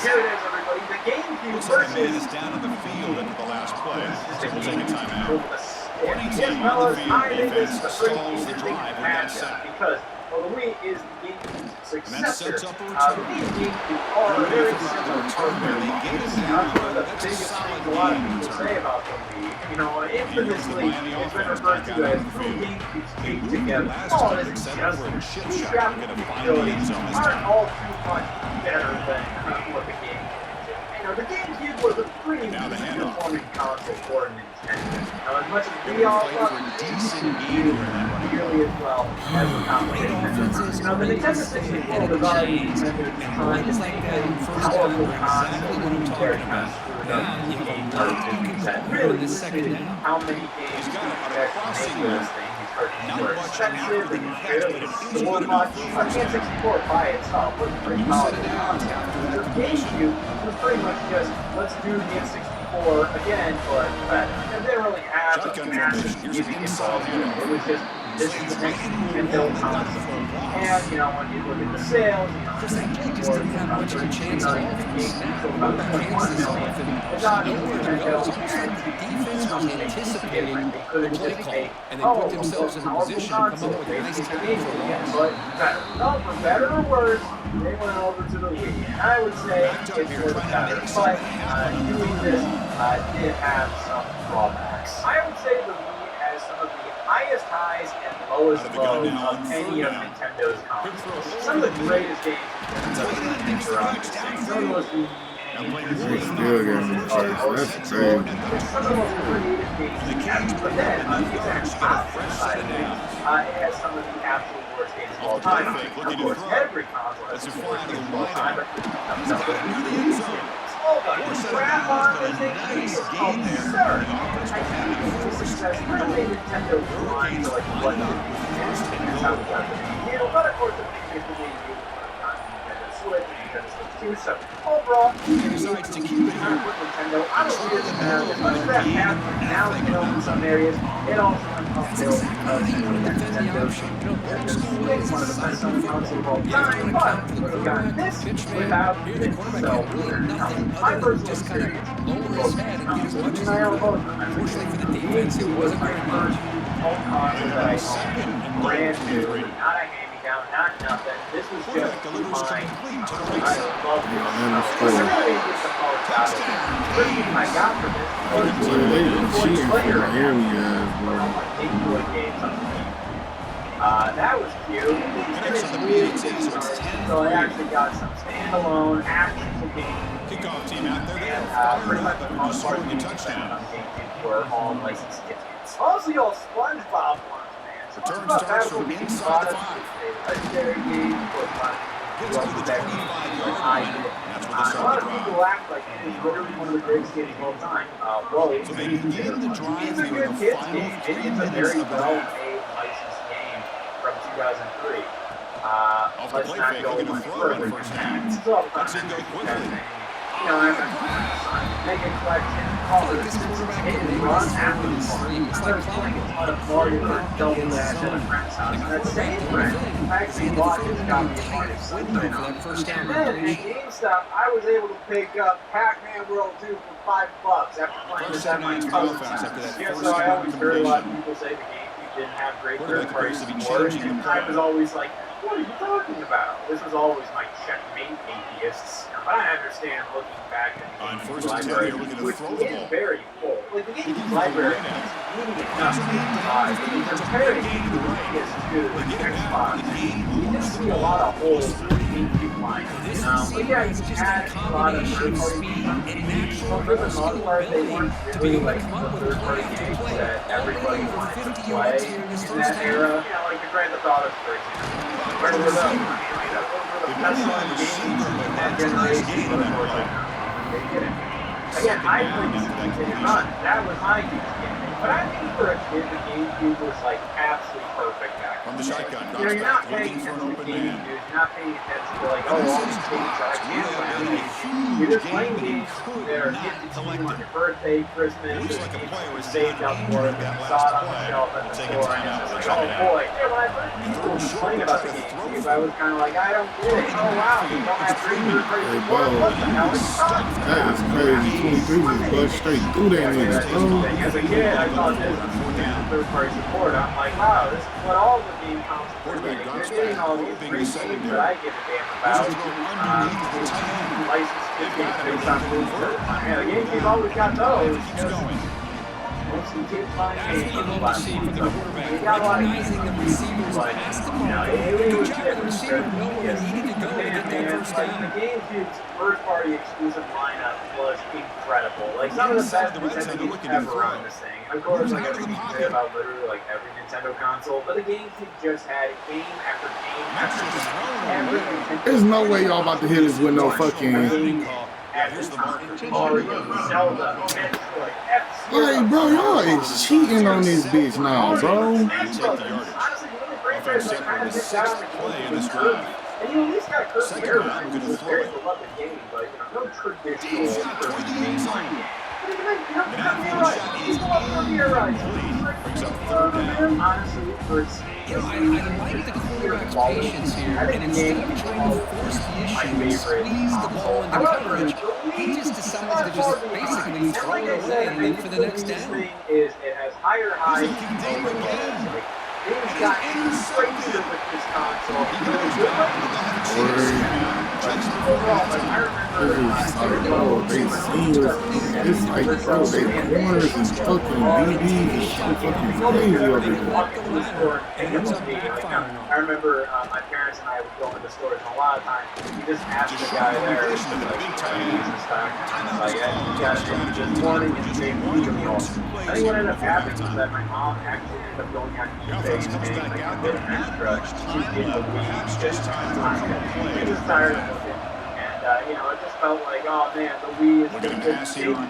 Here it is, everybody. the GameCube Looks like a man versus... is down on the field after the last play. Just So a we'll take a game timeout. Yes, Team on the fellas, field. I think this Defense is a pretty stalls the interesting drive with that matchup sack. because, well, the Wii is the GameCube's successor. sets up a The return. Wii and GameCube are very similar hardware. They gain a That's one of the that's a biggest solid things a lot of game people return. say about the Wii. You know, infamously, it's been referred to as two GameCubes taped together. Oh, this is just two graphical capabilities aren't all too much better than what the GameCube did. You know, the GameCube was a pretty performing console for Nintendo. Now, as much as we all love nearly as well as the competition. Now, the Nintendo 64 was already Nintendo's time to make a powerful console compared to game cartridges that really limited how many games you could actually make those things. These cartridges were expensive, they barely store much. N64 by itself was a pretty powerful console. The GameCube was pretty much just, let's do the N64 again, but better. It didn't really have a massive music involved in it. It was just, this is the next Nintendo console. And, you know, when you look at the sales, you know, N64 is about 32 million, the GameCube sold about 21 million. It's obviously Nintendo had to do something different. They couldn't just make, oh, a powerful console, basically the GameCube again, but better. No, for better or worse, they went over to the Wii. And I would say it's for the better. But doing this did have some drawbacks. I would say the Wii has some of the highest highs and lowest lows of any of Nintendo's consoles. Some of the greatest games Nintendo's games are on this thing. Some of the most unique That's crazy. some of the most creative games ever. But then, on the exact opposite side of things, it has some of the absolute worst games of all time. Of course, every console has the worst games of all time, but some of the crap on this thing is absurd. I think it's a success. Really, Nintendo blind to like what the That's how it does it. You know, but of course, the thing is the Wii U, Nintendo Switch, Nintendo Switch 2. So overall, he decides to keep it here with Nintendo. I don't really as much as that happened now, you know, in some areas, it also went uphill because Nintendo Switch is one of the best selling consoles of all time, but we would have gotten this without it. So, my personal experience, both consoles, and I own both of them. Unfortunately for the GameCube was my first home console that I owned, brand new, not a hand-me-down, not nothing. This was just mine. I loved it. I really didn't get the most out of it. The first thing I got for this was the Game Boy Player again. Game Boy games on the Wii. That was cute. So I actually got some standalone actionable games. Kickoff team out there. And pretty much the most part of the touchdown on GameCube were all licensed kits. Also, y'all SpongeBob ones, man. SpongeBob starts from actually inside the brought us a legendary game for fun. Gets to the 25-yard line. That's where they A start lot the of drive. people act like it is literally one of the greatest games of all time. Well, So they begin the drive it's a here good in the kids final game. 3 It's a minutes very of the half. well-made licensed game from 2003. Off the Let's play not fake, go looking to much throw in further. the first half. This is all Let's see him go quickly. You know, I'm make a collection, call it hit and run after the party. I was playing a ton of Mario Kart Double Dash at a friend's house. And that same friend actually watched his copy of Mario Sunshine on. And then at GameStop, I was able to pick up Pac-Man World 2 for $5 after playing this at my cousin's house. Yeah, so I always heard a lot of people say the GameCube didn't have great third-party support, and I was always like, what are you talking about? This was always my checkmate atheists. But I understand looking back at the GameCube library, which is very full. Like, the GameCube library is needing enough. Comparing to the PS2 and Xbox, you just see a lot of holes in the GameCube line. But yeah, you had a lot of third-party games. But for the most part, they weren't really like the third-party games that everybody wanted to play in that era. You know, like the Grand Theft Auto, for example. Where were those? I mean, like, those were the best selling games in that generation, but of course, they didn't. Again, I played Hit and Run. That was my use game. But I think for a kid, the GameCube was like absolutely perfect back From then. the shotgun, You know, drops you're not back, paying looking for an attention to open gaming man. news. You're not paying attention to like, oh, all these games that I can't play on the GameCube. You're just playing games that are gifted to you on your birthday, Christmas, Looks or like a games player that you is saved not up for it, ready and to you make saw that it on the last shelf play. at the Taking store, and time it's out. just like, oh boy. Yeah, when I first people complain about the GameCube, I was kind of like, I don't get it. Oh wow, they don't have great third-party Hey, support. bro. What the hell are you talking That about? is crazy. 23 just bust straight through that nigga, bro. As a kid, I thought this was third-party support. I'm like, wow, this is what all the game consoles are getting. They're getting all these free games that I give a damn about. Licensed games based on movies. Yeah, the GameCube always got those. Most of the kids buying games on the platform. So we got a lot of games on the GameCube, but you know, it was different. Like the GameCube's first-party exclusive lineup was incredible. Like some of the best Nintendo games ever on this thing. And of course, like everything you say about literally like every Nintendo console, but the GameCube just had game after game after game. Every Nintendo There's no way y'all about to hit us with no fucking. Here's the mark. Mario, Zelda, Metroid, F-Zero. Like, bro, y'all is cheating on this bitch now, bro. Honestly, one of the great players that kind of missed out on the game was Kirby. And you at least got Kirby Air Ride, which was very beloved game, but you know, no traditional Kirby mainline game. Honestly, for its I like the quarterback's patience here, and instead of trying to force the issue and squeeze the ball into coverage, he just decides to just basically throw it away and wait for the next down. It has higher highs and lower lows. Things got crazier with this console. Overall, like, I remember It's like, bro, they corners and fucking BBs is so fucking crazy over here. I remember my parents and I would go into stores, and a lot of times you just ask the guy there, like, you got this morning and today meal. I think what ended up happening was that my mom actually ended up going out to eBay and paying like a bit extra to get the Wii just time. She was tired of looking. And, you know, it just felt like, oh man, the Wii is the big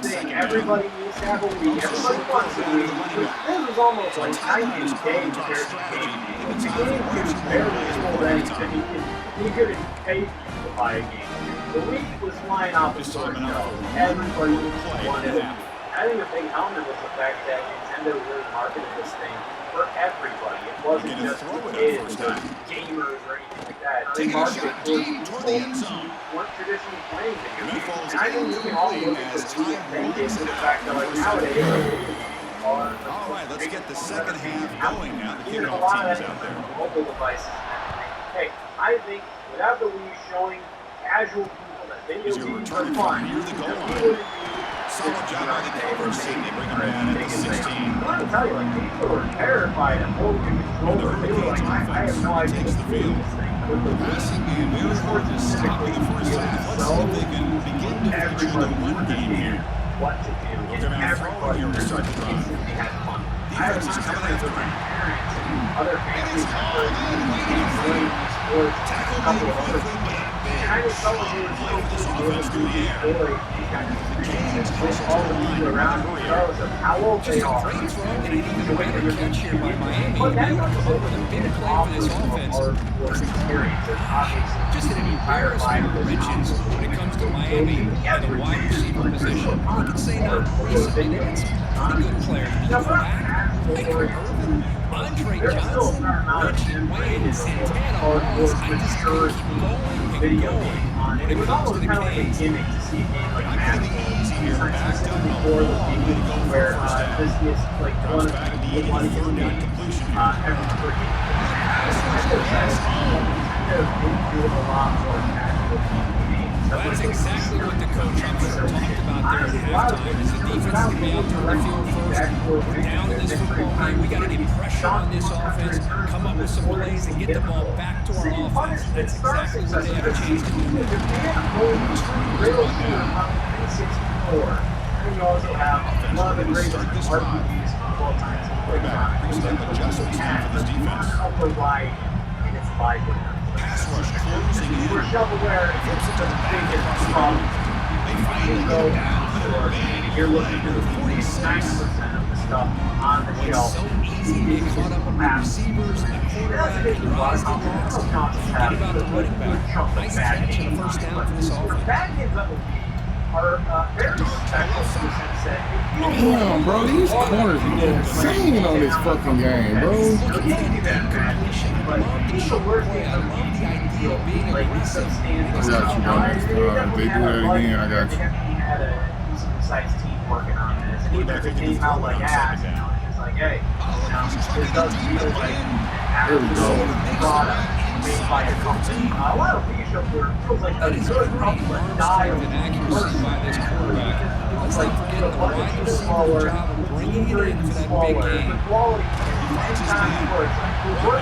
thing. Everybody needs to have a Wii. Everybody wants a Wii. This was almost like night and day compared to the game. The game was barely sold anything. You couldn't pay to buy a game. The Wii was flying off the first show. Everybody wanted it. I think a big element was the fact that Nintendo really marketed this thing for everybody. It wasn't just for kids or gamers or anything like that. They marketed for people who weren't traditionally playing video games. And I think we can all look at this Wii thing into the fact that like nowadays, All right, let's get the second half going now. The a kickoff lot of team is that out there. mobile devices and everything. Hey, I think without the Wii showing casual people that video games are fun, we wouldn't be Solid job by the coverage team. They bring him down at the 16. I want to tell you, like, people were terrified of holding a controller. They were like, I have no idea what to do with this thing. With the Passing game moves for the stop of the first half. Let's see if they can begin to feature the one game here. What to do. And everybody instantly had fun. I have Defense is coming after him. other families playing sports, a couple of other people. I just felt like they were so good to enjoy these kind of experiences with all the people around, regardless of how old they are. Great throw and an even better catch here by Miami. They would come up with a big play for this offense. Just an embarrassment of riches when it comes to Miami and the wide receiver position. I could say not recently. They had some pretty good players. Michael Irvin, Andre Johnson, Reggie Wayne, Santana Ross. I just can't keep going and going when it comes to the Canes. Gimmick to see a game like Madden before the game where this is like one of the funniest games ever created. Nintendo did do a lot more casual games. That's exactly what the coach talked about there at halftime. Is the defense can be out there on the field first. We're down in this football game. We got to get pressure on this offense, come up with some plays, and get the ball back to our offense. That's exactly what they have a chance to do. Japan holds Rail Shooter on 364. And you also have one of the greatest RPGs of all time. One upper right in its library. Pass rush closing in. We're shovelware. It's the biggest problem. They finally go down. you're looking to 90% of the stuff on the shelf. So easy to get caught up with the receivers and the quarterback and your eyes get lost. Forget about the running back. Nice catch and a first down for this offense. Bad games on the league are very respectful to the sense that Damn, bro, these corners be insane on this fucking game, bro. Look at that incompletion. I love the short play. I love the idea of being aggressive. I got you on this. If they do that again, I got you. He had a decent-sized team working on this, and even if it came out like ass, you know, it's just like, hey, you know, this does feel like an absolute product made by a company. A lot of these shows where it feels like a good couple of dials accuracy by this quarterback. Let's not forget the wide receiver job of bringing it in for that big game. The quality, many times where it's like, the work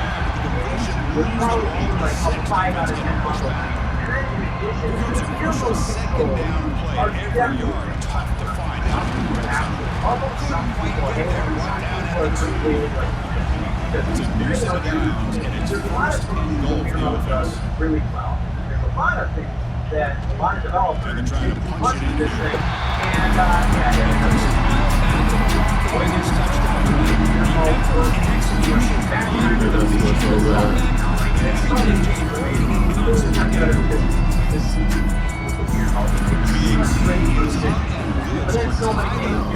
would probably be like a 5 out of 10 on the line. And then in addition, the field goal controls are definitely tough to find. Although some people hate them, some people are really like, there's a lot of things that Rebirth does really well. There's a lot of things that a lot of developers do punch in this thing. And but then so many games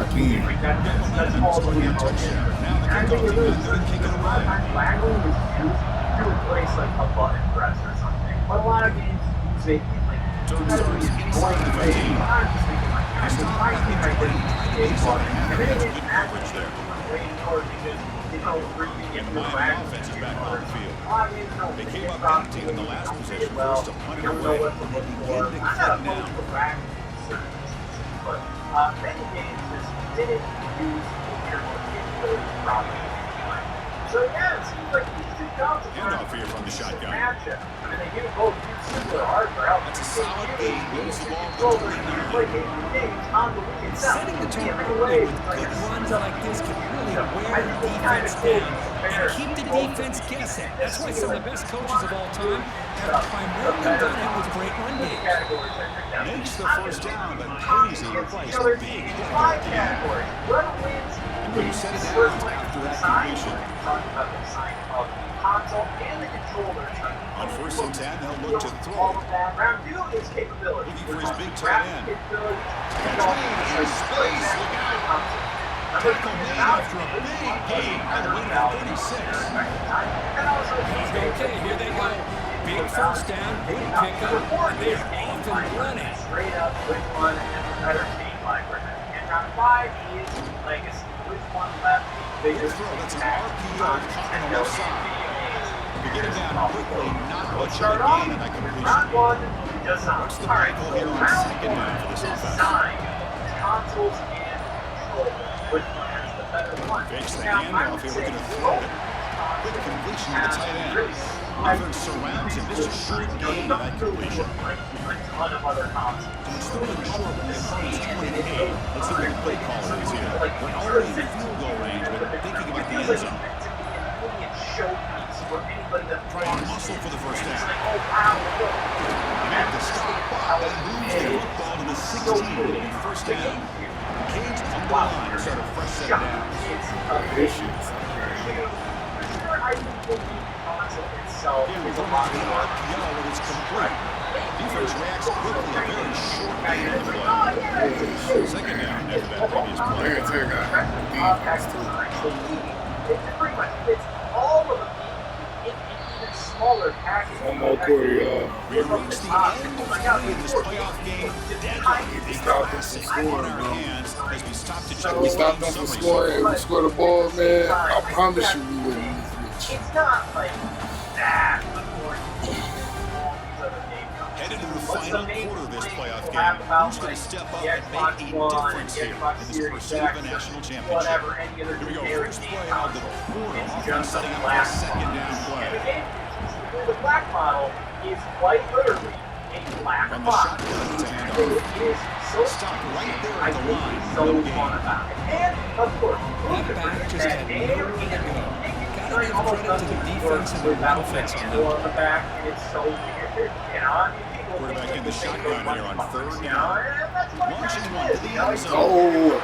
that's all the emotion. And I think it really because a lot of times waggling is used to replace like a button press or something. But a lot of games use it in like incredibly annoying ways. I'm just thinking like, gosh, why can't I get a button? And then it is actually waiting for it because you know we're getting the waggling. They came up empty in the last possession, forced to punt it away. They begin to cut down. But many games just didn't use your capabilities properly. So yeah, it seems like these two guys Handoff here from the shotgun. matchup. I mean, they give both super hard for help. That's a solid game. Moves the ball to the play games on the week itself. Setting the tone early with good runs like this can really wear the defense down and keep the defense guessing. That's why some of the best coaches of all time have primarily done it with great run games. Makes the first down, but pays in price a big hit. Categories. Whoever wins, You set it down after that completion. Talking about the sign of the console and the controllers. On first and 10, they'll look to throw All it. of that. Round 2 is capability. Looking for his big tight end. Here's space. Look out. Tackle made after a big gain by the way to 36. Okay, here they go. Big first down, good pickup, and they're off and running. Straight up, which one has a better team library? And round 5 is legacy. Which one left the biggest Throw, that's an RPO caught on the left side. Beginning down quickly, not much of a gain in that completion. Round 1, design. What's the play call here on second down for this offense? Design. Consoles and control. Which one has the better one? Fakes the Now, I handoff would here, say looking to throw it. Quick completion to the tight end. Defense surrounds him. Just a short gain to that completion. Like a ton of other consoles. So it's throwing short with the opponent's 28. Let's see what the play caller is here. We're already in field goal range, but thinking about the end zone. Trying to muscle for the first down. And the stop and moves the football to the 16. It'll be first down. Cage on the line to start a fresh set of downs. Again, we're going to the RPO when it's complete. Defense reacts quickly, a very short gain on the play. Second down after that previous play. It pretty much fits all of them in even smaller packages. One more quarter, y'all. We reach the end of play in this playoff game. Deadline, a classic on our hands as we stop to check We the stopped game them from summary. scoring. We scored the ball, man. I promise you we wouldn't lose much. It's not like that according to all these other game companies. Headed to the What's final the main quarter of this thing playoff people game. have about, Who's going to like, step up the and Xbox make a One, difference the here Xbox in this Series pursuit of a X, national championship? whatever, any other Here we go. generic First game play out of the console. quarter. It's Offense just setting a up for a black second box. down play. And again, the black model is quite literally a black From the box. shotgun to hand It off. is so Stop right there I at the think line. it's so No fun gain. about it. And of course, That back just had nowhere to go. Gotta give credit to the defense and the offense on that. on the back, and it's so weird. You know, I mean, Quarterback in the shotgun here on 3rd down. Launching one to the end zone. Oh,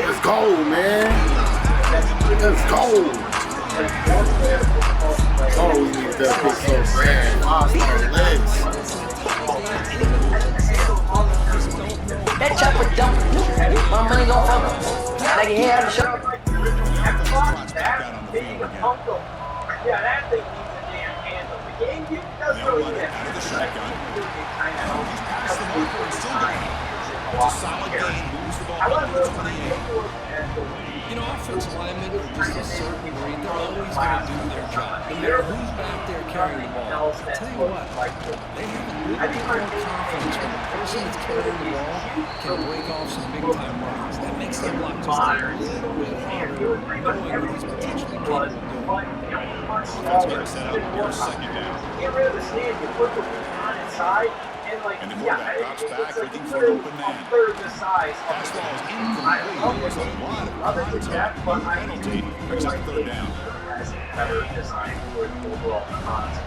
let's go, man. Let's go. Oh, we need that pick so bad. 5-star legs. That chopper dump. My money gon' fuck. I can hear the show. Yeah, that thing needs a damn handle. The game does really get out of the shotgun. He's passed the marker and still going. It's a solid gain. Moves the ball up to the 28. You know, offensive linemen are just a certain breed. They're always going to do their job. No matter who's back there carrying the ball. I'll tell you what, they have a little bit more confidence when the person that's carrying the ball can break off some big-time runs. That makes their block just a little bit harder, knowing what he's potentially capable of doing. Offense getting set up here, 2nd down. Get rid of the stand, you put the on inside, and like, And the quarterback drops back, looking for an open man. Third the size. Pass ball is incomplete. There's a lot of contact on the penalty. Brings up 3rd down. Has better design for the overall concept.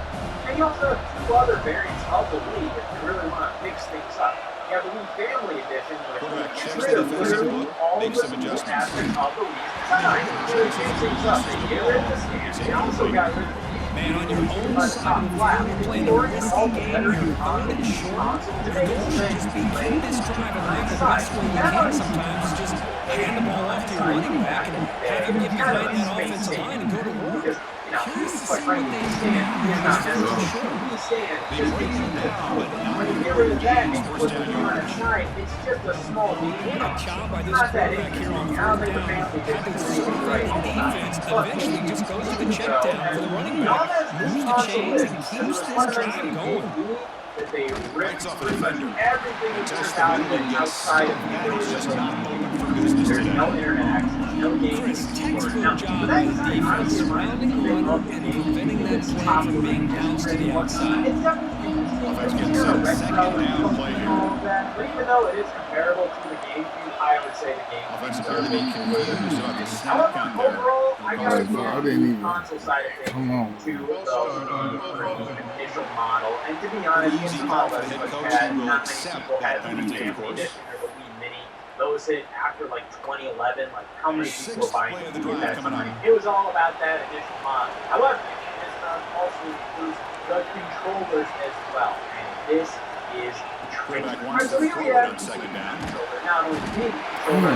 And you also have 2 other variants of the league if you really want to mix things up. You have the League Family Edition, where Quarterback checks it's the rid of defensive literally look, all makes the some adjustments. aspects of the league design. Really change things up. They get rid of the stand. They also got rid of the Man, on your own side of the field, you're playing a risky game. You're 3rd and short. Your goal should just be end this drive and have the best way you can sometimes. Just hand the ball off to your running back and have him get behind that offensive line and go to work. Curious to see what they do now in this 3rd and short. They bring him down, but not when you with get rid of that and the put 1st down them on a yardage. side, it's just a small What a decrease. job by this Not that quarterback here on interesting. I don't 3rd think the down. fancy Having just surveyed the defense, eventually just goes to the check down for the running back, moves the chains, and keeps this drive going. That they Breaks off a defender. everything And is just the middle and gets outside of that is just not an open for There's business today. no internet access, no game. Chris, textbook job by the defense surrounding the runner and preventing that play from being bounced to the outside. It's definitely Offense getting set. 2nd down play here. But even though it is comparable to the GameCube, I would say the GameCube. Offense appeared to be confused about the snap However, count there. overall, I gotta give I didn't even. the console side of things Come on. to the initial model. And to be honest, Easy the call model for the head was coach. had, He will not many accept people that had the penalty, Wii of course. Edition or the Wii Mini. Those hit after like 2011, like how many people were 6th buying play of the the drive that coming time? up. It was all about that initial model. However, this also includes the controllers as well. And this is tricky. Quarterback wants to Really throw it have on 2nd down. controller, not only big controller,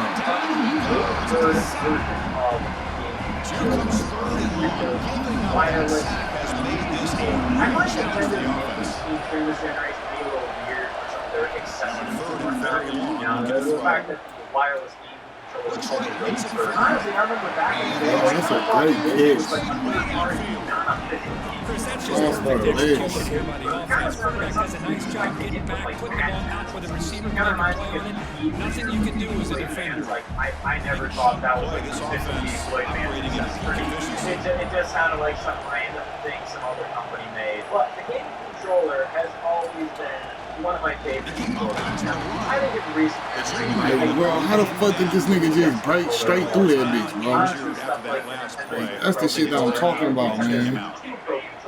third version of the game. Here comes 3rd and long. Pulling out that Wireless. sack has made this a I real like the challenge for the Nintendo offense. during this generation be a little weird for some of their accessories. Third and very long. You know, the fact that the wireless game controller is Detroit called makes it Rebirth. first. Honestly, I remember back in the day, Oh, that's a great it was pitch. like a third-party, non-official game. Chris, that's Oh, just for perfect legs. execution here by the offense. Quarterback does a nice job getting back, putting the ball out where the receiver can make a play on it. Nothing you can do as a defender. Like, I never thought that was Boy, this offense operating in peak efficiency. It just sounded like some random thing some other company made. But the game controller has always been one of my favorite controllers. I think it's recently. Hey, bro, how the fuck did this nigga just break straight through that bitch, bro? After that last play. That's the shit that I'm talking about, man.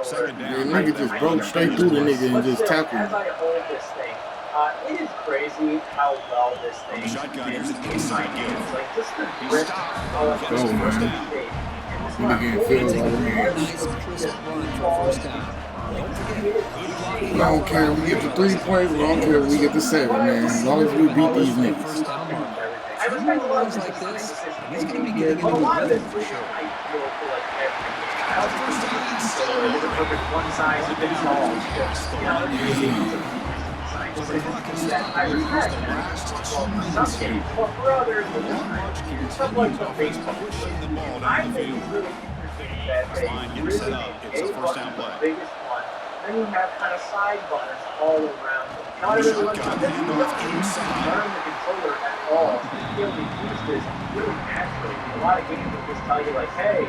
2nd The down. nigga just broke straight through the nigga and just tackled As him. I hold this thing, it is crazy how well this thing The shotgun, fits here's an in inside my give. hands. Like just the He grip stopped. of Gets the Oh, 1st man. down. Nigga getting filled Take a over real here. nice, crisp run for a first down. Don't forget, good blocking. I don't care if we get the 3 points, I don't care if we get the 7, man. As long as we beat these niggas. First down mark. I respect a lot of Runs like this, decisions he's going to be getting but a into the lot of it rhythm for is sure. ideal for like every game. I don't think it's a perfect one size fits all. You know, it's easy to that I respect. Well, some games, but for others, stuff like the Facebook. I think it's really interesting that they really made a button the biggest one. Then you have kind of side buttons all around them. Not everyone learn the controller at all. You only use this really naturally. A lot of games will just tell you like, hey,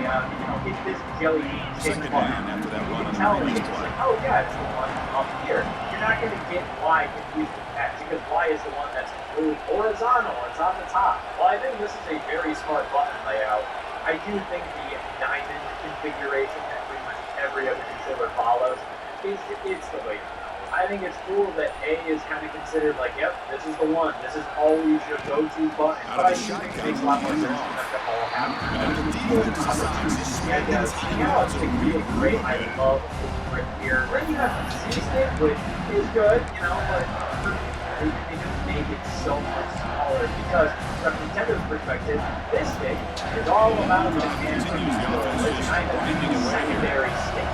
hit this jelly bean shaped 2nd button. down after that You run can on the tell previous it's play. like, oh yeah, it's the one up here. You're not going to get Y confused with X because Y is the one that's moved horizontal. It's on the top. Well, I think this is a very smart button layout. I do think the diamond configuration that pretty much every other controller follows it's the way. I think it's cool that A is kind of considered like, yep, this is the one. This is always your go-to button. But I do think it makes a lot more sense to let them all happen. And yeah, it's really great. I love right here. Right, you have the C-stick, which is good, you know, but they just make it so much smaller because from Nintendo's perspective, this stick is all about the hand control. It's kind of the secondary stick.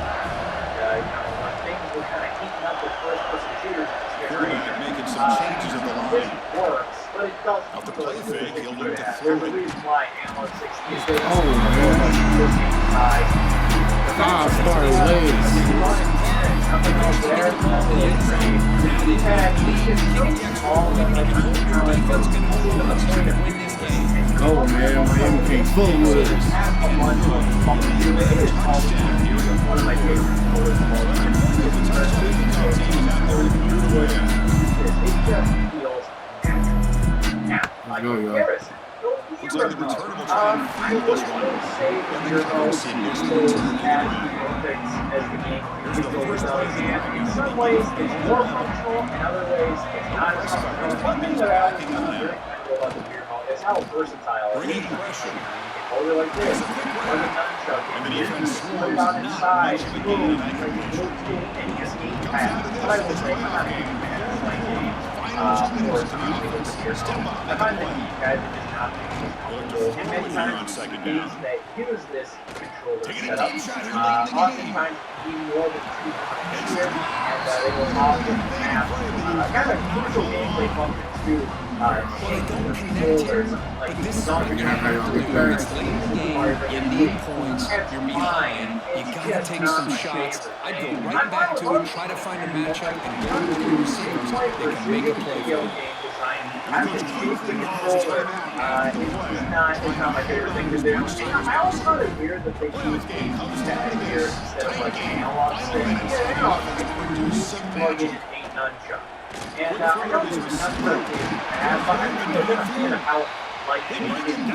You know, when things were kind of heating up with first-person shooters in this generation, making some changes at the line. this works, but it doesn't. Out the play fake, he'll look to There's a reason why Ammo 16 is the man. 5-star legs. Oh man, Miami came full with it. Looks like the return will I would say you're most as the game continues to and in some ways it's more functional, in other ways it's not as functional. One thing that I always found very cool about the beer mode is how versatile it is. You can hold it like this, or the nunchuck, and you can put it on its side, boom, and you just need pass. But I will say, I'm not a big fan of playing games or using with the beer mode. I find that you guys are just not and many times games that use this controller setup oftentimes need more than 2 buttons here, and they will often have kind of crucial gameplay functions to change the controllers, like something in the points, you're behind, you gotta take some shots. I'd go right back to it, try to find a matchup, and go to the receivers that can make a play for you. I would choose the controller. It's not my favorite thing to do. I always thought it weird that they use pad here instead of like analog stick. Plug in a nunchuck. And I know this nunchuck is bad, but I'm just a big fan of how like it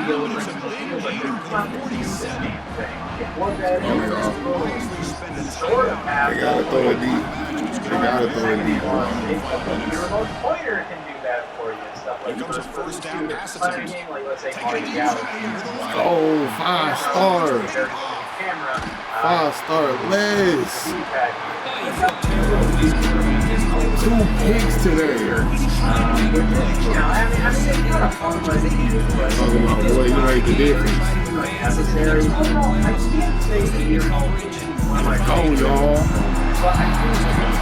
feels like it's not the same thing. What that is sort of have. They gotta throw it deep. Your remote pointer can do that for you and stuff like that. First down pass attempt. Like let's say Mario Galaxy. Oh, 5-star. 5-star legs. 2 picks today. Boy, you made the difference. Go, y'all.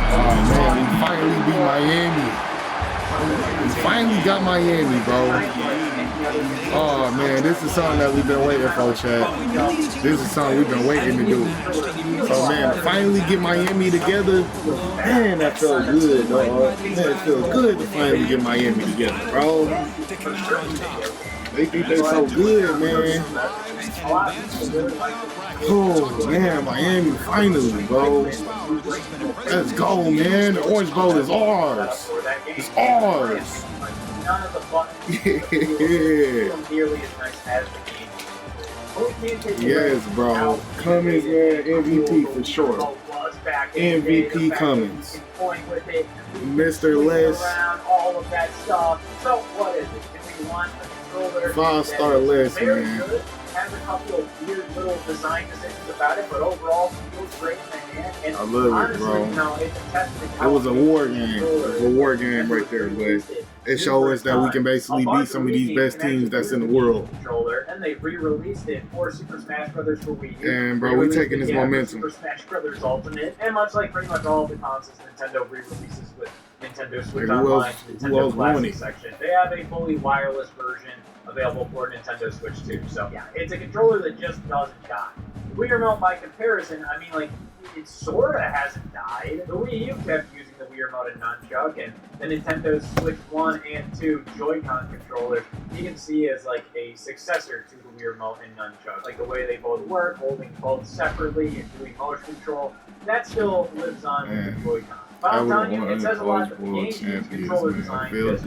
Oh man, we finally beat Miami. We finally got Miami, bro. Oh man, this is something that we've been waiting for, Chad. This is something we've been waiting to do. So man, to finally get Miami together, man, that felt good, dog. Man, it feels good to finally get Miami together, bro. They think they're so good, man. Oh man, Miami finally, bro. Let's go, man. The Orange Bowl is ours. It's ours. Yeah. Yes, bro. Cummins, man, MVP for sure. MVP Cummins. Mr. Les. All of that stuff. So what is it? If we want a controller, 5-star Les, man. Has a couple of weird little design decisions about it, but overall feels great in the hand. And I love honestly, it, bro. You know, it's a testament It was a war game. It was a war game right there, but it showed us that we can basically beat some of these best teams that's in the world. And they re-released it for Super Smash Brothers for Wii U. And bro, we taking this momentum. Super Smash Brothers Ultimate, and much like pretty much all of the consoles Nintendo re-releases with Nintendo Switch Online, Nintendo Classic section, they have a fully wireless version available for Nintendo Switch 2. So yeah, it's a controller that just doesn't die. The Wii Remote, by comparison, I mean, like, it sorta hasn't died. The Wii U kept using the Wii Remote and Nunchuck, and the Nintendo Switch 1 and 2 Joy-Con controllers you can see as like a successor to the Wii Remote and Nunchuck. Like the way they both work, holding both separately and doing motion control, that still lives on with the Joy-Con. But I'm telling you, it says a lot that the game's controller design is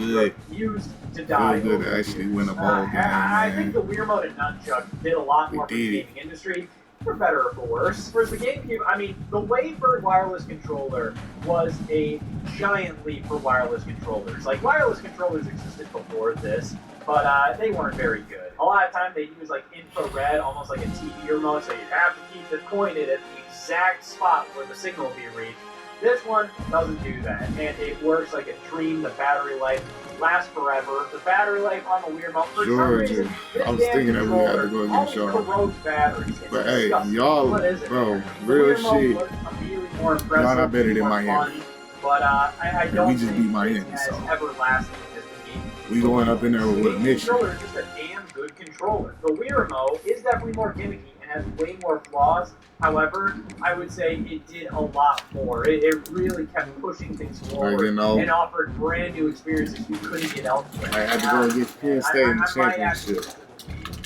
used to die. Good to actually win a ball game, I think the Wii Remote and Nunchuck did a lot more for the gaming industry for better or for worse. Whereas the GameCube, I mean, the Wavebird wireless controller was a giant leap for wireless controllers. Like, wireless controllers existed before this, but they weren't very good. A lot of times they use like infrared, almost like a TV remote, so you have to keep it pointed at the exact spot where the signal will be reached. This one doesn't do that, and it works like a dream. The battery life lasts forever. The battery life on the Wii remote, for some reason, I was thinking that we had to go against y'all. corrodes batteries. It's But hey, disgusting. y'all, What is it? bro, The real Wii remote shit. was immediately more impressive, Y'all not better than more Miami. fun, but I don't We just think beat Miami, it's as so. everlasting as the game. We going up in there with a The mission. controller is just a damn good controller. The Wii remote is definitely more gimmicky and has way more flaws. However, I would say it did a lot more. It really kept pushing things forward and offered brand new experiences you couldn't get elsewhere. I had to go against Penn State in the championship.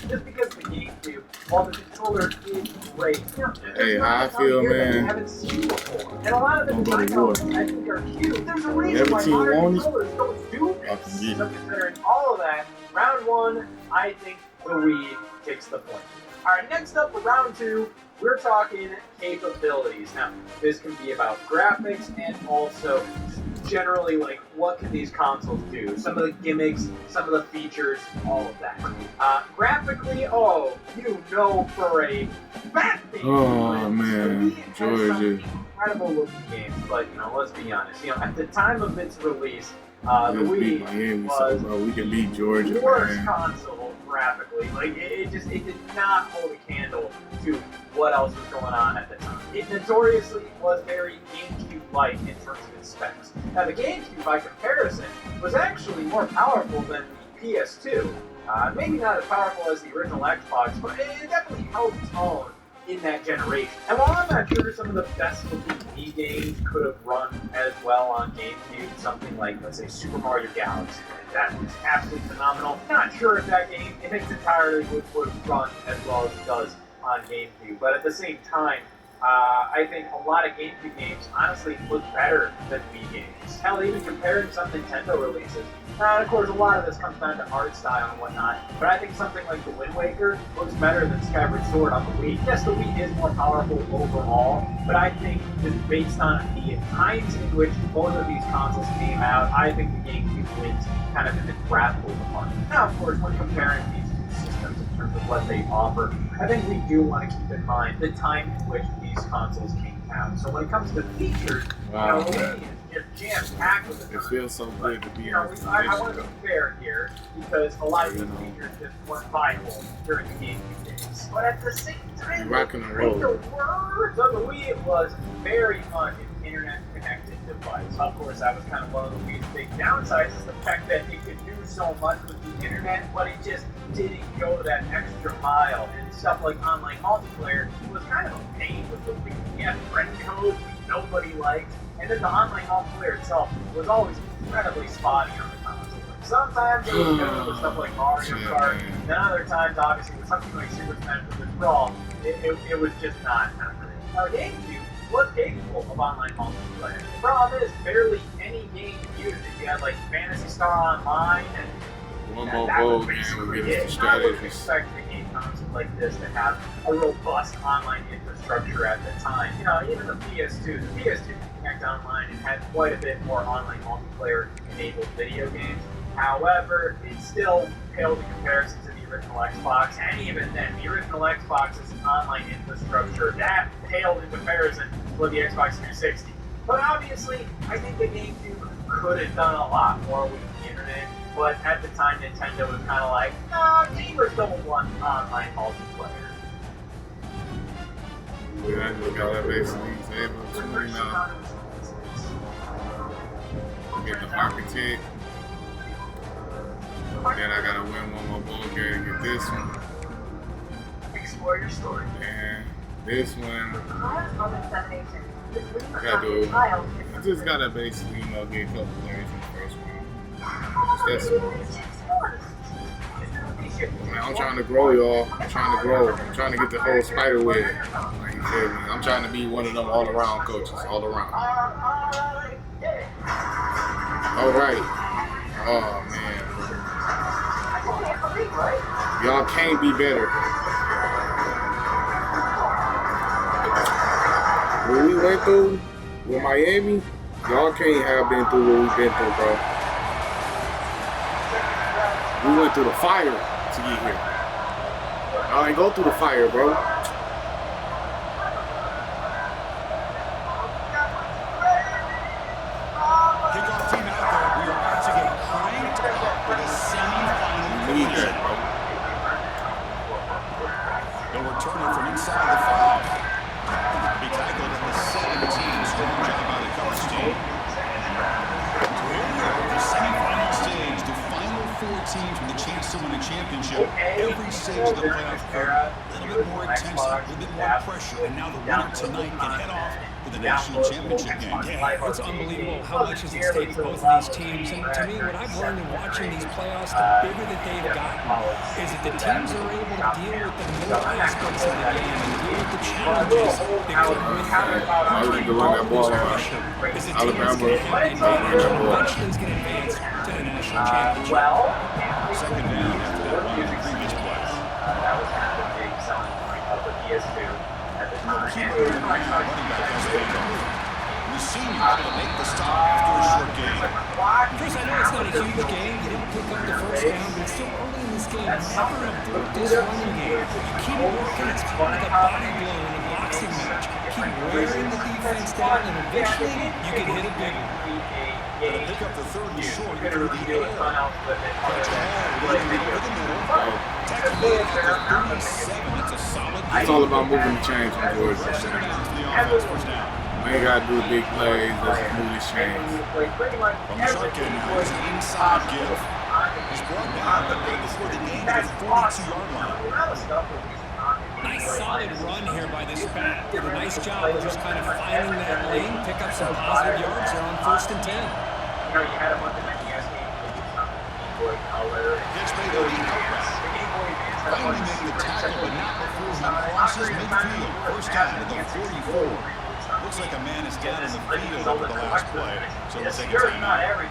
Just because the GameCube, while the controller is great, Hey, how I feel, man. haven't seen before. And a lot of the Don't go to design war. elements I think are cute. There's a reason Every why team modern won this. controllers don't do I can this. get So it. considering all of that, round one, I think the Wii takes the point. All right, next up for round two, we're talking capabilities. Now, this can be about graphics and also just generally, like, what can these consoles do? Some of the gimmicks, some of the features, all of that. Graphically, you know for a fact thing. Oh, man, Georgia. Incredible looking games, but, let's be honest. At the time of its release, the Let's beat Wii Miami, so was bro, we can beat Georgia, worst man. console graphically. Like it did not hold a candle to what else was going on at the time. It notoriously was very GameCube-like in terms of its specs. Now the GameCube, by comparison, was actually more powerful than the PS2. Maybe not as powerful as the original Xbox, but it definitely held its own in that generation. And while I'm not sure some of the best looking Wii games could have run as well on GameCube, something like, let's say, Super Mario Galaxy, that was absolutely phenomenal. Not sure if that game in its entirety would run as well as it does on GameCube, but at the same time, I think a lot of GameCube games honestly look better than Wii games. Hell, even comparing some Nintendo releases. Of course, a lot of this comes down to art style and whatnot, but I think something like the Wind Waker looks better than Skyward Sword on the Wii. Yes, the Wii is more powerful overall, but I think just based on the times in which both of these consoles came out, I think the GameCube wins kind of in the graphical department. Now, of course, when comparing these two systems in terms of what they offer, I think we do want to keep in mind the time in which these consoles came out. So when it comes to features, the Wii is just jam-packed with it. It feels so good to be in I this want to position. be fair here, because a lot of these features just weren't viable during the GameCube days. But at the same time, Rocking and the rolling. words of the Wii was very much an internet-connected device. Of course, that was kind of one of the Wii's big downsides, is the fact that it could do so much with the internet, but it just didn't go that extra mile. And stuff like online multiplayer was kind of a pain with the Wii. You had friend codes nobody liked, and then the online multiplayer itself was always incredibly spotty on the console. Sometimes it was good with stuff like Mario Kart, and then other times, obviously, with something like Super Smash Bros. It was just not great. Now, GameCube was capable of online multiplayer. The problem is, barely any game used it. You had like Phantasy Star Online, and One more that bowl was game basically will get us it. the I wouldn't strategies. expect a game console like this to have a robust online infrastructure at the time. Even the PS2. The PS2 could connect online and had quite a bit more online multiplayer-enabled video games. However, it still paled in comparison to the original Xbox, and even then, the original Xbox's online infrastructure, that paled in comparison with the Xbox 360. But obviously, I think the GameCube could have done a lot more with the internet, but at the time, Nintendo was kind of like, no, gamers don't want online multiplayer. Yeah, I just got that basically able to win now. Get the architect. Then I gotta win one more bowl game to get this one. Explore your story. And this one, Gotta I just gotta basically, get a couple players in the first round. Just that small. Man, I'm trying to grow, y'all. I'm trying to grow. I'm trying to get the whole spider web. Like you feel me? I'm trying to be one of them all-around coaches, all around. All right. Oh, man. Y'all can't be better. what we went through with Miami, y'all can't have been through what we've been through, bro. We went through the fire to get here. Y'all ain't go through the fire, bro. Kickoff team out there. We are about to get cranked up for the semi-final collision. They'll return it from inside the 5. Be tackled at the 17. Strong job by the coverage team. So here we are, the semi-final stage, the final 4 teams with a chance to win a championship. Every stage of the playoff curve, a little bit more intensity, a little bit more pressure, and now the winner tonight can head off to the national championship game. Yeah, it's unbelievable how much is at stake for both of these teams. And to me, what I've learned in watching these playoffs, the bigger that they've gotten, is that the teams are able to deal with the middle aspects of the game and deal with the challenges that come with them. I was going to run that ball out. Alabama. Eventually is going to advance to the national championship. Second down after that run in the previous play. That was kind of a big selling point of the PS2 at the time. Running back has paid off. Rossini able to make the stop after a short gain. Chris, I know it's not a huge game. You didn't pick up the first down, but it's still early in this game. Never abort this running game. You keep working. It's like a body blow in a boxing match. Keep wearing the defense down, and eventually you can hit a big one. Gonna pick up the 3rd and short through the air. Catch all over the middle. Tackle at the 37. That's a solid It's all about moving the chains from Georgia. Center down to the offense. First down. We ain't got to do big plays. Let's just move these chains. From the shotgun now, it's an inside give. He's brought down, but right before the game to the 42-yard line. Nice solid run here by this back. Did a nice job of just kind of finding that lane, pick up some positive yards there on 1st and 10. You know, you had a bunch of NES games that do something Game Boy Color. Pitch made on the outright. Finally make the tackle, but not before he crosses midfield. First down to the 44. Looks like a man is down in the field over the last play, so we'll take a timeout.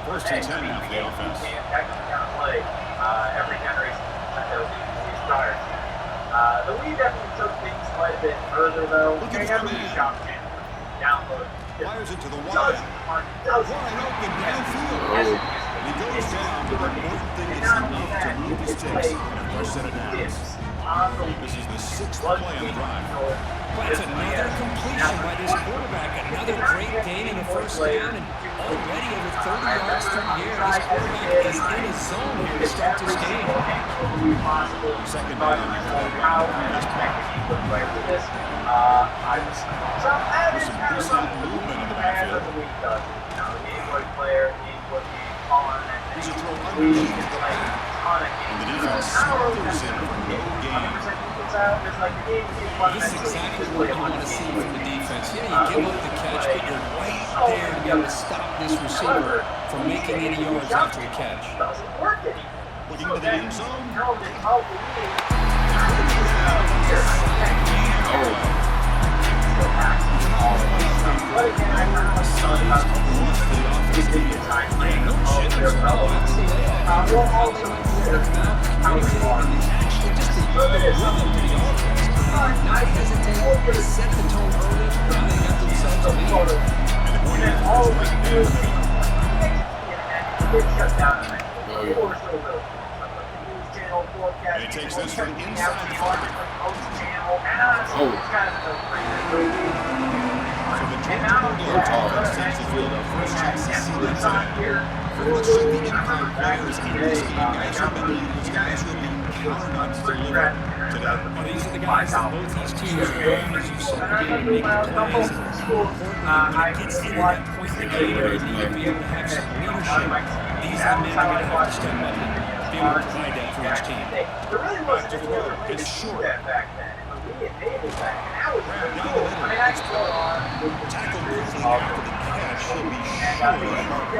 1st and 10 now for the offense. Every generation that those these prior. The Wii definitely took things quite a bit further, though. Look They at have the a man. shop channel. Download. Fires it to the wide. Wide Wide open downfield. He goes down, but the important thing is enough to move the sticks and a fresh set of downs. This is the 6th play on the drive. That's another completion by this quarterback. Another great gain in the first down, and already over 30 yards through the air. This quarterback is in his zone here to start this game. Second down after that run. There's some decent movement in the backfield. He's a throw underneath the back. And the defense smothers him for no gain. This is exactly what you want to see from the defense. Yeah, you give up the catch, but you're right there to be able to stop this receiver from making any yards after the catch. Looking to the end zone. Not hesitate, set the tone early, now they got themselves a lead. And he takes this from inside the 40. So the Georgia Bulldogs offense takes the field our first chance to see that today. Very much like the impact players in this game, guys who have been leaders, guys who have been counted on to deliver today. Well, these are the guys that both these teams are on, as you said, to be able to make the plays. More importantly, when it gets into that point in the game where you need to be able to have some leadership, these are the men that are going to have to step up and be able to provide that for each team. Back to throw. It's short. Grab down the middle. It's tackle briefly after the catch. He'll be short of the mark.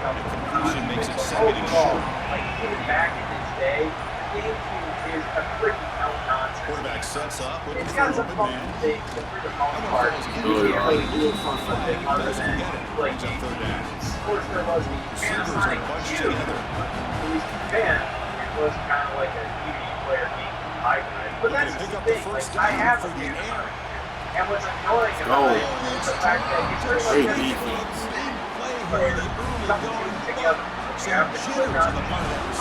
The completion makes it 2nd and short. Quarterback sets up, looking for an open man. Looking for 5, doesn't get it. Brings up 3rd down. Receivers are bunched together. But Looking to pick up the first down through the air. And what's annoying about it is the fact that you pretty much have to keep players jumping together. You have to click on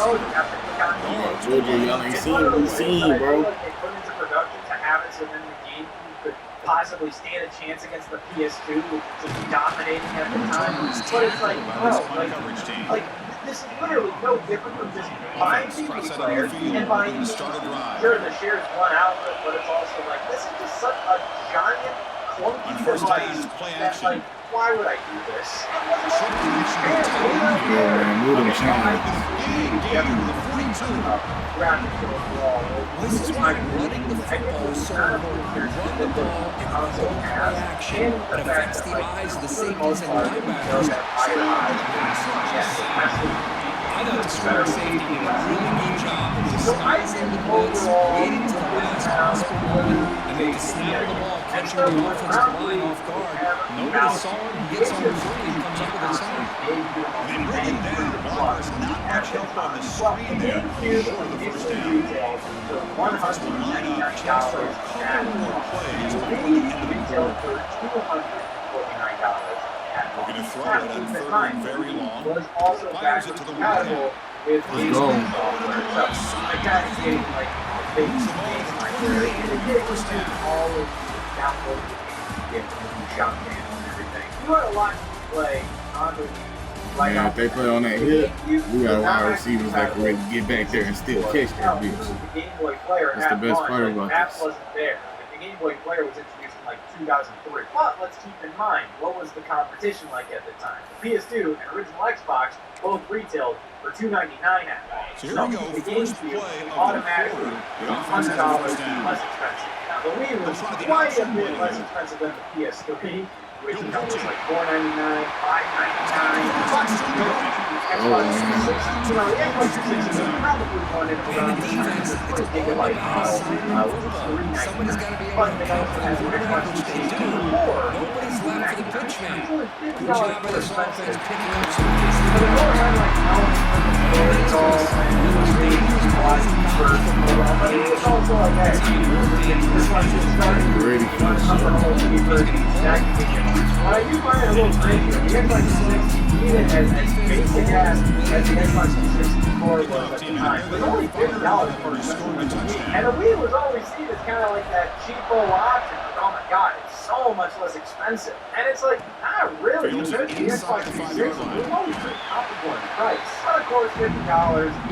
oh, you have to click on Georgia, y'all ain't seen what we seen, bro. Like they put into production to have it so then the game could possibly stand a chance against the PS2, which was just dominating at the time. But it's like, bro, like this is literally no different from just buying TV players and buying sure the share's one outlet, but it's also like this is just such a giant clunky device that like why would I do this? This is why running the football is so important. Run the ball and hold play action. It affects the eyes of the safeties and linebackers. I thought the strong safety did a really good job of disguising the blitz, waiting to the last possible moment, and then to snap the ball, catching the offensive line off guard. Nobody saw him. He gets on his feet and comes up with a sack. They bring him down. There's not much help on the screen there for the first down. Offense will line up just for a couple more plays before the end of the quarter. We're going to throw it on third and very long. Fires it to the right. With these so I kind of gave like big baseline there. And it did all of the download get from the shot fans and everything. You had a lot to play on the right. Yeah, if they play on that hip, we got wide receivers that can really get back there and still catch that bitch. That's the best part about that this. wasn't there. The Game Boy Player was introduced in like 2003. But let's keep in mind, what was the competition like at the time? The PS2 and original Xbox both retailed for $2.99 at launch. So here we go, the first GameCube play of automatically the $100 offense has a first down. less expensive. Now the Wii was quite a bit less expensive than the PS3, which was like $4.99, $5.99. Xbox 360, the Xbox 360 is probably one in around the gigabyte model, which is $3.99. But they also have the Xbox 360 4. Nobody's left for the pitch man. Good job by this offense picking up some But it all had like it's all but it's also like that. This one just started Ready. When I do find it a little crazy, the Xbox 360, even as basic as the Xbox 360 core was at the time, it was only $50 for a Wii. And the Wii was always seen as kind of like that cheapo option. Oh my god, it's so much less expensive. And it's like, not really. Compared to the Xbox 360, it was always pretty comparable in price. But of course, $50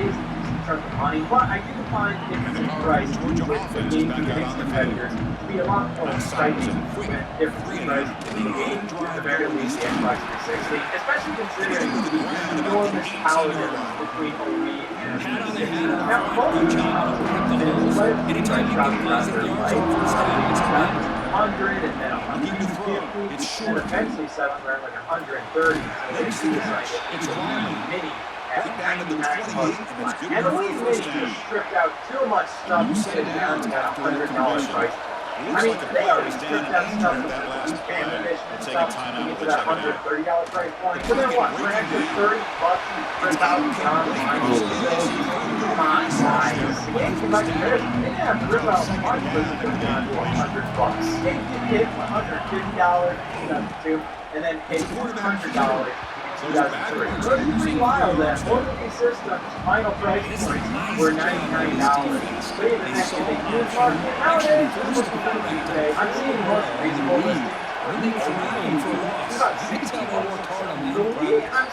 is in terms of money, but I do find the difference in price with the game and its competitors to be a lot more exciting when difference in price between the game, at the very least, the Xbox 360, especially considering the enormous power difference between the Wii and the PS2. Now, both of these consoles, anytime you get positive yards on first down, it's a 100 and then 150, and eventually settled around like 130. So it's a mini. At 99 bucks. And the Wii Mini just stripped out too much stuff to get down to that $100 price. I mean, they already stripped out stuff with the ammunition and stuff to get to that $130 price point. So then what? For an extra $30, you strip out the online. Come on, guys. The game came out comparison. They didn't have to rip out much for it to down to $100. They did hit $150 in 2002, and then hit $100. 2003. So it's pretty wild that both of these systems' final price points were $99. But even heck, if they use market nowadays, I'm seeing most reasonable listings. I'm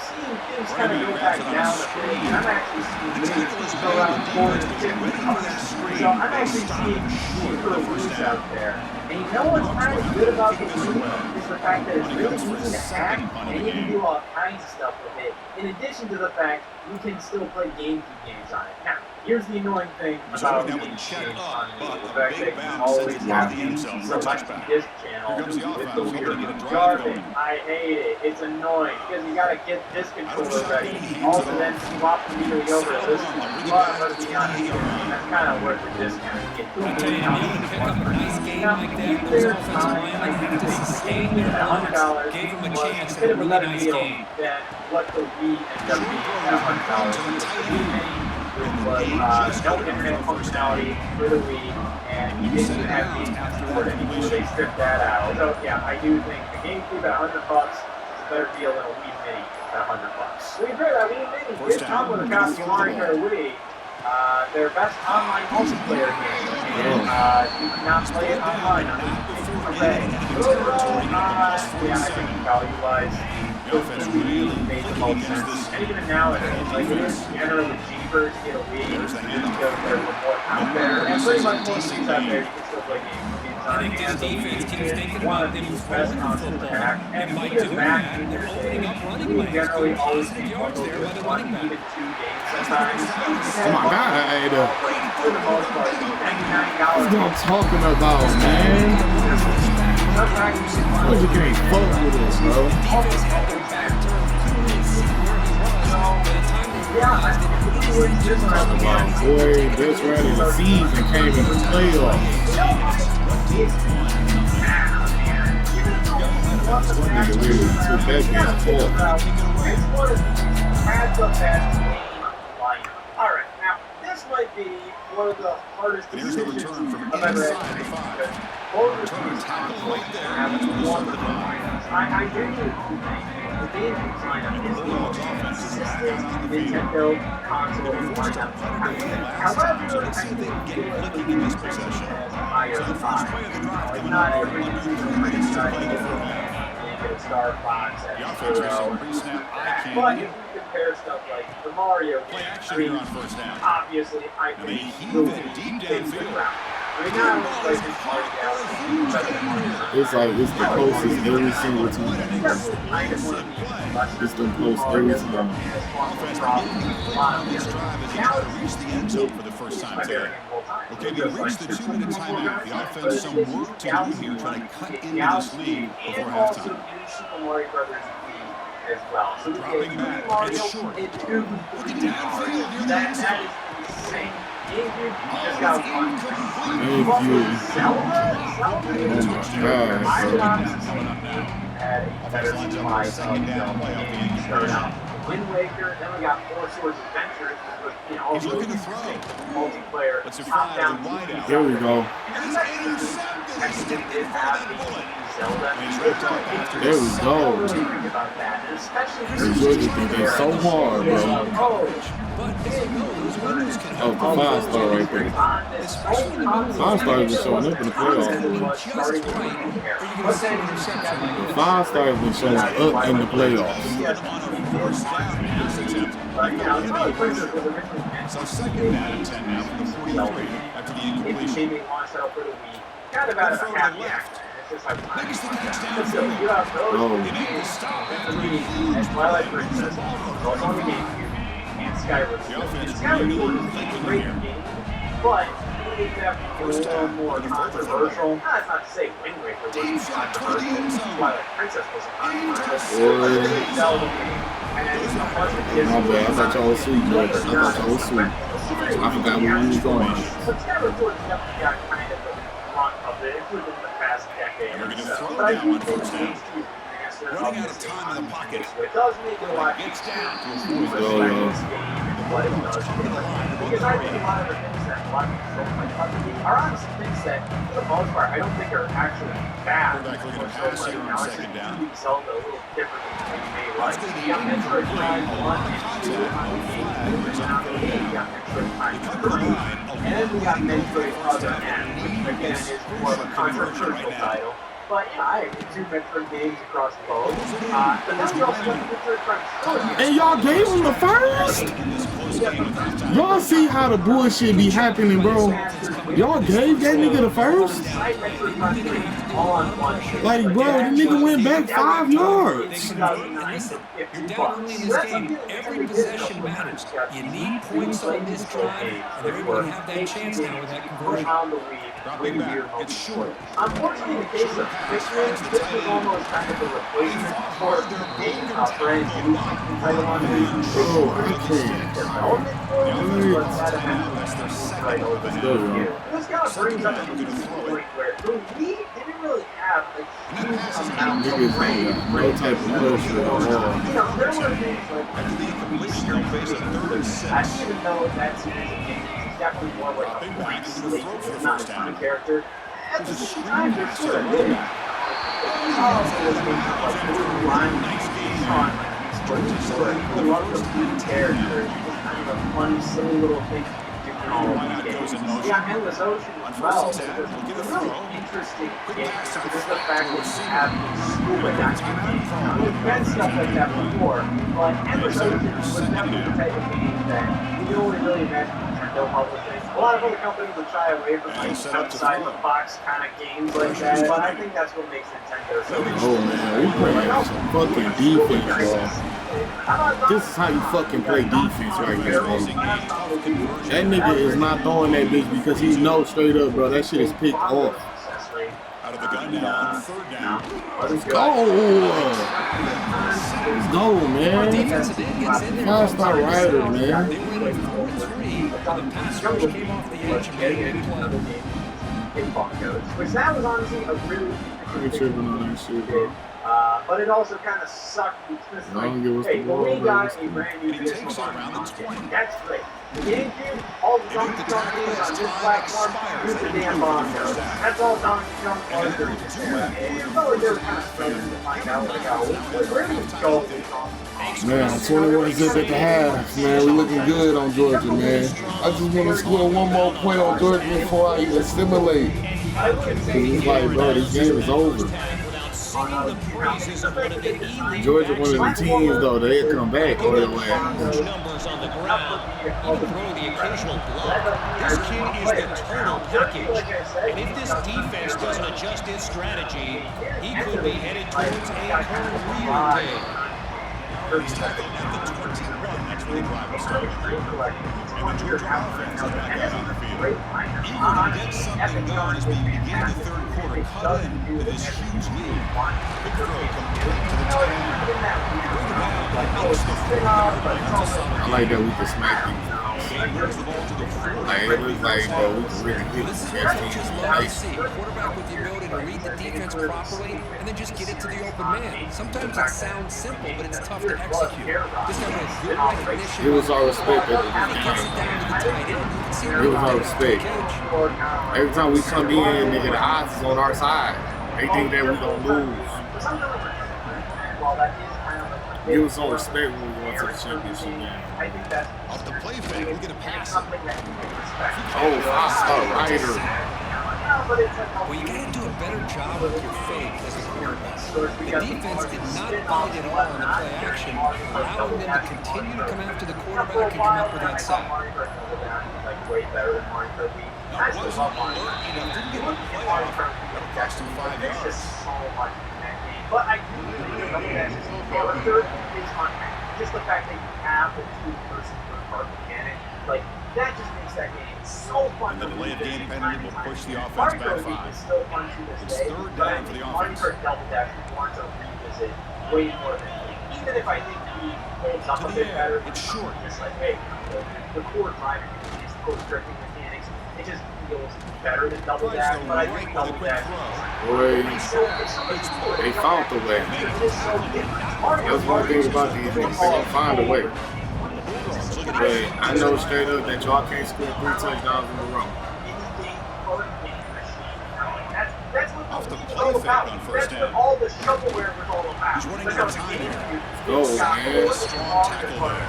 seeing things kind of go back down a bit. I'm actually seeing things go around $40 to $50. So I'm actually seeing cheaper Wii's out there. And you know what's kind of good about the Wii is the fact that it's really easy to hack, and you can do all kinds of stuff with it. In addition to the fact you can still play GameCube games on it. Now, here's the annoying thing about GameCube on the fact that you always have the select disc channel with the weird garbage. I hate it. It's annoying because you gotta get this controller ready. Also then swap immediately over to this one. But let's be honest, that's kind of worth the discount. You get $2 million. Now, if there's time, I think this is game at $100 was a bit of a better deal than what the Wii ended up being at $100. The Wii Mini which was no internet functionality for the Wii, and you didn't even have games to support anymore. So they stripped that out. So yeah, I do think the GameCube at $100 is a better deal than a Wii Mini at $100. We agree that Wii Mini did come with a copy of Mario Kart Wii. Their best online multiplayer game, and you could not play it online on overall, yeah, I think value-wise, the Wii made the most sense. And even nowadays, like, it is generally cheaper to get a Wii just because there were more out there. And pretty much most games out there, you can still play games. I think this defense keeps thinking about them throwing the football. And by doing that, they're opening up running lanes. Generally always some yards there by the running back. Even 2 games sometimes. Oh my God, Ada. For the most part, $99. That's what I'm talking about, man. What you can't fuck with this, bro? Defense had their back turned. Couldn't see where he was. By the time they Boy, this round of the season came in the playoffs. Nigga really took that game forward. Alright, now this might be one of the hardest decisions I've ever had to make. Both of these consoles have wonderful lineups. I genuinely think the GameCube lineup is the most consistent Nintendo console lineup. However, I think the Wii has a higher vibe. Like, not every franchise get a Star Fox at 0. But if you compare stuff like the Mario game, obviously I think the Wii takes the ground. I mean, not only like Mario Galaxy, better than Mario. It's like it's the closest every single time. It's the closest every time. this drive as he tried to reach the end zone for the first time today. Okay, we reached the 2-minute timeout. The offense some work to do here, trying to cut into this lead before halftime. Super Mario Brothers as well. So dropping back, it's short. Looking downfield, that is insane. Just got one. Wind Waker, then we got Four Swords Adventures, which was, also looking to throw. Multiplayer, top-down wide out. There we go. There we go. These think they're so hard, bro. Oh, the 5-star right there. 5-star has been showing up in the playoffs. The 5-star has been showing up in the playoffs. So second down and 10 now from the 43 after the incompletion. Got about a half left. Makes the touchdown. And Twilight Princess, both on the GameCube and Skyward Sword. Skyward Sword is a great game, but it definitely a little more controversial. That's not to say Wind Waker wasn't controversial. Twilight Princess wasn't controversial. My bad, I thought y'all was sweet, bro. I thought y'all was sweet. I forgot where we was going. But Skyward Sword definitely got kind of the brunt of it, including the past decade. And we're going to throw it down on first down. Running out of time in the pocket. It does make it a lot Gets down to a what it does. Because I think a lot of the things that a lot of people don't like about the game are honestly things that, for the most part, I don't think are actually bad. Second down. Zelda a little differently than you may like. You got Metroid Prime 1 and 2 on the game. You got Metroid Prime 3. And then we got Metroid Other M, which again is more of a controversial title. But yeah, I have 2 Metroid games across both. But then we also got Metroid Prime Trilogy. And y'all gave him the first? Y'all see how the bullshit be happening, bro? Y'all gave that nigga the first? Like, bro, the nigga went back 5 yards. You're down early in this game. Every possession matters. You need points on this drive, and they're able to have that chance now with that conversion. Dropping back, it's short. Unfortunately, in the case of Richmond, this was almost kind of a replacement for the game brand new title on the development for it, but that eventually title of the year. This kind of brings up a point where the Wii didn't really have have a huge amount of Niggas range. ain't got no type of pressure at all. There were things like After the incompletion, they'll face a 3rd and 6. I didn't even know that series of games. It's definitely more like a blank slate. It's not a team character. At the same time, it's good. Oh, I love the blue character. It's kind of a funny, silly little thing you do in all of these games. Yeah, Endless Ocean as well. It's a really interesting game. Just the fact that you have scuba diving games. We've had stuff like that before, but Endless Ocean was definitely the type of game that you only really imagine Nintendo publishing. A lot of other companies would shy away from like outside the box kind of games like that, but I think that's what makes Nintendo so interesting. Oh man, we playing some fucking defense, bro. This is how you fucking play defense right here, bro. That nigga is not throwing that bitch because he knows straight up, bro. That shit is picked off. Out of the gun now, 3rd down. Let's go! Let's go, man. Five-star rider, man. They went 4-3. The pass rush came off the edge and made a big play. Which that was honestly a really interesting game. But it also kind of sucked because hey, when we got a brand new vehicle on the 20, that's great. The GameCube, all the Donkey Kong games on this platform, use the damn bomb code. That's all Donkey Kong was during this era. And it felt like they were kind of struggling to find out, like, where do we go with this song? Man, 21 zip at the half, man. We looking good on Georgia, man. I just want to score one more point on Georgia before I even simulate. Because it's like, bro, this game is over. Georgia, one of the teams, though, they'll come back on their way. Numbers on the ground, even throw the occasional block. This kid is the total package. And if this defense doesn't adjust its strategy, he could be headed towards a career day. He's tackled at the 21. That's where the drive will start. And the Georgia offense is back out on the field. Eager to get something going as we begin the 3rd quarter, cut into this huge lead. Big throw complete to the tight end. Bring it down, makes the 40-yard line. I like that we can smack these. Brings the ball to the 40. Like, it looks like, bro, we can really hit This is the what best coaches teams. love to Nice. see. A quarterback with the ability to read the defense properly and then just get it to the open man. Sometimes it sounds simple, but it's tough to execute. This guy has good recognition. Give us our respect at He gets it down to the tight end. You can see Give us our the respect. catch. Every time we come in, nigga, the odds is on our side. They think that we gonna lose. Give us some respect when we go into the championship game. Off the play fake, we get a pass. Oh, 5-star rider. Well, you got to do a better job with your fake as a quarterback. The defense did not bite at all on the play action, allowing them to continue to come after the quarterback and come up with that sack. Now, wasn't alert enough, didn't get the play off. That'll cost him 5 yards. But I do think the character is unmatched. Just the fact that you have the 2-person third-party mechanic, like, that just makes that game so fun. And the delay of game penalty will push the offense Mario back Kart 5. is still fun to this It's day. 3rd down for the Mario offense. Kart Double Dash we want to revisit way more than even if I think he holds up a To the bit air, better. it's short. Just like, hey, the core driving mechanics, the core drifting mechanics, it just feels better than Double Tries Dash. to But I right think with a Double quick Dash throw. Boy, it's they found the way. That's one thing about these niggas, they gonna find a way. But I know straight up that y'all can't score 3 touchdowns in a row. Off the play fake on 1st down. All the shovelware was all about. He's running out of time here. Go, man. Strong tackle there.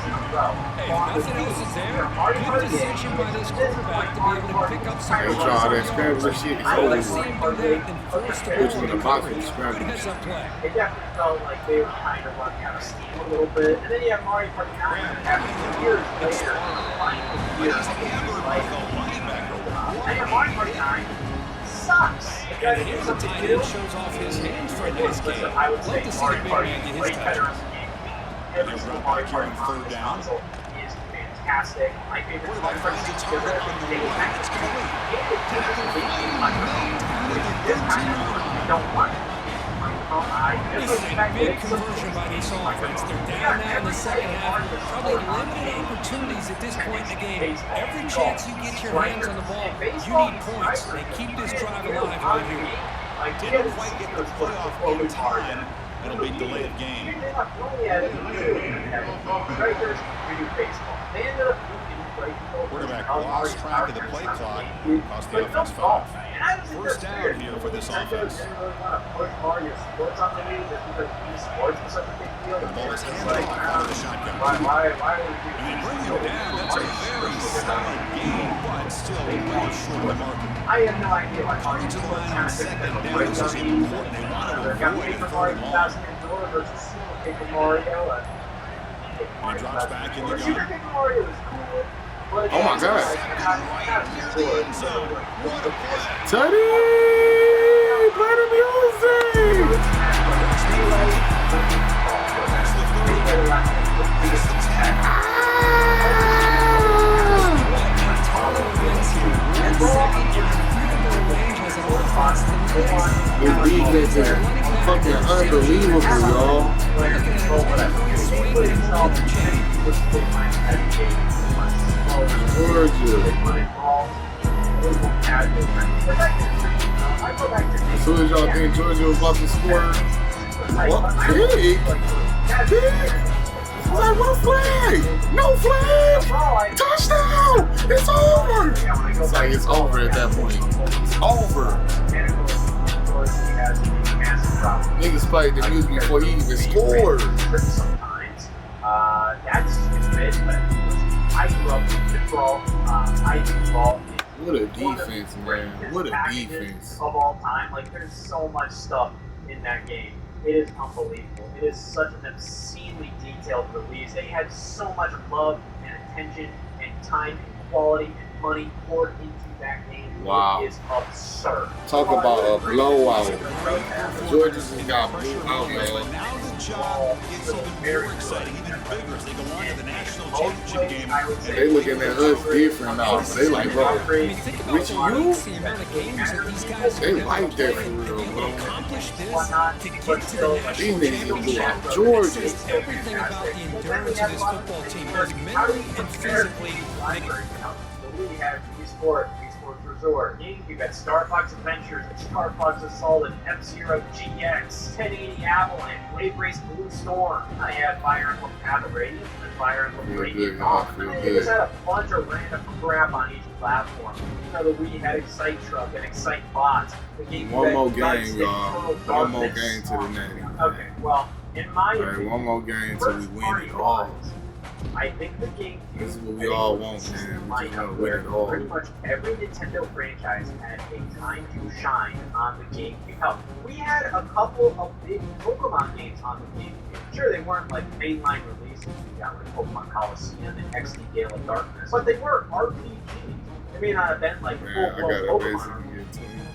Hey, if nothing else is there, good decision by this quarterback to be able to pick up some Hey, y'all, that scrambler shit is I'd over. like to see him do that and force the Put you ball in into the box with coverage. the scrambler. Good heads-up play. It definitely felt like they were kind of running out of steam a little bit. And then you have Mario Kart 9 after years later, finally years like, and Mario Kart 9 sucks. And here's a tight end shows off his hands for a nice game. I would say Love to see the Mario big Kart man is get way his better touches. as a game. Every single Mario Kart on this console is fantastic. My favorite Mario Kart is because they don't want it. This is a big conversion by this offense. They're down now in the second half. Probably limited opportunities at this point in the game. Every chance you get your hands on the ball, you need points. They keep this drive alive right here. Like, we Didn't had quite seen get the those flips playoff before we in time. started. It'll be delay of game. We only had 2 strikers, we do baseball. They ended up losing right before. Quarterback lost track of the play clock, cost the offense 5. First down here for this offense. Didn't really want to push Mario Sports on the league just because esports was such a big deal. The ball is handled off out of the shotgun. Why would we And they bring him down. That's a very solid game, but still well short of the market. I have no idea why Turning to the line on second down, this is important. They want to avoid a third and long. He drops back in the gun. Oh my God. What a play. Teddy! Play the music! This defense is fucking unbelievable, y'all. Georgia. As soon as y'all think Georgia was about to score, what? Pig? Pig? It's like, what a flag? No flag! Touchdown! It's over! It's like, it's over at that point. It's over. Niggas played the music before he even scored. That's stupid, but I grew up with football. I do ball. What a defense, man. What a defense. Of all time. Like, there's so much stuff in that game. It is unbelievable. It is such an obscenely detailed release. They had so much love and attention and time and quality and money poured into that game. Wow. It is absurd. Talk about a blowout. Georgia just got blew out, man. Now the job gets even more exciting, even bigger as they go on to the national championship game. They looking at us different now. They like, bro, Richie, you? They like that for real, bro. Accomplish this to get to the These national niggas blew championship. out Georgia. This is everything about the endurance of this football team, both mentally and physically. We have eSports Resort, GameCube at Star Fox Adventures, and Star Fox Assault, and F-Zero GX, 1080 Avalanche, Wave Race Blue Storm. I had Fire Emblem Path of Radiance and Fire Emblem Radiant Dawn. They just had a bunch of random crap on each platform. You know, the Wii had Excite Truck and Excite Bots. One more game, y'all. One more game to the name. Okay, well, in my opinion, one more game till we win it all. I think the game This is what we all want, man. We just want to win it all. pretty much every Nintendo franchise had a time to shine on the GameCube. Hell, we had a couple of big Pokemon games on the GameCube. Sure, they weren't like mainline releases. We got like Pokemon Coliseum and XD Gale of Darkness, but they were RPGs. They may not have been like full-blown Pokemon.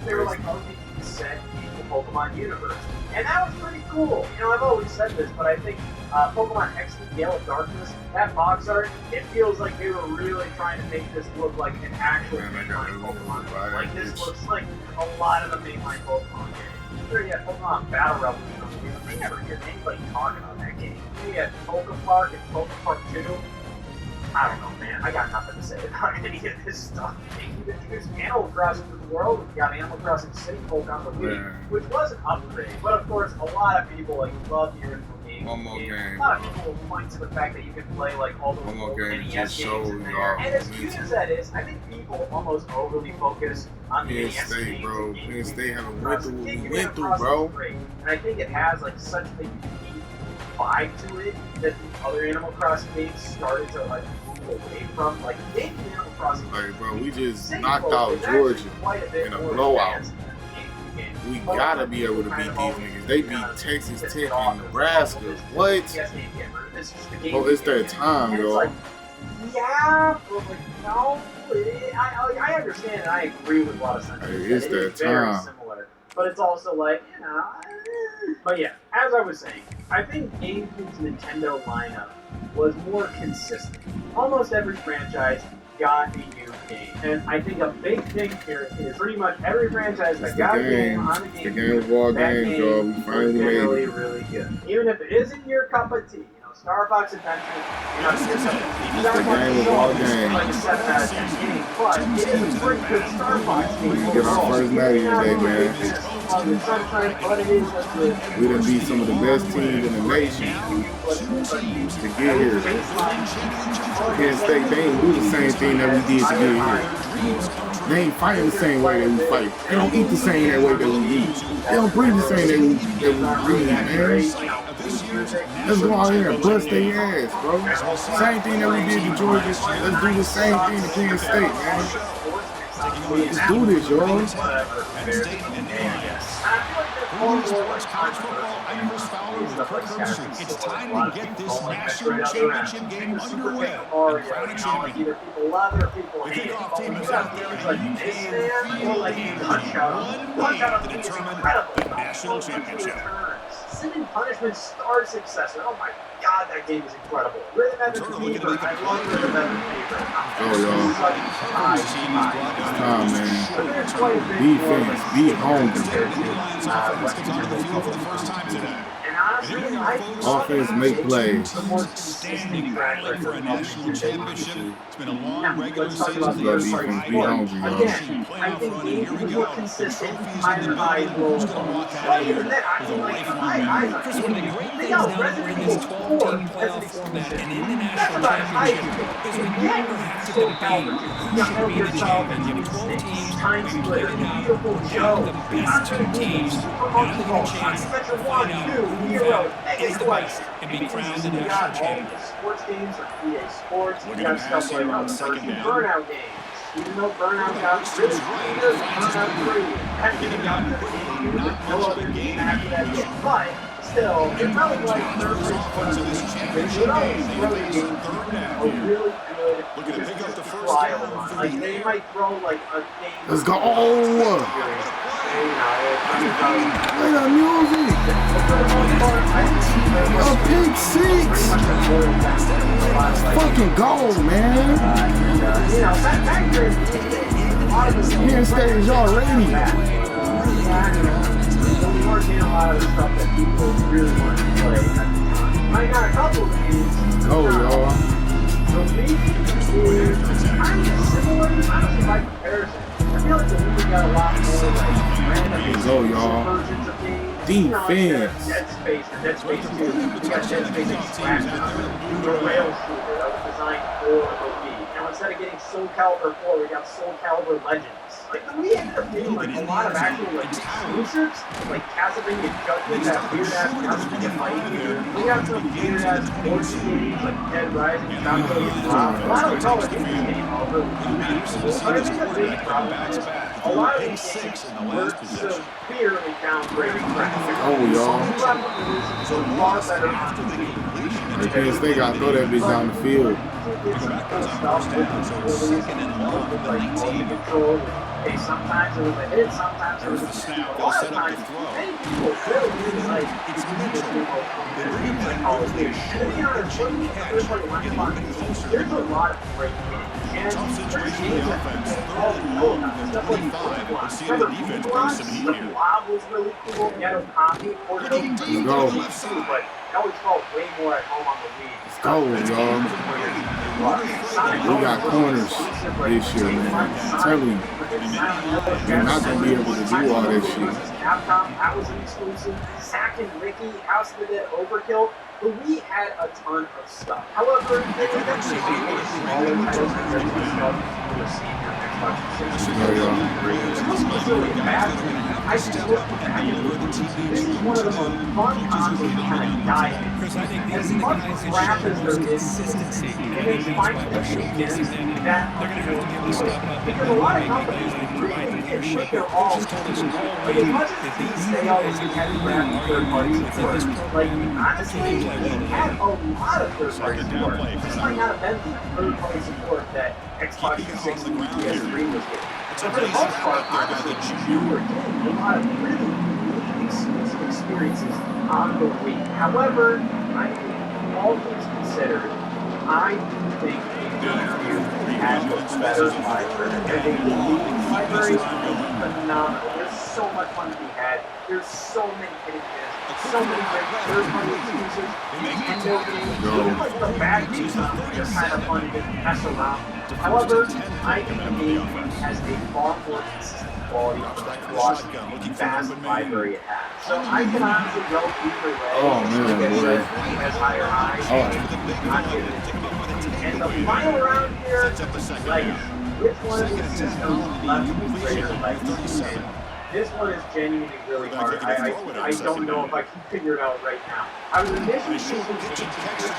They were like RPGs set in the Pokemon universe. And that was pretty cool. You know, I've always said this, but I think Pokemon XD Gale of Darkness, that box art, it feels like they were really trying to make this look like an actual mainline Pokemon game. Like, this looks like a lot of the mainline Pokemon games. Sure, you had Pokemon Battle Revolution on the Wii, but I never hear anybody talking about that game. You had Pokepark and Pokepark 2. I don't know, man. I got nothing to say about any of this stuff. They introduced Animal Crossing to the world. We got Animal Crossing City Folk on the Wii, which was an upgrade. But of course, a lot of people like love the original game. One more game. A lot of people will point to the fact that you can play like all those NES games in there. And as cute as that is, I think people almost overly focus on the NES games. Bro. Penn State haven't went through what we went through, bro. And I think it has like such a unique vibe to it that the other Animal Crossing games started to like move away from. Like, maybe Animal Crossing. Like, bro, we just knocked out Georgia in a blowout. We gotta be able to beat these niggas. They beat Texas Tech and Nebraska. What? Oh, it's their time, yo. Yeah, but like, no. I understand and I agree with a lot of sentiments. It's their very time. similar. But it's also like, you know. But yeah, as I was saying, I think GameCube's Nintendo lineup was more consistent. Almost every franchise got a new game. And I think a big thing here is pretty much every franchise that got a game on the GameCube, the game of all games, y'all. We finally made it. really, really good. Even if it isn't your cup of tea. Star Fox Adventures, you know, it's a game of all games. like a 7 out of 10 game, but it is a pretty good Star Fox game. Get our first night today, man. We done beat some of the best teams in the nation to get here. Penn State, they ain't do the same thing that we did to get here. They ain't fighting the same way that we fight. They don't eat the same way that we eat. They don't breathe the same that we breathe, man. Let's go out here and bust their ass, bro. Same thing that we did to Georgia. Let's do the same thing to Penn State, man. Let's do this, y'all. College football, I'm Chris Fowler with Kirk Herbstreit. It's time to get this national championship game underway and crown a champion. The kickoff team is out there, and you can feel the game one game to determine the national championship. Sending punishment star successor. Oh my God, that game is incredible. Rhythm Evans Fever. I love Rhythm Evans Fever. Oh, y'all. Time, man. Defense. Be hungry. Offense make plays. Standing rally for a national championship. It's been a long regular season. Be hungry, y'all. I think games are more consistent. Either eyes will. But even then, I mean, like, my eyes are Chris, one of the great things now that we're in this 12-team playoff format and in the national championship is we never have to debate who should be the champion. You have 12 teams, we can play it out, we have the best two teams, and I think a chance to find out who is the best and be crowned the national champion. Sports games are EA Sports. You got stuff like burnout games. Even though burnout got really good, burnout 3, that's getting out there. No other game after that hit. But still, it felt like third place really good. Look at it, pick up the first down. Like they might throw like a game. Let's go. Play that music. A pick six. Fucking goal, man. Penn State is already. We weren't getting a lot of the stuff that people really wanted to play at the time. I got a couple of games. Oh, y'all. The league is kind of similar, honestly, by comparison. I feel like the league got a lot more like random versions of games. Defense. Dead Space 2. We got Dead Space Extraction. The rail shooter that was designed for the Wii. Now instead of getting Soul Calibur 4, we got Soul Calibur Legends. Like the Wii ended up getting like a lot of actual like exclusives, like Castlevania Judgment, that weird ass Castlevania fighting game. We got some weird ass sports games like Dead Rising, a lot of color in this game are really cool. But I think the big problem is a lot of these games were severely downgraded graphics. Oh, y'all. So far better after the Penn State got to throw that bitch down the field. Hey, sometimes it was a hit, sometimes it was a snap. A lot of times, many people really didn't like it's Mitchell. There's a lot of great games. And there's games that all know about. Stuff like Remember, the Blob was really cool. Ghetto Copy, or but that always felt way more at home on the Wii. Go, y'all. We got corners this year, man. I'm telling you. They're not going to be able to do all that shit. Capcom, that was an exclusive. Zack and Ricky, House of the Dead Overkill. The Wii had a ton of stuff. However, they were definitely smaller titles compared to the stuff you were seeing on Xbox 360. It wasn't necessarily a bad thing. I just looked back and this is one of the most fun consoles to kind of dive in. As much crap as there is, and they finally get that because a lot of companies really did put their all into it. Like as much as they always had crap third-party support, like honestly, we had a lot of third-party support. This might not have been the third-party support that Xbox 360 and PS3 was getting. So for the most part, honestly, you were getting a lot of really unique exclusive experiences on the Wii. However, I think all things considered, I think the Wii has a better library. I think the Wii library is phenomenal. There's so much fun to be had. There's so many hidden gems. So many great third-party exclusives. Nintendo games. Even like the bad games are just kind of fun to mess around. However, I think the game has a far more consistent quality, velocity, fast library it has. So I can honestly go either way. Oh, man, boy. As high or high. And the final round here, Legacy. Which one of these systems left you greater Legacy? This one is genuinely really hard. I don't know if I can figure it out right now. I was initially thinking because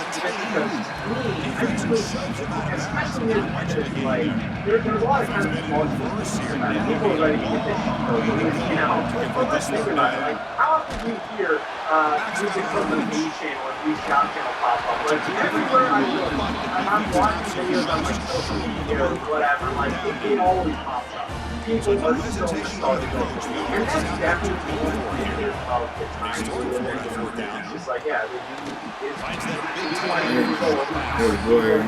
to me, especially in like, there's a lot of times people are ready to get this you know, but let's think about it. Like, how often do you hear music from the B channel or B shop channel pop up? Like, everywhere I look, I'm watching videos on like social media or whatever, like, it always pops up. People are so nostalgic. And that's definitely one of the time we live in. It's just like, yeah, it's 20 years old. Hey, boy.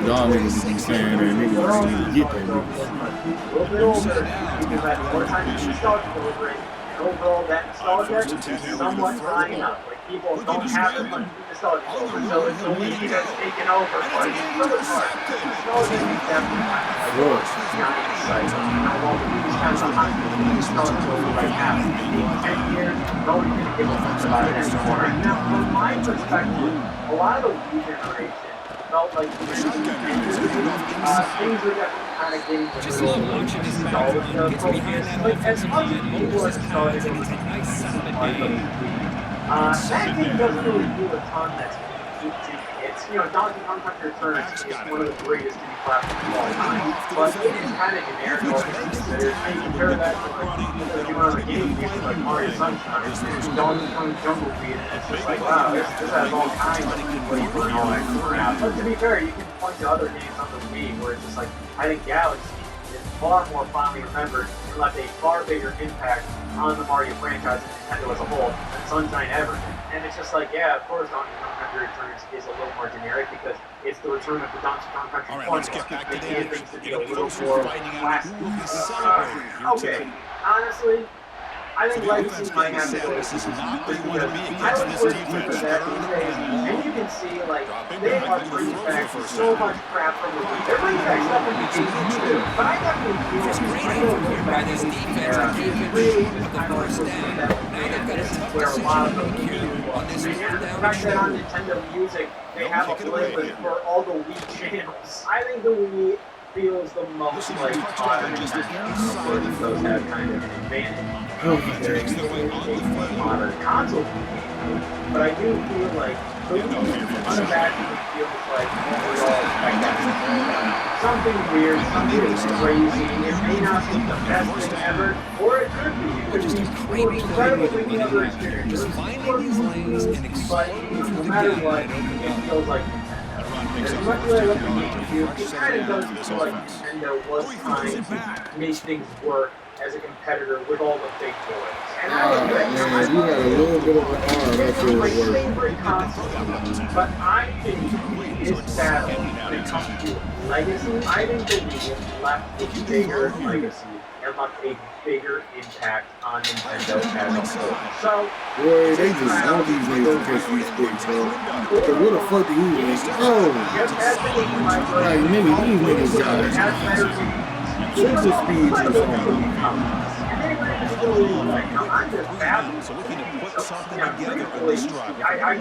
Y'all niggas be saying that niggas get that niggas. A little bit older, people have more time to be nostalgic over it. And overall, that nostalgia is somewhat dying up. Like, people don't have as much nostalgia over, so it's a weed that's taken over. But it's really hard. Nostalgia is definitely not exciting. You know, all the movies kind of behind the nostalgia over right now. 10 years, nobody's going to give a fuck about it anymore. Now, from my perspective, a lot of the Wii generation felt like things are definitely kind of getting Just love watching this background. Gets behind that like, as offensive much line, as people are moves his pads, nostalgic and it's a nice solid game. that game doesn't really do a ton that's it's, you know, Donkey Kong Country Returns is one of the greatest 3D platforms of all time, but it is kind of generic. And you compare that to other games like Mario Sunshine, Donkey Kong Jungle Beat, and it's just like, wow, this has all kinds of flavor and all that crap. But to be fair, you can point to other games on the Wii where it's just like, I think Galaxy is far more fondly remembered and left a far bigger impact on the Mario franchise and Nintendo as a whole than Sunshine ever did. And it's just like, yeah, of course Donkey Kong Country Returns is a little more generic because it's the return of the Donkey Kong Country All right, let's get back to the action. things to be a little more classic. Okay, honestly, I think Legacy might have to go. This is not where you want to be I against don't this work defense. for that these days, and you can see, like, they are bringing back so much crap from the Wii. They're bringing back stuff from the Wii too, but I definitely feel It's great effort here by this defense to keep it really with the kind of first down. Now they've got a tough where a lot of decision to them make here on this and fourth the down fact that on and Nintendo Music they have a playlist for all the Wii channels. I think the Wii feels the most like modern Nintendo. Those have kind of an advantage. Modern console. But I do feel like the Wii unabashedly feels like overall something weird, something crazy. It may not be the best thing ever, or it could be. It could be incredibly other experience. just finding these lanes and But no matter what, it feels like Nintendo. As much as I love the GameCube, it kind of does feel like Nintendo was trying to make things work as a competitor with all the big boys. And I was Man, you had a little bit of an arm. That's my what it worked. favorite console, but I think this battle, when it comes to legacy, I think the Wii left a bigger legacy and left a bigger impact on Nintendo as a whole. So, Boy, they just want these niggas to catch these quick, bro. Where the fuck do you think? Oh, just as the game might like, nigga, these niggas got it. has better games. Super speed or something. And then when it's still like, I'm just babbling. So looking to put something together in Really, this drive. I've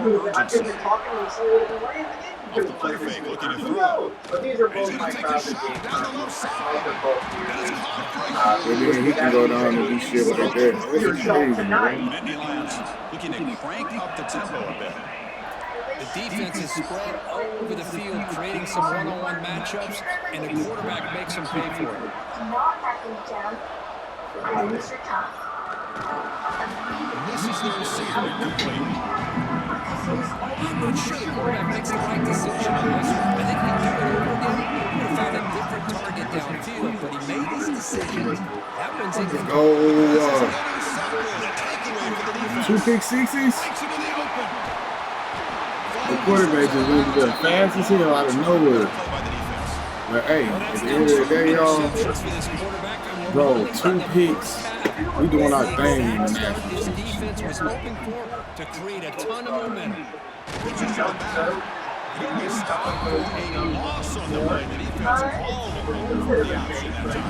been talking to this a little bit late. Who knows? But these are both my favorite games. I love them both. And then he can go down and do shit like that. That's crazy, man. Nittany Lions looking to crank up the tempo a bit. The defense is spread all over the field, creating some one-on-one matchups, and the quarterback makes them pay for it. Not backing down. And Mr. Tough. This is the receiver complete. I'm not sure the quarterback makes the right decision on this one. I think if he do it over again, he would have found a different target downfield, but he made his decision. That one's incomplete. Go, 2 pick sixes? The quarterback just went to the fast as hell out of nowhere. But hey, at the end of the day, y'all, bro, 2 picks. We doing our thing in the national. This defense was hoping for to create a ton of momentum. A loss on the play. The defense all over the outside.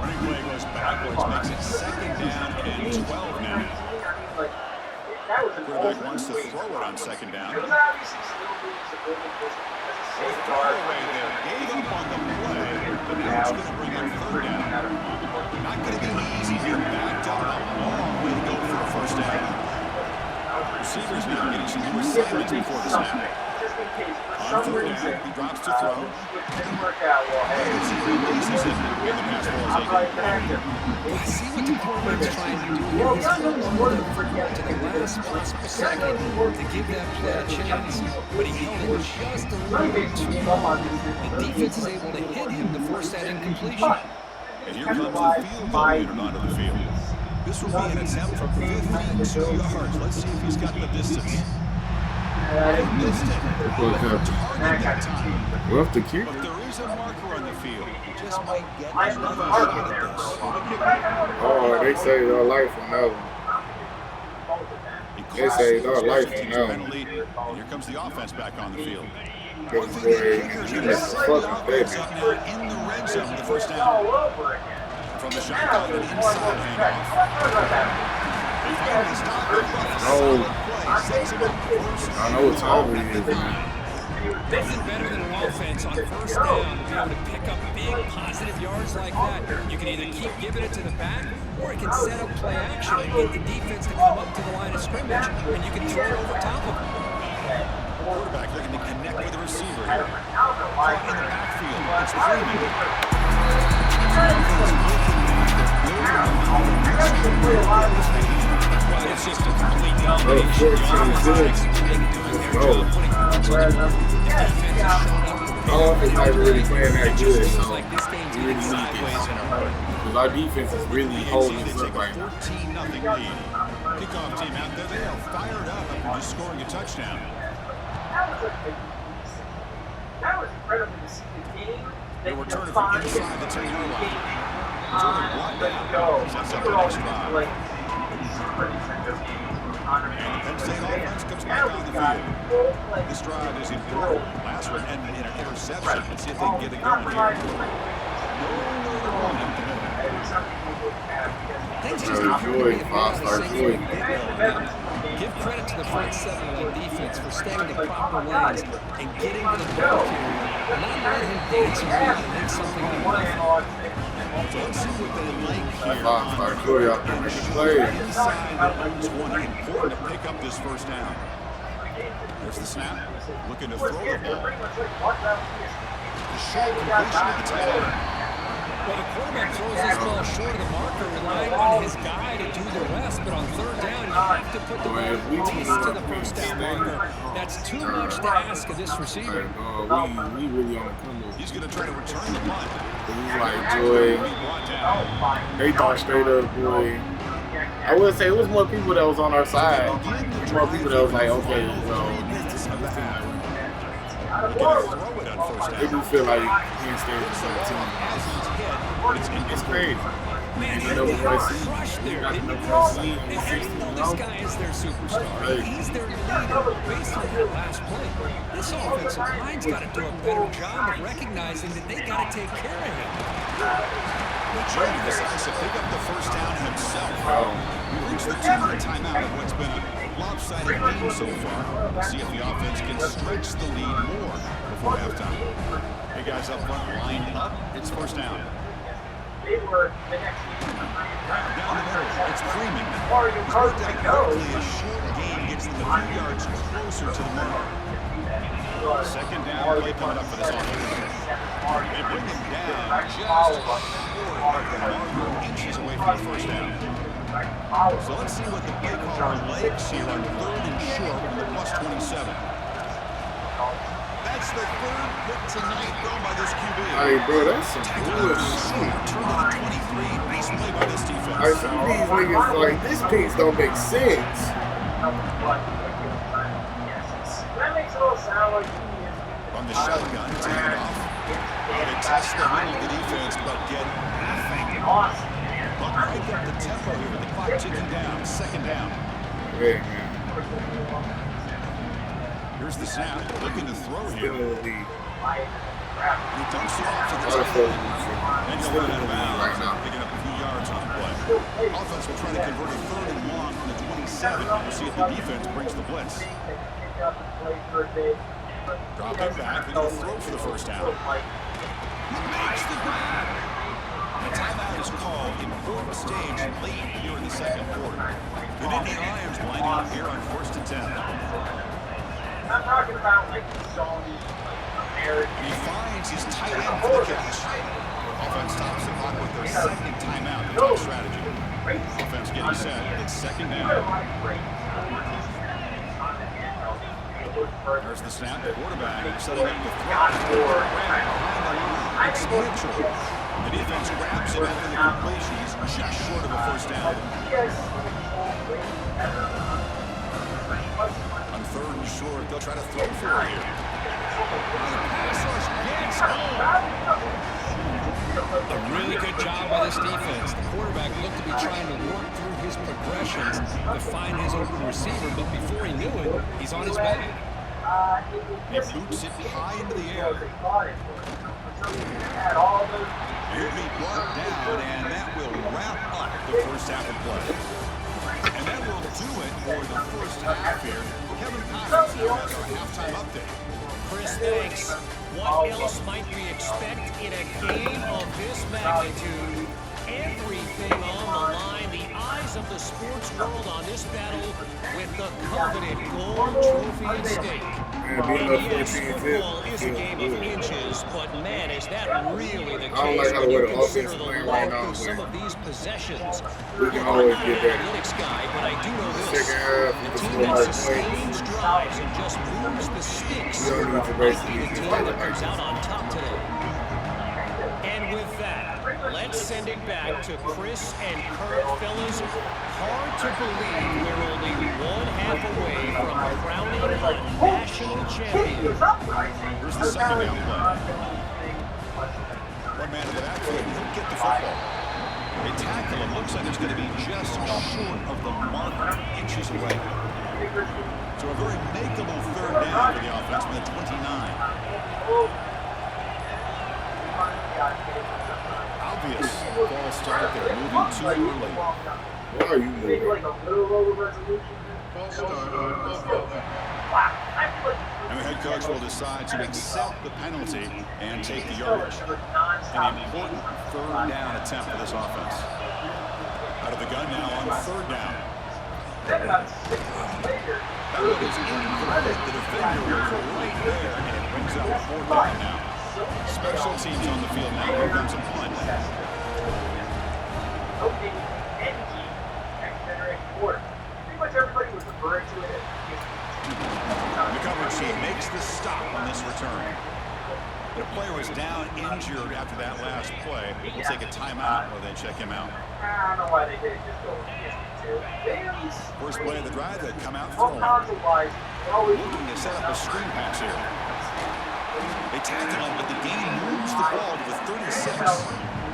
Running play goes backwards, makes it 2nd down and 12 now. Quarterback wants to throw it on 2nd down. Away there, gave up on the play, but now it's going to bring up 3rd down. Not going to be easy here, backed up a long way to go for a 1st down. Receivers now getting some new assignments before the snap. On 3rd down, he drops to throw. Releases it, and the pass ball is able. I see what the quarterback's trying to do here. He's holding on to the last possible second to give that play a chance, but he held it just a little bit too long. The defense is able to hit him to force that incompletion. And here comes the field goal leader onto the field. This will be an attempt from 52 yards. Let's see if he's got the distance. He missed it. Rough the kick. But there is a marker on the field. He just might get another shot at this. Oh, they say our life on that one. They say our life on that one. And here comes the offense back on the field. Good boy. That's fucking baby. Up now in the red zone with the 1st down. From the shotgun, an inside handoff. They finally stop the play. I know what time it is, man. Nothing better than an offense on 1st down to be able to pick up big positive yards like that. You can either keep giving it to the back, or it can set up play action and get the defense to come up to the line of scrimmage, and you can throw it over top of them. Quarterback looking to connect with the receiver here. Caught in the backfield. It's Freeman. It's just a complete domination. Our offense not really playing that good, so we really need this. Because our defense is really holding us up right now. 14-0 lead. Kickoff team out there. They are fired up after just scoring a touchdown. That was incredible to see the game. They were turning from inside the 10-yard line. It's only one down. Sets up the next drive. And the Penn State offense comes back on the field. This drive is important. Last one ended in an interception. Let's see if they can get it going here. Things just Joy, 5-star Joy. Give credit to the front seven of that defense for staying in the proper lanes and getting to the ball carrier, not letting him dance around and hit something on the left. So let's see what they like here. 5-star Joy out there making plays. Inside the 20, important to pick up this 1st down. There's the snap. Looking to throw the ball. The short completion of the tail. Well, the quarterback throws this ball short of the marker, relying on his guy to do the rest, but on 3rd down, you have to put the ball at least to the 1st down marker. That's too much to ask of this receiver. We really on the come up. He's going to try to return the punt. He's like, Joy, they thought straight up, boy. I would say it was more people that was on our side. More people that was like, okay, so they do feel like Penn State is a team. It's crazy. Man, You know, they what I got see. crushed there. You Didn't got you the know? see They already know this guy is their superstar. He's their leader based on that last play. This offensive line's got to do a better job of recognizing that they got to take care of him. Joey decides to pick up the 1st down himself. We reached the 2-minute timeout of what's been a lopsided game so far. We'll see if the offense can stretch the lead more before halftime. Hey guys up front lined up. It's 1st down. They were the next Down the middle, it's Freeman. Or you He's hard worked to out go. quickly. A short gain gets them a few yards closer to the mark. 2nd down play coming up for this offense. They bring him down just short of the marker, inches away from the 1st down. So let's see what the play caller likes here on 3rd and short from the +27. That's the 3rd pick tonight thrown by this QB. Hey, bro, that's some bullshit. Turn to the 23. Nice play by this defense. Like, some of these niggas, like, this piece don't make sense. That makes it all sound like From the shotgun, taking off. They test the middle of the defense, but get nothing. awesome. But crank up the tempo here with the clock ticking down. 2nd down. Hey, man. Here's the snap. Looking to throw here. Still in the lead. He dumps it off to the Lot of tight folks. end. And And he'll run out of bounds, picking up a few yards on the play. Offense will try to convert a 3rd and long from the 27. We'll see if the defense brings the blitz. Drop it back, and he'll throw for the first down. He makes the grab. A timeout is called. Important stage late here in the second quarter. The Nittany Lions lining up here on 1st and 10. I'm talking about like the song, He finds his tight end for the catch. Offense stops the clock with their 2nd timeout. The top strategy. Offense getting set. It's 2nd down. There's the snap. The quarterback setting up the throw. It's Mitchell. The defense grabs it after the completion. He's just short of a first down. On 3rd and short, they'll try to throw for it here. The pass rush gets home. A really good job by this defense. The quarterback looked to be trying to work through his progressions to find his open receiver, but before he knew it, he's on his back. He boots it high into the air. He'll be brought down, and that will wrap up the first half of play. And that will do it for the first half here. Kevin Collins now has our halftime update. Chris, thanks. What else might we expect in a game of this magnitude? Everything on the line. The eyes of the sports world on this battle with the coveted gold trophy at stake. Yes, football is a game of inches, but man, is that really the case when you consider the length of some of these possessions. I'm not an analytics guy, but I do know this. The team that sustains drives and just moves the sticks might be the team that comes out on top today. And with that, let's send it back to Chris and Kurt. Fellas, hard to believe we're only 1/2 away from crowning a national champion. Here's the 2nd down play. One man in the backfield, he'll get the football. They tackle him. Looks like it's going to be just short of the mark, inches away. So a very makeable 3rd down for the offense from the 29. Obvious false start there, moving too early. Why are you moving? And the head coach will decide to accept the penalty and take the yardage. An important 3rd down attempt for this offense. Out of the gun now on 3rd down. That one is incomplete. The defender was right there, and it brings up 4th down now. Special teams on the field now. Here comes a punt. The coverage team makes the stop on this return. The player was down injured after that last play. We'll take a timeout or they check him out. I don't know why they did just go with First play of the drive, they come out throwing. Looking to set up a screen pass here. They tackle him, but the game moves the ball to the 36.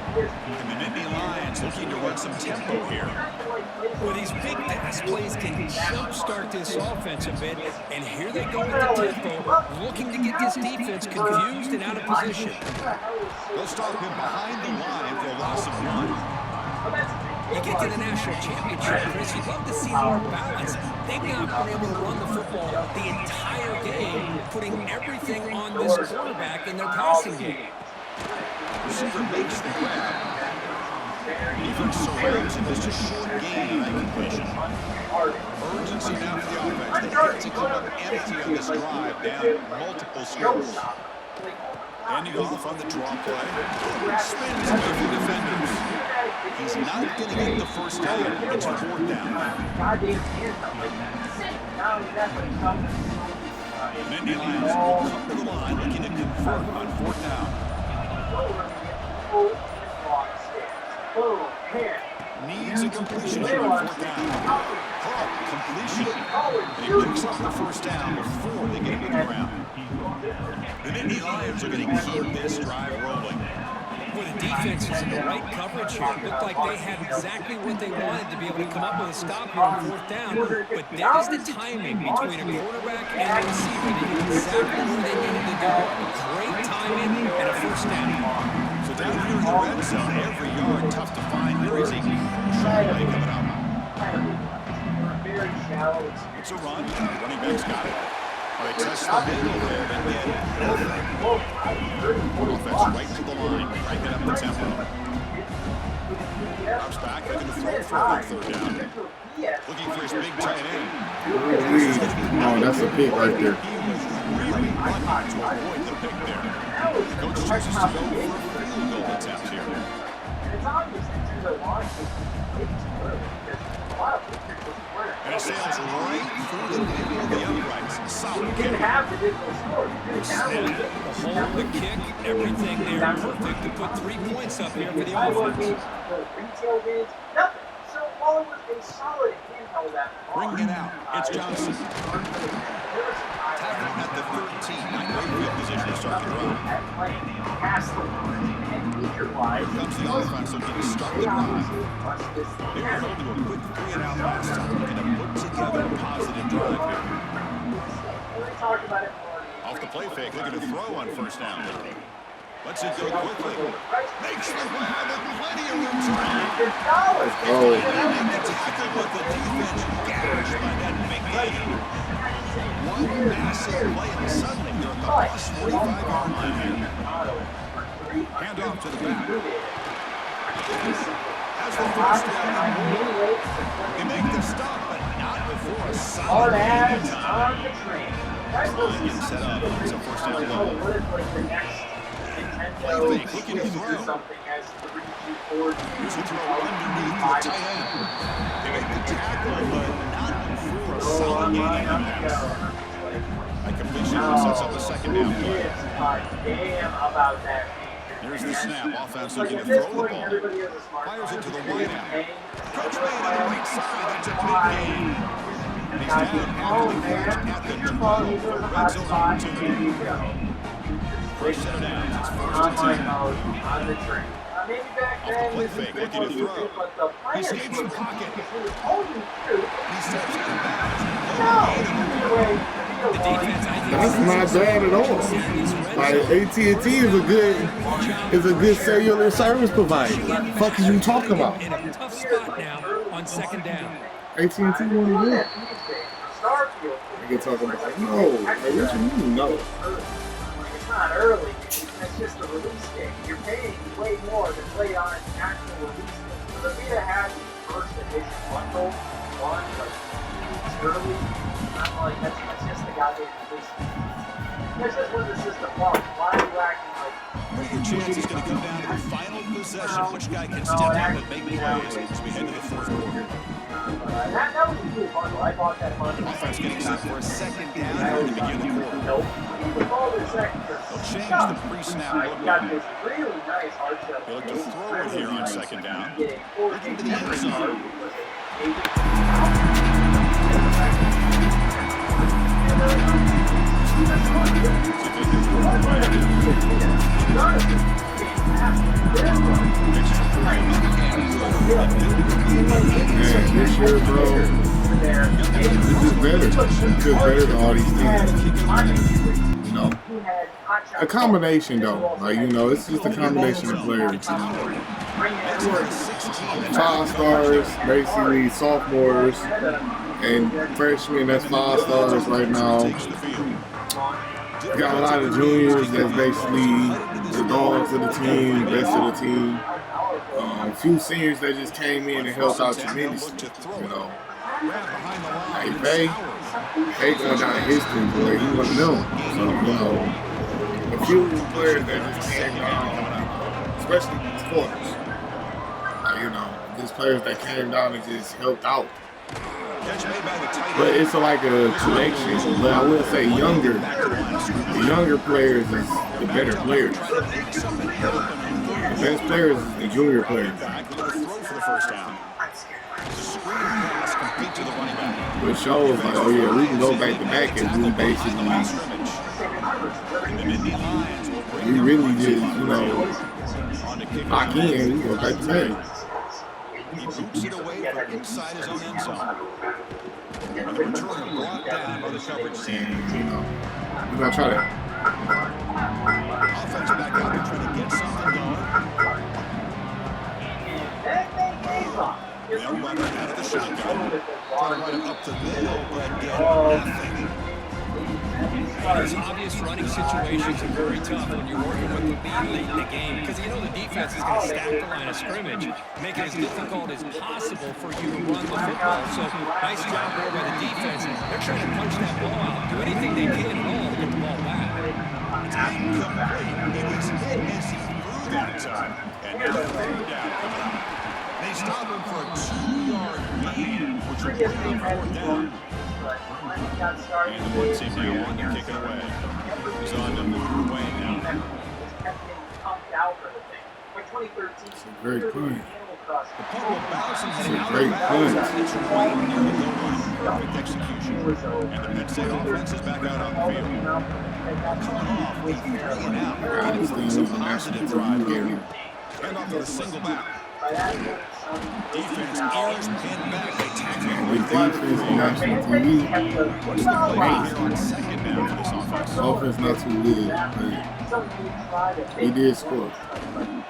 And the Nittany Lions looking to run some tempo here. Well, these big pass plays can jumpstart this offense a bit, and here they go with the tempo, looking to get this defense confused and out of position. They'll stop him behind the line for a loss of 1. You get to the national championship, Chris, you'd love to see more balance. They've not been able to run the football the entire game, putting everything on this quarterback in their passing game. Receiver makes the grab. Defense surrounds him. It's just short gain on that completion. Urgency now for the offense. They have to come up empty on this drive, down multiple scores. Ending off on the draw play. Spins away from defenders. He's not going to get the first down. It's a 4th down. The Nittany Lions will come to the line looking to convert on 4th down. Needs a completion here on 4th down. Completion. And he picks up the first down before they get him to the ground. The Nittany Lions are going to keep this drive rolling. Well, the defense is in the right coverage here. It looked like they had exactly what they wanted to be able to come up with a stop here on 4th down. But there's the timing between a quarterback and a receiver. They knew exactly what they needed to do. Great timing and a first down. So down here in the red zone, every yard tough to find. Here is a short play coming up. It's a run. Running back's got it. They test the middle there and get nothing. Offense right to the line, cranking up the tempo. Drops back, looking to throw for a third down. Looking for his big tight end. Oh, that's a pick right there. He was really lucky to avoid the pick there. The coach chooses to go for a field goal attempt here. It's obvious that the launch is way too early because a lot of pictures was And it sails right through the middle of the uprights. Solid you kick. didn't have the digital score. You didn't have The hole, the kick, everything there perfect to put 3 points up here for the offense. the retail bids, nothing. So all it was a solid handheld that Bring it out. It's Johnson. Tackling at the 13. Not great field position to start the drive. Here comes the offense looking to start the drive. They were held to a quick 3-and-out last time, looking to put together a positive drive here. Off the play fake, looking to throw on first down. Lets it go quickly. Makes the grab and plenty of room to run. Oh, Make the tackle, but the defense gashed by that big game. One massive play, and suddenly they're at the plus 45-yard line here. Hand off to the back. Has the first down and more. They make the stop, but not before a solid game time. Line gets set up. It's a first down goal. Play fake, looking to throw. Here's a throw underneath the tight end. They make the tackle, but not before a solid gain on offense. That completion sets up a second down play. Here's the snap. Offense looking to throw the ball. Fires it to the wide out. Coach made on the right side. That's a big gain. And he's down after the catch at the 12 for a red zone opportunity. First set of downs. It's 1st and 10. Off the play fake, looking to throw. He escapes the pocket. He steps out of bounds. The defense, I think, that's not bad at all. Like AT&T is a good cellular service provider. What the fuck are you talking about? in a tough spot now on 2nd down. AT&T won't do it. You can talk about no. Like, what you mean no? It's not early. It's just a release game. You're paying way more to play on an actual release game. So the Vita has the first edition bundle on like 2 weeks early. I'm like, that's just the goddamn release game. That's just when the system works. Why are you acting like? Pretty good chance it's going to come down to the final possession. Which guy can step up and make plays as we head to the 4th quarter? That was a cool bundle. I bought that bundle. Offense getting set for a 2nd down here to begin the quarter. Nope. With all the seconds. They'll change the pre-snap You got look. this really nice hard shell. They look to throw it here on 2nd down. Looking to the end zone. Man, this year, bro, it's just better. It's just better than all these things. You know, a combination though. Like, you know, it's just a combination of players. 5 stars, basically sophomores, and freshmen that's 5 stars right now. Got a lot of juniors that's basically the dogs of the team, best of the team. A few seniors that just came in and helped out tremendously, you know. Like they going down in history, boy. He wasn't known. So, you know, a few players that just came down, especially these corners. You know, just players that came down and just helped out. But it's like a connection. But I will say the younger players is the better players. The best players is the junior players. But shows like, oh yeah, we can go back to back and we basically, we really just, you know, lock in, we go back to back. He boots it away from inside his own end zone. And the return brought down by the coverage team. You know, we're gonna try to. Offense back out there trying to get something going. try to run it up the middle, but get nothing. These obvious running situations are very tough when you're working with the lead late in the game because you know the defense is going to stack the line of scrimmage, make it as difficult as possible for you to run the football. So nice job there by the defense. They're trying to punch that ball out, do anything they can at all to get the ball back. It's incomplete. It was hit as he threw that time. And now the third down coming up. They stop him for a 2-yard gain, which will bring him 4th down. And the one team now on to kick it away. He's on to move away now. It's a great point. The punt will bounce and It's head a out. great point. It's right near the goal line. Perfect execution. And the Penn State offense is back out on the field. Coming off with 3 and out. Getting some positive drive here. Hand off to the single back. Defense is pinned back. They tackle him With right defense and national TV, What's the play here on 2nd down for this offense? offense not too good, but he did score. And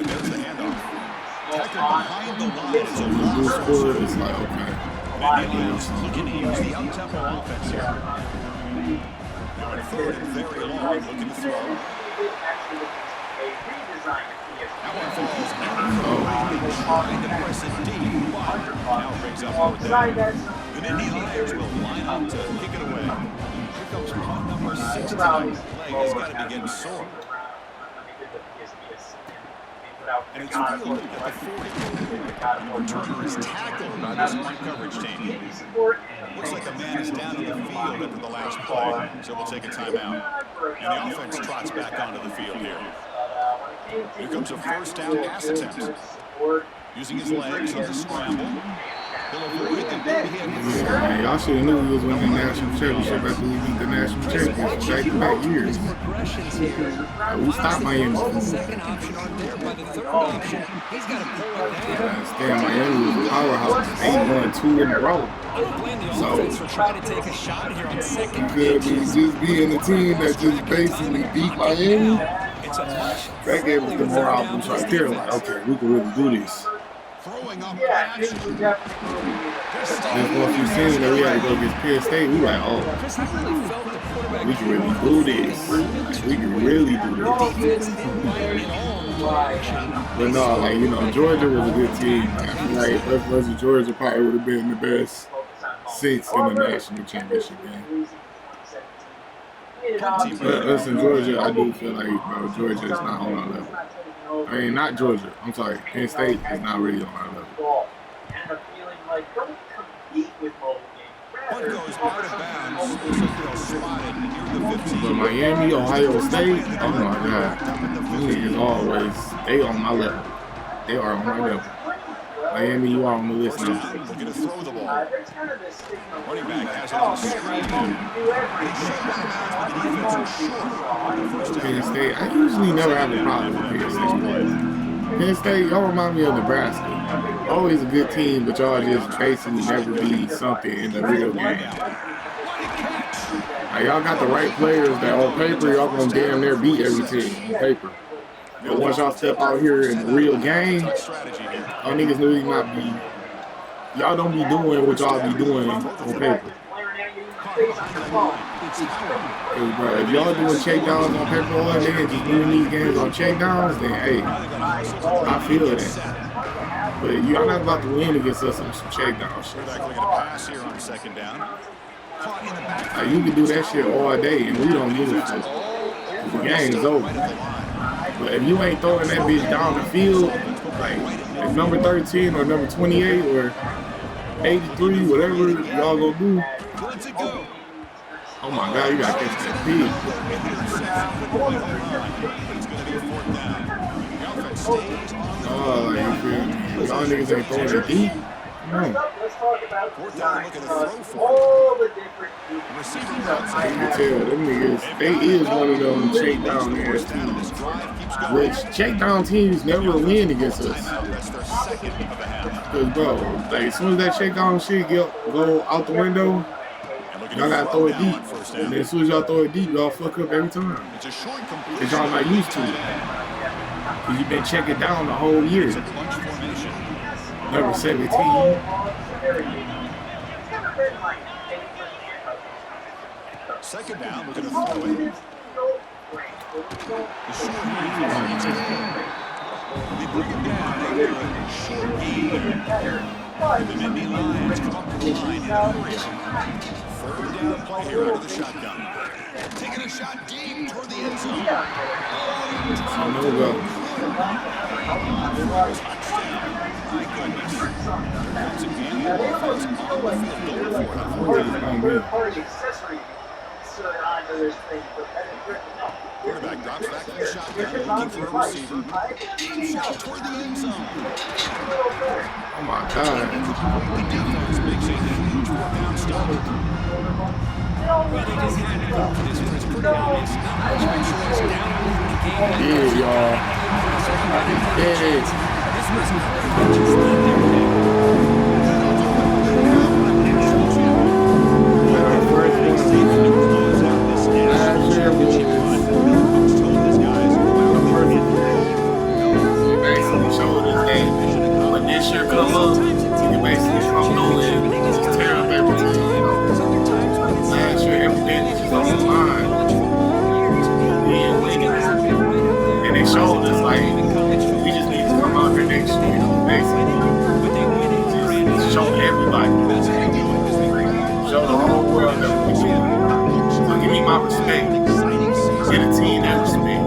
there's the handoff. Tackled behind the line. It's a When you long do first. score, it's like, okay. And Indians looking to use the up-tempo offense here. Now in 3rd and very long, looking to throw. That one falls out. Trying to press it deep, but now brings up 4th down. The Nittany Lions will line up to kick it away. Here comes punt number 16. Leg has got to be getting sore. And it's fielded at the 40. And the returner is tackled by this punt coverage team. Looks like the man is down in the field after the last play, so we'll take a timeout. And the offense trots back onto the field here. Here comes a 1st down pass attempt. Using his legs on the scramble. He'll avoid the big hit. Yeah, man, y'all should have knew we was winning the national championship after we beat the national champions for back-to-back years. We stopped Miami. The second option aren't there, by the third option, he's got to pull it down. Damn, Miami was a powerhouse. They won 2 in a row. I don't blame the offense for trying to take a shot here on second. Could be just being the team that just basically beat Miami. It's a much That gave us the morale boost right there. Like, okay, we can really do this. Throwing up action. Just once you seen that we had to go against Penn State, we like, oh, because I really felt the quarterback we can really do this. Like, we can really do this. defense didn't bite at all. But no, like, you know, Georgia was a good team. I feel like if us versus Georgia probably would have been the best seats in the national championship game. But us in Georgia, I do feel like, bro, Georgia is not on our level. I mean, not Georgia. I'm sorry. Penn State is not really on our level. Punt goes out of bounds. Looks like they'll spot it near the 15. But Miami, Ohio State, oh my God. These niggas always, they on my level. They are on my level. Miami, you are on the list now. Looking to throw the ball. Running back has it on the screen. They shut one out with the defense short. Penn State, I usually never have a problem with Penn State. Penn State, y'all remind me of Nebraska. Always a good team, but y'all just basically never be something in the real game. Like, y'all got the right players that on paper, y'all gonna damn near beat every team on paper. And once y'all step out here in the real game, y'all niggas really not be, y'all don't be doing what y'all be doing on paper. Cause bro, if y'all doing checkdowns on paper all day and just doing these games on checkdowns, then hey, I feel that. But y'all not about to win against us on some checkdown shit. They're actually going to pass here on 2nd down. Caught in the back. Like, you can do that shit all day and we don't use it. The game is over. But if you ain't throwing that bitch down the field, like if number 13 or number 28 or 83, whatever y'all gonna do, oh my God, you gotta catch that pig. Oh, like, you feel me? Y'all niggas ain't throwing it deep. No. Let's talk about 4th down, looking to throw for all the different receiver You routes. can tell them niggas, they is one of them check down ass teams. Which check down teams never win against us. That's their 2nd of the half. Cause bro, like as soon as that check down shit go out the window, y'all gotta throw it deep. And then as soon as y'all throw it deep, y'all fuck up every time. It's a short Cause completion. y'all not used to it. Cause you've been checking down the whole year. It's a bunch formation. Number 17. Second down, looking to throw it. The short hand is they bring him down after a short gain there. And the Nittany Lions come up to the line in a hurry. Third down play here out of the shotgun. Taking a shot deep toward the end zone. Touchdown. My goodness. Once again, the offense on the field going for it. Quarterback drops back in the shotgun, looking for a receiver. Shot toward the end zone. Oh my God. The defense makes a huge fourth down stop. Well, they just had to go for this one. It's pretty obvious. Not much of a choice down the game. Yeah, y'all. Yeah. This was pretty much just not their day. This year come up, you can basically come through and just tear up everything, you know. Last year, everything was just on the line. We ain't winning. And they showed us, like, we just need to come out here next year, you know, basically. Just show everybody. Show the whole world that we do. So give me my respect. Get a team that respect.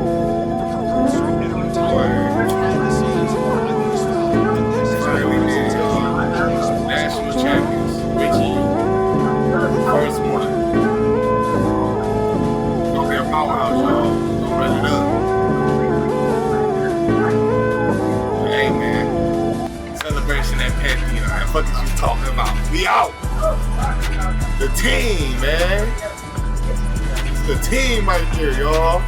National champions, Richie, first one. It's gonna be a powerhouse, y'all. Don't run it up. But hey, man, celebration at Petty, you know, what the fuck is you talking about? We out. The team, man. It's the team right there, y'all.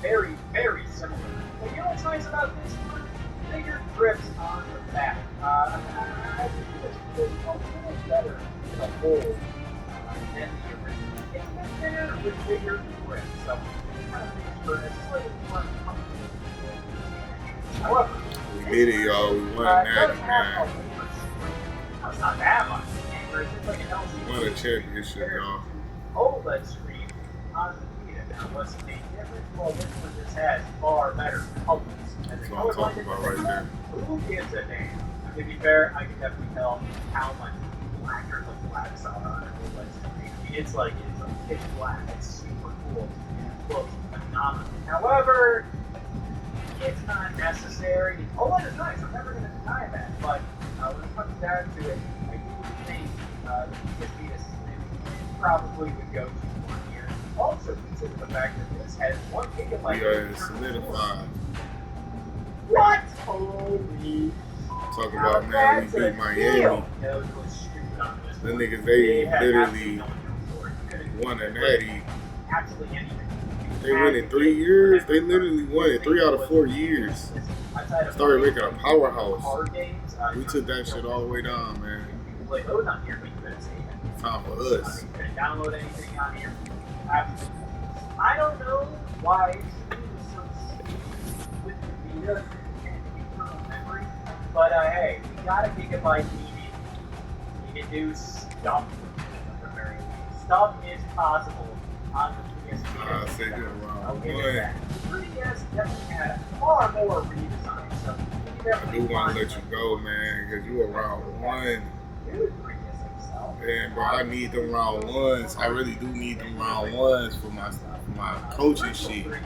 Very, very similar. But you know what's nice about this one? Bigger grips on the back. I think it's a little better in a whole than the original. It's a bit thinner with bigger grips, so it kind of makes for a slightly more comfortable. However, we did it, y'all. We won that, man. That's not that much. It's like an LCD. We won a championship, y'all. OLED screen on the Vita. Now, what's the main difference? Well, this one just has far better colors. That's what I'm talking about right there. Who gives a damn? To be fair, I can definitely tell how much blacker the blacks are on an OLED screen. I mean, it's like pitch black. It's super cool. It looks phenomenal. However, it's not necessary. OLED is nice. I'm never going to deny that. But when it comes down to it, I do think the PS Vita probably would go to 1 year. Also, consider the fact that this has 1 gigabyte. We are solidified. What? Holy. Talk about now we beat Miami. The niggas, they literally won a natty. They won in 3 years. They literally won it 3 out of 4 years. Started making a powerhouse. We took that shit all the way down, man. Time for us. Download anything on here. I don't know why with the Vita and internal memory, but hey, we got a gigabyte TV. You can do stuff with the very stuff is possible on the PS Vita. I say you're wrong. I'll give it that. The 3DS definitely had far more redesign, so I do want to let you go, man, because you around one. And bro, I need them round ones. I really do need them round ones for my coaching shit. It's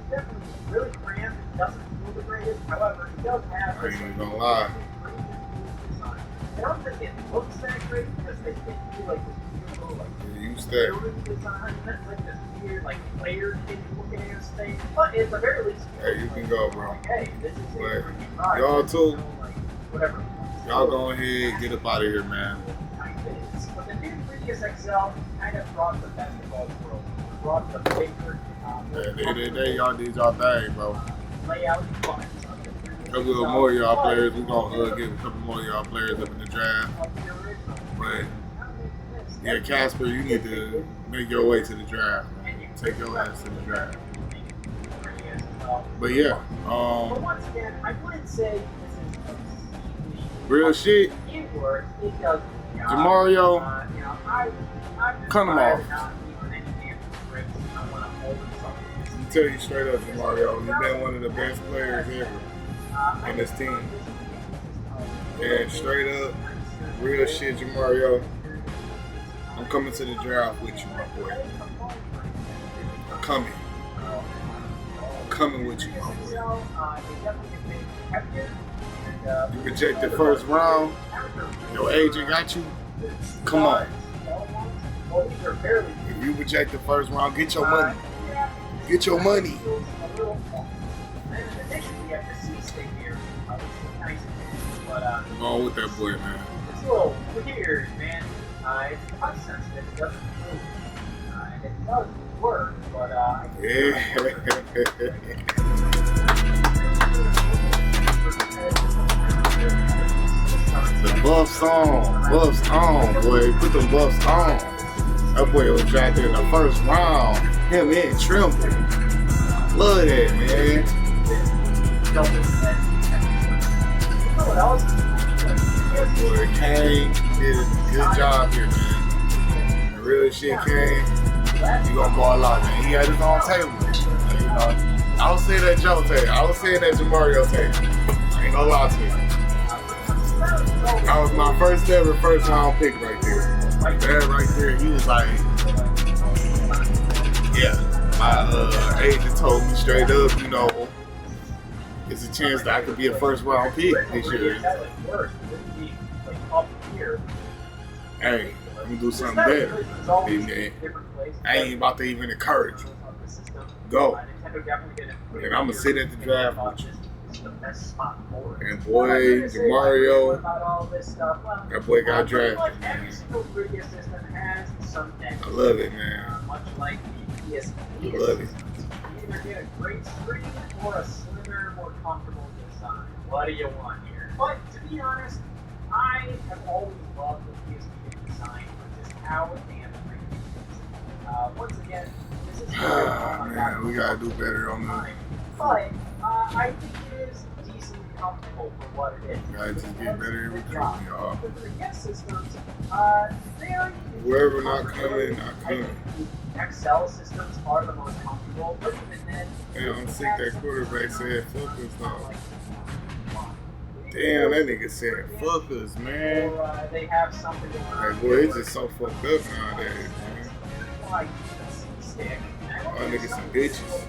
definitely really grand. It doesn't feel the greatest. However, it does have. I ain't even gonna lie. I don't think it looks that great because they do like this beautiful building design, like this weird like layered looking ass thing. But at the very least, hey, you can go, bro. Hey, this is but y'all too. Whatever. Y'all go ahead, get up out of here, man. But the new 3DS XL kind of brought the best of both worlds. Brought the bigger, At the end of the day, y'all did y'all thing, bro. layout fun. A couple of more of y'all players, we gonna get a couple more of y'all players up in the draft. But yeah, Casper, you need to make your way to the draft, man. Take your ass to the draft. But yeah, But once again, I wouldn't say this is real shit. it works. It does. Jamario, cut him off. I tell you straight up, Jamario, you've been one of the best players ever in this team. And straight up, real shit, Jamario. I'm coming to the draft with you, my boy. I'm coming. I'm coming with you, my boy. You projected first round. Your agent got you. Come on. If you project the first round, get your money. Get your money. I'm going with that boy, man. It's a little weird, man. It's touch sensitive. It doesn't move. And it does work, but The buffs on, boy. Put the buffs on. That boy was drafted in the first round. Him and Trimble. Love that, man. Boy, Kane did a good job here, man. The real shit, Kane. You gonna ball out, man. He had his own table. You know, I was saying that Joe tape. I was saying that Jamario tape. I ain't gonna lie to you. That was my first ever first round pick right there. Like that right there, he was like, yeah. My agent told me straight up, you know, it's a chance that I could be a first round pick this year. Hey, I'm gonna do something better. I ain't about to even encourage you. Go. And I'm gonna sit at the draft with you. And boy, Jamario, that boy got drafted, man. I love it, man. I love it. Either get a great screen or a slimmer, more comfortable design. What do you want here? But to be honest, I have always loved the PSP design for just how damn great it is. Once again, this is man, we gotta do better on that. But I think it is decently comfortable for what it is. Gotta just get better every time, y'all. The 3DS systems, they are Whoever not coming, not coming. XL systems are the most comfortable, but even then, Damn, I'm sick that quarterback said fuck us, dog. Damn, that nigga said fuck us, man. or they have something going on. Like, boy, it's just so fucked up nowadays, man. Like stick. All niggas some bitches.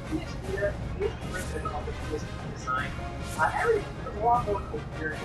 Everything is a lot more coherent.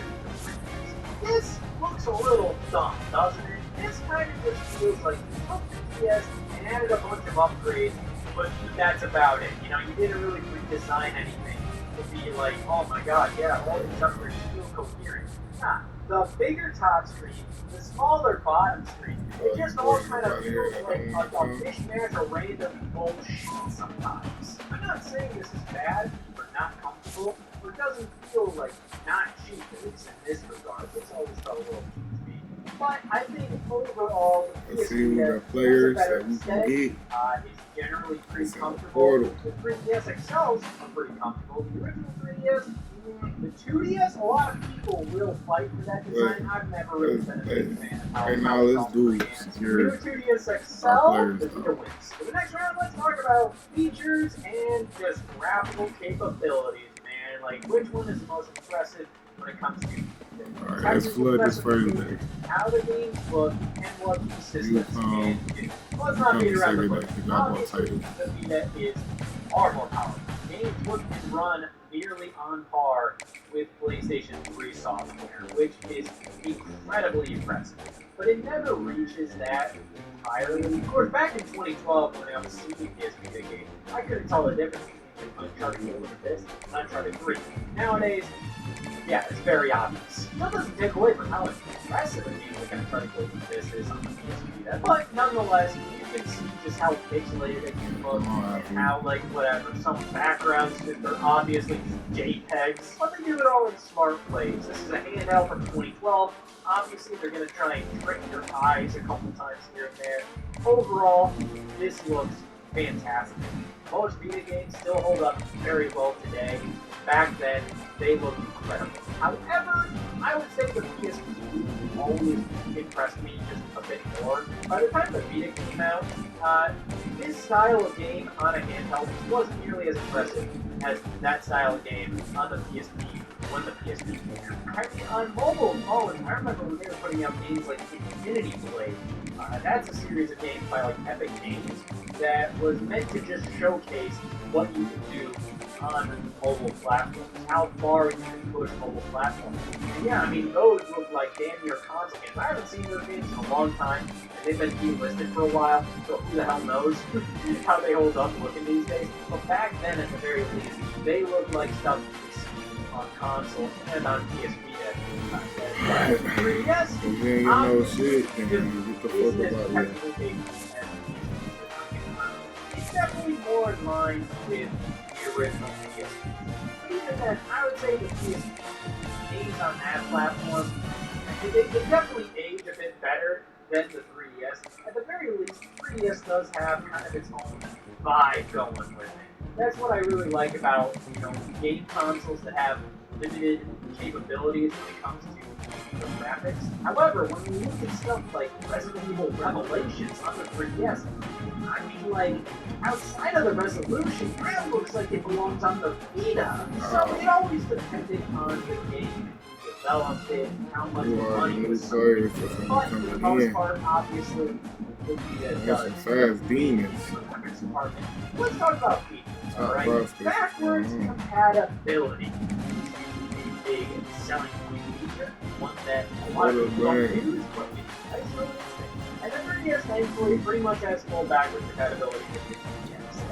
This looks a little dumb, doesn't it? This kind of just feels like you took the PS and added a bunch of upgrades, but that's about it. You know, you didn't really redesign anything to be like, oh my god, yeah, all these upgrades feel coherent. Nah, the bigger top screen, the smaller bottom screen, it just all kind of feels like a mishmash of random bullshit sometimes. I'm not saying this is bad or not comfortable, or it doesn't feel like not cheap, at least in this regard. It's always felt a little cheap to me. But I think overall, Let's see what the players that we can get. it's generally pretty comfortable. The 3DS XLs are pretty comfortable. The original 3DS, the 2DS, a lot of people will fight for that design. I've never really been a big fan of how Right now, let's do secure New 2DS XL, the Vita wins. For the next round, let's talk about features and just graphical capabilities, man. Like, which one is the most impressive when it comes to Alright, let's flood this first day. how the games look and what the systems can do. Let's not beat around the bush. Obviously, the Vita is far more powerful. Games look and run nearly on par with PlayStation 3 software, which is incredibly impressive. But it never reaches that entirely. Of course, back in 2012, when I was seeing PS Vita games, I couldn't tell the difference between Uncharted 4 and this and Uncharted 3. Nowadays, yeah, it's very obvious. That doesn't take away from how impressive a game like Uncharted 4 and this is on the PS Vita. But nonetheless, you can see just how pixelated it can look and how, like, whatever, some backgrounds that are obviously JPEGs, but they do it all in smart ways. This is a handheld from 2012. Obviously, they're going to try and trick your eyes a couple times here and there. Overall, this looks fantastic. most Vita games still hold up very well today. Back then, they looked incredible. However, I would say the PSP always impressed me just a bit more. By the time the Vita came out, this style of game on a handheld wasn't nearly as impressive as that style of game on the PSP when the PSP came out. I mean, on mobile phones, I remember when they were putting out games like Infinity Blade. That's a series of games by like Epic Games that was meant to just showcase what you can do on mobile platforms, how far you can push mobile platforms. And yeah, I mean, those look like damn near console games. I haven't seen those games in a long time, and they've been delisted for a while, so who the hell knows how they hold up looking these days. But back then, at the very least, they looked like stuff you could see on console and on PSP. 3DS, you ain't got no shit, then get the fuck about it. It's definitely more in line with the original PSP. Even then, I would say the PSP games on that platform, they definitely age a bit better than the 3DS. At the very least, 3DS does have kind of its own vibe going with it. That's what I really like about, game consoles that have limited capabilities when it comes to the graphics. However, when you look at stuff like Resident Evil Revelations on the 3DS, I mean, like, outside of the resolution, it looks like it belongs on the Vita. So it always depended on the game, who developed it, how much money was spent. But for the most part, obviously, the Vita does. Fast demons. Let's talk about features, alright? Backwards compatibility. A big selling point feature, one that a lot of people don't use, but it's nice. And the 3DS thankfully pretty much has full backwards compatibility with the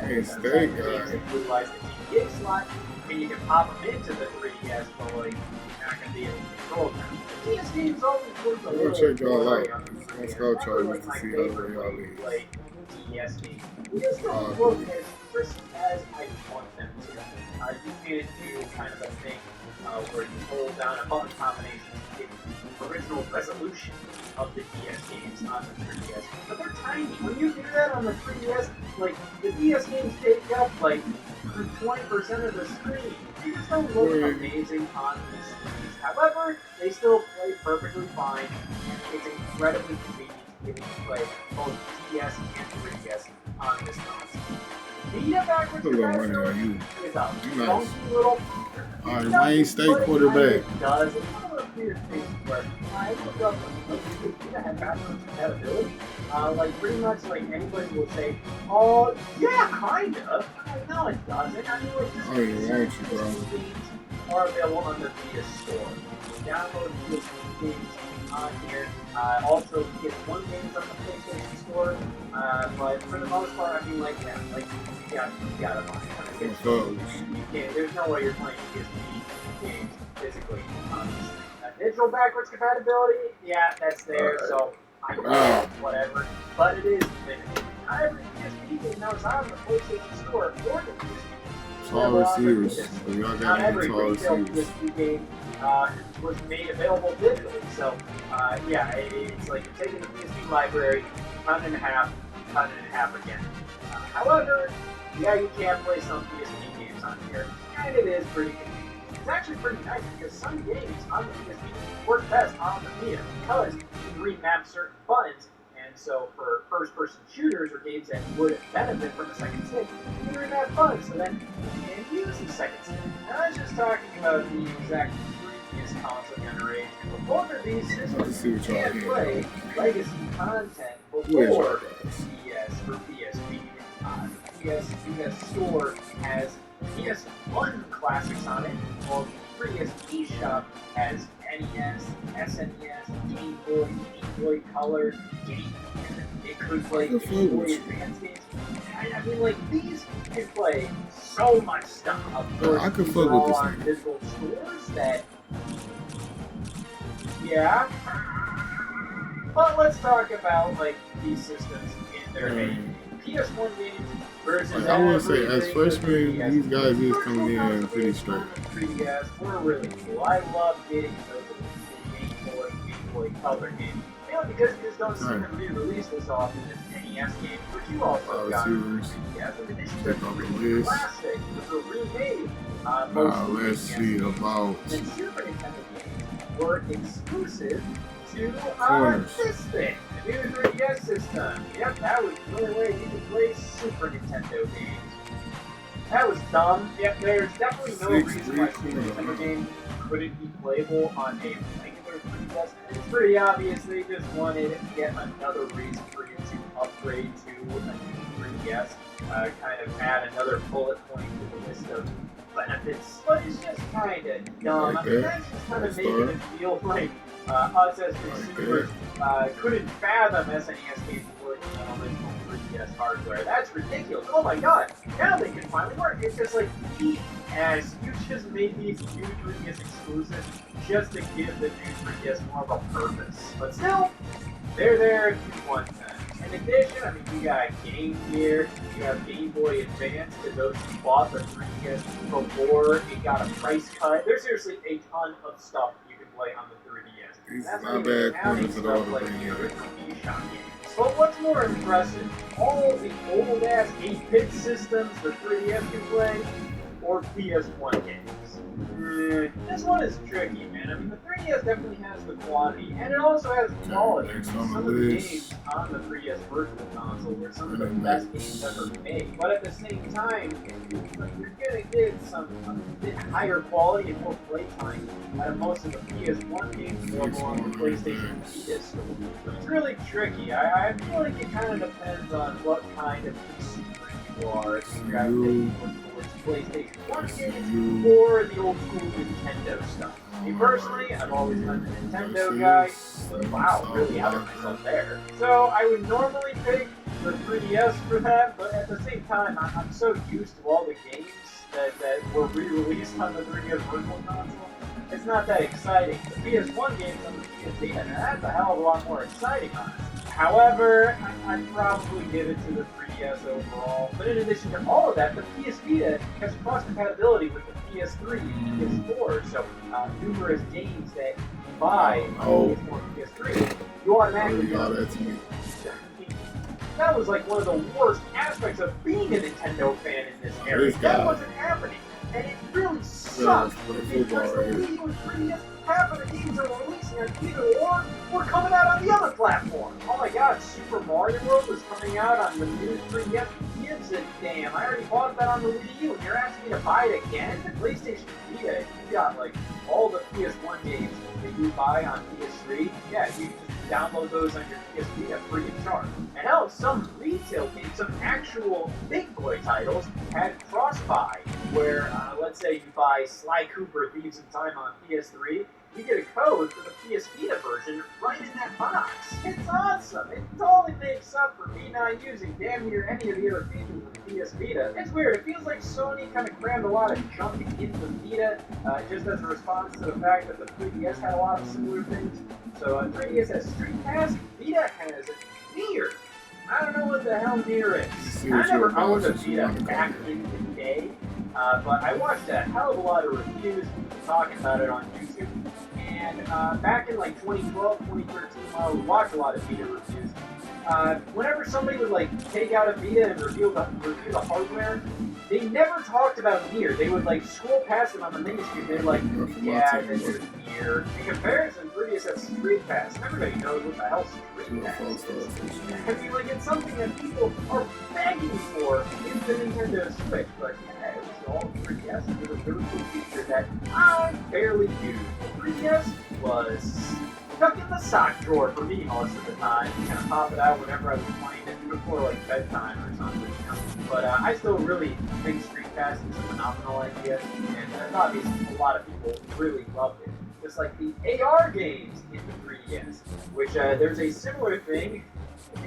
3DS. Games utilize the 2 gig slot, and you can pop them into the 3DS, but like, you're not going to be able to control them. The DS games always look a little check y'all out. Let's go try this to see how they all is. DS games. These don't work as crisp as I want them to. You can do kind of a thing where you hold down a button combination to get the original resolution of the DS games on the 3DS. But they're tiny. When you do that on the 3DS, like, the DS games take up, like, 20% of the screen. They just don't look amazing on the screens. However, they still play perfectly fine, and it's incredibly convenient to play both DS and 3DS on this console. Vita backwards compatibility is a funky little feature. Wayne State quarterback. It does. It's one of those weird things where I looked up and Vita had backwards compatibility. Like, pretty much, like, anybody will say, oh, yeah, kind of. Like, no, it doesn't. I mean, like, just games are available on the Vita store. You download Vita games on here. Also, you get one games on the PlayStation Store, but for the most part, I mean, like, yeah, like, you gotta buy it. You can't, there's no way you're playing PSP games physically on this thing. Digital backwards compatibility, yeah, that's there, so I know, whatever, but it is limited. Not every PSP game now is on the PlayStation Store or the PSP. Tall receivers. Not every retail PSP game was made available digitally. So, yeah, it's like you're taking the PSP library, cut it in half again. However, yeah, you can play some PSP games on here, and it is pretty convenient. It's actually pretty nice because some games on the PSP work best on the Vita because you can remap certain buttons. And so for first-person shooters or games that would benefit from a second stick, you can remap buttons so then you can use the second stick. And I was just talking about the exact previous console generation, but both of these systems can play legacy content before DS or PSP. The PS Store has PS1 classics on it, while the 3DS eShop has NES, SNES, Game Boy, Game Boy Color, it could play Game Boy Advance games. I mean, like, these can play so much stuff. Of course, I could these fuck are all with on physical stores that, yeah. But let's talk about, like, these systems in their heyday. PS1 games versus I will say, as freshmen, these guys is coming in pretty straight. 3DS were really cool. I love getting those Game Boy Color games. They know, because you just don't see them re-released this often as NES games, which you also got. Yeah, in addition to the classic, which were remade. Let's see about the Super Nintendo games were exclusive to this thing, the new 3DS system. Yep, that was the only way you could play Super Nintendo games. That was dumb. Yep, there's definitely no reason why Super Nintendo games couldn't be playable on a regular 3DS. And it's pretty obvious they just wanted yet another reason for you to upgrade to a new 3DS. Kind of add another bullet point to the list of benefits, but it's just kind of dumb. I mean, that's just kind of making it feel like us as consumers couldn't fathom SNES games working on original 3DS hardware. That's ridiculous. Oh my god, now they can finally work. It's just like, as you just made these new 3DS exclusives just to give the new 3DS more of a purpose. But still, they're there if you want them. In addition, I mean, you got Game Gear, you have Game Boy Advance to those who bought the 3DS before it got a price cut. There's seriously a ton of stuff you can play on the 3DS. It's That's not bad corners at all. like the original eShop games. But what's more impressive, all the old-ass 8-bit systems the 3DS can play, or PS1 games? This one is tricky, man. I mean, the 3DS definitely has the quantity, and it also has the quality. Some of the games on the 3DS virtual console were some of the best games ever made. But at the same time, you're gonna get some a bit higher quality and more playtime out of most of the PS1 games available on the PlayStation Vita store. So it's really tricky. I feel like it kind of depends on what kind of consumer you are. If you guys towards PlayStation 1 games or the old school Nintendo stuff. Me personally, I've always been a Nintendo guy, so wow, really out of myself there. So I would normally pick the 3DS for that, but at the same time, I'm so used to all the games that were re-released on the 3DS virtual console. It's not that exciting. The PS1 games on the PS Vita, now that's a hell of a lot more exciting, honestly. However, I'd probably give it to the 3DS overall. But in addition to all of that, the PS Vita has cross-compatibility with the PS3 and PS4, so numerous games that you buy on PS4 and PS3, you automatically that was like one of the worst aspects of being a Nintendo fan in this area. That wasn't happening. And it really sucked because the Wii U and 3DS, half of the games that were releasing on either or were coming out on the other platform. Oh my god, Super Mario World was coming out on the new 3DS. Gives a damn. I already bought that on the Wii U and you're asking me to buy it again? The PlayStation Vita, you got like all the PS1 games that you buy on PS3. Yeah, you just download those on your PS Vita free of charge. And now some retail games, some actual big boy titles had cross-buy, where let's say you buy Sly Cooper Thieves in Time on PS3, you get a code for the PS Vita version right in that box. It's awesome. It totally makes up for me not using damn near any of the other features of the PS Vita. It's weird. It feels like Sony kind of crammed a lot of junk into the Vita just as a response to the fact that the 3DS had a lot of similar things. So 3DS has Street Pass, Vita has Nier. I don't know what the hell Nier is. I never owned a Vita back in the day, but I watched a hell of a lot of reviews talking about it on YouTube. And back in like 2012, 2013, I would watch a lot of Vita reviews. Whenever somebody would like take out a Vita and review the hardware, they never talked about Nier. They would like scroll past it on the menu screen. They're like, yeah, this is Nier. In comparison, 3DS has Street Pass. Everybody knows what the hell Street Pass is. I mean, like, it's something that people are begging for in the Nintendo Switch. But yeah, it was all 3DS. And there was a really cool feature that I barely used. 3DS was stuck in the sock drawer for me most of the time. Kind of pop it out whenever I was playing it before like bedtime or something, you know. But I still really think Street Pass is a phenomenal idea, and obviously a lot of people really loved it. Just like the AR games in the 3DS, which there's a similar thing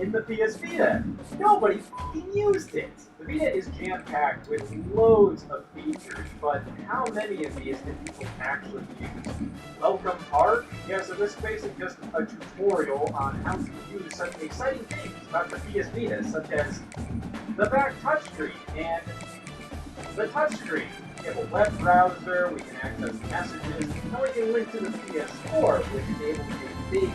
in the PS Vita. Nobody fucking used it. The Vita is jam-packed with loads of features, but how many of these can people actually use? Welcome Park? Yeah, so this is basically just a tutorial on how to use such exciting things about the PS Vita, such as the back touchscreen and the touchscreen. We have a web browser, we can access messages, and we can link to the PS4, which enables a big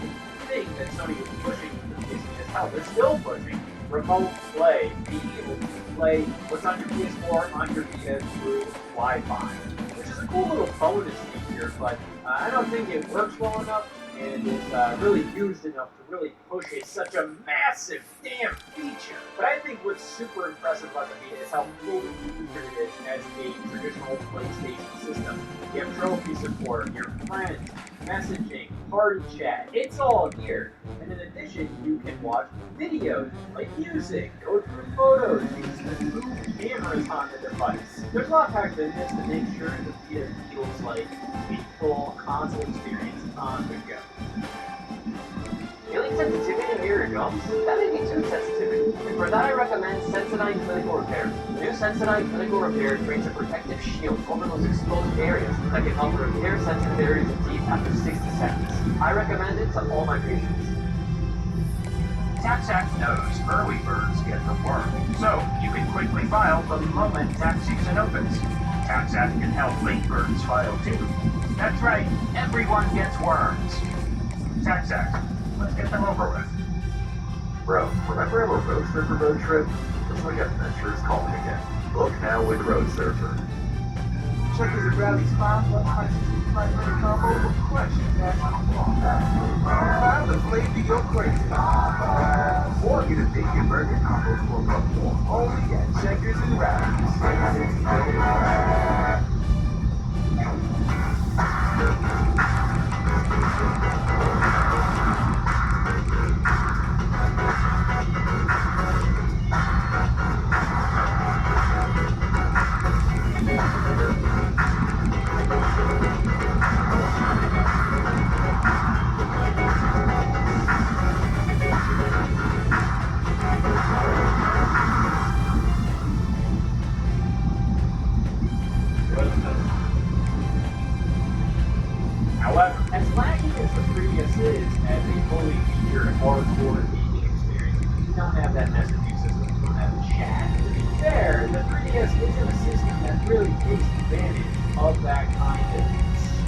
thing that Sony was pushing is how they're still pushing remote play, being able to play what's on your PS4 on your Vita through Wi-Fi, which is a cool little bonus feature, but I don't think it works well enough and is really used enough to really push it. Such a massive damn feature. But I think what's super impressive about the Vita is how fully featured it is as a traditional PlayStation system. You have trophy support, your friends, messaging, party chat, it's all here. And in addition, you can watch videos, play music, go through photos, use the new cameras on the device. There's a lot packed in this to make sure the Vita feels like a full console experience on the go. Feeling sensitivity near your gums? That may be tooth sensitivity. And for that I recommend Sensodyne Clinical Repair. The new Sensodyne Clinical Repair creates a protective shield over those exposed areas that can help repair sensitive areas of teeth after 60 seconds. I recommend it to all my patients. TaxAct knows early birds get the worm, so you can quickly file the moment tax season opens. TaxAct can help late birds file too. That's right, everyone gets worms. TaxAct, let's get them over with. Bro, remember our Road Surfer road trip? Looks like adventurers calling again. Book now with Road Surfer. Check his rally spot, what prices you might really combo with questions that find the flavor you're crazy. Or get a bacon burger combo for $1 more. Only at Checkers and Rallies. However, as lacking as the 3DS is as a fully featured hardcore gaming experience, you don't have that messaging system, you don't have the chat. To be fair, the 3DS isn't a system that really takes advantage of that kind of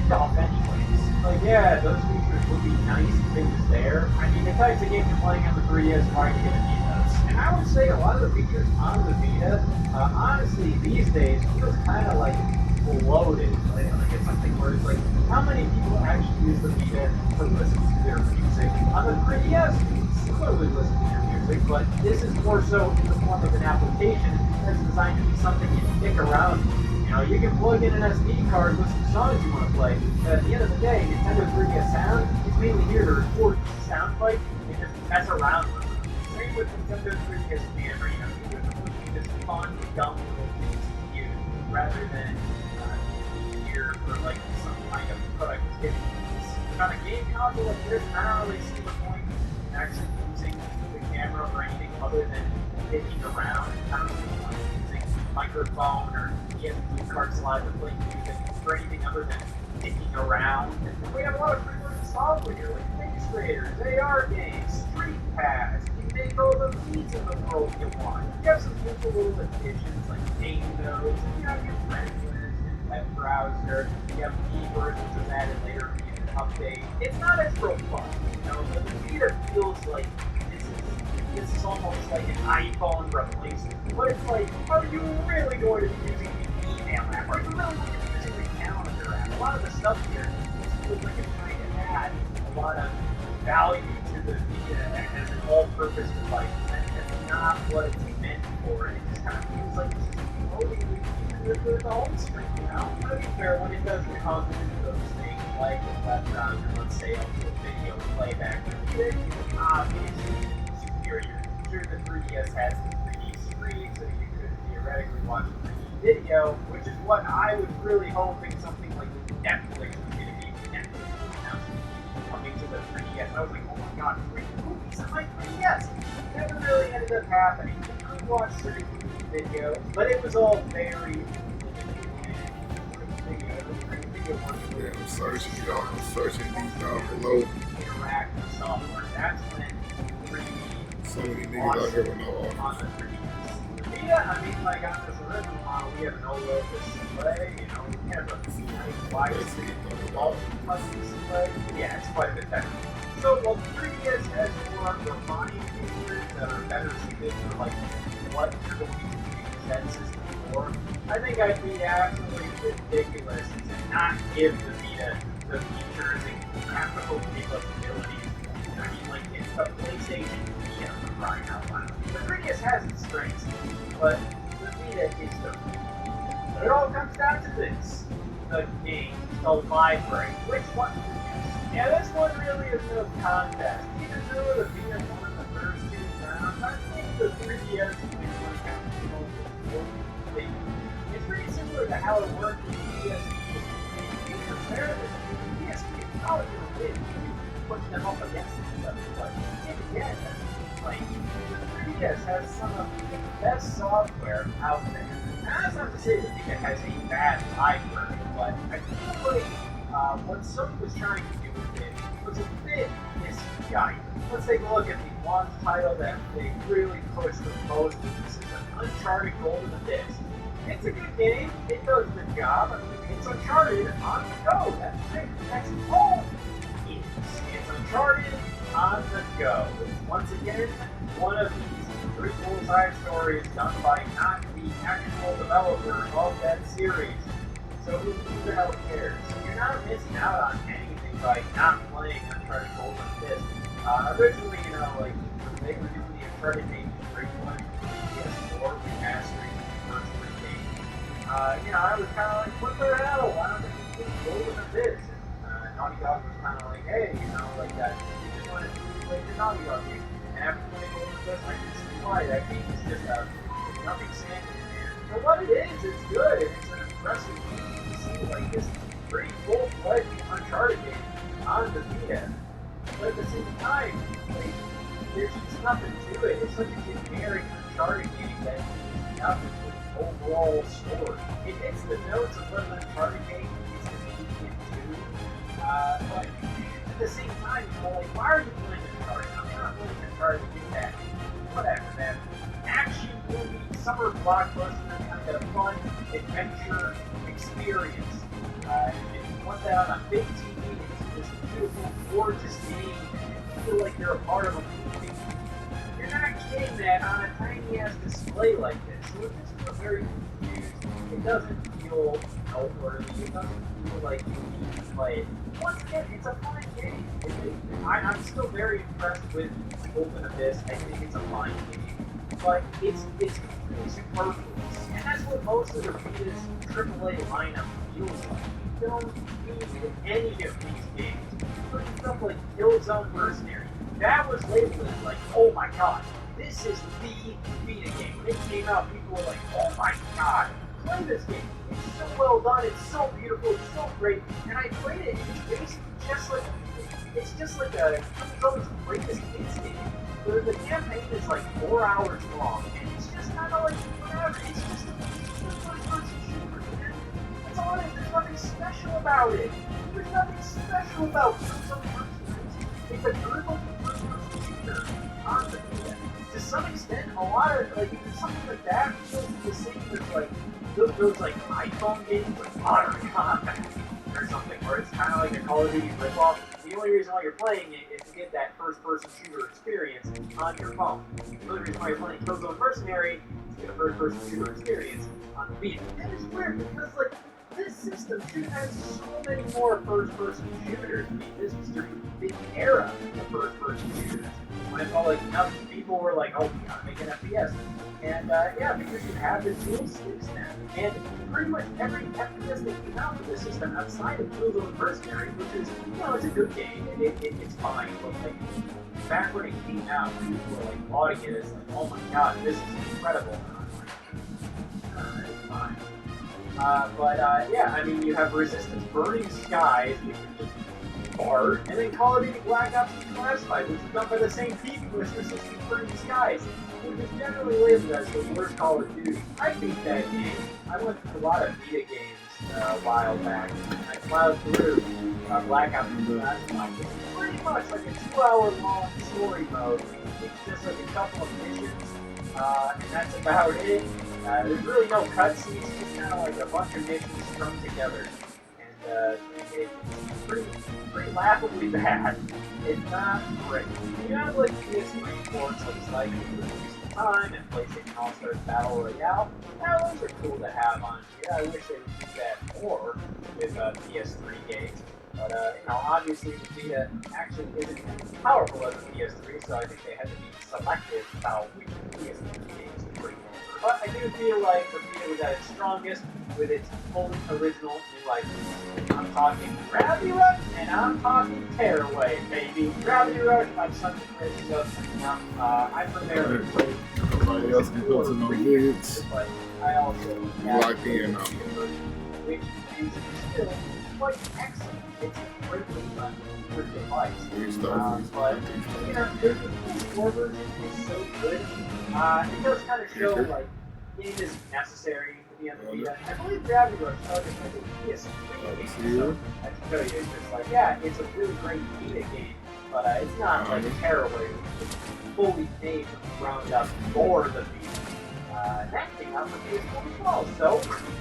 stuff anyways. Like, yeah, those features would be nice if it was there. I mean, the types of games you're playing on the 3DS are probably going to need those. And I would say a lot of the features on the Vita, honestly, these days, feels kind of like bloated. Like it's something where it's like, how many people actually use the Vita to listen to their music? On the 3DS, you can clearly listen to your music, but this is more so in the form of an application that's designed to be something you stick around. You know, you can plug in an SD card with some songs you want to play, but at the end of the day, Nintendo 3DS Sound is mainly here to record sound bites and just mess around with them. Same with Nintendo 3DS Camera, you know, you get to look this fun, dumb little things to use, rather than here for like some kind of productivity. On a game console like this, I don't really see the point in actually using the camera for anything other than picking around. I don't see the point in using a microphone or ESD card slide to play music for anything other than picking around. And we have a lot of free-running software here, like Face Raiders, AR games, Street Pass. You can make all the feeds in the world you want. You have some useful little additions like name nodes, and you have your friends list, your web browser, you have keywords which was added later in the update. It's not as robust, you know, but the Vita feels like this is almost like an iPhone replacement. But it's like, are you really going to be using the email app? Are you really going to be using the calendar app? A lot of the stuff here feels like it's trying to add a lot of value to the Vita as an all-purpose device. And that's not what it's meant for. It just kind of feels like it's just floating with the home screen, you know? To be fair, when it does come into those things like the web browser, let's say, up to a video playback, the Vita is obviously superior. Sure, the 3DS has the 3D screen, so you could theoretically watch a 3D video, which is what I was really hoping something like Netflix was going to be. Netflix was announcing coming to the 3DS. I was like, oh my god, 3 movies on my 3DS! Never really ended up happening. You could watch certain videos, but it was all very Yeah, I'm searching, y'all. I'm searching these down below. Interactive software. That's when 3D So many niggas out here with no on offers. the 3DS. Yeah, I mean, like on this original model, we have an OLED display, you know, we have a nice wide screen multi-touch display. Yeah, it's quite a bit better. So, while 3DS has more refined features that are better suited for like what you're going to use that system for, I think I'd be absolutely ridiculous to not give the Vita the features and graphical capabilities. I mean, like, it's the PlayStation Vita for crying out loud. The 3DS has its strengths, but the Vita is the Vita. It all comes down to this. The game, the library. Which one? Yeah, this one really is no contest. Even though the Vita won the first two rounds, I think the 3DS is the one kind of the most important thing. It's pretty similar to how it worked with the PSP. If you compare the PSP, it's probably going to win if you put them up against each other. But again, like, the 3DS has some of the best software out there. And that's not to say that Vita has a bad library, but I feel like what Sony was trying to do with it was a bit misguided. Let's take a look at the one title that they really pushed the most with the system, Uncharted Golden Abyss. It's a good game, it does the job. I mean, it's Uncharted on the go. That's it. That's all it is. It's Uncharted on the go. It's once again one of these pretty cool side stories done by not the actual developer of that series. So who the hell cares? You're not missing out on anything by not playing Uncharted Golden Abyss. Originally, you know, like, they were doing the Uncharted Nation 3 one, PS4 remastering the first three games. You know, I was kind of like, what the hell? Why don't they just do Golden Abyss? And Naughty Dog was kind of like, hey, you know, like that. You just want to play the Naughty Dog game. And after playing Golden Abyss, I can see why that game is just nothing standing in there. For what it is, it's good, and it's an impressive game to see, like, this pretty full-fledged Uncharted game on the Vita. But at the same time, like, there's just nothing to it. It's such a generic Uncharted game that means nothing to the overall story. It hits the notes of what an Uncharted game is to be into, but at the same time, you know, like, why are you playing Uncharted? I'm not playing Uncharted to do that. Whatever, man. Action movie, summer blockbuster, kind of fun adventure experience. If you want that on a big TV, it's this beautiful, gorgeous game, and you feel like you're a part of a movie. You're not getting that on a tiny ass display like this. So it just feels very confused. It doesn't feel noteworthy. It doesn't feel like you need to play it. Once again, it's a fun game. I'm still very impressed with Golden Abyss. I think it's a fine game. But it's completely superfluous. And that's what most of the Vita's AAA lineup feels like. You don't need any of these games. Look at stuff like Killzone Mercenary. That was labeled as like, oh my god, this is the Vita game. When it came out, people were like, oh my god, play this game. It's so well done, it's so beautiful, it's so great. And I played it, and it's basically just like a Killzone's greatest hits game. The campaign is like 4 hours long, and it's just kind of like whatever. It's just a first-person shooter, man. That's all it is. There's nothing special about it. There's nothing special about Killzone Mercenaries. It's a good looking first-person shooter on the Vita. To some extent, a lot of like something like that feels the same as like those like iPhone games like Modern Combat or something, where it's kind of like a Call of Duty ripoff. The only reason why you're playing it is to get that first-person shooter experience on your phone. The only reason why you're playing Killzone Mercenary is to get a first-person shooter experience on the Vita. And it's weird because, like, this system should have so many more first-person shooters. I mean, this was during the big era of first-person shooters. When it's all like, nothing, people were like, oh, we gotta make an FPS. And, yeah, because you have the dual sticks now. And pretty much every FPS that came out for this system outside of Killzone Mercenary, which is, you know, it's a good game, and it's fine, but, like, back when it came out, people were, like, lauding it as, like, oh my god, this is incredible. And I'm like, it's fine. Yeah, I mean, you have Resistance Burning Skies, which is just hard, and then Call of Duty Black Ops Classified, which is done by the same people as Resistance Burning Skies, which is generally labeled as the worst Call of Duty. I beat that game. I went through a lot of Vita games a while back, and I plowed through Black Ops Classified. It's pretty much like a 2-hour-long story mode. It's just like a couple of missions, and that's about it. There's really no cutscenes, just kind of like a bunch of missions strung together. And it's pretty laughably bad. It's not great. You have like PS3 ports like Time and PlayStation All-Stars Battle Royale. Now those are cool to have on here. I wish they would do that more with PS3 games. But obviously the Vita actually isn't as powerful as the PS3, so I think they had to be selective about which PS3 games to bring over. But I do feel like the Vita was at its strongest with its fully original new license. I'm talking Gravity Rush and I'm talking Tearaway, baby. Gravity Rush, I'm such a crazy of. I primarily played. Everybody else can go to no vids. But I also Locked in now. Which is still quite excellent. It's a greatly done for device. But the PS4 version is so good. It does kind of show like game is necessary to be on the Vita. I believe Gravity Rush started as a PS3 game. So I can tell you, it's just like, yeah, it's a really great Vita game, but it's not like Tearaway, which is fully made from the ground up for the Vita. That came out for PS4 as well, so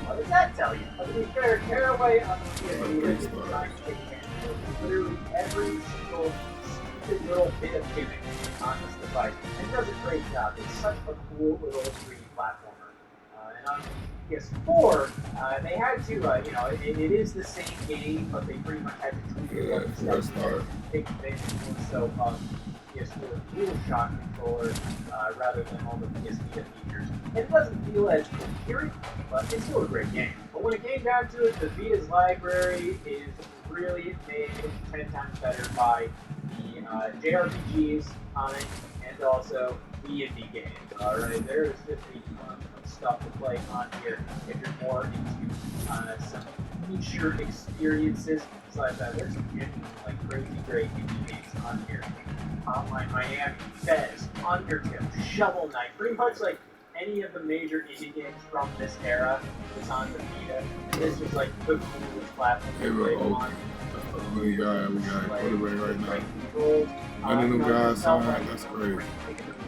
what does that tell you? But to be fair, Tearaway on the PS Vita is designed to take advantage of literally every single stupid little bit of gimmick on this device. And it does a great job. It's such a cool little 3D platformer. And on the PS4, they had to, it is the same game, but they pretty much had to tweak it one step. Take advantage more so of PS4 DualShock controller rather than all the PS Vita features. And it doesn't feel as coherent, but it's still a great game. But when it came down to it, the Vita's library is really made 10 times better by the JRPGs on it and also the indie games. Alright, there is just a ton of stuff to play on here if you're more into some feature experiences. Besides that, there's some like crazy great indie games on here. Hotline Miami, Fez, Undertale, Shovel Knight, pretty much like any of the major indie games from this era is on the Vita. And this is like the coolest platform to play on. We got quarterback right now. None of them guys signed, that's great.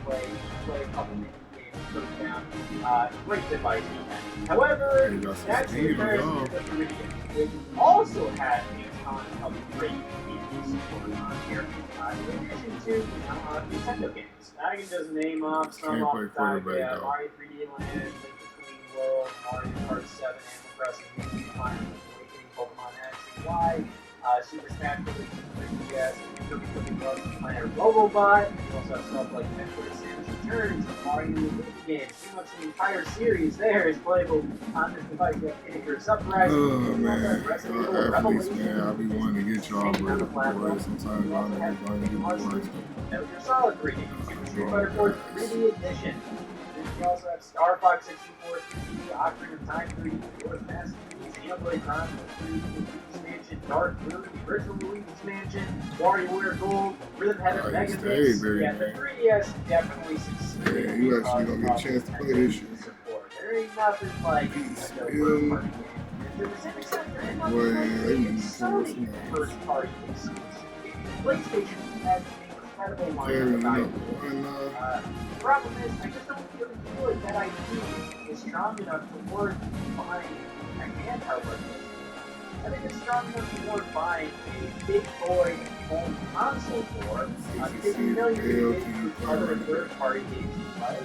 Play a couple indie games, put it down. Great device. However, that's the comparison with the Vita. It also had a ton of great games going on here. In addition to Nintendo games. I can just name off some off the top. Yeah, Mario 3D Land, Link Between Worlds, Mario Kart 7, Animal Crossing, Final Awakening, Pokemon X and Y, Super Smash Bros. 3DS, Kirby Planet Robobot. You also have stuff like Metroid Samus Returns, Mario Luigi games. Pretty much the entire series there is playable on this device. You have Icarus Uprising. Oh man, y'all athletes, man. I'll be wanting to get y'all, but sometimes I don't want to get bored. Metal Gear Solid 3D, Super Street Fighter 4 3D Edition. Then you also have Star Fox 64 3D, Ocarina of Time 3D, Majora's Mask 3D, Xenoblade Chronicles 3D, Luigi's Mansion, Dark Moon, the original Luigi's Mansion, WarioWare Gold, Rhythm Heaven Mega Mix. Yeah, the 3DS definitely succeeded. Yeah, you actually gonna get a chance to play this shit. There ain't nothing like first-party games. To the same extent, there ain't nothing like Sony first-party exclusive games. PlayStation has incredible line of value. The problem is, I just don't really feel like that idea is strong enough to worth buying a handheld like this. I think it's strong enough to worth buying a big boy home console for, because you know you can get other third-party games to play.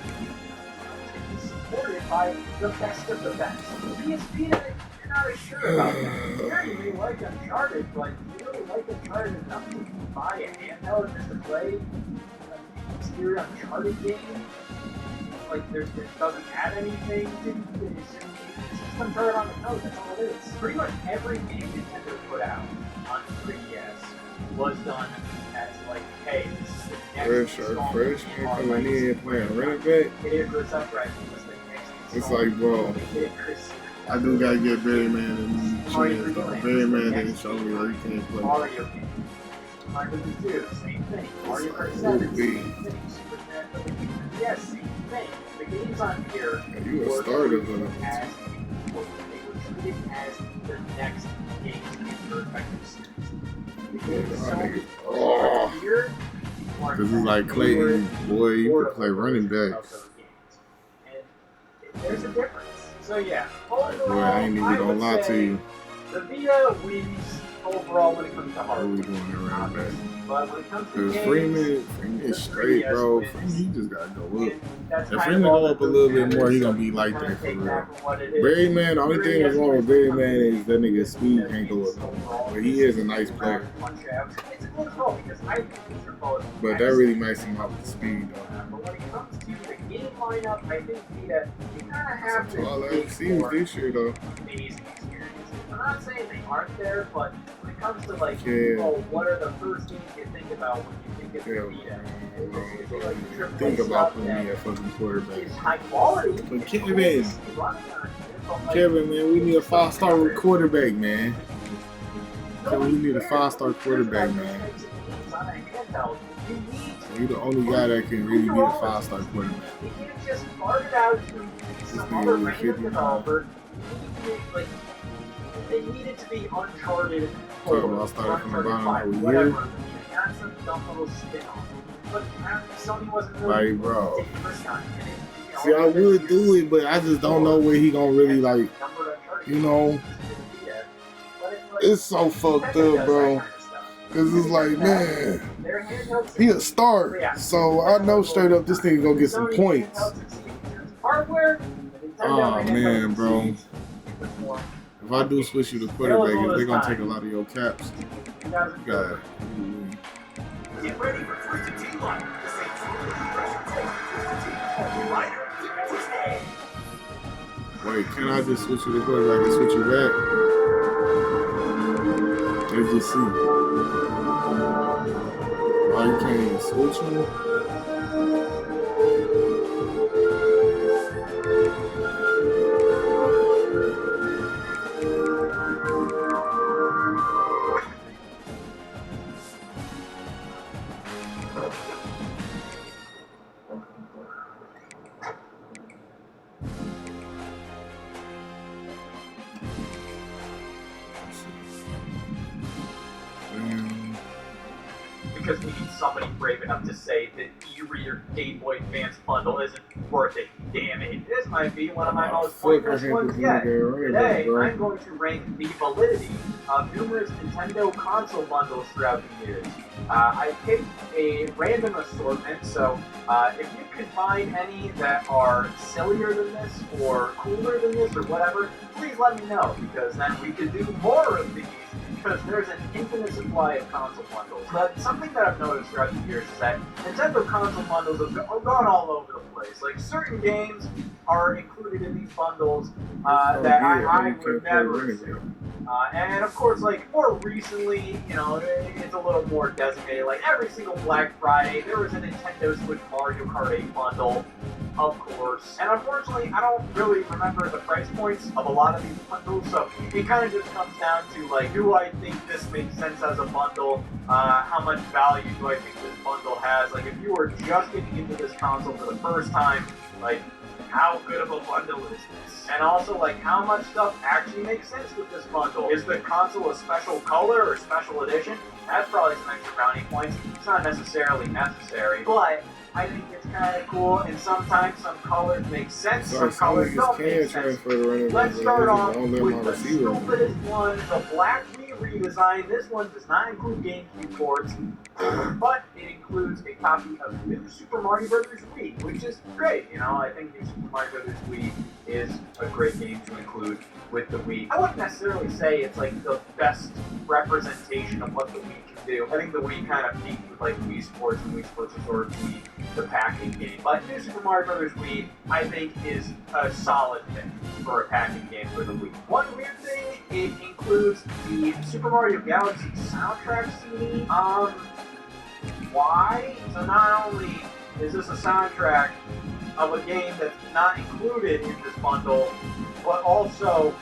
It's supported by the best of the best. PS Vita, you're not as sure about that. Yeah, you may like Uncharted, but you really like Uncharted enough to buy a handheld just to play an obscure Uncharted game? Like, it doesn't add anything to it. It's just Uncharted on the nose, that's all it is. Pretty much every game Nintendo put out on 3DS was done as like, hey, this is the next Fresh coming in playing running back. Icarus Uprising was the next. It's like, bro, I do gotta get Barry Man and chance though. Barry Man didn't show me where he can't play. Mario games. Mario 2, same thing. Mario Kart 7, same thing. Super Smash Bros. Yes, same thing. The games on here were treated as the next games in their effective series. The games so here, this is like Clayton, boy, you can play running backs. And there's a difference. So yeah, boy, I ain't even gonna lie to you. The Vita wins overall when it comes to What hardware. are we doing around that? But when it comes to Because games, Freeman is straight, bro. Freeman, he just gotta go up. that's If kind Freeman of all go up a that little really bit more, he matters. gonna be So like kinda that for take real. that for what it is. Brady Man, the only thing that's wrong with Brady Man is that nigga's speed Yeah, can't go it's up. overall, But he is a nice player. punch out. It's a close call because I think these are both But that really makes him up with the speed, though. But when it comes to the game lineup, I think Vita, you kind of have So all to I dig see for this year, though. amazing experiences. I'm not saying they aren't there, but when it comes to like, Yeah. oh, what are the first things you think about when you think of Yeah, Vita? think about putting me at fucking quarterback. Is high quality. But Kevin, running on it, but, like, Kevin, man, we need a 5-star quarterback, man. Kevin, we need a 5-star quarterback, man. You're the only guy that can really be a 5-star quarterback. You can't just start it out to some nigga other was random 50 developer. Like, they needed to be uncharted. Talk about starting from the bottom Uncharted of the whatever. year. Got some dumb little spin off. But Sony wasn't really Like, bro. taking the risk on it. And it, you know, See, I would do it, but I just don't know where he gonna really, like, numbered Uncharted you know, games. But it's like, it's so fucked up, bro. Cause it's like, man, their handhelds he a start, so I know straight up this nigga gonna get some points. hardware. Oh man, bro. If I do switch you to quarterback, if they gonna take a lot of your caps, God. Get ready for Twisted Tea Light. The same truly refreshing taste of Twisted Tea. Lighter, twisted. Wait, can I just switch you to quarterback and switch you back? Let's just see. Oh, you can't even switch me? Because we need somebody brave enough to say that E-Reader Game Boy Advance bundle isn't worth it. Damn it. This might be one of my most pointless ones yet. Today, I'm going to rank the validity of numerous Nintendo console bundles throughout the years. I picked a random assortment, so if you can find any that are sillier than this, or cooler than this, or whatever, please let me know, because then we could do more of these. Because there's an infinite supply of console bundles. But something that I've noticed throughout the years is that Nintendo console bundles have gone all over the place. Like, certain games are included in these bundles that I would never assume. And of course, like, more recently, you know, it's a little more designated. Like, every single Black Friday, there was a Nintendo Switch Mario Kart 8 bundle. Of course. And unfortunately, I don't really remember the price points of a lot of these bundles, so it kind of just comes down to, like, do I think this makes sense as a bundle? How much value do I think this bundle has? Like, if you were just getting into this console for the first time, like, how good of a bundle is this? And also, like, how much stuff actually makes sense with this bundle? Is the console a special color or special edition? That's probably some extra brownie points. It's not necessarily necessary, but I think it's kind of cool, and sometimes some colors make sense, some colors don't make sense. Let's start off with the stupidest one, the Black Wii redesign. This one does not include GameCube ports, but it includes a copy of New Super Mario Bros. Wii, which is great. You know, I think New Super Mario Bros. Wii is a great game to include with the Wii. I wouldn't necessarily say it's like the best representation of what the Wii can do. I think the Wii kind of peaked with like Wii Sports and Wii Sports Resort, Wii, the packing game. But New Super Mario Bros. Wii, I think, is a solid pick for a packing game for the Wii. One weird thing, it includes the Super Mario Galaxy soundtrack CD. Why? So not only is this a soundtrack of a game that's not included in this bundle, but also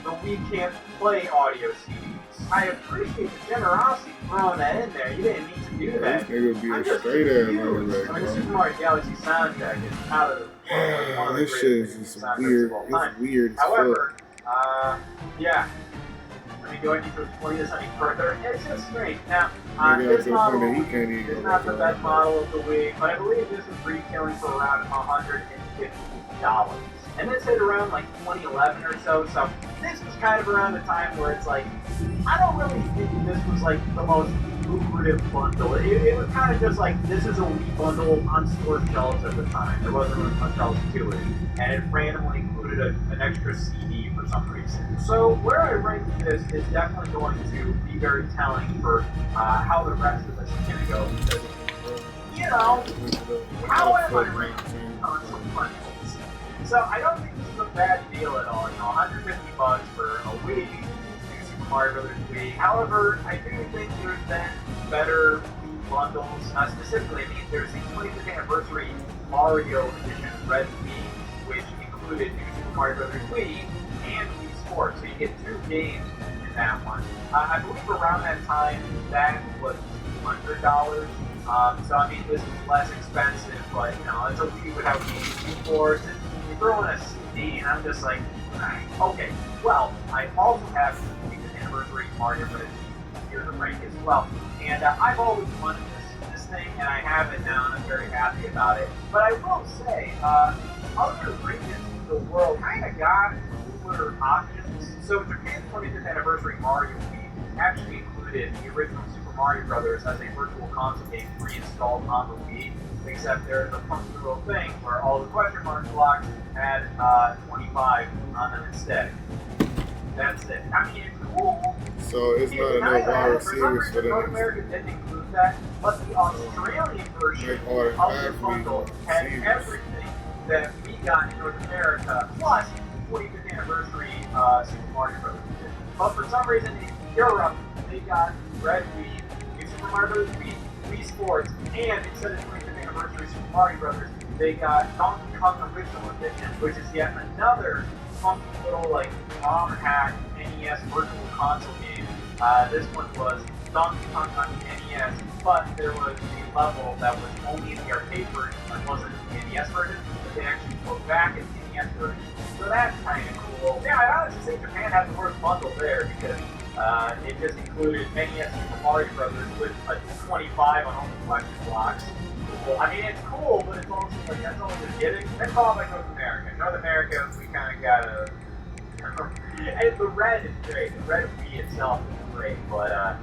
the Wii can't play audio CDs. I appreciate the generosity throwing that in there. You didn't need to do that. This nigga be a straight ass running back, The Super Mario Galaxy soundtrack is out of one of the this shit is just weird. It's weird as However, yeah. I mean, do I need to explain this any further? It's just strange. Now, this model is not the best model of the Wii, but I believe this is retailing for around $150. And this hit around like 2011 or so. So this was kind of around the time where it's like, I don't really think this was like the most lucrative bundle. It was kind of just like, this is a Wii bundle on store shelves at the time. There wasn't really much else to it. And it randomly included an extra CD for some reason. So where I rank this is definitely going to be very telling for how the rest of this is going to go. Because, you know, how am I ranking console bundles? So I don't think this is a bad deal at all. You know, $150 for a Wii, Super Mario Brothers Wii. However, I do think there's been better Wii bundles. Specifically, I mean, there's the 25th anniversary Mario Edition Red Wii, which included New Super Mario Brothers Wii and Wii Sports. So you get 2 games in that one. I believe around that time that was $200. So I mean, this is less expensive, but you know, it's a Wii without Wii Sports, and you throw in a CD, and I'm just like, okay. Well, I also have the 25th anniversary Mario Brothers here to rank as well, and I've always wanted this thing, and I have it now, and I'm very happy about it. But I will say, other regions of the world kind of got cooler options. So Japan's 25th anniversary Mario Wii actually included the original Super Mario Brothers as a virtual console game pre-installed on the Wii, except there's a funky little thing where all the question mark blocks had 25 on them instead. That's it. I mean, it's cool. So it's not enough wide receivers for North them. America didn't include that, but the Australian version of the bundle had everything that we got in North America, plus 25th anniversary Super Mario Brothers. But for some reason in Europe, they got Red Wii, New Super Mario Brothers Wii, Wii Sports, and instead of 25th anniversary Super Mario Brothers, they got Donkey Kong Original Edition, which is yet another funky little like ROM hack NES virtual console game. This one was Donkey Kong on the NES, but there was a level that was only in the arcade version and wasn't in the NES version, but they actually put back in the NES version. So that's kind of cool. Yeah, I'd honestly say Japan had the worst bundle there because it just included NES Super Mario Brothers with a 25 on all the collection blocks. Well, I mean, it's cool, but it's also like, that's all they're getting. That's all like North America. North America, we kind of got a... and the red is great. The red Wii itself is great, but,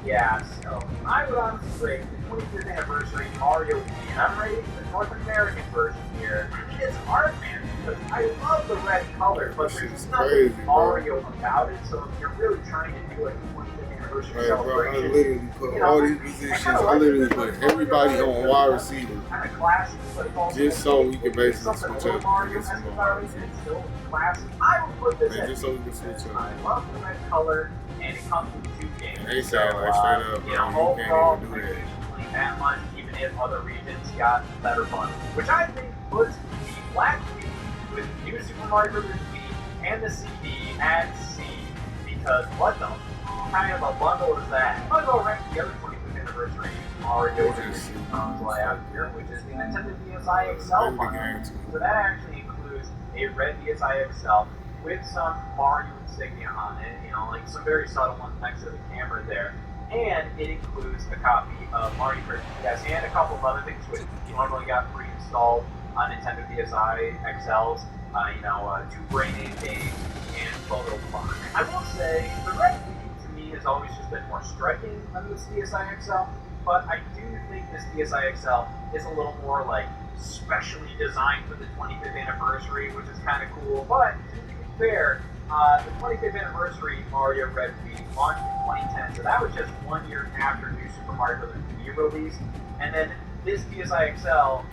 yeah, so I would honestly rate the 25th anniversary Mario Wii, and I'm rating the North American version here. I mean, it's hard, man, because I love the red color, but there's nothing Mario about it, so if you're really trying to do like a 25th anniversary celebration, I literally put all these positions, I literally put everybody on wide receiver, kind of classy, but it's also just so we can basically switch up Mario and get has some the more. it's still classy. I would put this And at just so we can switch up. I love the red color, and it comes with 2 games. And they sound like straight up, you know, bro, you overall, can't even do that. that much, even if other regions got better bundles, which I think puts the Black Wii with New Super Mario Brothers Wii and the CD at C, because what the kind of a bundle is that? I'm gonna go rank the other 25th anniversary Mario console I have here, which is the Nintendo DSi XL bundle. So that actually includes a red DSi XL with some Mario insignia on it, you know, like some very subtle ones next to the camera there. And it includes a copy of Mario Kart DS and a couple of other things which normally got pre-installed on Nintendo DSi XLs, you know, 2 Brain Age games and Photo Block. I will say, the Red Wii to me has always just been more striking than this DSi XL, but I do think this DSi XL is a little more like specially designed for the 25th anniversary, which is kind of cool. But to be fair, the 25th anniversary Mario Red Wii launched in 2010, so that was just 1 year after New Super Mario Bros. Wii released. And then this DSi XL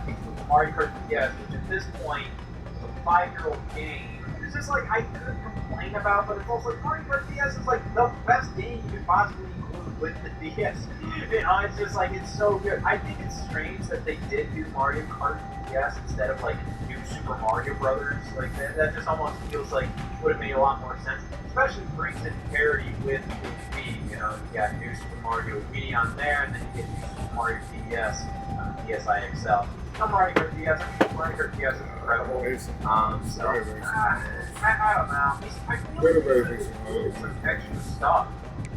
includes Mario Kart DS, which at this point is a 5-year-old game. It's just like I could complain about, but it's also like Mario Kart DS is like the best game you could possibly include with the DS. You know, it's just like, it's so good. I think it's strange that they did do Mario Kart DS instead of like New Super Mario Brothers. Like that just almost feels like would have made a lot more sense, especially brings in parity with the Wii. You know, you got New Super Mario Wii on there, and then you get New Super Mario DS on the DSi XL. No Mario Kart DS. I mean, Mario Kart DS is incredible. So I don't know. I feel like some extra stuff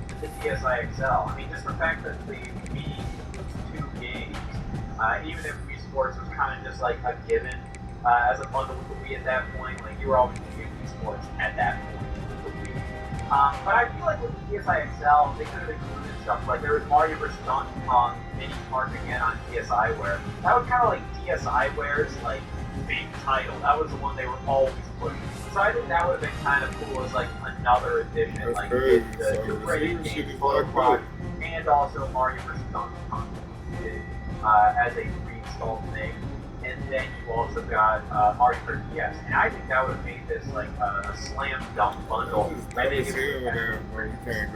with the DSi XL. I mean, just the fact that the Wii includes 2 games, even if Wii Sports was kind of just like a given as a bundle with the Wii at that point. Like, you were always getting Wii Sports at that point with the Wii. But I feel like with the DSi XL, they could have included stuff like there was Mario vs. Donkey Kong Mini Park again on DSiWare. That was kind of like DSiWare's like big title. That was the one they were always pushing. So I think that would have been kind of cool as like another edition, That's like crazy. the So great the game shit Photo is Quad and also Mario vs. Donkey Kong as a pre-installed thing. And then you also got Mario Kart DS, and I think that would have made this like a slam dunk bundle. I think it would have been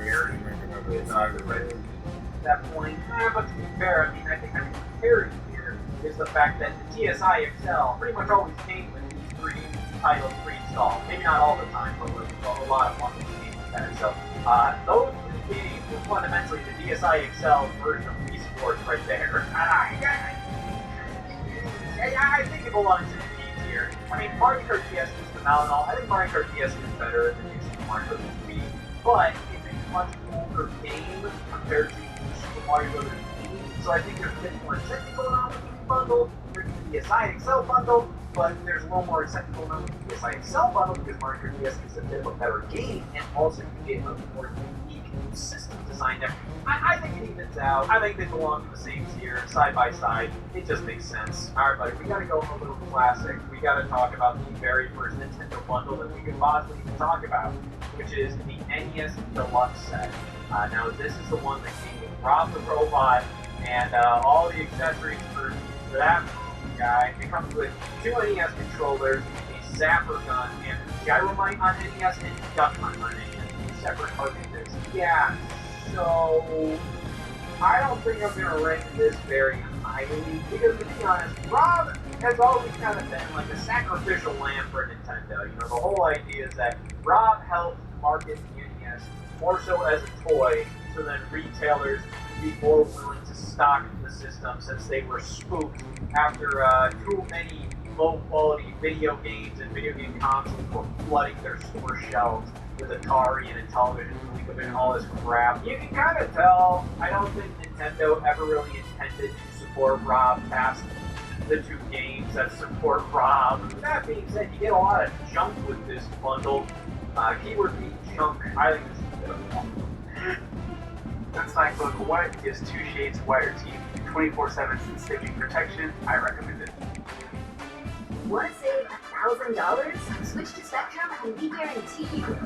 with the Red at that point. But to be fair, I mean, I think the parity here is the fact that the TSI XL pretty much always came with these three titles pre-installed. Maybe not all the time, but with a lot of bundles came with that. So those three games were fundamentally the DSi XL version of Wii Sports right there. I think it belongs in the P tier. I mean, Mario Kart DS is phenomenal. I think Mario Kart DS is better than New Super Mario Bros. Wii, but it's a much older game compared to Super Mario Bros. Wii, so I think there's a bit more incentive going on with the bundle. There's the DSi XL bundle, but there's a little more incentive going on with the DSi XL bundle because Mario Kart DS is a bit of a better game, and also you get a more unique system design there. I think it evens out. I think they belong in the same tier, side by side. It just makes sense. Alright, buddy, we gotta go a little classic. We gotta talk about the very first Nintendo bundle that we could possibly even talk about, which is the NES Deluxe set. Now, this is the one that came with Rob the Robot and all the accessories for that guy. It comes with two NES controllers, a Zapper gun, and Gyromite on NES, and Duck Hunt on NES. Separate cartridges. Yeah. So, I don't think I'm going to rank this very highly, because to be honest, Rob has always kind of been like a sacrificial lamb for Nintendo. You know, the whole idea is that Rob helped market the NES more so as a toy, so that retailers would be more willing to stock the system since they were spooked after too many low-quality video games and video game consoles were flooding their store shelves with Atari and Intellivision and all this crap. You can kind of tell, I don't think Nintendo ever really intended to support Rob past the two games that support Rob. That being said, you get a lot of junk with this bundle. Keyword being junk, I think this is a bit of fun. That's Nine Book White gives 2 shades whiter teeth, 24/7 sensitivity protection. I recommend it. Want to save $1,000? Switch to Spectrum and we guarantee you.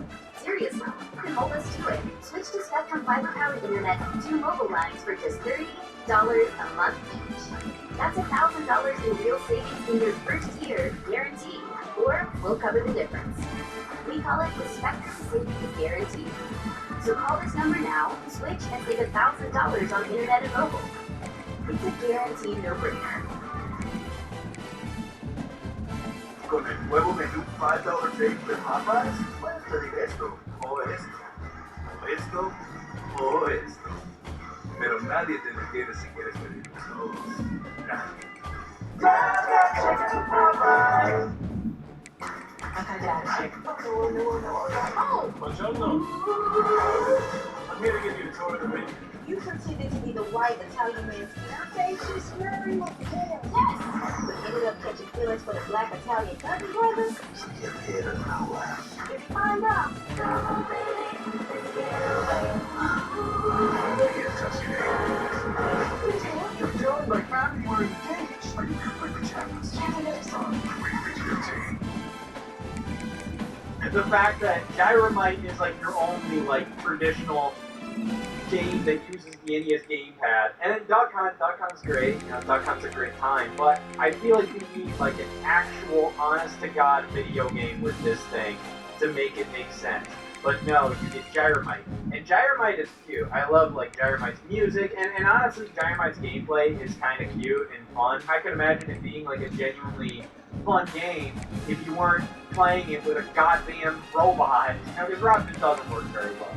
Seriously, you can hold us to it. Switch to Spectrum fiber-powered internet and 2 mobile lines for just $30 a month each. That's $1,000 in real savings in your first year, guaranteed. Or we'll cover the difference. We call it the Spectrum Savings Guarantee. So call this number now, switch, and save $1,000 on internet and mobile. It's a guaranteed no-brainer. Con el nuevo menú $5 Shake de Popeyes, puedes pedir esto, o esto, o esto, o esto. Pero nadie te detiene si quieres pedir los todos. Nadie. Oh! Buongiorno. I'm here to give you a tour of the menu. You pretended to be the white Italian man's fiance? She's swearing like hell. Yes! But ended up catching feelings for the black Italian cousin brother? So get ahead and I'll laugh. If you find out. You're telling my family we're engaged. Are you good with chapters? Son, we reach 15. The fact that Gyromite is like your only like traditional game that uses the NES gamepad, and then Duck Hunt's great. You know, Duck Hunt's a great time, but I feel like you need like an actual, honest-to-God video game with this thing to make it make sense. But no, you get Gyromite, and Gyromite is cute. I love like Gyromite's music, and honestly, Gyromite's gameplay is kind of cute and fun. I could imagine it being like a genuinely fun game if you weren't playing it with a goddamn robot. Now, because Rob just doesn't work very well.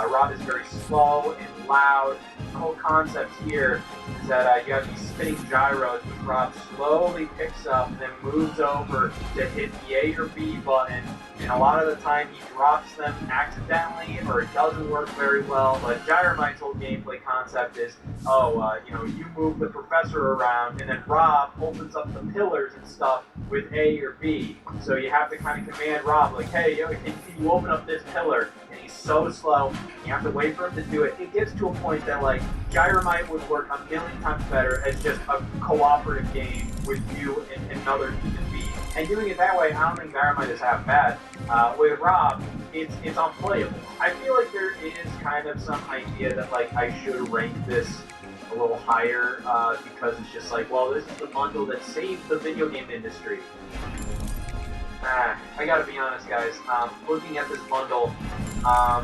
Rob is very slow and loud, whole concept here is that you have these spinning gyros, which Rob slowly picks up and then moves over to hit the A or B button. And a lot of the time he drops them accidentally or it doesn't work very well. But Gyromite's whole gameplay concept is, you move the professor around and then Rob opens up the pillars and stuff with A or B. So you have to kind of command Rob, like, hey, can you open up this pillar? And he's so slow, you have to wait for him to do it. It gets to a point that, like, Gyromite would work a million times better as just a cooperative game with you and another human being. And doing it that way, I don't think Gyromite is half bad. With Rob, it's unplayable. I feel like there is kind of some idea that, like, I should rank this a little higher because it's just like, well, this is the bundle that saved the video game industry. I gotta be honest, guys. Looking at this bundle, I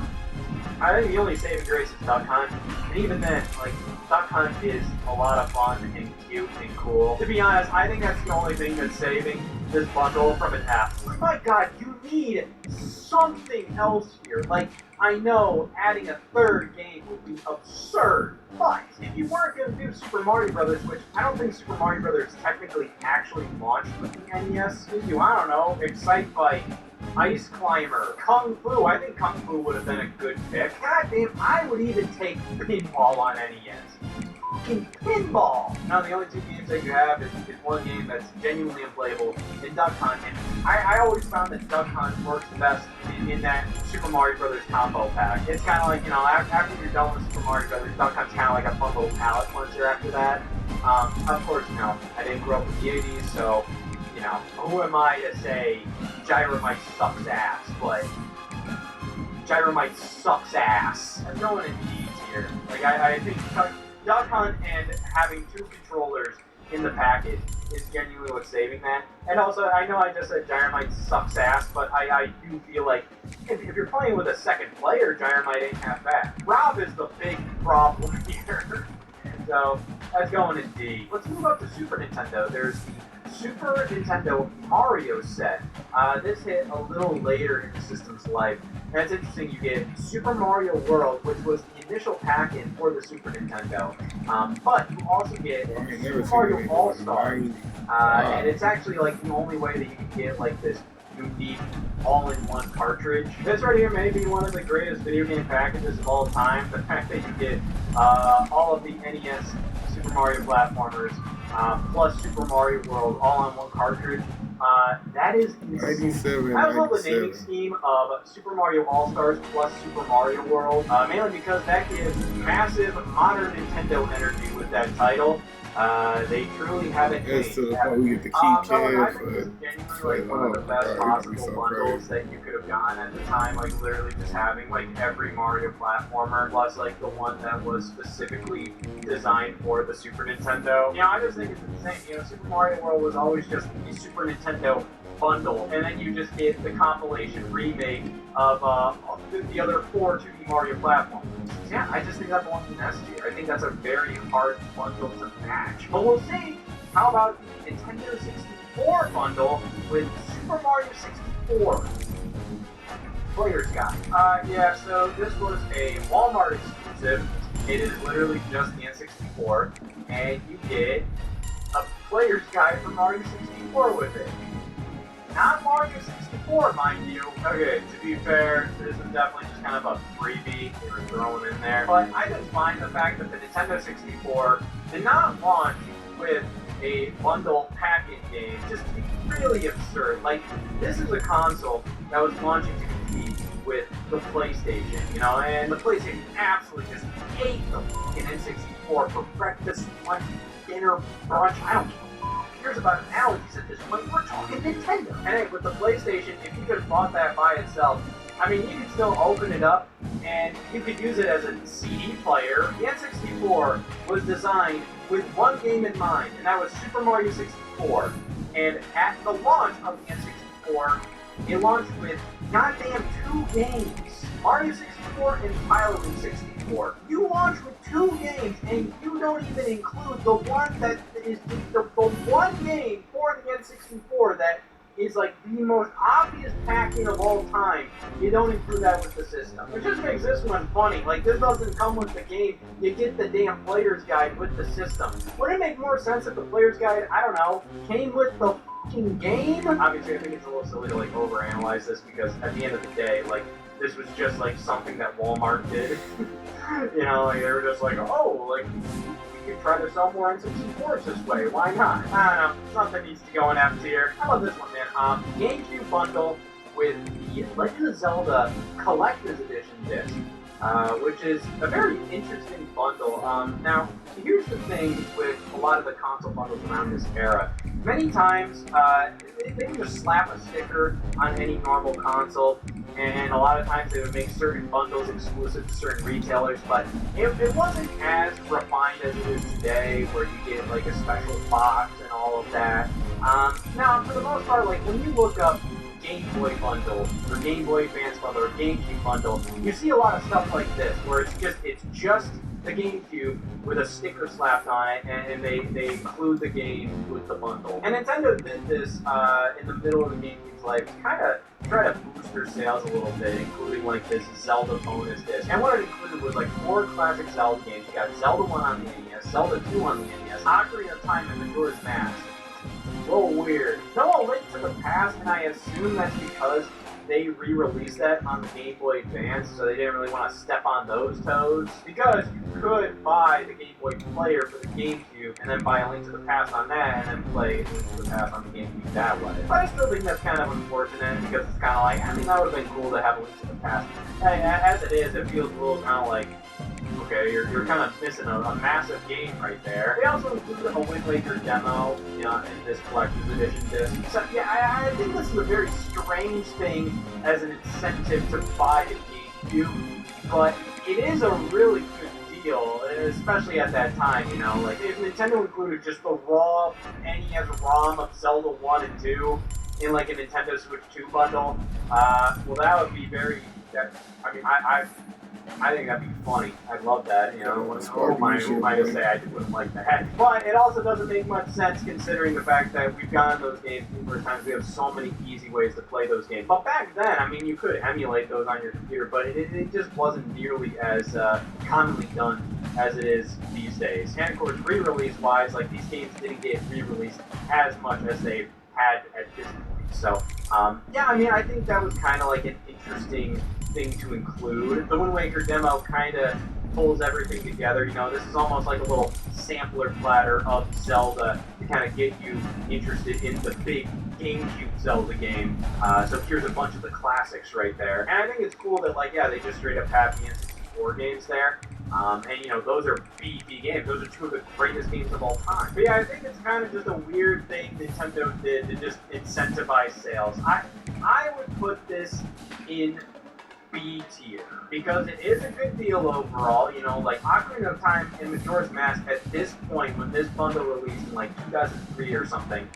think the only saving grace is Duck Hunt, and even then, like, Duck Hunt is a lot of fun and cute and cool. To be honest, I think that's the only thing that's saving this bundle from an F. My God, you need something else here. Like, I know adding a third game would be absurd, but if you weren't going to do Super Mario Brothers, which I don't think Super Mario Brothers technically actually launched with the NES, did you? I don't know, Excite Bike, Ice Climber, Kung Fu. I think Kung Fu would have been a good pick. God damn, I would even take Pinball on NES. Fucking Pinball! Now, the only two games that you have is one game that's genuinely unplayable in Duck Hunt. And I always found that Duck Hunt works best in that Super Mario Brothers combo pack. It's kind of like, after you're done with Super Mario Brothers, Duck Hunt's kind of like a fun little palate cleanser after that. Of course, I didn't grow up with the 80s, so, who am I to say Gyromite sucks ass, but Gyromite sucks ass. I'm going in D's here. Like, I think Duck Hunt and having two controllers in the package is genuinely what's saving that. And also, I know I just said Gyromite sucks ass, but I do feel like if you're playing with a second player, Gyromite ain't half bad. Rob is the big problem here. So, that's going in D. Let's move up to Super Nintendo. There's the Super Nintendo Mario set. This hit a little later in the system's life. And it's interesting, you get Super Mario World, which was the initial pack-in for the Super Nintendo. But you also get Super Mario All-Stars. And it's actually like the only way that you can get like this unique all-in-one cartridge. This right here may be one of the greatest video game packages of all time. The fact that you get all of the NES Super Mario platformers plus Super Mario World all on one cartridge. That is insane. I love the naming scheme of Super Mario All-Stars plus Super Mario World, mainly because that gives massive modern Nintendo energy with that title. They truly haven't changed. We get the key I think this is genuinely like one of the best possible bundles that you could have gotten at the time, like literally just having like every Mario platformer plus like the one that was specifically designed for the Super Nintendo. I just think it's insane. Super Mario World was always just the Super Nintendo bundle, and then you just get the compilation remake of the other 4 2D Mario platforms. Yeah, I just think that belongs in S tier. I think that's a very hard bundle to match. But we'll see. How about the Nintendo 64 bundle with Super Mario 64? Player's Guide. Yeah, so this was a Walmart exclusive. It is literally just the N64, and you get a Player's Guide for Mario 64 with it. Not Mario 64, mind you. Okay, to be fair, this is definitely just kind of a freebie they were throwing in there. But I just find the fact that the Nintendo 64 did not launch with a bundle pack-in game just to be really absurd. Like, this is a console that was launching to compete with the PlayStation, and the PlayStation absolutely just ate the fucking N64 for breakfast, lunch, dinner, brunch, I don't care. Here's about analogies at this point. We're talking Nintendo. And hey, with the PlayStation, if you could have bought that by itself, you could still open it up and you could use it as a CD player. The N64 was designed with one game in mind, and that was Super Mario 64. And at the launch of the N64, it launched with goddamn 2 games. Mario 64 and Pilot 64. You launch with 2 games, and you don't even include the one that is the one game for the N64 that is like the most obvious packing of all time. You don't include that with the system. It just makes this one funny. Like, this doesn't come with the game. You get the damn player's guide with the system. Wouldn't it make more sense if the player's guide, I don't know, came with the fucking game? Obviously, I think it's a little silly to like overanalyze this because at the end of the day, like, this was just like something that Walmart did. You know, like they were just like, oh, like we could try to sell more N64 boards this way. Why not? I don't know. Something needs to go in F tier. How about this one, man? GameCube bundle with the Legend of Zelda Collector's Edition disc, which is a very interesting bundle. Now, here's the thing with a lot of the console bundles around this era. Many times, they would just slap a sticker on any normal console, and a lot of times they would make certain bundles exclusive to certain retailers, but it wasn't as refined as it is today, where you get like a special box and all of that. Now, for the most part, like when you look up Game Boy bundle, or Game Boy Advance bundle, or GameCube bundle, you see a lot of stuff like this, where it's just the GameCube with a sticker slapped on it, and they include the game with the bundle. And Nintendo did this in the middle of the GameCube's life to kind of try to boost their sales a little bit, including like this Zelda bonus disc. And what it included was like 4 classic Zelda games. You got Zelda 1 on the NES, Zelda 2 on the NES, Ocarina of Time, and Majora's Mask. A little weird. No, Link to the Past, and I assume that's because they re-released that on the Game Boy Advance, so they didn't really want to step on those toes. Because you could buy the Game Boy player for the GameCube, and then buy a Link to the Past on that, and then play Link to the Past on the GameCube that way. But I still think that's kind of unfortunate, because it's kind of like, I mean, that would have been cool to have a Link to the Past. As it is, it feels a little kind of like, okay, you're kind of missing a massive game right there. They also included a Wind Waker demo, you know, in this collector's edition disc. So yeah, I think this is a very strange thing as an incentive to buy the GameCube, but it is a really good deal, especially at that time, you know. Like, if Nintendo included just the raw NES ROM of Zelda 1 and 2 in like a Nintendo Switch 2 bundle, well, that would be very, I think that'd be funny. I'd love that, you know. Who am I to say I wouldn't like that? But it also doesn't make much sense considering the fact that we've gotten those games numerous times. We have so many easy ways to play those games. But back then, I mean, you could emulate those on your computer, but it just wasn't nearly as commonly done as it is these days. And of course, re-release-wise, like, these games didn't get re-released as much as they had at this point. So, yeah, I mean, I think that was kind of like an interesting thing to include. The Wind Waker demo kind of pulls everything together. You know, this is almost like a little sampler platter of Zelda to kind of get you interested in the big GameCube Zelda game. So here's a bunch of the classics right there. And I think it's cool that, like, yeah, they just straight up have the N64 games there. And, you know, those are beefy games. Those are 2 of the greatest games of all time. But yeah, I think it's kind of just a weird thing Nintendo did to just incentivize sales. I would put this in B tier, because it is a good deal overall. You know, like Ocarina of Time and Majora's Mask at this point, when this bundle released in like 2003 or something,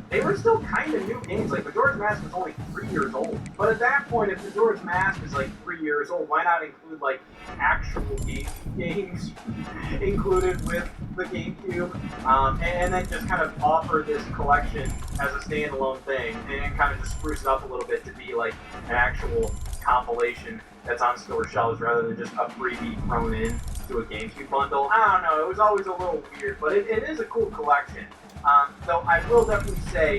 they were still kind of new games. Like Majora's Mask was only 3 years old. But at that point, if Majora's Mask is like 3 years old, why not include like actual games included with the GameCube, and then just kind of offer this collection as a standalone thing, and kind of just spruce it up a little bit to be like an actual compilation that's on store shelves rather than just a freebie thrown in to a GameCube bundle. I don't know, it was always a little weird, but it is a cool collection. Though I will definitely say,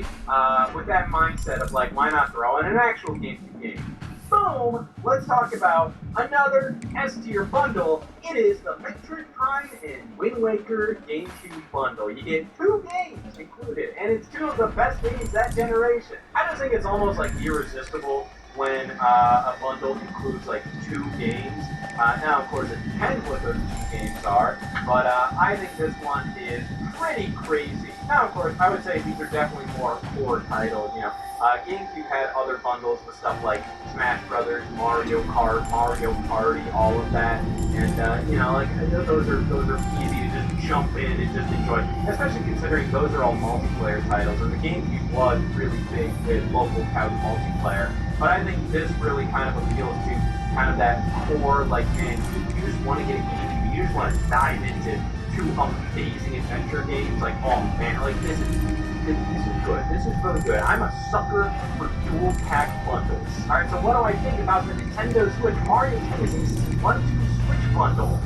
with that mindset of like, why not throw in an actual GameCube game? Boom! Let's talk about another S-tier bundle. It is the Metroid Prime and Wind Waker GameCube bundle. You get 2 games included, and it's 2 of the best games that generation. I just think it's almost like irresistible when a bundle includes like 2 games. Now, of course, it depends what those 2 games are, but I think this one is pretty crazy. Now, of course, I would say these are definitely more core titles. You know, GameCube had other bundles with stuff like Smash Brothers, Mario Kart, Mario Party, all of that, and you know, like those are easy to just jump in and just enjoy. Especially considering those are all multiplayer titles, and the GameCube was really big with local couch multiplayer. But I think this really kind of appeals to kind of that core, like, man, you just want to get a GameCube, you just want to dive into 2 amazing adventure games, like, oh man, like, this is is good. This is really good. I'm a sucker for dual pack bundles. Alright, so what do I think about the Nintendo Switch Mario Tennis Aces 1-2 Switch bundle?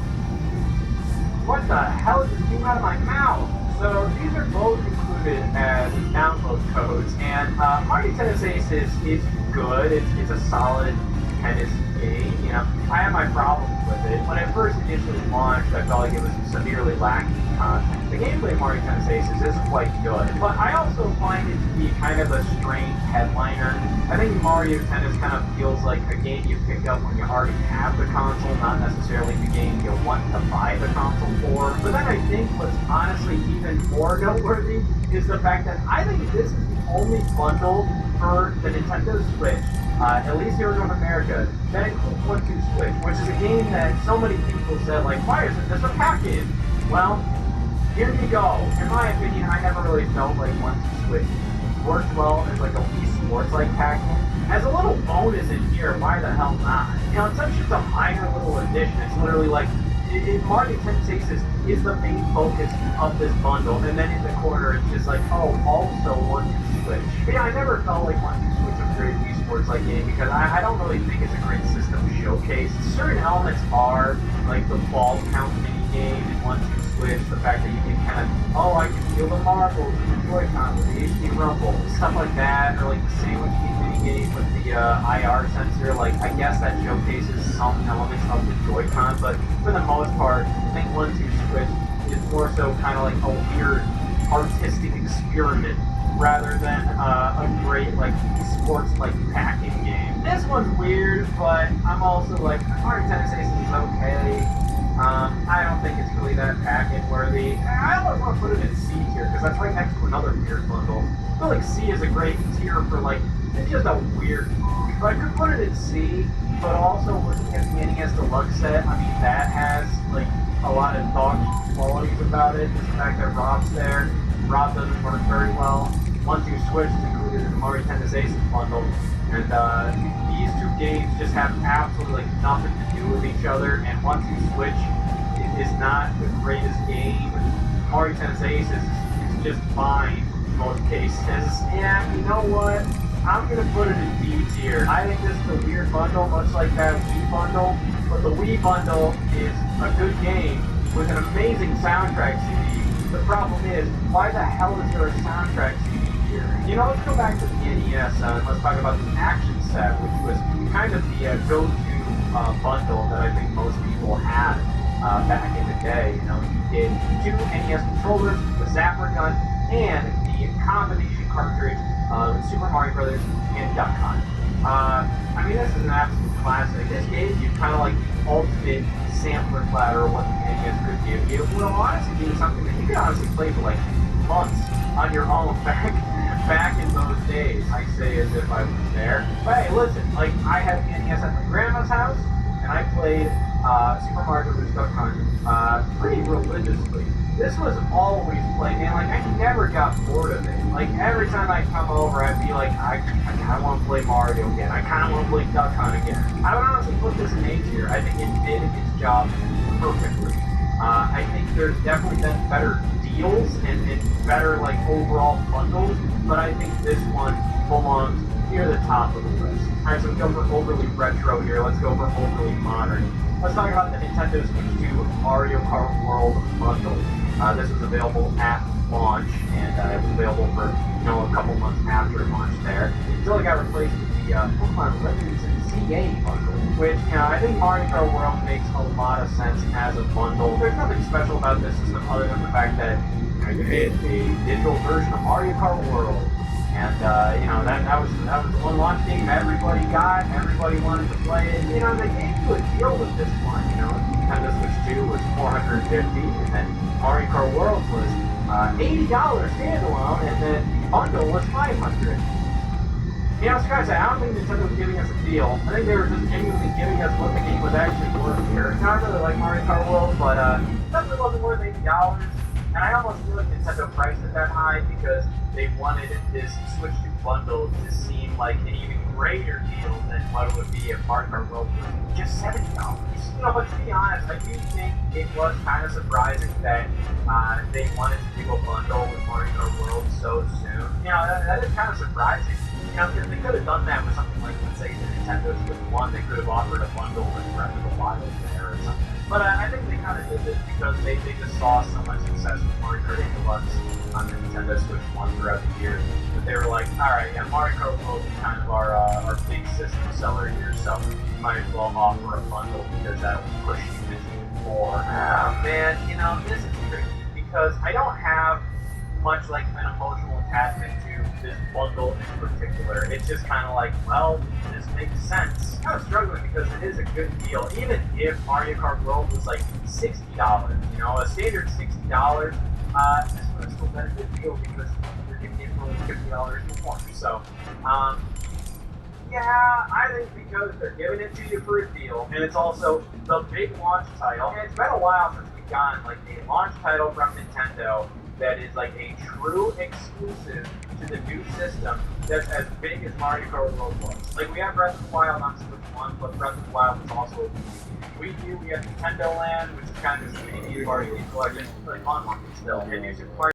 What the hell just came out of my mouth? So these are both included as download codes, and Mario Tennis Aces is good. It's a solid tennis game. You know, I have my problems with it. When it first initially launched, I felt like it was severely lacking in content. The gameplay of Mario Tennis Aces is quite good, but I also find it to be kind of a strange headliner. I think Mario Tennis kind of feels like a game you pick up when you already have the console, not necessarily the game you want to buy the console for. But then I think what's honestly even more noteworthy is the fact that I think this is the only bundle for the Nintendo Switch, at least here in North America, that includes 1-2 Switch, which is a game that so many people said, like, why isn't this a package? Well, here you go. In my opinion, I never really felt like 1-2 Switch worked well as like a Wii Sports-like package. As a little bonus in here, why the hell not? You know, it's such just a minor little addition. It's literally like, Mario Tennis Aces is the main focus of this bundle, and then in the corner it's just like, oh, also 1-2 Switch. But yeah, I never felt like 1-2 Switch was a great Wii Sports-like game because I don't really think it's a great system showcase. Certain elements are, like the ball count mini game in 1-2 Switch, the fact that you can kind of, oh, I can feel the marbles in the Joy-Con with the HD rumble, stuff like that, or like the sandwich mini game with the IR sensor. Like, I guess that showcases some elements of the Joy-Con, but for the most part, I think 1-2 Switch is more so kind of like a weird artistic experiment rather than a great like sports-like packing game. This one's weird, but I'm also like, Mario Tennis Aces is okay. I don't think it's really that packet worthy. I almost want to put it in C tier because that's right next to another weird bundle. I feel like C is a great tier for like, it's just a weird. But I could put it in C, but also looking at the NES Deluxe set, I mean that has like a lot of dog qualities about it. Just the fact that Rob's there. Rob doesn't work very well. 1-2 Switch is included in the Mario Tennis Aces bundle, and these two games just have absolutely like nothing to do with each other. And 1-2 Switch is not the greatest game. Mario Tennis Aces is just fine in most cases. And you know what? I'm gonna put it in D tier. I think this is a weird bundle, much like that Wii bundle. But the Wii bundle is a good game with an amazing soundtrack CD. The problem is, why the hell is there a soundtrack CD here? You know, let's go back to the NES and let's talk about the action set, which was kind of the go-to bundle that I think most people had back in the day. You know, you did 2 NES controllers, the Zapper gun, and the combination cartridge with Super Mario Brothers and Duck Hunt. I mean, this is an absolute classic. This gave you kind of like the ultimate sampler platter of what the NES could give you. Well, honestly, being something that you could honestly play for like months on your own back in those days. I say as if I was there. But hey, listen, like I had the NES at my grandma's house, and I played Super Mario Bros. Duck Hunt pretty religiously. This was always played, man. Like I never got bored of it. Like every time I come over, I'd be like, I kind of want to play Mario again. I kind of want to play Duck Hunt again. I would honestly put this in A tier. I think it did its job perfectly. I think there's definitely been better deals and better like overall bundles, but I think this one belongs near the top of the list. Alright, so we go for overly retro here. Let's go for overly modern. Let's talk about the Nintendo Switch 2 Mario Kart World bundle. This was available at launch, and it was available for a couple months after launch there. Until it got replaced with the Pokemon Legends and CA bundle, which I think Mario Kart World makes a lot of sense as a bundle. There's nothing special about this system other than the fact that you get a digital version of Mario Kart World. And that was the one launch game everybody got, everybody wanted to play it. You know, they gave you a deal with this one. Nintendo Switch 2 was $450, and then Mario Kart World was $80 standalone, and then the bundle was $500. I was trying to say, I don't think Nintendo was giving us a deal. I think they were just genuinely giving us what the game was actually worth here. I really like Mario Kart World, but it definitely wasn't worth $80. And I almost feel like Nintendo priced it that high because they wanted this Switch 2 bundle to seem like an even greater deal than what it would be if Mario Kart World was just $70. You know, but to be honest, I do think it was kind of surprising that they wanted to do a bundle with Mario Kart World so soon. You know, that is kind of surprising. You know, because they could have done that with something like, let's say, the Nintendo Switch 1. They could have offered a bundle with Breath of the Wild there or something. But I think they kind of did this because they just saw so much success with Mario Kart 8 Deluxe on the Nintendo Switch 1 throughout the years. But they were like, alright, yeah, Mario Kart World is kind of our big system seller here, so we might as well offer a bundle because that'll push you even more. Man, you know, this is tricky because I don't have much like an emotional attachment to this bundle in particular. It's just kind of like, well, this makes sense. I'm kind of struggling because it is a good deal. Even if Mario Kart World was like $60, you know, a standard $60, this would have still been a good deal because you're getting it for $50 more. So, yeah, I think because they're giving it to you for a deal, and it's also the big launch title. And it's been a while since we've gotten like a launch title from Nintendo that is like a true exclusive to the new system that's as big as Mario Kart World was. Like, we have Breath of the Wild on Switch 1, but Breath of the Wild was also a Wii U. We have Nintendo Land, which is kind of a 3D party collection, but like on one still. And New Super Mario